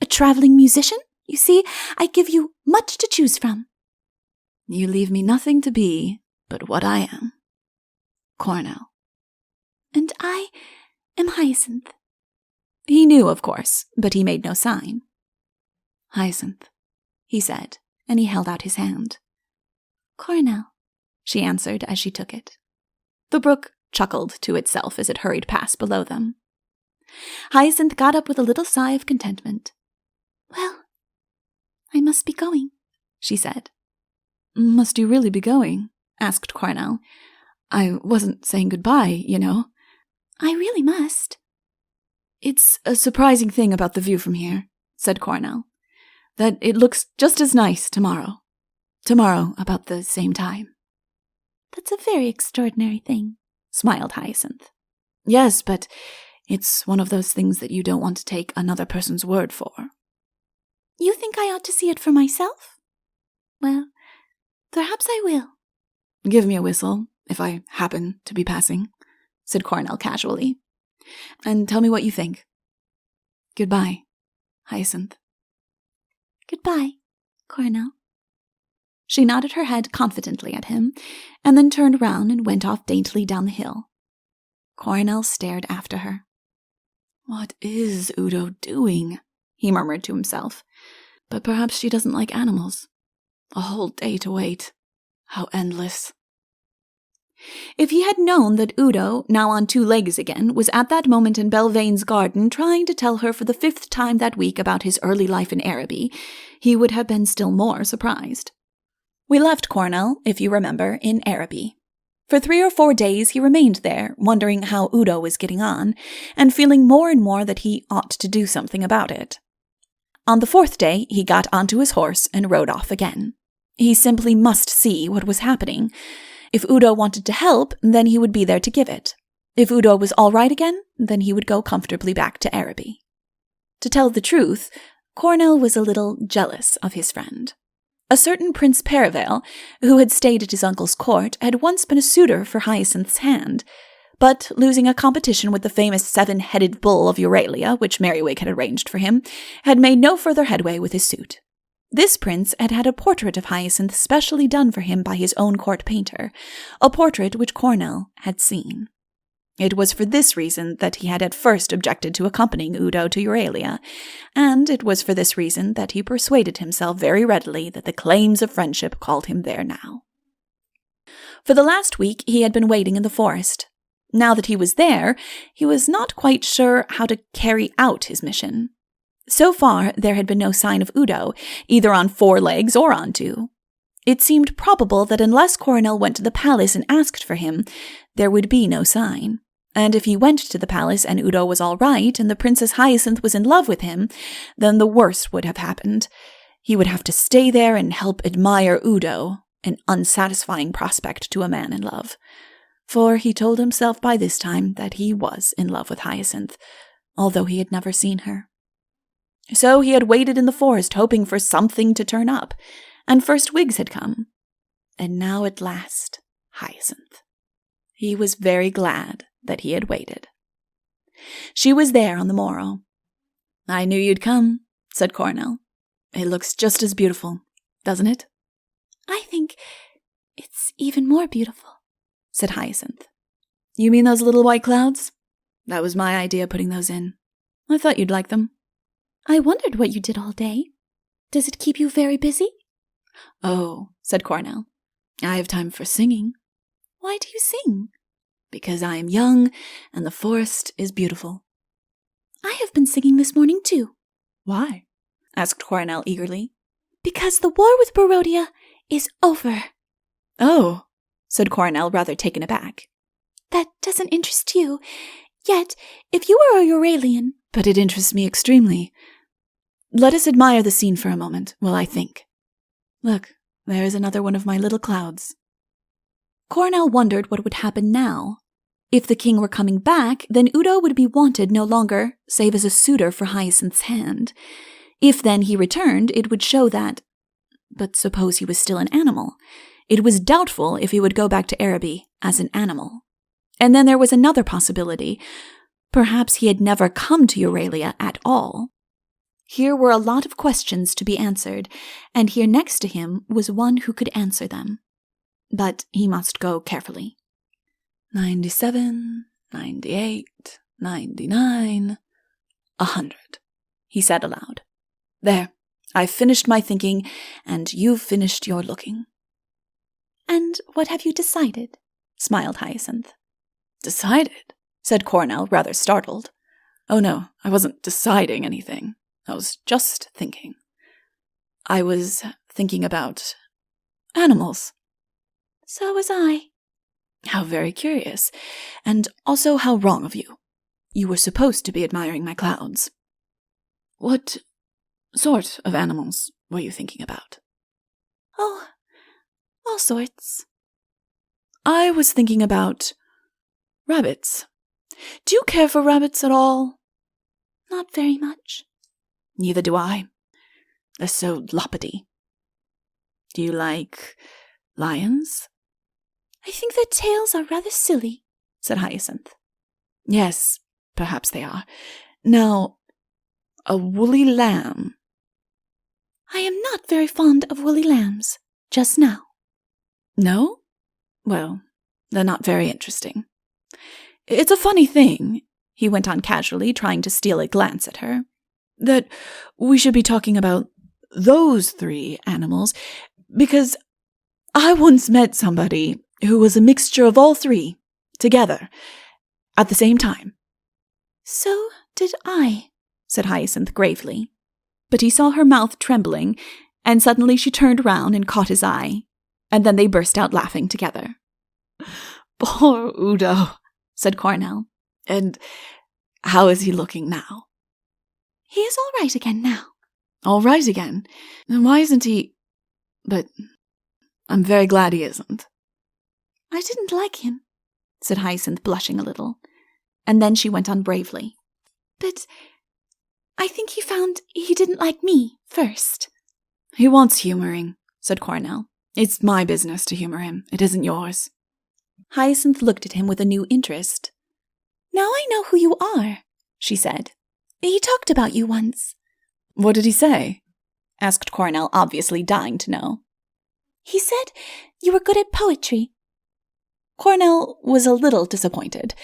A traveling musician? You see, I give you much to choose from." "You leave me nothing to be but what I am. Coronel." "And I am Hyacinth." He knew, of course, but he made no sign. "Hyacinth," he said, and he held out his hand. "Coronel," she answered as she took it. The brook chuckled to itself as it hurried past below them. Hyacinth got up with a little sigh of contentment. "Well, I must be going," she said. "Must you really be going?" asked Coronel. "I wasn't saying goodbye, you know." "I really must." "It's a surprising thing about the view from here," said Coronel, "that it looks just as nice tomorrow. Tomorrow, about the same time. That's a very extraordinary thing, smiled Hyacinth. Yes, but it's one of those things that you don't want to take another person's word for. You think I ought to see it for myself? Well, perhaps I will. Give me a whistle, if I happen to be passing, said Coronel casually. And tell me what you think. Goodbye, Hyacinth. Goodbye, Coronel. She nodded her head confidently at him, and then turned round and went off daintily down the hill. Coronel stared after her. What is Udo doing? He murmured to himself. But perhaps she doesn't like animals. A whole day to wait. How endless. If he had known that Udo, now on 2 legs again, was at that moment in Belvane's garden trying to tell her for the 5th time that week about his early life in Araby, he would have been still more surprised. We left Coronel, if you remember, in Araby. For 3 or 4 days he remained there, wondering how Udo was getting on, and feeling more and more that he ought to do something about it. On the 4th day he got onto his horse and rode off again. He simply must see what was happening. If Udo wanted to help, then he would be there to give it. If Udo was all right again, then he would go comfortably back to Araby. To tell the truth, Coronel was a little jealous of his friend. A certain Prince Perivale, who had stayed at his uncle's court, had once been a suitor for Hyacinth's hand, but losing a competition with the famous 7-headed bull of Euralia, which Merriwig had arranged for him, had made no further headway with his suit. This prince had had a portrait of Hyacinth specially done for him by his own court painter, a portrait which Coronel had seen. It was for this reason that he had at first objected to accompanying Udo to Euralia, and it was for this reason that he persuaded himself very readily that the claims of friendship called him there now. For the last week he had been waiting in the forest. Now that he was there, he was not quite sure how to carry out his mission. So far, there had been no sign of Udo, either on 4 legs or on 2. It seemed probable that unless Coronel went to the palace and asked for him, there would be no sign. And if he went to the palace and Udo was all right and the Princess Hyacinth was in love with him, then the worst would have happened. He would have to stay there and help admire Udo, an unsatisfying prospect to a man in love. For he told himself by this time that he was in love with Hyacinth, although he had never seen her. So he had waited in the forest hoping for something to turn up, and first Wiggs had come. And now at last, Hyacinth. He was very glad that he had waited. She was there on the morrow. I knew you'd come, said Coronel. It looks just as beautiful, doesn't it? I think it's even more beautiful, said Hyacinth. You mean those little white clouds? That was my idea putting those in. I thought you'd like them. I wondered what you did all day. Does it keep you very busy? Oh, said Coronel. I have time for singing. Why do you sing? Because I am young, and the forest is beautiful. I have been singing this morning, too. Why? Asked Coronel eagerly. Because the war with Barodia is over. Oh, said Coronel, rather taken aback. That doesn't interest you. Yet, if you were a Euralian... But it interests me extremely. Let us admire the scene for a moment, while I think. Look, there is another one of my little clouds. Coronel wondered what would happen now. If the king were coming back, then Udo would be wanted no longer, save as a suitor for Hyacinth's hand. If then he returned, it would show that... But suppose he was still an animal. It was doubtful if he would go back to Araby as an animal. And then there was another possibility. Perhaps he had never come to Euralia at all. Here were a lot of questions to be answered, and here next to him was one who could answer them. But he must go carefully. 97, 98, 99, 100, he said aloud. There, I've finished my thinking, and you've finished your looking. And what have you decided? Smiled Hyacinth. Decided? Said Coronel, rather startled. Oh no, I wasn't deciding anything. I was just thinking. I was thinking about animals. So was I. How very curious, and also how wrong of you. You were supposed to be admiring my clouds. What sort of animals were you thinking about? Oh, All sorts. I was thinking about rabbits. Do you care for rabbits at all? Not very much. Neither do I. They're so loppity. Do you like lions? I think their tails are rather silly, said Hyacinth. Yes, perhaps they are. Now, a woolly lamb. I am not very fond of woolly lambs, just now. No? Well, they're not very interesting. It's a funny thing, he went on casually, trying to steal a glance at her, that we should be talking about those 3 animals, because I once met somebody who was a mixture of all 3, together, at the same time. So did I, said Hyacinth gravely. But he saw her mouth trembling, and suddenly she turned round and caught his eye, and then they burst out laughing together. Poor Udo, said Coronel. And how is he looking now? He is all right again now. All right again? Then why isn't he... But I'm very glad he isn't. I didn't like him, said Hyacinth, blushing a little, and then she went on bravely. But I think he found he didn't like me first. He wants humoring, said Coronel. It's my business to humor him. It isn't yours. Hyacinth looked at him with a new interest. Now I know who you are, she said. He talked about you once. What did he say? Asked Coronel, obviously dying to know. He said you were good at poetry. Coronel was a little disappointed.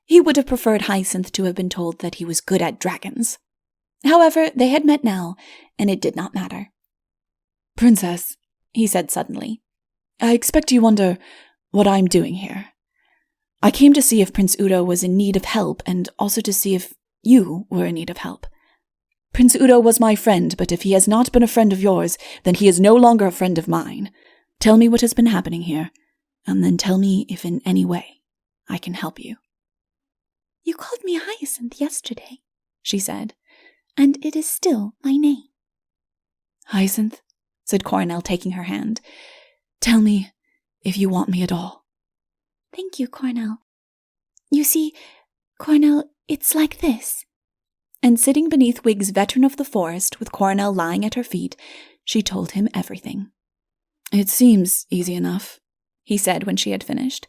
He would have preferred Hyacinth to have been told that he was good at dragons. However, they had met now, and it did not matter. Princess, he said suddenly, I expect you wonder what I'm doing here. I came to see if Prince Udo was in need of help, and also to see if you were in need of help. Prince Udo was my friend, but if he has not been a friend of yours, then he is no longer a friend of mine. Tell me what has been happening here, and then tell me if in any way I can help you. You called me Hyacinth yesterday, she said, and it is still my name. Hyacinth, said Coronel, taking her hand, tell me if you want me at all. Thank you, Coronel. You see, Coronel, it's like this. And sitting beneath Wiggs' Veteran of the Forest, with Coronel lying at her feet, she told him everything. It seems easy enough, he said when she had finished.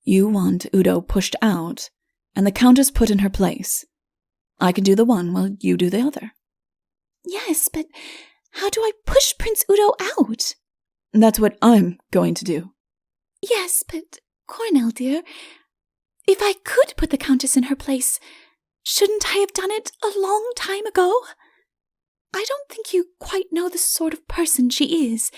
You want Udo pushed out, and the Countess put in her place. I can do the one while you do the other. Yes, but how do I push Prince Udo out? That's what I'm going to do. Yes, but, Coronel, dear, if I could put the Countess in her place, shouldn't I have done it a long time ago? I don't think you quite know the sort of person she is,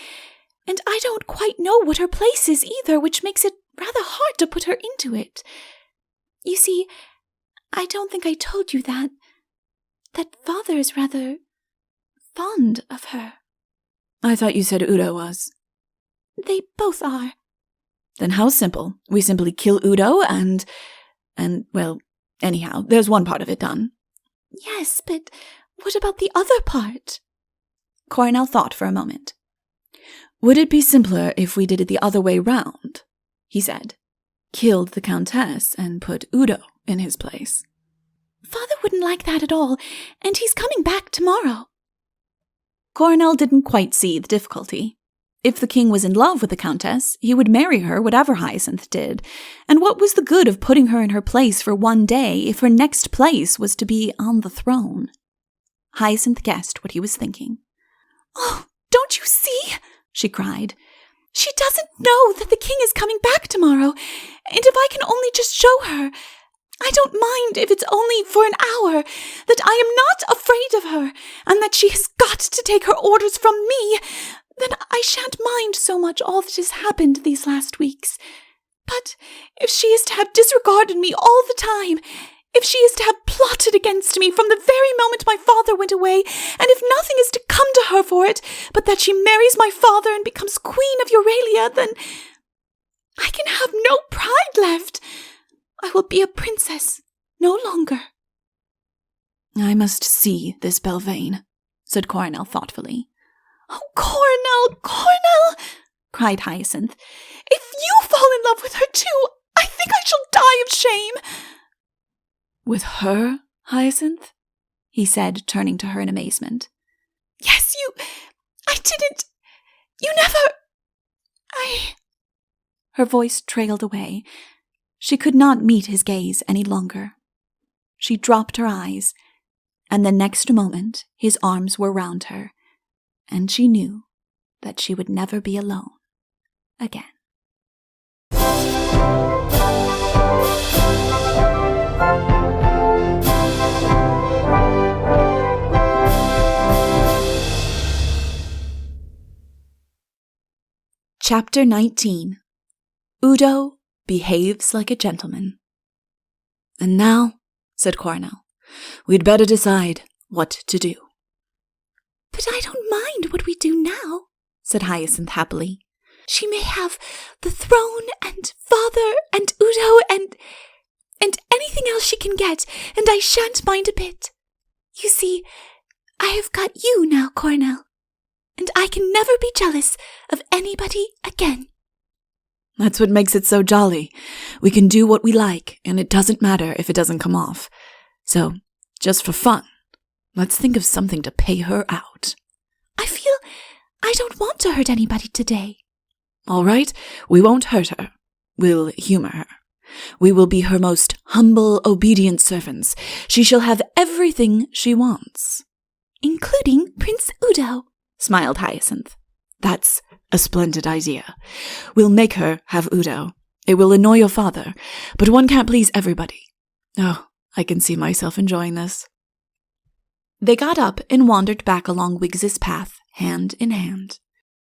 and I don't quite know what her place is either, which makes it rather hard to put her into it. You see, I don't think I told you that Father is rather fond of her. I thought you said Udo was. They both are. Then how simple. We simply kill Udo and, well, anyhow, there's one part of it done. Yes, but what about the other part? Coronel thought for a moment. Would it be simpler if we did it the other way round? He said. Killed the Countess and put Udo in his place. Father wouldn't like that at all, and he's coming back tomorrow. Coronel didn't quite see the difficulty. If the king was in love with the Countess, he would marry her whatever Hyacinth did, and what was the good of putting her in her place for one day if her next place was to be on the throne? Hyacinth guessed what he was thinking. Oh, don't you see? She cried. She doesn't know that the king is coming back tomorrow, and if I can only just show her, I don't mind if it's only for an hour, that I am not afraid of her, and that she has got to take her orders from me, then I shan't mind so much all that has happened these last weeks. But if she is to have disregarded me all the time, if she is to have plotted against me from the very moment my father went away, and if nothing is to come to her for it, but that she marries my father and becomes queen of Euralia, then I can have no pride left. I will be a princess no longer. I must see this Belvane, said Coronel thoughtfully. Oh, Coronel, Coronel, cried Hyacinth. "If you fall in love with her too, I think I shall die of shame." "With her, Hyacinth?" he said, turning to her in amazement. "Yes, I didn't. You never. Her voice trailed away. She could not meet his gaze any longer. She dropped her eyes, and the next moment his arms were round her, and she knew that she would never be alone again. Chapter 19. Udo behaves like a gentleman. "And now," said Coronel, "we'd better decide what to do." "But I don't mind what we do now," said Hyacinth happily. "She may have the throne and father and Udo and anything else she can get, and I shan't mind a bit. You see, I have got you now, Coronel, and I can never be jealous of anybody again." "That's what makes it so jolly. We can do what we like, and it doesn't matter if it doesn't come off. So, just for fun, let's think of something to pay her out." "I feel I don't want to hurt anybody today." "All right, we won't hurt her. We'll humor her. We will be her most humble, obedient servants. She shall have everything she wants." "Including Prince Udo," smiled Hyacinth. "That's a splendid idea. We'll make her have Udo. It will annoy your father, but one can't please everybody. Oh, I can see myself enjoying this." They got up and wandered back along Wiggs's path, hand in hand.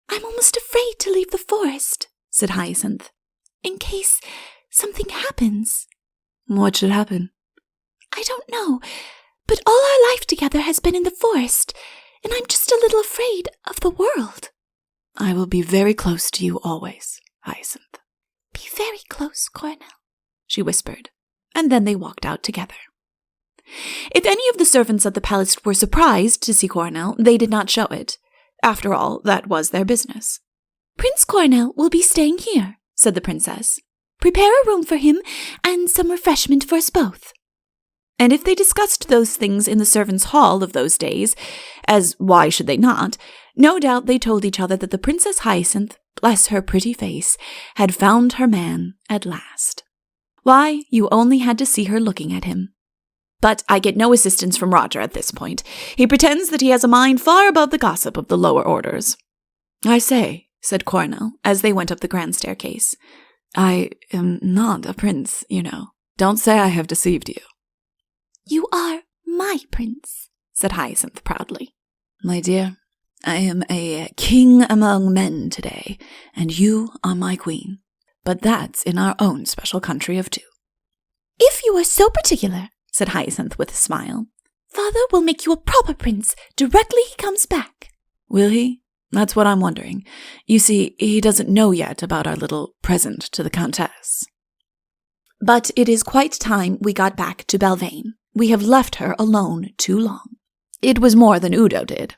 "I'm almost afraid to leave the forest," said Hyacinth, "in case something happens." "What should happen?" "I don't know, but all our life together has been in the forest, and I'm just a little afraid of the world." "I will be very close to you always, Hyacinth." "Be very close, Coronel," she whispered, and then they walked out together. If any of the servants at the palace were surprised to see Coronel, they did not show it. After all, that was their business. "Prince Coronel will be staying here," said the princess. "Prepare a room for him and some refreshment for us both." And if they discussed those things in the servants' hall of those days, as why should they not, no doubt they told each other that the Princess Hyacinth, bless her pretty face, had found her man at last. Why, you only had to see her looking at him. But I get no assistance from Roger at this point. He pretends that he has a mind far above the gossip of the lower orders. "I say," said Coronel, as they went up the grand staircase, "I am not a prince, you know. Don't say I have deceived you." "You are my prince," said Hyacinth proudly. "My dear, I am a king among men today, and you are my queen. But that's in our own special country of two." "If you are so particular," said Hyacinth with a smile, "Father will make you a proper prince directly he comes back." "Will he? That's what I'm wondering. You see, he doesn't know yet about our little present to the Countess." But it is quite time we got back to Belvane. We have left her alone too long. It was more than Udo did.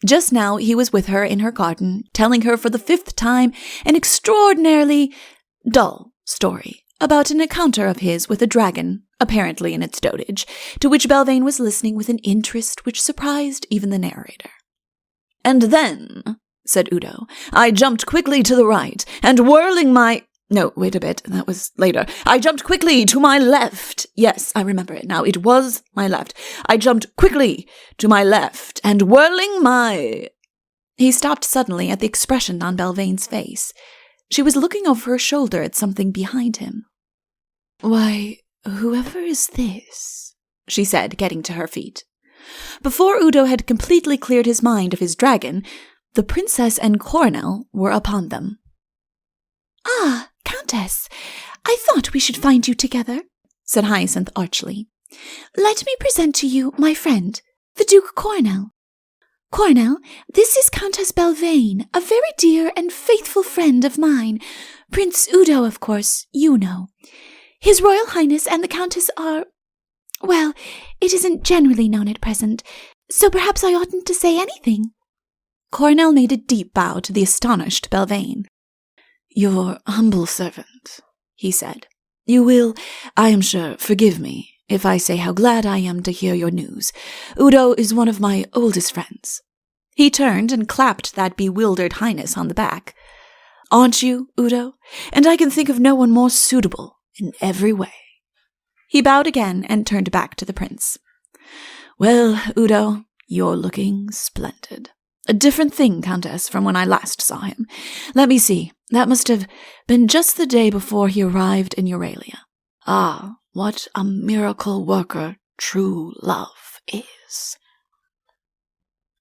Just now he was with her in her garden, telling her for the 5th time an extraordinarily dull story about an encounter of his with a dragon, apparently in its dotage, to which Belvane was listening with an interest which surprised even the narrator. "And then," said Udo, "I jumped quickly to the right, and whirling my— No, wait a bit, that was later. I jumped quickly to my left. Yes, I remember it now. It was my left. I jumped quickly to my left, and whirling my—" He stopped suddenly at the expression on Belvane's face. She was looking over her shoulder at something behind him. "Why, whoever is this?" she said, getting to her feet. Before Udo had completely cleared his mind of his dragon, the princess and Coronel were upon them. "Ah, Countess, I thought we should find you together," said Hyacinth archly. "Let me present to you my friend, the Duke Coronel. Coronel, this is Countess Belvane, a very dear and faithful friend of mine. Prince Udo, of course, you know. His Royal Highness and the Countess are— well, it isn't generally known at present, so perhaps I oughtn't to say anything." Coronel made a deep bow to the astonished Belvane. "Your humble servant," he said. "You will, I am sure, forgive me if I say how glad I am to hear your news. Udo is one of my oldest friends." He turned and clapped that bewildered highness on the back. "Aren't you, Udo? And I can think of no one more suitable in every way." He bowed again and turned back to the prince. "Well, Udo, you're looking splendid. A different thing, Countess, from when I last saw him. Let me see, that must have been just the day before he arrived in Euralia. Ah, what a miracle worker true love is."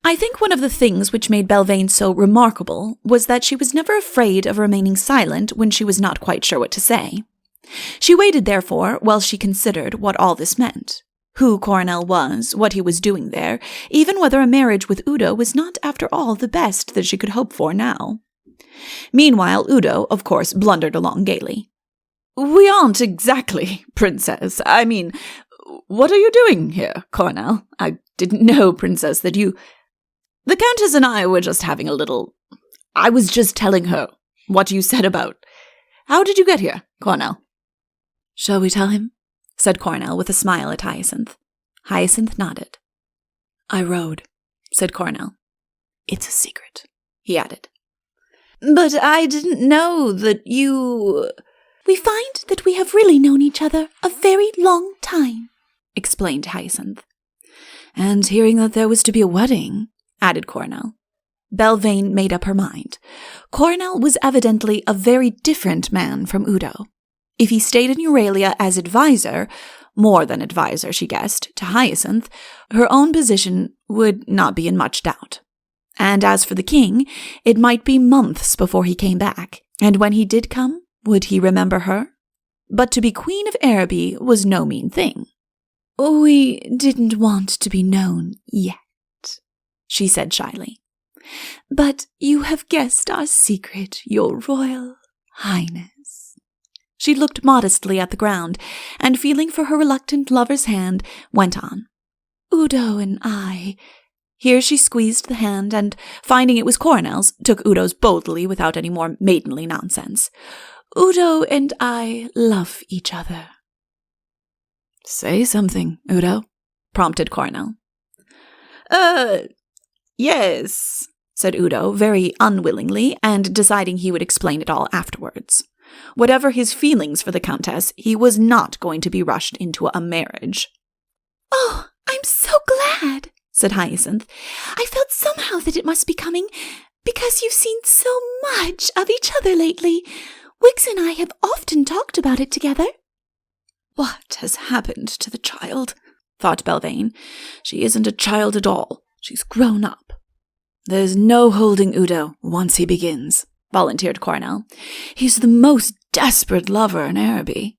I think one of the things which made Belvane so remarkable was that she was never afraid of remaining silent when she was not quite sure what to say. She waited, therefore, while she considered what all this meant. Who Coronel was, what he was doing there, even whether a marriage with Udo was not, after all, the best that she could hope for now. Meanwhile, Udo, of course, blundered along gaily. "We aren't exactly, Princess. I mean, what are you doing here, Coronel? I didn't know, Princess, that you—" "The Countess and I were just having a little— I was just telling her what you said about— How did you get here, Coronel?" "Shall we tell him?" said Coronel with a smile at Hyacinth. Hyacinth nodded. "I rode," said Coronel. "It's a secret," he added. "But I didn't know that you—" "We find that we have really known each other a very long time," explained Hyacinth. "And hearing that there was to be a wedding," added Coronel. Belvane made up her mind. Coronel was evidently a very different man from Udo. If he stayed in Euralia as advisor, more than advisor, she guessed, to Hyacinth, her own position would not be in much doubt. And as for the king, it might be months before he came back, and when he did come, would he remember her? But to be Queen of Araby was no mean thing. "We didn't want to be known yet," she said shyly. "But you have guessed our secret, your royal highness." She looked modestly at the ground, and feeling for her reluctant lover's hand, went on. "Udo and I—" Here she squeezed the hand, and, finding it was Coronel's, took Udo's boldly without any more maidenly nonsense. "Udo and I love each other." "Say something, Udo," prompted Coronel. Yes," said Udo, very unwillingly, and deciding he would explain it all afterwards. Whatever his feelings for the Countess, he was not going to be rushed into a marriage. "Oh, I'm so glad," said Hyacinth. "I felt somehow that it must be coming, because you've seen so much of each other lately. Wiggs and I have often talked about it together." "What has happened to the child?" thought Belvane. "She isn't a child at all. She's grown up." "There's no holding Udo once he begins," volunteered Coronel. "He's the most desperate lover in Araby."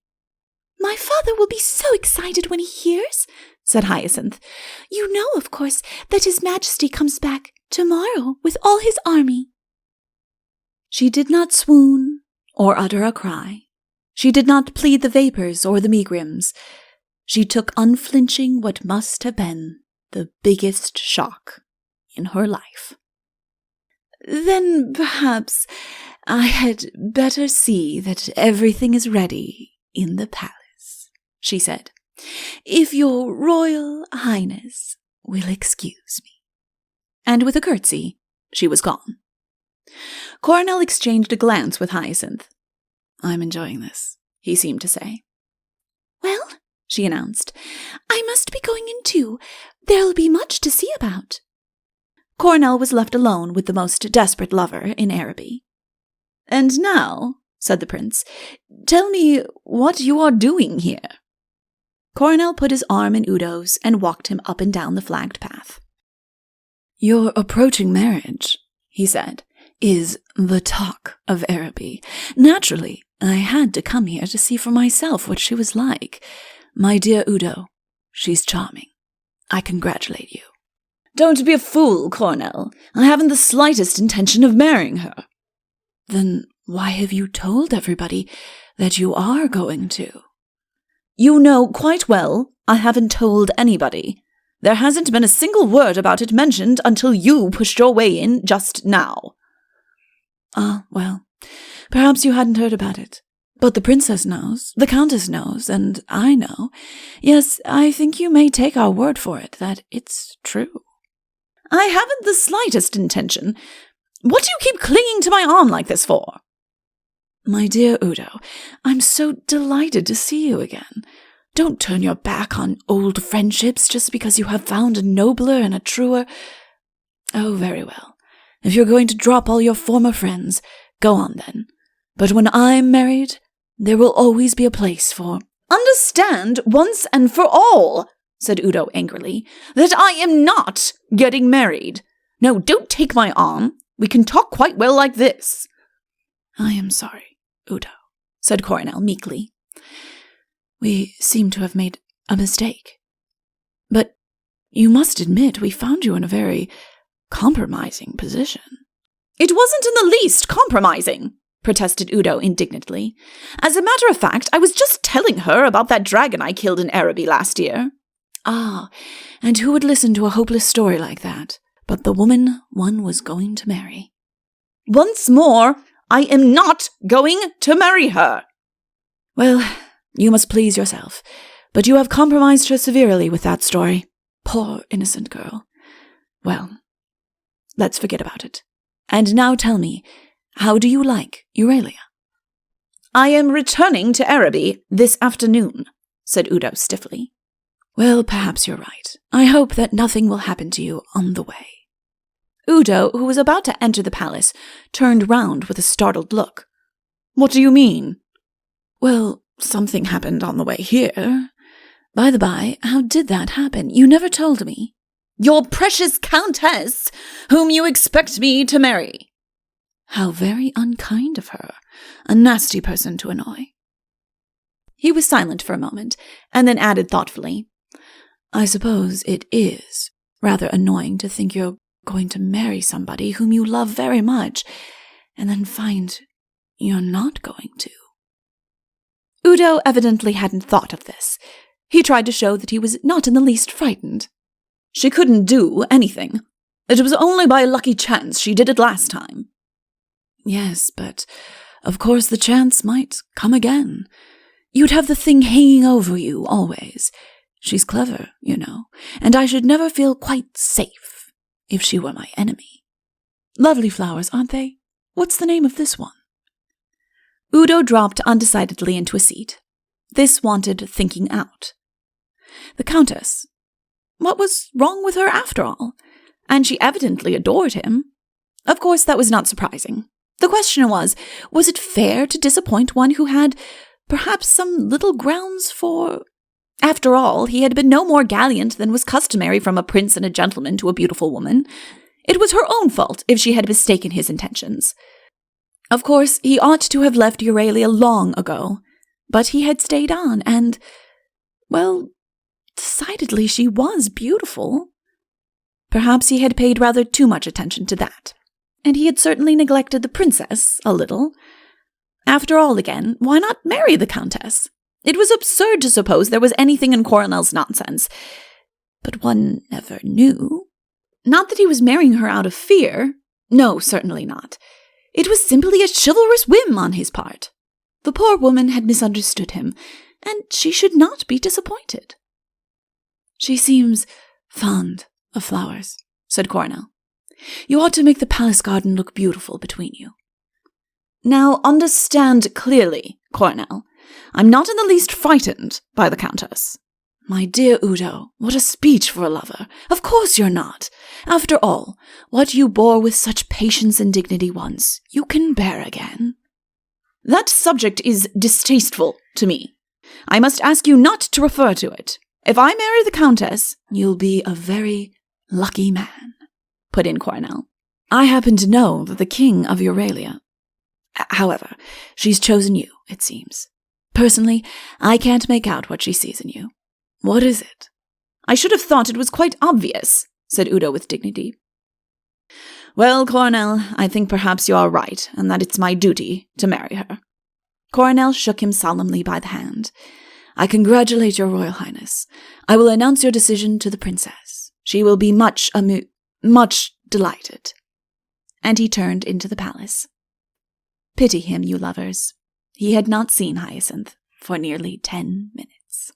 "My father will be so excited when he hears," said Hyacinth. "You know, of course, that His Majesty comes back tomorrow with all his army." She did not swoon or utter a cry. She did not plead the vapors or the megrims. She took unflinching what must have been the biggest shock in her life. "Then perhaps I had better see that everything is ready in the palace," she said, "if your royal highness will excuse me." And with a curtsy, she was gone. Coronel exchanged a glance with Hyacinth. "I'm enjoying this," he seemed to say. "Well," she announced, "I must be going in too. There'll be much to see about." Coronel was left alone with the most desperate lover in Araby. "And now," said the prince, "tell me what you are doing here." Coronel put his arm in Udo's and walked him up and down the flagged path. "Your approaching marriage," he said, "is the talk of Araby. Naturally, I had to come here to see for myself what she was like. My dear Udo, she's charming. I congratulate you." "Don't be a fool, Coronel. I haven't the slightest intention of marrying her." "Then why have you told everybody that you are going to?" "You know quite well I haven't told anybody," There hasn't been a single word about it mentioned until you pushed your way in just now. Ah, well, perhaps you hadn't heard about it. But the princess knows, the countess knows, and I know. Yes, I think you may take our word for it that it's true. I haven't the slightest intention. What do you keep clinging to my arm like this for? My dear Udo, I'm so delighted to see you again. Don't turn your back on old friendships just because you have found a nobler and a truer... Oh, very well. If you're going to drop all your former friends, go on then. But when I'm married, there will always be a place for... Understand once and for all, said Udo angrily, that I am not getting married. No, don't take my arm. We can talk quite well like this. I am sorry, Udo, said Coronel meekly. We seem to have made a mistake. But you must admit we found you in a very compromising position. It wasn't in the least compromising, protested Udo indignantly. As a matter of fact, I was just telling her about that dragon I killed in Araby last year. Ah, and who would listen to a hopeless story like that? But the woman one was going to marry. Once more, I am not going to marry her. Well, you must please yourself, but you have compromised her severely with that story. Poor innocent girl. Well, let's forget about it. And now tell me, how do you like Euralia? I am returning to Araby this afternoon, said Udo stiffly. Well, perhaps you're right. I hope that nothing will happen to you on the way. Udo, who was about to enter the palace, turned round with a startled look. What do you mean? Well, something happened on the way here. By the by, how did that happen? You never told me. Your precious Countess, whom you expect me to marry. How very unkind of her. A nasty person to annoy. He was silent for a moment, and then added thoughtfully, I suppose it is rather annoying to think you're going to marry somebody whom you love very much, and then find you're not going to. Udo evidently hadn't thought of this. He tried to show that he was not in the least frightened. She couldn't do anything. It was only by a lucky chance she did it last time. Yes, but of course the chance might come again. You'd have the thing hanging over you always. She's clever, you know, and I should never feel quite safe if she were my enemy. Lovely flowers, aren't they? What's the name of this one? Udo dropped undecidedly into a seat. This wanted thinking out. The Countess. What was wrong with her after all? And she evidently adored him. Of course, that was not surprising. The question was it fair to disappoint one who had perhaps some little grounds for... After all, he had been no more gallant than was customary from a prince and a gentleman to a beautiful woman. It was her own fault if she had mistaken his intentions. Of course, he ought to have left Euralia long ago, but he had stayed on, and, well, decidedly she was beautiful. Perhaps he had paid rather too much attention to that, and he had certainly neglected the princess a little. After all, again, why not marry the Countess? It was absurd to suppose there was anything in Coronel's nonsense. But one never knew. Not that he was marrying her out of fear. No, certainly not. It was simply a chivalrous whim on his part. The poor woman had misunderstood him, and she should not be disappointed. She seems fond of flowers, said Coronel. You ought to make the palace garden look beautiful between you. Now understand clearly, Coronel. I'm not in the least frightened by the Countess. My dear Udo, what a speech for a lover. Of course you're not. After all, what you bore with such patience and dignity once, you can bear again. That subject is distasteful to me. I must ask you not to refer to it. If I marry the Countess, you'll be a very lucky man, put in Coronel. I happen to know that the king of Euralia... However, she's chosen you, it seems. Personally, I can't make out what she sees in you. What is it? I should have thought it was quite obvious, said Udo with dignity. Well, Coronel, I think perhaps you are right, and that it's my duty to marry her. Coronel shook him solemnly by the hand. I congratulate your Royal Highness. I will announce your decision to the princess. She will be much delighted. And he turned into the palace. Pity him, you lovers. He had not seen Hyacinth for nearly 10 minutes.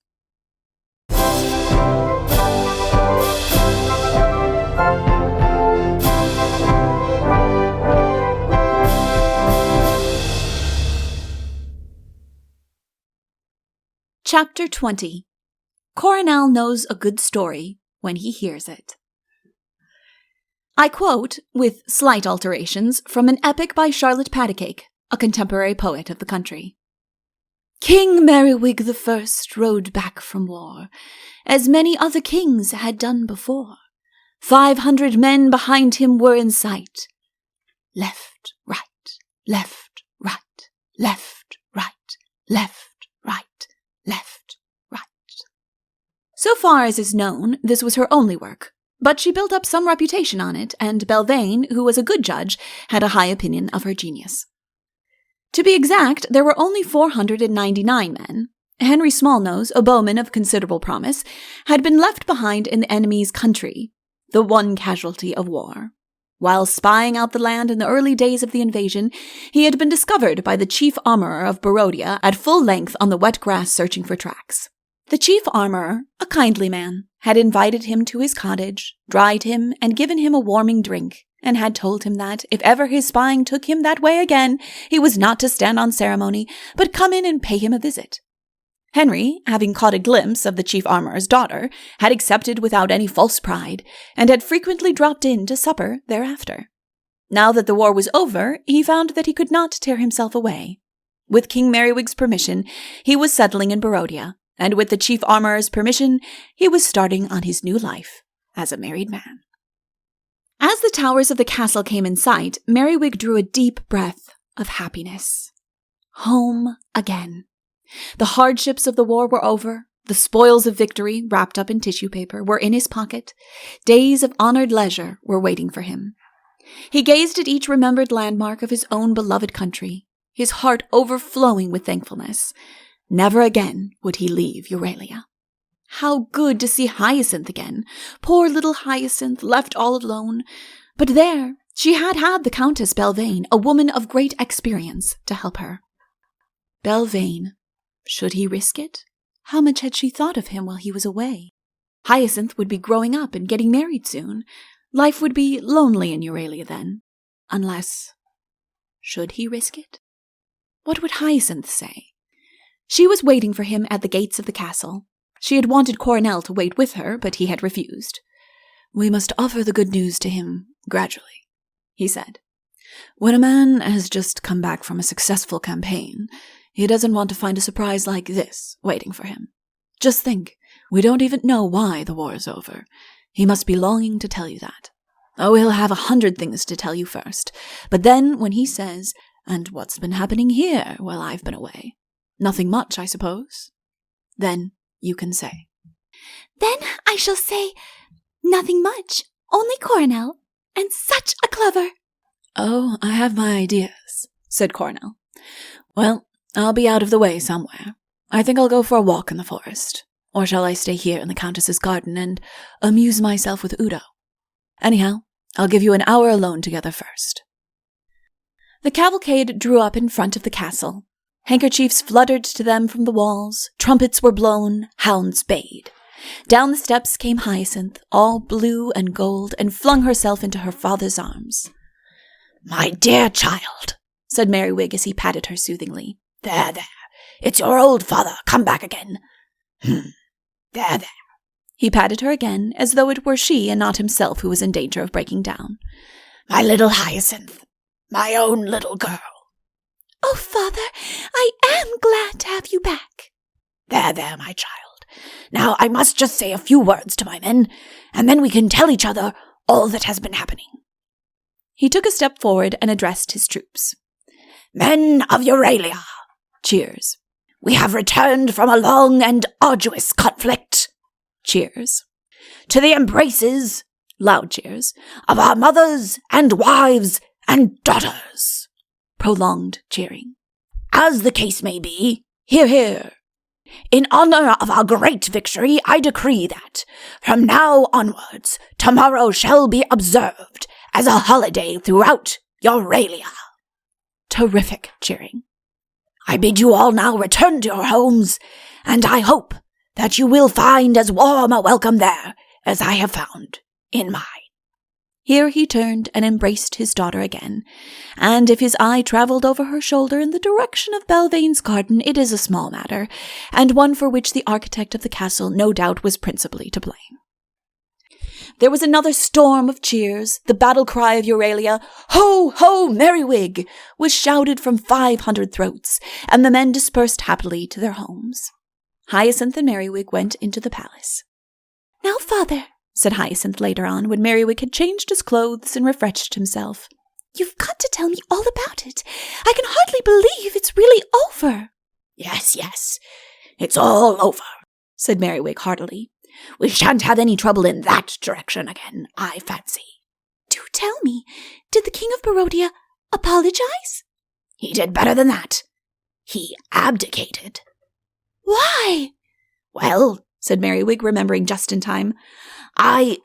Chapter 20. Coronel knows a good story when he hears it. I quote, with slight alterations, from an epic by Charlotte Patacake, a contemporary poet of the country. King Merriwig the First rode back from war, as many other kings had done before. 500 men behind him were in sight. Left, right, left, right, left, right, left, right, left, right. So far as is known, this was her only work, but she built up some reputation on it, and Belvane, who was a good judge, had a high opinion of her genius. To be exact, there were only 499 men. Henry Smallnose, a bowman of considerable promise, had been left behind in the enemy's country, the one casualty of war. While spying out the land in the early days of the invasion, he had been discovered by the chief armorer of Barodia at full length on the wet grass searching for tracks. The chief armorer, a kindly man, had invited him to his cottage, dried him, and given him a warming drink, and had told him that, if ever his spying took him that way again, he was not to stand on ceremony, but come in and pay him a visit. Henry, having caught a glimpse of the chief armorer's daughter, had accepted without any false pride, and had frequently dropped in to supper thereafter. Now that the war was over, he found that he could not tear himself away. With King Merriwig's permission, he was settling in Barodia, and with the chief armorer's permission, he was starting on his new life as a married man. As the towers of the castle came in sight, Merriwig drew a deep breath of happiness. Home again. The hardships of the war were over. The spoils of victory, wrapped up in tissue paper, were in his pocket. Days of honored leisure were waiting for him. He gazed at each remembered landmark of his own beloved country, his heart overflowing with thankfulness. Never again would he leave Euralia. How good to see Hyacinth again. Poor little Hyacinth, left all alone. But there, she had the Countess Belvane, a woman of great experience, to help her. Belvane. Should he risk it? How much had she thought of him while he was away? Hyacinth would be growing up and getting married soon. Life would be lonely in Euralia then. Unless... Should he risk it? What would Hyacinth say? She was waiting for him at the gates of the castle. She had wanted Coronel to wait with her, but he had refused. We must offer the good news to him gradually, he said. When a man has just come back from a successful campaign, he doesn't want to find a surprise like this waiting for him. Just think, we don't even know why the war is over. He must be longing to tell you that. Oh, he'll have 100 things to tell you first. But then when he says, "And what's been happening here while I've been away? Nothing much, I suppose." Then you can say. Then I shall say, nothing much, only Coronel, and such a clever. Oh, I have my ideas, said Coronel. Well, I'll be out of the way somewhere. I think I'll go for a walk in the forest. Or shall I stay here in the Countess's garden and amuse myself with Udo? Anyhow, I'll give you an hour alone together first. The cavalcade drew up in front of the castle. Handkerchiefs fluttered to them from the walls, trumpets were blown, hounds bayed. Down the steps came Hyacinth, all blue and gold, and flung herself into her father's arms. "My dear child," said Merriwig as he patted her soothingly. There, it's your old father come back again. There. He patted her again, as though it were she and not himself who was in danger of breaking down. My little Hyacinth, my own little girl. Oh, Father, I am glad to have you back. There, my child. Now I must just say a few words to my men, and then we can tell each other all that has been happening. He took a step forward and addressed his troops. Men of Euralia. Cheers. We have returned from a long and arduous conflict. Cheers. To the embraces, loud cheers, of our mothers and wives and daughters. Prolonged cheering. As the case may be, hear, hear. In honor of our great victory, I decree that, from now onwards, tomorrow shall be observed as a holiday throughout Euralia. Terrific cheering. I bid you all now return to your homes, and I hope that you will find as warm a welcome there as I have found in mine. Here he turned and embraced his daughter again, and if his eye travelled over her shoulder in the direction of Belvane's garden, it is a small matter, and one for which the architect of the castle no doubt was principally to blame. There was another storm of cheers. The battle cry of Euralia, "Ho, ho, Merriwig!" was shouted from 500 throats, and the men dispersed happily to their homes. Hyacinth and Merriwig went into the palace. "Now, father," said Hyacinth later on, when Merriwig had changed his clothes and refreshed himself, "you've got to tell me all about it. I can hardly believe it's really over." Yes, it's all over, said Merriwig heartily. We shan't have any trouble in that direction again, I fancy. "Do tell me, did the King of Barodia apologize?" "He did better than that. He abdicated." "Why?" "Well," said Merriwig, remembering just in time, I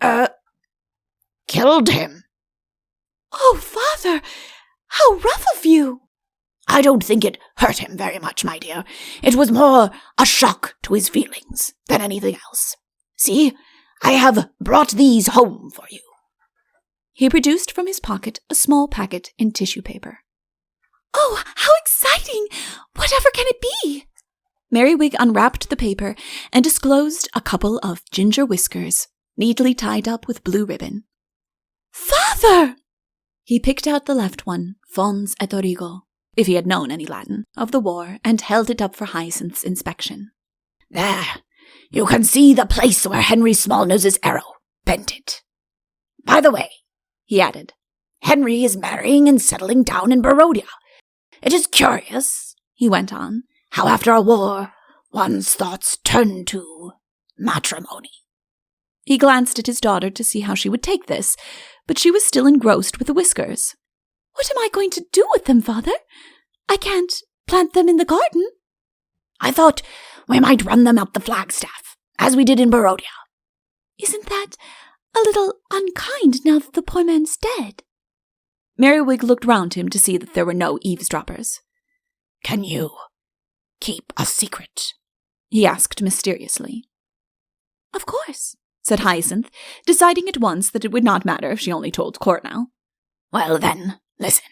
killed him." "Oh, father, how rough of you!" "I don't think it hurt him very much, my dear. It was more a shock to his feelings than anything else. See, I have brought these home for you." He produced from his pocket a small packet in tissue paper. "Oh, how exciting! Whatever can it be?" Merriwig unwrapped the paper and disclosed a couple of ginger whiskers, neatly tied up with blue ribbon. "Father!" He picked out the left one, Fons et Origo, if he had known any Latin, of the war, and held it up for Hyacinth's inspection. "There, you can see the place where Henry Smallnose's arrow bent it. By the way," he added, "Henry is marrying and settling down in Barodia. It is curious," he went on, "how after a war one's thoughts turn to matrimony." He glanced at his daughter to see how she would take this, but she was still engrossed with the whiskers. "What am I going to do with them, father? I can't plant them in the garden." "I thought we might run them up the flagstaff, as we did in Barodia." "Isn't that a little unkind now that the poor man's dead?" Merriwig looked round him to see that there were no eavesdroppers. "Can you keep a secret?" he asked mysteriously. "Of course," said Hyacinth, deciding at once that it would not matter if she only told Coronel. "Well then, listen."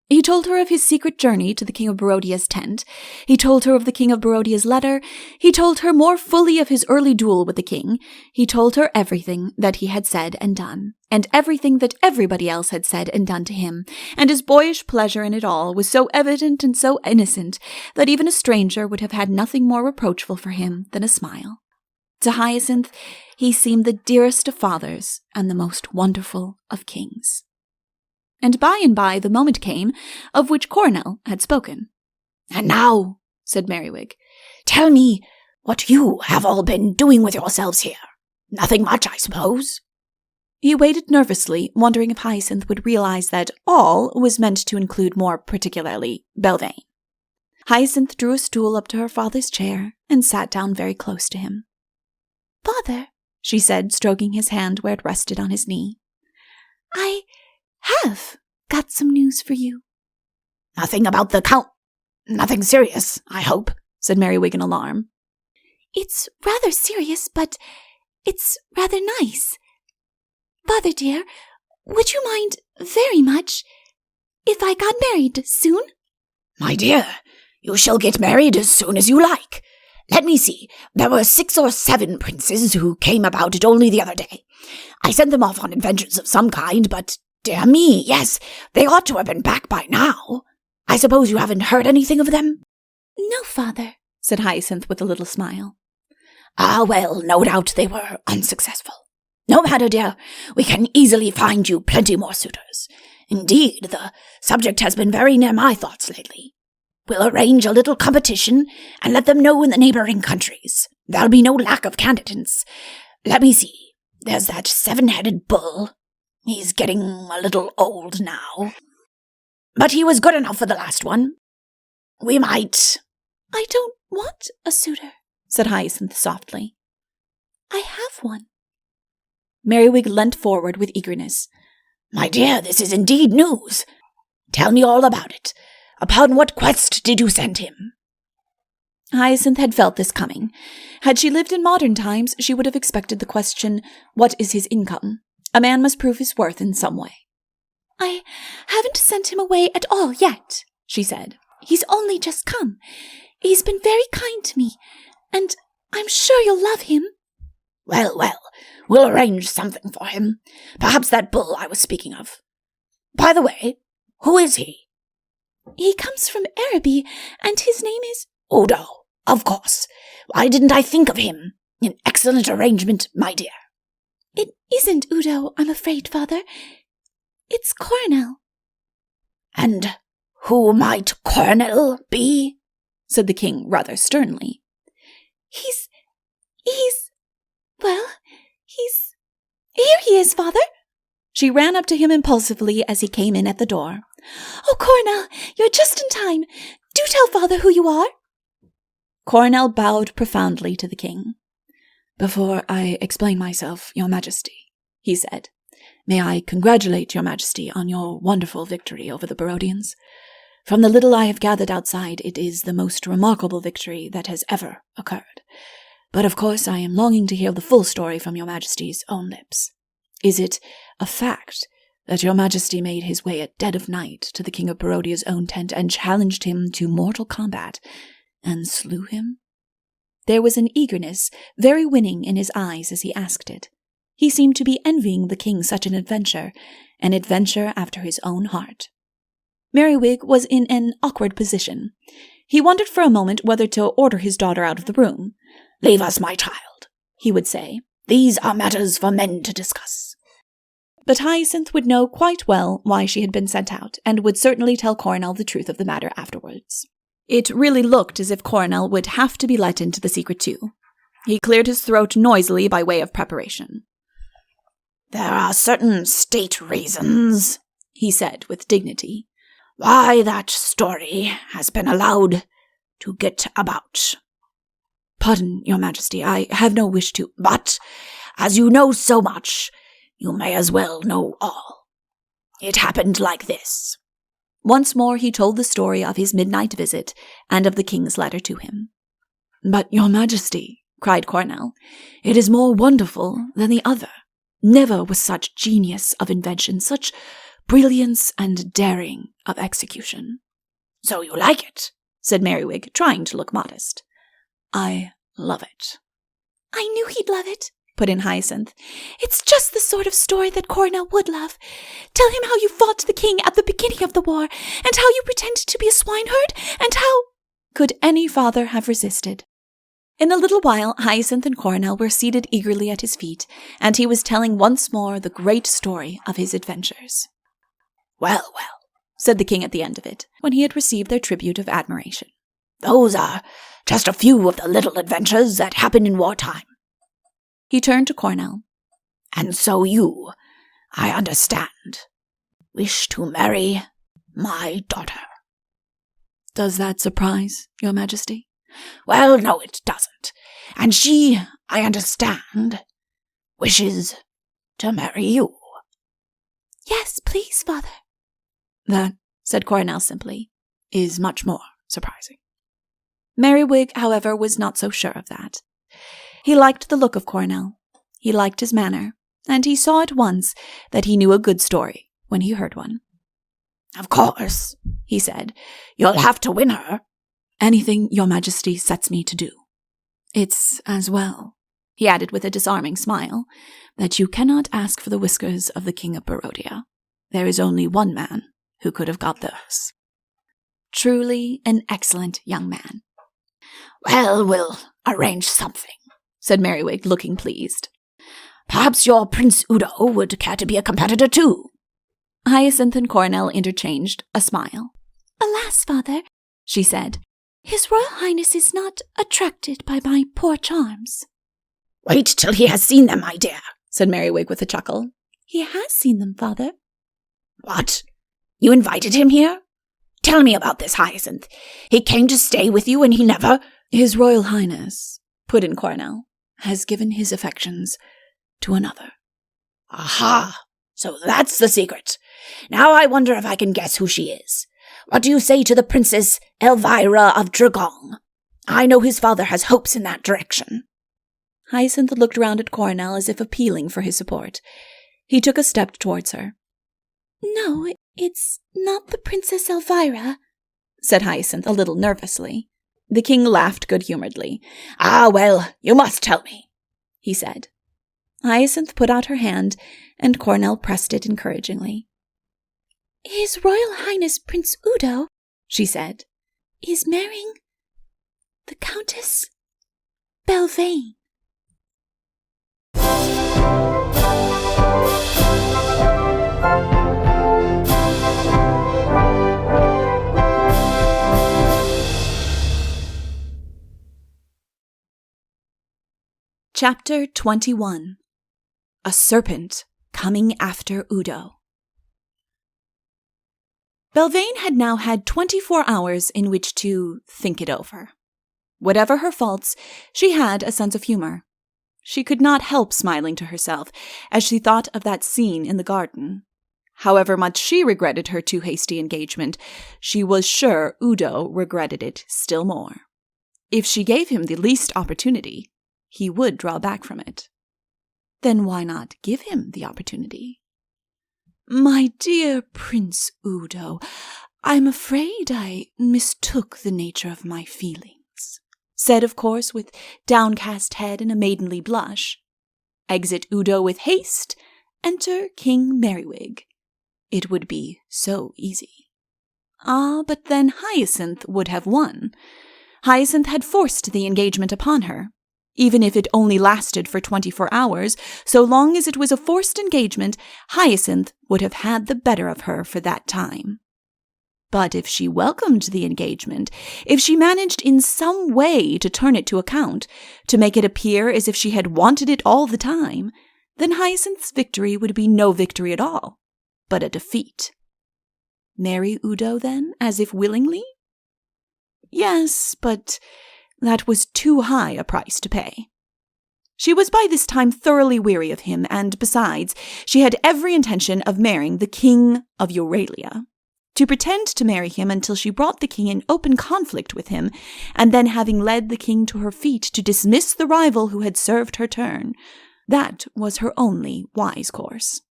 He told her of his secret journey to the King of Barodia's tent. He told her of the King of Barodia's letter. He told her more fully of his early duel with the king. He told her everything that he had said and done, and everything that everybody else had said and done to him, and his boyish pleasure in it all was so evident and so innocent that even a stranger would have had nothing more reproachful for him than a smile. To Hyacinth, he seemed the dearest of fathers and the most wonderful of kings. And by the moment came of which Coronel had spoken. "And now," said Merriwig, "tell me what you have all been doing with yourselves here. Nothing much, I suppose." He waited nervously, wondering if Hyacinth would realize that all was meant to include more particularly Belvane. Hyacinth drew a stool up to her father's chair and sat down very close to him. "Father," she said, stroking his hand where it rested on his knee, "I have got some news for you." "Nothing about the Count? Nothing serious, I hope," said Merriwig in alarm. "It's rather serious, but it's rather nice. Father dear, would you mind very much if I got married soon?" "My dear, you shall get married as soon as you like. Let me see, there were 6 or 7 princes who came about it only the other day. I sent them off on adventures of some kind, but dear me, yes, they ought to have been back by now. I suppose you haven't heard anything of them?" "No, father," said Hyacinth with a little smile. "Ah, well, no doubt they were unsuccessful. No matter, dear, we can easily find you plenty more suitors. Indeed, the subject has been very near my thoughts lately. We'll arrange a little competition and let them know in the neighboring countries. There'll be no lack of candidates. Let me see, there's that 7-headed bull. He's getting a little old now, but he was good enough for the last one. We might—" "I don't want a suitor," said Hyacinth softly. I have one. Merriwig leant forward with eagerness. My dear, this is indeed news. Tell me all about it. Upon what quest did you send him? Hyacinth had felt this coming. Had she lived in modern times, she would have expected the question, what is his income? A man must prove his worth in some way. I haven't sent him away at all yet, she said. He's only just come. He's been very kind to me, and I'm sure you'll love him. Well, we'll arrange something for him. Perhaps that bull I was speaking of. By the way, who is he? He comes from Araby, and his name is Udo, of course. Why didn't I think of him? An excellent arrangement, my dear. It isn't Udo, I'm afraid, Father. It's Coronel. And who might Coronel be? Said the king rather sternly. Here he is, Father. She ran up to him impulsively as he came in at the door. Oh, Coronel, you're just in time. Do tell Father who you are. Coronel bowed profoundly to the king. Before I explain myself, Your Majesty, he said, may I congratulate Your Majesty on your wonderful victory over the Barodians. From the little I have gathered outside, it is the most remarkable victory that has ever occurred. But of course I am longing to hear the full story from Your Majesty's own lips. Is it a fact that Your Majesty made his way at dead of night to the King of Barodia's own tent and challenged him to mortal combat, and slew him? There was an eagerness, very winning in his eyes as he asked it. He seemed to be envying the king such an adventure after his own heart. Merriwig was in an awkward position. He wondered for a moment whether to order his daughter out of the room. Leave us, my child, he would say. These are matters for men to discuss. But Hyacinth would know quite well why she had been sent out, and would certainly tell Coronel the truth of the matter afterwards. It really looked as if Coronel would have to be let into the secret too. He cleared his throat noisily by way of preparation. There are certain state reasons, he said with dignity, why that story has been allowed to get about. Pardon, Your Majesty, I have no wish to— But, as you know so much, you may as well know all. It happened like this. Once more he told the story of his midnight visit and of the king's letter to him. But, Your Majesty, cried Coronel, it is more wonderful than the other. Never was such genius of invention, such brilliance and daring of execution. So you like it, said Merriwig, trying to look modest. I love it. I knew he'd love it, put in Hyacinth. It's just the sort of story that Coronel would love. Tell him how you fought the king at the beginning of the war, and how you pretended to be a swineherd, and how— Could any father have resisted? In a little while, Hyacinth and Coronel were seated eagerly at his feet, and he was telling once more the great story of his adventures. Well, said the king at the end of it, when he had received their tribute of admiration. Those are just a few of the little adventures that happen in wartime. He turned to Coronel. And so you, I understand, wish to marry my daughter. Does that surprise, Your Majesty? Well, no, it doesn't. And she, I understand, wishes to marry you. Yes, please, Father. That, said Coronel simply, is much more surprising. Merriwig, however, was not so sure of that. He liked the look of Coronel. He liked his manner, and he saw at once that he knew a good story when he heard one. Of course, he said, you'll have to win her. Anything Your Majesty sets me to do. It's as well, he added with a disarming smile, that you cannot ask for the whiskers of the King of Barodia. There is only one man who could have got those. Truly an excellent young man. Well, we'll arrange something, said Merriwig, looking pleased. Perhaps your Prince Udo would care to be a competitor too. Hyacinth and Coronel interchanged a smile. Alas, Father, she said, His Royal Highness is not attracted by my poor charms. Wait till he has seen them, my dear, said Merriwig with a chuckle. He has seen them, Father. What? You invited him here? Tell me about this, Hyacinth. He came to stay with you and he never— His Royal Highness, put in Coronel, has given his affections to another. Aha! So that's the secret. Now I wonder if I can guess who she is. What do you say to the Princess Elvira of Dragon? I know his father has hopes in that direction. Hyacinth looked round at Coronel as if appealing for his support. He took a step towards her. No, it's not the Princess Elvira, said Hyacinth a little nervously. The king laughed good-humouredly. Ah, well, you must tell me, he said. Hyacinth put out her hand, and Coronel pressed it encouragingly. His Royal Highness Prince Udo, she said, is marrying the Countess Belvane. Chapter 21. A Serpent Coming After Udo. Belvane had now had 24 hours in which to think it over. Whatever her faults, she had a sense of humor. She could not help smiling to herself as she thought of that scene in the garden. However much she regretted her too hasty engagement, she was sure Udo regretted it still more. If she gave him the least opportunity, he would draw back from it. Then why not give him the opportunity? My dear Prince Udo, I'm afraid I mistook the nature of my feelings, said, of course, with downcast head and a maidenly blush. Exit Udo with haste, enter King Merriwig. It would be so easy. Ah, but then Hyacinth would have won. Hyacinth had forced the engagement upon her. Even if it only lasted for 24 hours, so long as it was a forced engagement, Hyacinth would have had the better of her for that time. But if she welcomed the engagement, if she managed in some way to turn it to account, to make it appear as if she had wanted it all the time, then Hyacinth's victory would be no victory at all, but a defeat. Marry Udo, then, as if willingly? Yes, but that was too high a price to pay. She was by this time thoroughly weary of him, and besides, she had every intention of marrying the King of Euralia. To pretend to marry him until she brought the king in open conflict with him, and then having led the king to her feet to dismiss the rival who had served her turn, that was her only wise course.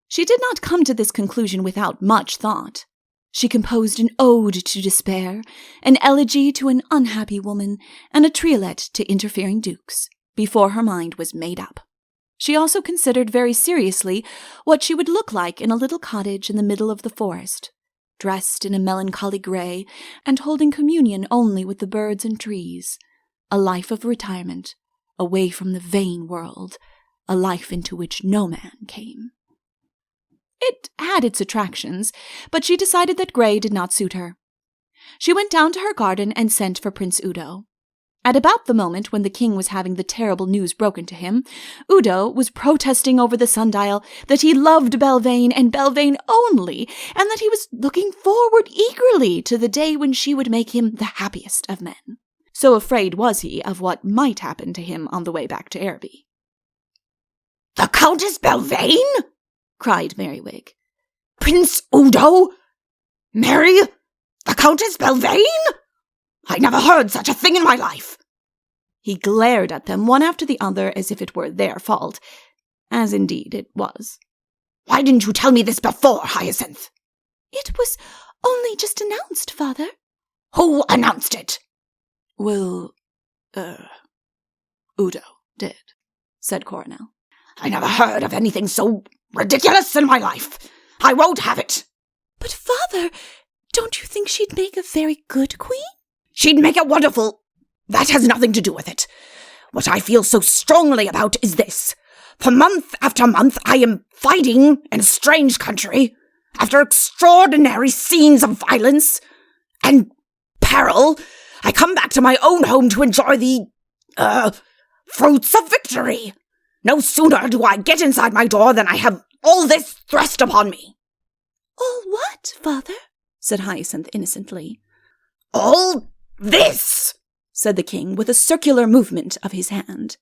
She did not come to this conclusion without much thought. She composed an ode to despair, an elegy to an unhappy woman, and a triolet to interfering dukes, before her mind was made up. She also considered very seriously what she would look like in a little cottage in the middle of the forest, dressed in a melancholy grey, and holding communion only with the birds and trees, a life of retirement, away from the vain world, a life into which no man came. It had its attractions, but she decided that grey did not suit her. She went down to her garden and sent for Prince Udo. At about the moment when the king was having the terrible news broken to him, Udo was protesting over the sundial that he loved Belvane and Belvane only, and that he was looking forward eagerly to the day when she would make him the happiest of men. So afraid was he of what might happen to him on the way back to Araby. "The Countess Belvane?" cried Merriwig. "Prince Udo? Marry the Countess Belvane? I never heard such a thing in my life." He glared at them one after the other as if it were their fault, as indeed it was. "Why didn't you tell me this before, Hyacinth?" It was only just announced, Father. "Who announced it?" Well, Udo did, said Coronel. "I never heard of anything so ridiculous in my life. I won't have it." "But, Father, don't you think she'd make a very good queen?" "She'd make it wonderful. That has nothing to do with it. What I feel so strongly about is this. For month after month I am fighting in a strange country, after extraordinary scenes of violence and peril. I come back to my own home to enjoy the, fruits of victory. No sooner do I get inside my door than I have all this thrust upon me." "All what, Father?" said Hyacinth innocently. "All this," said the king with a circular movement of his hand.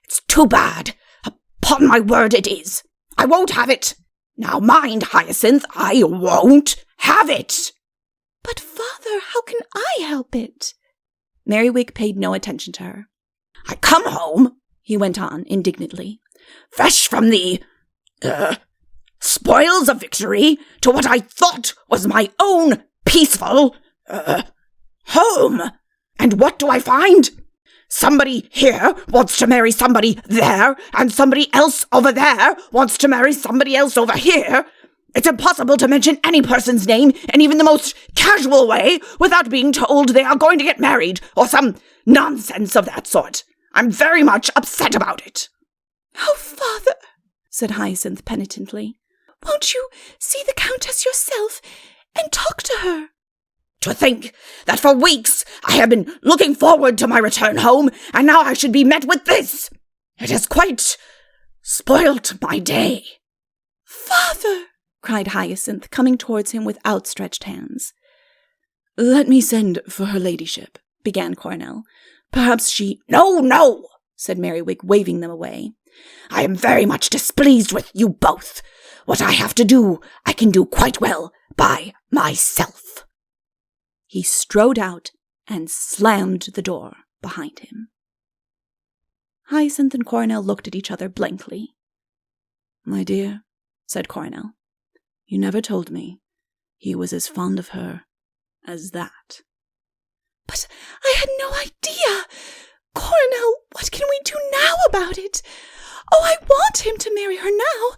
It's too bad. Upon my word it is. I won't have it. Now mind, Hyacinth, I won't have it. But, Father, how can I help it? Merriwig paid no attention to her. I come home, he went on indignantly, fresh from the, spoils of victory to what I thought was my own peaceful, home. And what do I find? Somebody here wants to marry somebody there, and somebody else over there wants to marry somebody else over here. It's impossible to mention any person's name in even the most casual way without being told they are going to get married, or some nonsense of that sort. I'm very much upset about it. Oh, Father, said Hyacinth penitently, won't you see the Countess yourself and talk to her? To think that for weeks I have been looking forward to my return home, and now I should be met with this. It has quite spoilt my day. Father, cried Hyacinth, coming towards him with outstretched hands. Let me send for her ladyship, began Coronel. Perhaps she— No, said Merriwig, waving them away. I am very much displeased with you both. What I have to do, I can do quite well by myself. He strode out and slammed the door behind him. Hyacinth and Coronel looked at each other blankly. My dear, said Coronel, you never told me he was as fond of her as that. But I had no idea. Coronel, what can we do now about it? Oh, I want him to marry her now.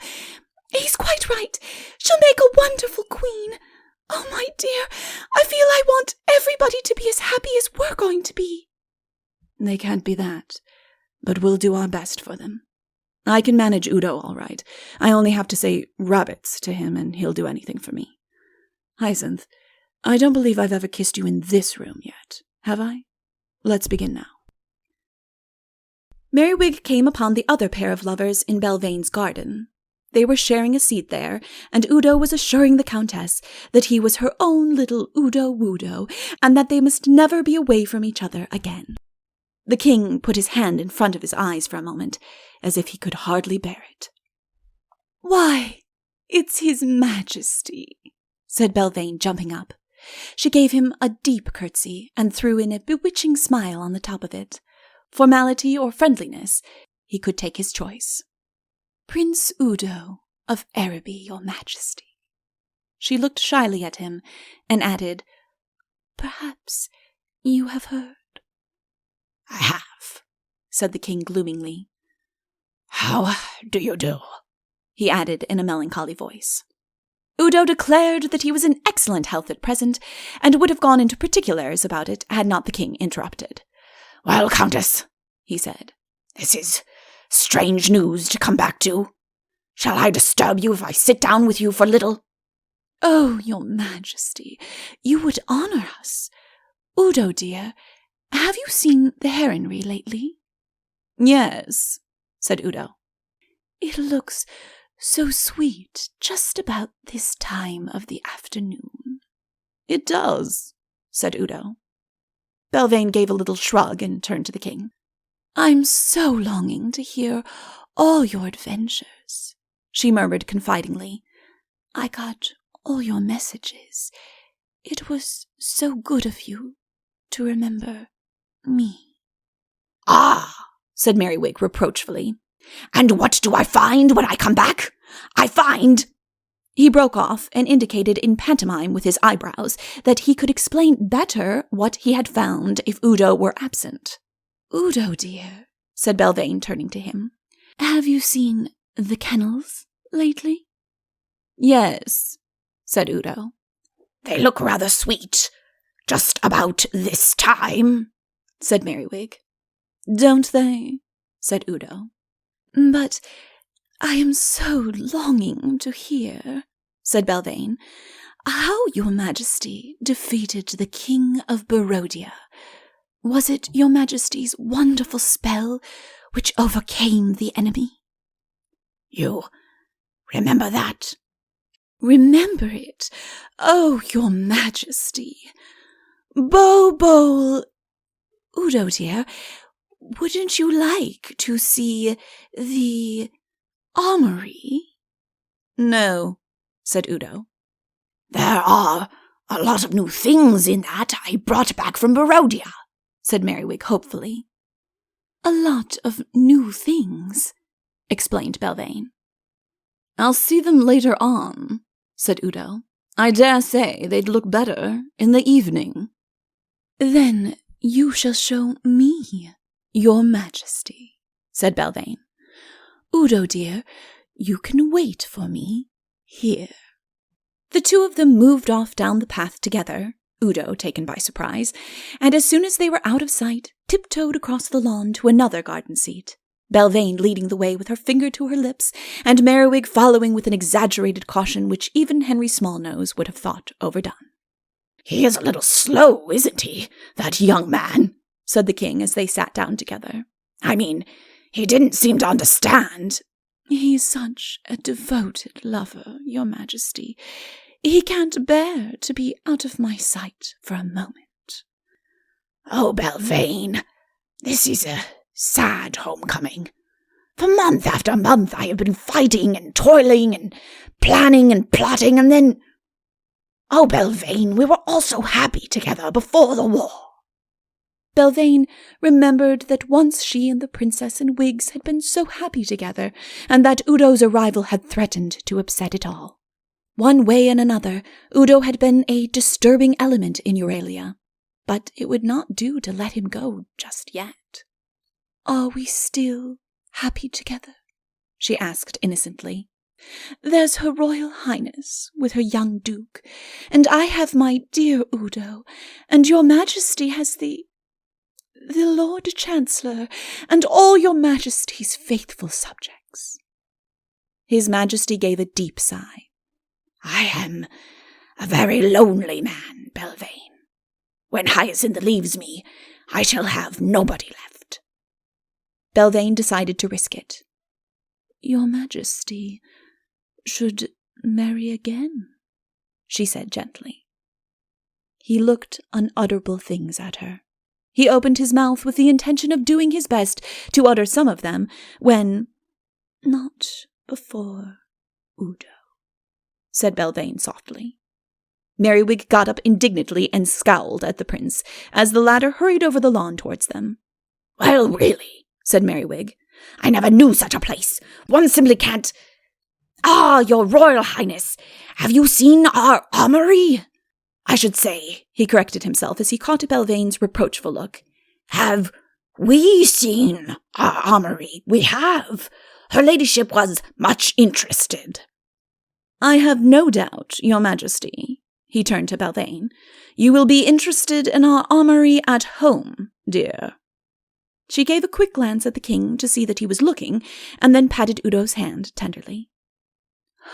He's quite right. She'll make a wonderful queen. Oh, my dear, I feel I want everybody to be as happy as we're going to be. They can't be that, but we'll do our best for them. I can manage Udo all right. I only have to say rabbits to him, and he'll do anything for me. Hyacinth, I don't believe I've ever kissed you in this room yet, have I? Let's begin now. Merriwig came upon the other pair of lovers in Belvane's garden. They were sharing a seat there, and Udo was assuring the Countess that he was her own little Udo-Wudo, and that they must never be away from each other again. The king put his hand in front of his eyes for a moment, as if he could hardly bear it. Why, it's His Majesty, said Belvane, jumping up. She gave him a deep curtsy and threw in a bewitching smile on the top of it. Formality or friendliness, he could take his choice. Prince Udo of Araby, your Majesty. She looked shyly at him and added, Perhaps you have heard. I have, said the king gloomingly. How do you do? He added in a melancholy voice. Udo declared that he was in excellent health at present, and would have gone into particulars about it had not the king interrupted. Well, Countess, he said, this is strange news to come back to. Shall I disturb you if I sit down with you for a little? Oh, your Majesty, you would honor us. Udo, dear, have you seen the heronry lately? Yes, said Udo. It looks so sweet just about this time of the afternoon. It does, said Udo. Belvane gave a little shrug and turned to the king. I'm so longing to hear all your adventures, she murmured confidingly. I got all your messages. It was so good of you to remember me. Ah, said Merriwig reproachfully. And what do I find when I come back? I find— He broke off and indicated in pantomime with his eyebrows that he could explain better what he had found if Udo were absent. Udo, dear, said Belvane, turning to him, have you seen the kennels lately? Yes, said Udo. They look rather sweet, just about this time, said Merriwig. Don't they? Said Udo. But I am so longing to hear, said Belvane, how your Majesty defeated the King of Barodia. Was it your Majesty's wonderful spell which overcame the enemy? You remember that? Remember it? Oh, your Majesty. Bowl. Udo, dear, wouldn't you like to see the armory? No, said Udo. There are a lot of new things in that I brought back from Barodia, said Merriwig hopefully. A lot of new things, explained Belvane. I'll see them later on, said Udo. I dare say they'd look better in the evening. Then you shall show me, your majesty, said Belvane. Udo, dear, you can wait for me here. The two of them moved off down the path together, Udo taken by surprise, and as soon as they were out of sight, tiptoed across the lawn to another garden seat, Belvane leading the way with her finger to her lips, and Merriwig following with an exaggerated caution which even Henry Smallnose would have thought overdone. "He is a little slow, isn't he, that young man?" said the king as they sat down together. "I mean, he didn't seem to understand." "He's such a devoted lover, your majesty. He can't bear to be out of my sight for a moment." "Oh, Belvane, this is a sad homecoming. For month after month I have been fighting and toiling and planning and plotting, and then... Oh, Belvane, we were all so happy together before the war." Belvane remembered that once she and the princess and Wiggs had been so happy together, and that Udo's arrival had threatened to upset it all. One way and another, Udo had been a disturbing element in Euralia, but it would not do to let him go just yet. "Are we still happy together?" she asked innocently. "There's Her Royal Highness with her young duke, and I have my dear Udo, and your majesty has the Lord Chancellor, and all your majesty's faithful subjects." His majesty gave a deep sigh. "I am a very lonely man, Belvane. When Hyacinth leaves me, I shall have nobody left." Belvane decided to risk it. "Your majesty should marry again," she said gently. He looked unutterable things at her. He opened his mouth with the intention of doing his best to utter some of them, when— "Not before Udo," said Belvane softly. Merriwig got up indignantly and scowled at the prince, as the latter hurried over the lawn towards them. "Well, really," said Merriwig, "I never knew such a place. One simply can't... Ah, your Royal Highness, have you seen our armory? I should say," he corrected himself as he caught Belvane's reproachful look. "Have we seen our armory? We have. Her ladyship was much interested." "I have no doubt, your majesty," he turned to Belvane, "you will be interested in our armory at home, dear." She gave a quick glance at the king to see that he was looking, and then patted Udo's hand tenderly.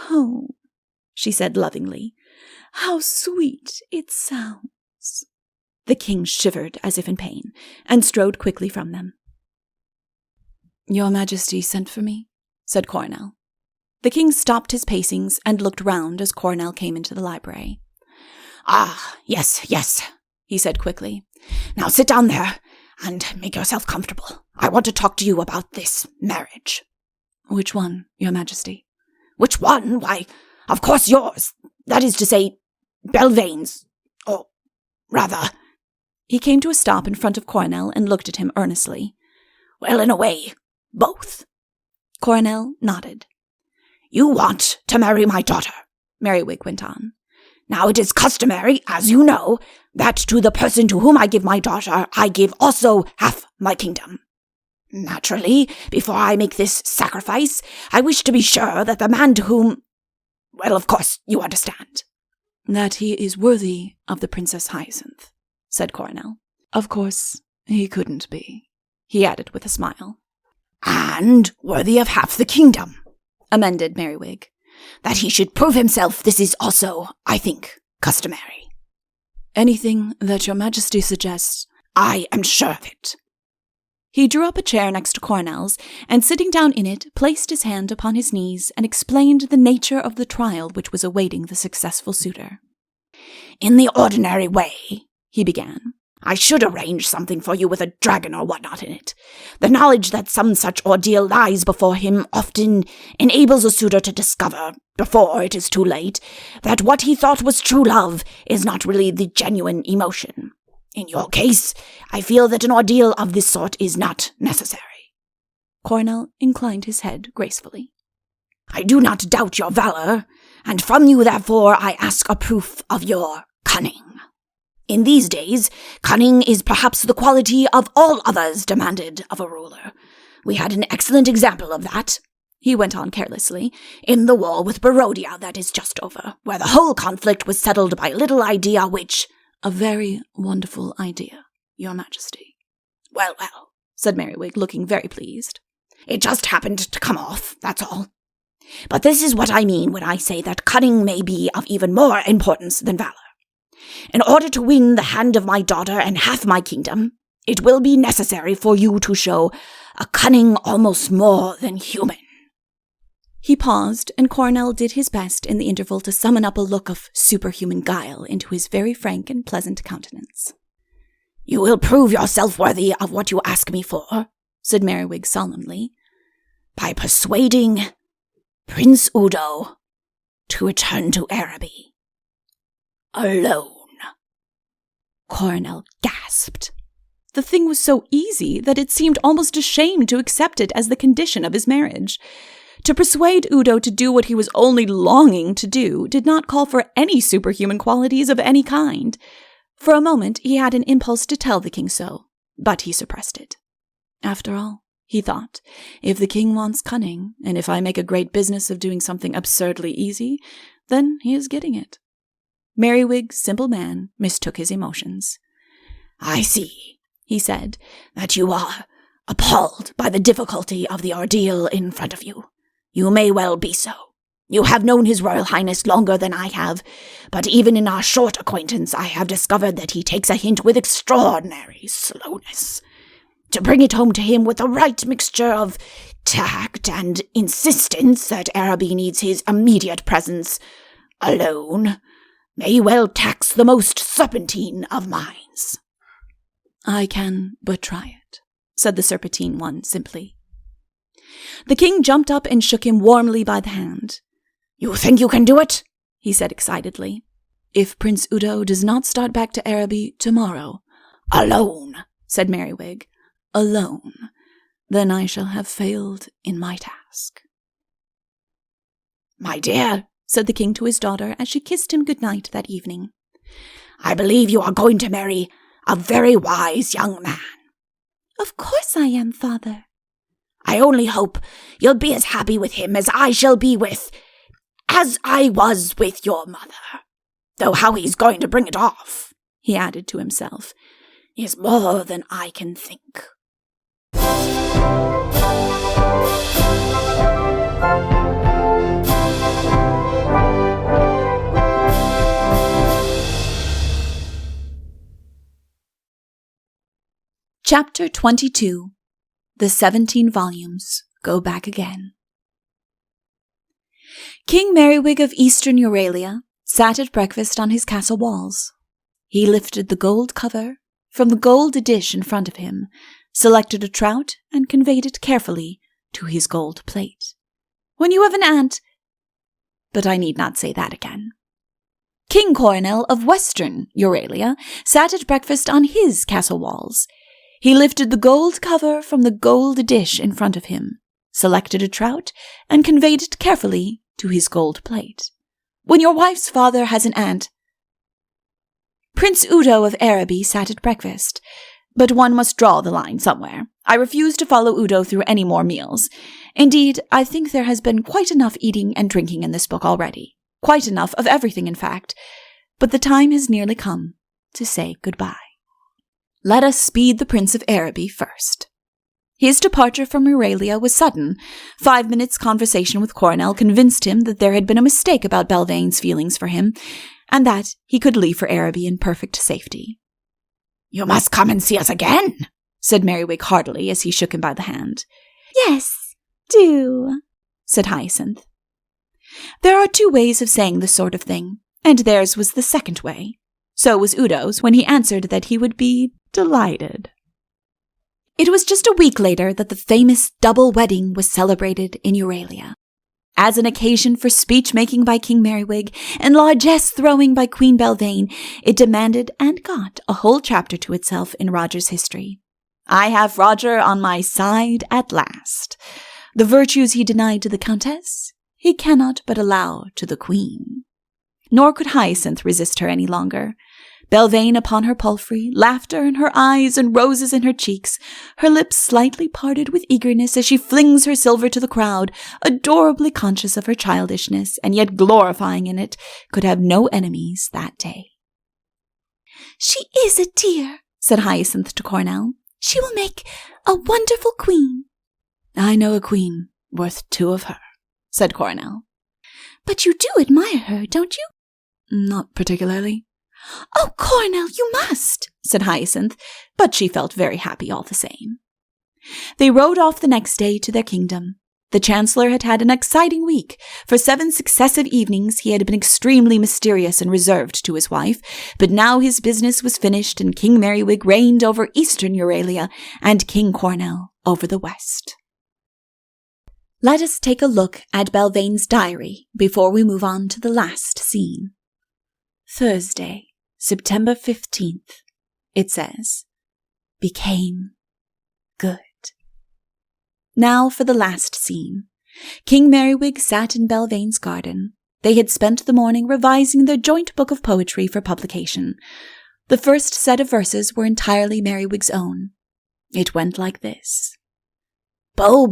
"Home," she said lovingly. "How sweet it sounds." The king shivered as if in pain, and strode quickly from them. "Your majesty sent for me?" said Coronel. The king stopped his pacings and looked round as Coronel came into the library. "Ah, yes, he said quickly. "Now sit down there and make yourself comfortable. I want to talk to you about this marriage." "Which one, your majesty?" "Which one? Why, of course yours. That is to say, Belvane's. Or, rather..." He came to a stop in front of Coronel and looked at him earnestly. "Well, in a way, both." Coronel nodded. "You want to marry my daughter," Merriwig went on. "Now it is customary, as you know, that to the person to whom I give my daughter, I give also half my kingdom. Naturally, before I make this sacrifice, I wish to be sure that the man to whom... Well, of course, you understand." "That he is worthy of the Princess Hyacinth," said Coronel. "Of course, he couldn't be," he added with a smile. "And worthy of half the kingdom," amended Merriwig. "That he should prove himself, this is also, I think, customary." "Anything that your majesty suggests?" "I am sure of it." He drew up a chair next to Coronel's, and sitting down in it, placed his hand upon his knees and explained the nature of the trial which was awaiting the successful suitor. "In the ordinary way," he began, I should arrange something for you with a dragon or whatnot in it. The knowledge that some such ordeal lies before him often enables a suitor to discover, before it is too late, that what he thought was true love is not really the genuine emotion. In your case, I feel that an ordeal of this sort is not necessary." Coronel inclined his head gracefully. "I do not doubt your valor, and from you, therefore, I ask a proof of your cunning. In these days, cunning is perhaps the quality of all others demanded of a ruler. We had an excellent example of that," he went on carelessly, "in the war with Barodia that is just over, where the whole conflict was settled by a little idea which—" "A very wonderful idea, Your Majesty." Well, said Merriwig, looking very pleased. "It just happened to come off, that's all. But this is what I mean when I say that cunning may be of even more importance than valor. In order to win the hand of my daughter and half my kingdom, it will be necessary for you to show a cunning almost more than human." He paused, and Coronel did his best in the interval to summon up a look of superhuman guile into his very frank and pleasant countenance. "You will prove yourself worthy of what you ask me for," said Merriwig solemnly, "by persuading Prince Udo to return to Araby. Alone." Coronel gasped. The thing was so easy that it seemed almost ashamed to accept it as the condition of his marriage. To persuade Udo to do what he was only longing to do did not call for any superhuman qualities of any kind. For a moment he had an impulse to tell the king so, but he suppressed it. After all, he thought, if the king wants cunning, and if I make a great business of doing something absurdly easy, then he is getting it. Merriwig, simple man, mistook his emotions. "I see," he said, "that you are appalled by the difficulty of the ordeal in front of you. You may well be so. You have known His Royal Highness longer than I have, but even in our short acquaintance I have discovered that he takes a hint with extraordinary slowness. To bring it home to him with the right mixture of tact and insistence that Araby needs his immediate presence alone may well tax the most serpentine of minds." "I can but try it," said the serpentine one simply. The king jumped up and shook him warmly by the hand. "You think you can do it?" he said excitedly. "If Prince Udo does not start back to Araby tomorrow—" "Alone," said Merriwig. "Alone. Then I shall have failed in my task." "My dear," said the king to his daughter as she kissed him good night that evening, "I believe you are going to marry a very wise young man." "Of course I am, father." "I only hope you'll be as happy with him as I was with your mother. Though how he's going to bring it off," he added to himself, "is more than I can think." Chapter 22. The 17 volumes go back again. King Merriwig of Eastern Euralia sat at breakfast on his castle walls. He lifted the gold cover from the gold dish in front of him, selected a trout, and conveyed it carefully to his gold plate. When you have an aunt— but I need not say that again. King Coronel of Western Euralia sat at breakfast on his castle walls. He lifted the gold cover from the gold dish in front of him, selected a trout, and conveyed it carefully to his gold plate. When your wife's father has an aunt— Prince Udo of Araby sat at breakfast, but one must draw the line somewhere. I refuse to follow Udo through any more meals. Indeed, I think there has been quite enough eating and drinking in this book already. Quite enough of everything, in fact. But the time has nearly come to say goodbye. Let us speed the Prince of Araby first. His departure from Euralia was sudden. 5 minutes' conversation with Coronel convinced him that there had been a mistake about Belvane's feelings for him, and that he could leave for Araby in perfect safety. "You must come and see us again," said Merriwig heartily as he shook him by the hand. "Yes, do," said Hyacinth. There are 2 ways of saying this sort of thing, and theirs was the second way. So was Udo's when he answered that he would be delighted. It was just a week later that the famous double wedding was celebrated in Euralia. As an occasion for speech-making by King Merriwig and largesse-throwing by Queen Belvane, it demanded and got a whole chapter to itself in Roger's history. I have Roger on my side at last. The virtues he denied to the Countess, he cannot but allow to the Queen. Nor could Hyacinth resist her any longer. Belvane upon her palfrey, laughter in her eyes and roses in her cheeks, her lips slightly parted with eagerness as she flings her silver to the crowd, adorably conscious of her childishness and yet glorying in it, could have no enemies that day. "She is a dear," said Hyacinth to Coronel. "She will make a wonderful queen." "I know a queen worth two of her," said Coronel. "But you do admire her, don't you?" "Not particularly." "Oh, Coronel, you must," said Hyacinth, but she felt very happy all the same. They rode off the next day to their kingdom. The Chancellor had had an exciting week. For 7 successive evenings he had been extremely mysterious and reserved to his wife, but now his business was finished and King Merriwig reigned over eastern Euralia and King Coronel over the west. Let us take a look at Belvane's diary before we move on to the last scene. Thursday, September 15th, it says, became good. Now for the last scene. King Merriwig sat in Belvane's garden. They had spent the morning revising their joint book of poetry for publication. The first set of verses were entirely Merriwig's own. It went like this. Bowl,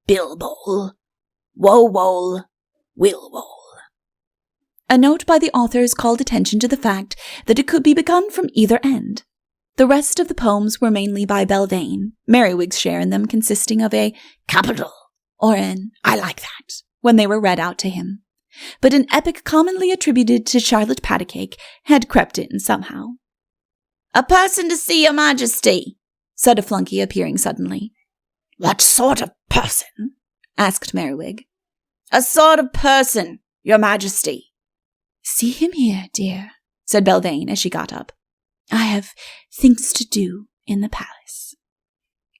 Bilbol, Wowl, Wilwol. A note by the authors called attention to the fact that it could be begun from either end. The rest of the poems were mainly by Belvane, Merriwig's share in them consisting of a capital or an I like that when they were read out to him. But an epic commonly attributed to Charlotte Patacake had crept in somehow. "A person to see your majesty," said a flunky appearing suddenly. "What sort of person?" asked Merriwig. "A sort of person, your majesty." "See him here, dear," said Belvane as she got up. "I have things to do in the palace."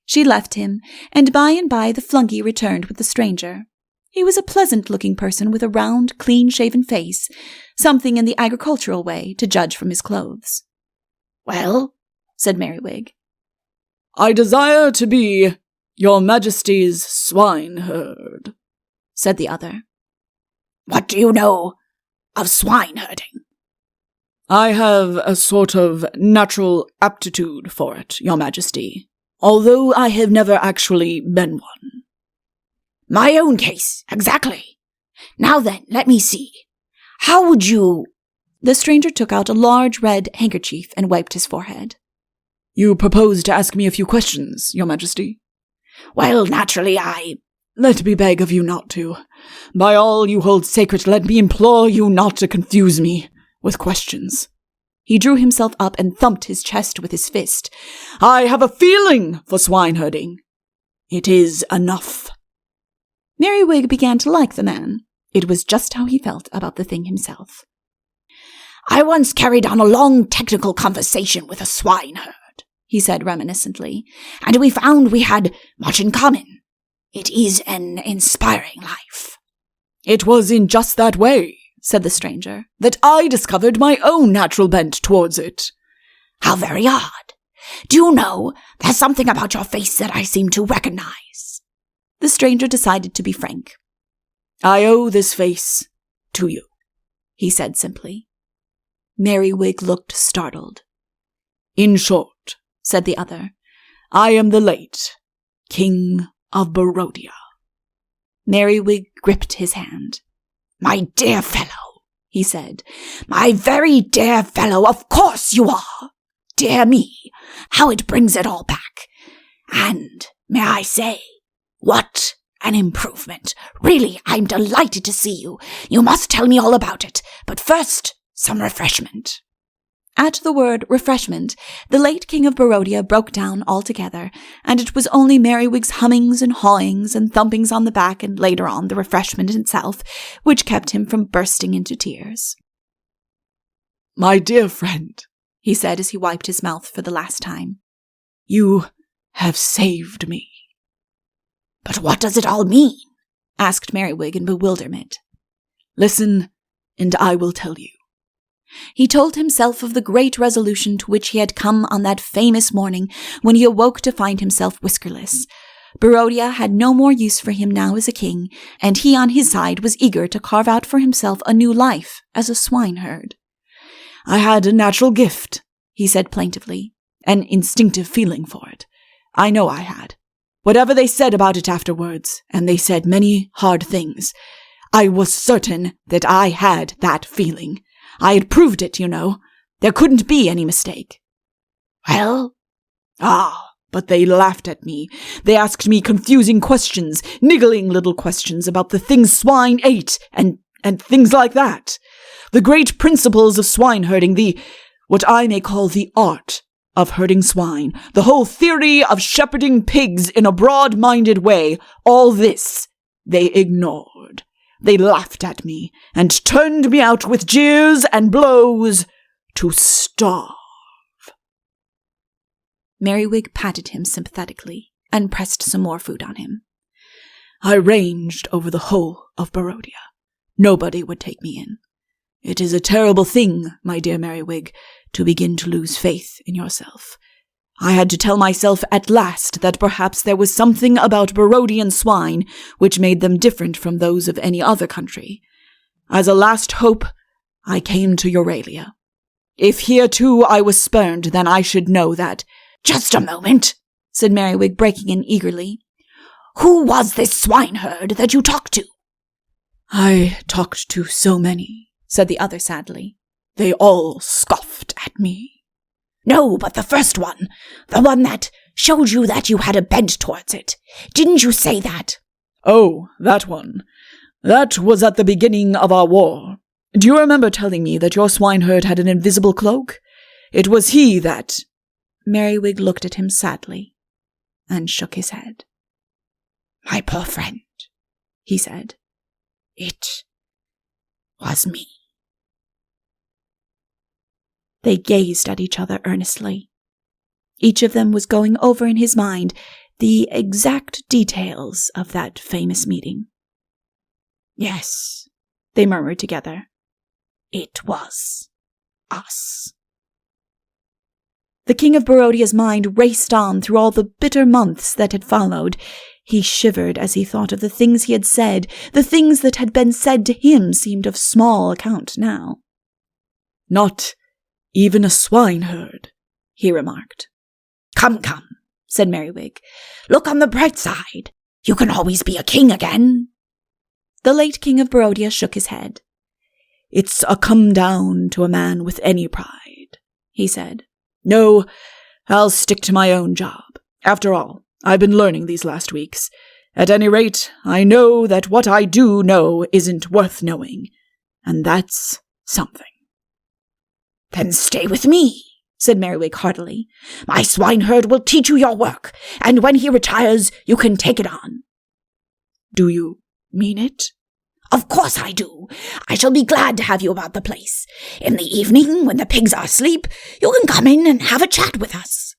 She left him, and by the flunky returned with the stranger. He was a pleasant-looking person with a round, clean-shaven face, something in the agricultural way, to judge from his clothes. "Well," said Merriwig. "I desire to be your majesty's swineherd," said the other. "What do you know of swineherding?" "I have a sort of natural aptitude for it, your majesty, although I have never actually been one." "My own case, exactly. Now then, let me see. How would you—" The stranger took out a large red handkerchief and wiped his forehead. "You propose to ask me a few questions, your majesty?" "Well, naturally, Let me beg of you not to. By all you hold sacred, let me implore you not to confuse me with questions." He drew himself up and thumped his chest with his fist. "I have a feeling for swineherding. It is enough." Merriwig began to like the man. It was just how he felt about the thing himself. "I once carried on a long technical conversation with a swineherd," he said reminiscently, "and we found we had much in common. It is an inspiring life." "It was in just that way," said the stranger, "that I discovered my own natural bent towards it." "How very odd. Do you know, there's something about your face that I seem to recognize." The stranger decided to be frank. "I owe this face to you," he said simply. Merriwig looked startled. "In short," said the other, "I am the late King of Barodia." Merriwig gripped his hand. "My dear fellow," he said, "my very dear fellow, of course you are. Dear me, how it brings it all back. And, may I say, what an improvement. Really, I'm delighted to see you. You must tell me all about it. But first, some refreshment." At the word refreshment, the late King of Barodia broke down altogether, and it was only Merriwig's hummings and hawings and thumpings on the back and later on the refreshment itself which kept him from bursting into tears. My dear friend, he said as he wiped his mouth for the last time, you have saved me. But what does it all mean? asked Merriwig in bewilderment. Listen, and I will tell you. He told himself of the great resolution to which he had come on that famous morning when he awoke to find himself whiskerless. Barodia had no more use for him now as a king, and he on his side was eager to carve out for himself a new life as a swineherd. I had a natural gift, he said plaintively, an instinctive feeling for it. I know I had. Whatever they said about it afterwards, and they said many hard things, I was certain that I had that feeling. I had proved it, you know. There couldn't be any mistake. Well? But they laughed at me. They asked me confusing questions, niggling little questions about the things swine ate, and things like that. The great principles of swineherding, what I may call the art of herding swine, the whole theory of shepherding pigs in a broad-minded way, all this they ignored. They laughed at me, and turned me out with jeers and blows to starve. Merriwig patted him sympathetically, and pressed some more food on him. I ranged over the whole of Barodia. Nobody would take me in. It is a terrible thing, my dear Merriwig, to begin to lose faith in yourself. I had to tell myself at last that perhaps there was something about Barodian swine which made them different from those of any other country. As a last hope, I came to Euralia. If here too I was spurned, then I should know that— Just a moment, said Merriwig, breaking in eagerly. Who was this swineherd that you talked to? I talked to so many, said the other sadly. They all scoffed at me. No, but the first one, the one that showed you that you had a bent towards it. Didn't you say that? Oh, that one. That was at the beginning of our war. Do you remember telling me that your swineherd had an invisible cloak? It was he that— Merriwig looked at him sadly, and shook his head. My poor friend, he said. It was me. They gazed at each other earnestly. Each of them was going over in his mind the exact details of that famous meeting. Yes, they murmured together. It was us. The King of Barodia's mind raced on through all the bitter months that had followed. He shivered as he thought of the things he had said. The things that had been said to him seemed of small account now. Not even a swineherd, he remarked. Come, said Merriwig. Look on the bright side. You can always be a king again. The late King of Barodia shook his head. It's a come down to a man with any pride, he said. No, I'll stick to my own job. After all, I've been learning these last weeks. At any rate, I know that what I do know isn't worth knowing, and that's something. Then stay with me, said Merriwig heartily. My swineherd will teach you your work, and when he retires, you can take it on. Do you mean it? Of course I do. I shall be glad to have you about the place. In the evening, when the pigs are asleep, you can come in and have a chat with us.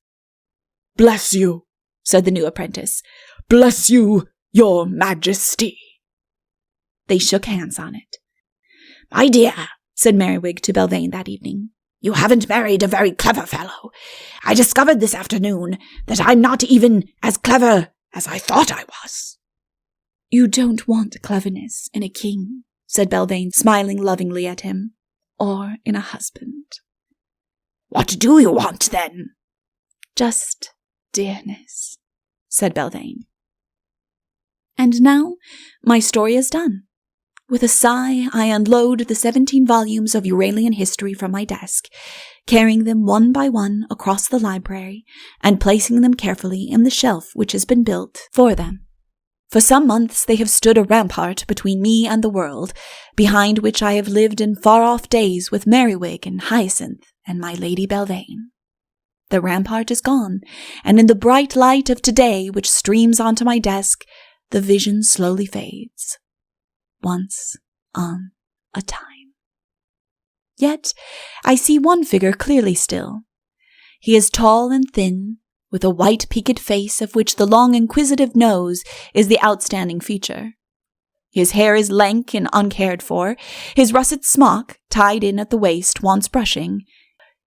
Bless you, said the new apprentice. Bless you, your majesty. They shook hands on it. My dear, said Merriwig to Belvane that evening, you haven't married a very clever fellow. I discovered this afternoon that I'm not even as clever as I thought I was. You don't want cleverness in a king, said Belvane, smiling lovingly at him, or in a husband. What do you want, then? Just dearness, said Belvane. And now my story is done. With a sigh, I unload the 17 volumes of Euralian history from my desk, carrying them one by one across the library and placing them carefully in the shelf which has been built for them. For some months they have stood a rampart between me and the world, behind which I have lived in far-off days with Merriwig and Hyacinth and my Lady Belvane. The rampart is gone, and in the bright light of today which streams onto my desk, the vision slowly fades. Once on a time. Yet I see one figure clearly still. He is tall and thin, with a white peaked face of which the long inquisitive nose is the outstanding feature. His hair is lank and uncared for, his russet smock, tied in at the waist, wants brushing.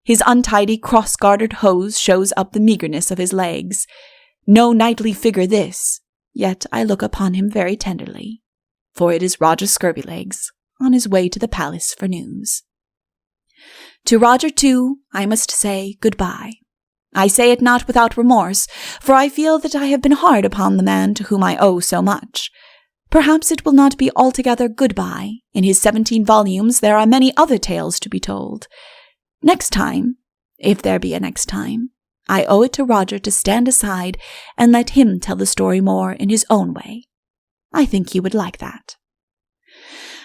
His untidy cross-gartered hose shows up the meagreness of his legs. No knightly figure this, yet I look upon him very tenderly, for it is Roger Scurvylegs, on his way to the palace for news. To Roger, too, I must say good-bye. I say it not without remorse, for I feel that I have been hard upon the man to whom I owe so much. Perhaps it will not be altogether good-bye. In his 17 volumes there are many other tales to be told. Next time, if there be a next time, I owe it to Roger to stand aside and let him tell the story more in his own way. I think he would like that.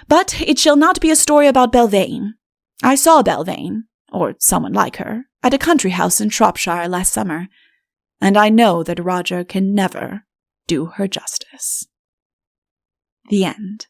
But it shall not be a story about Belvane. I saw Belvane, or someone like her, at a country house in Shropshire last summer, and I know that Roger can never do her justice. The end.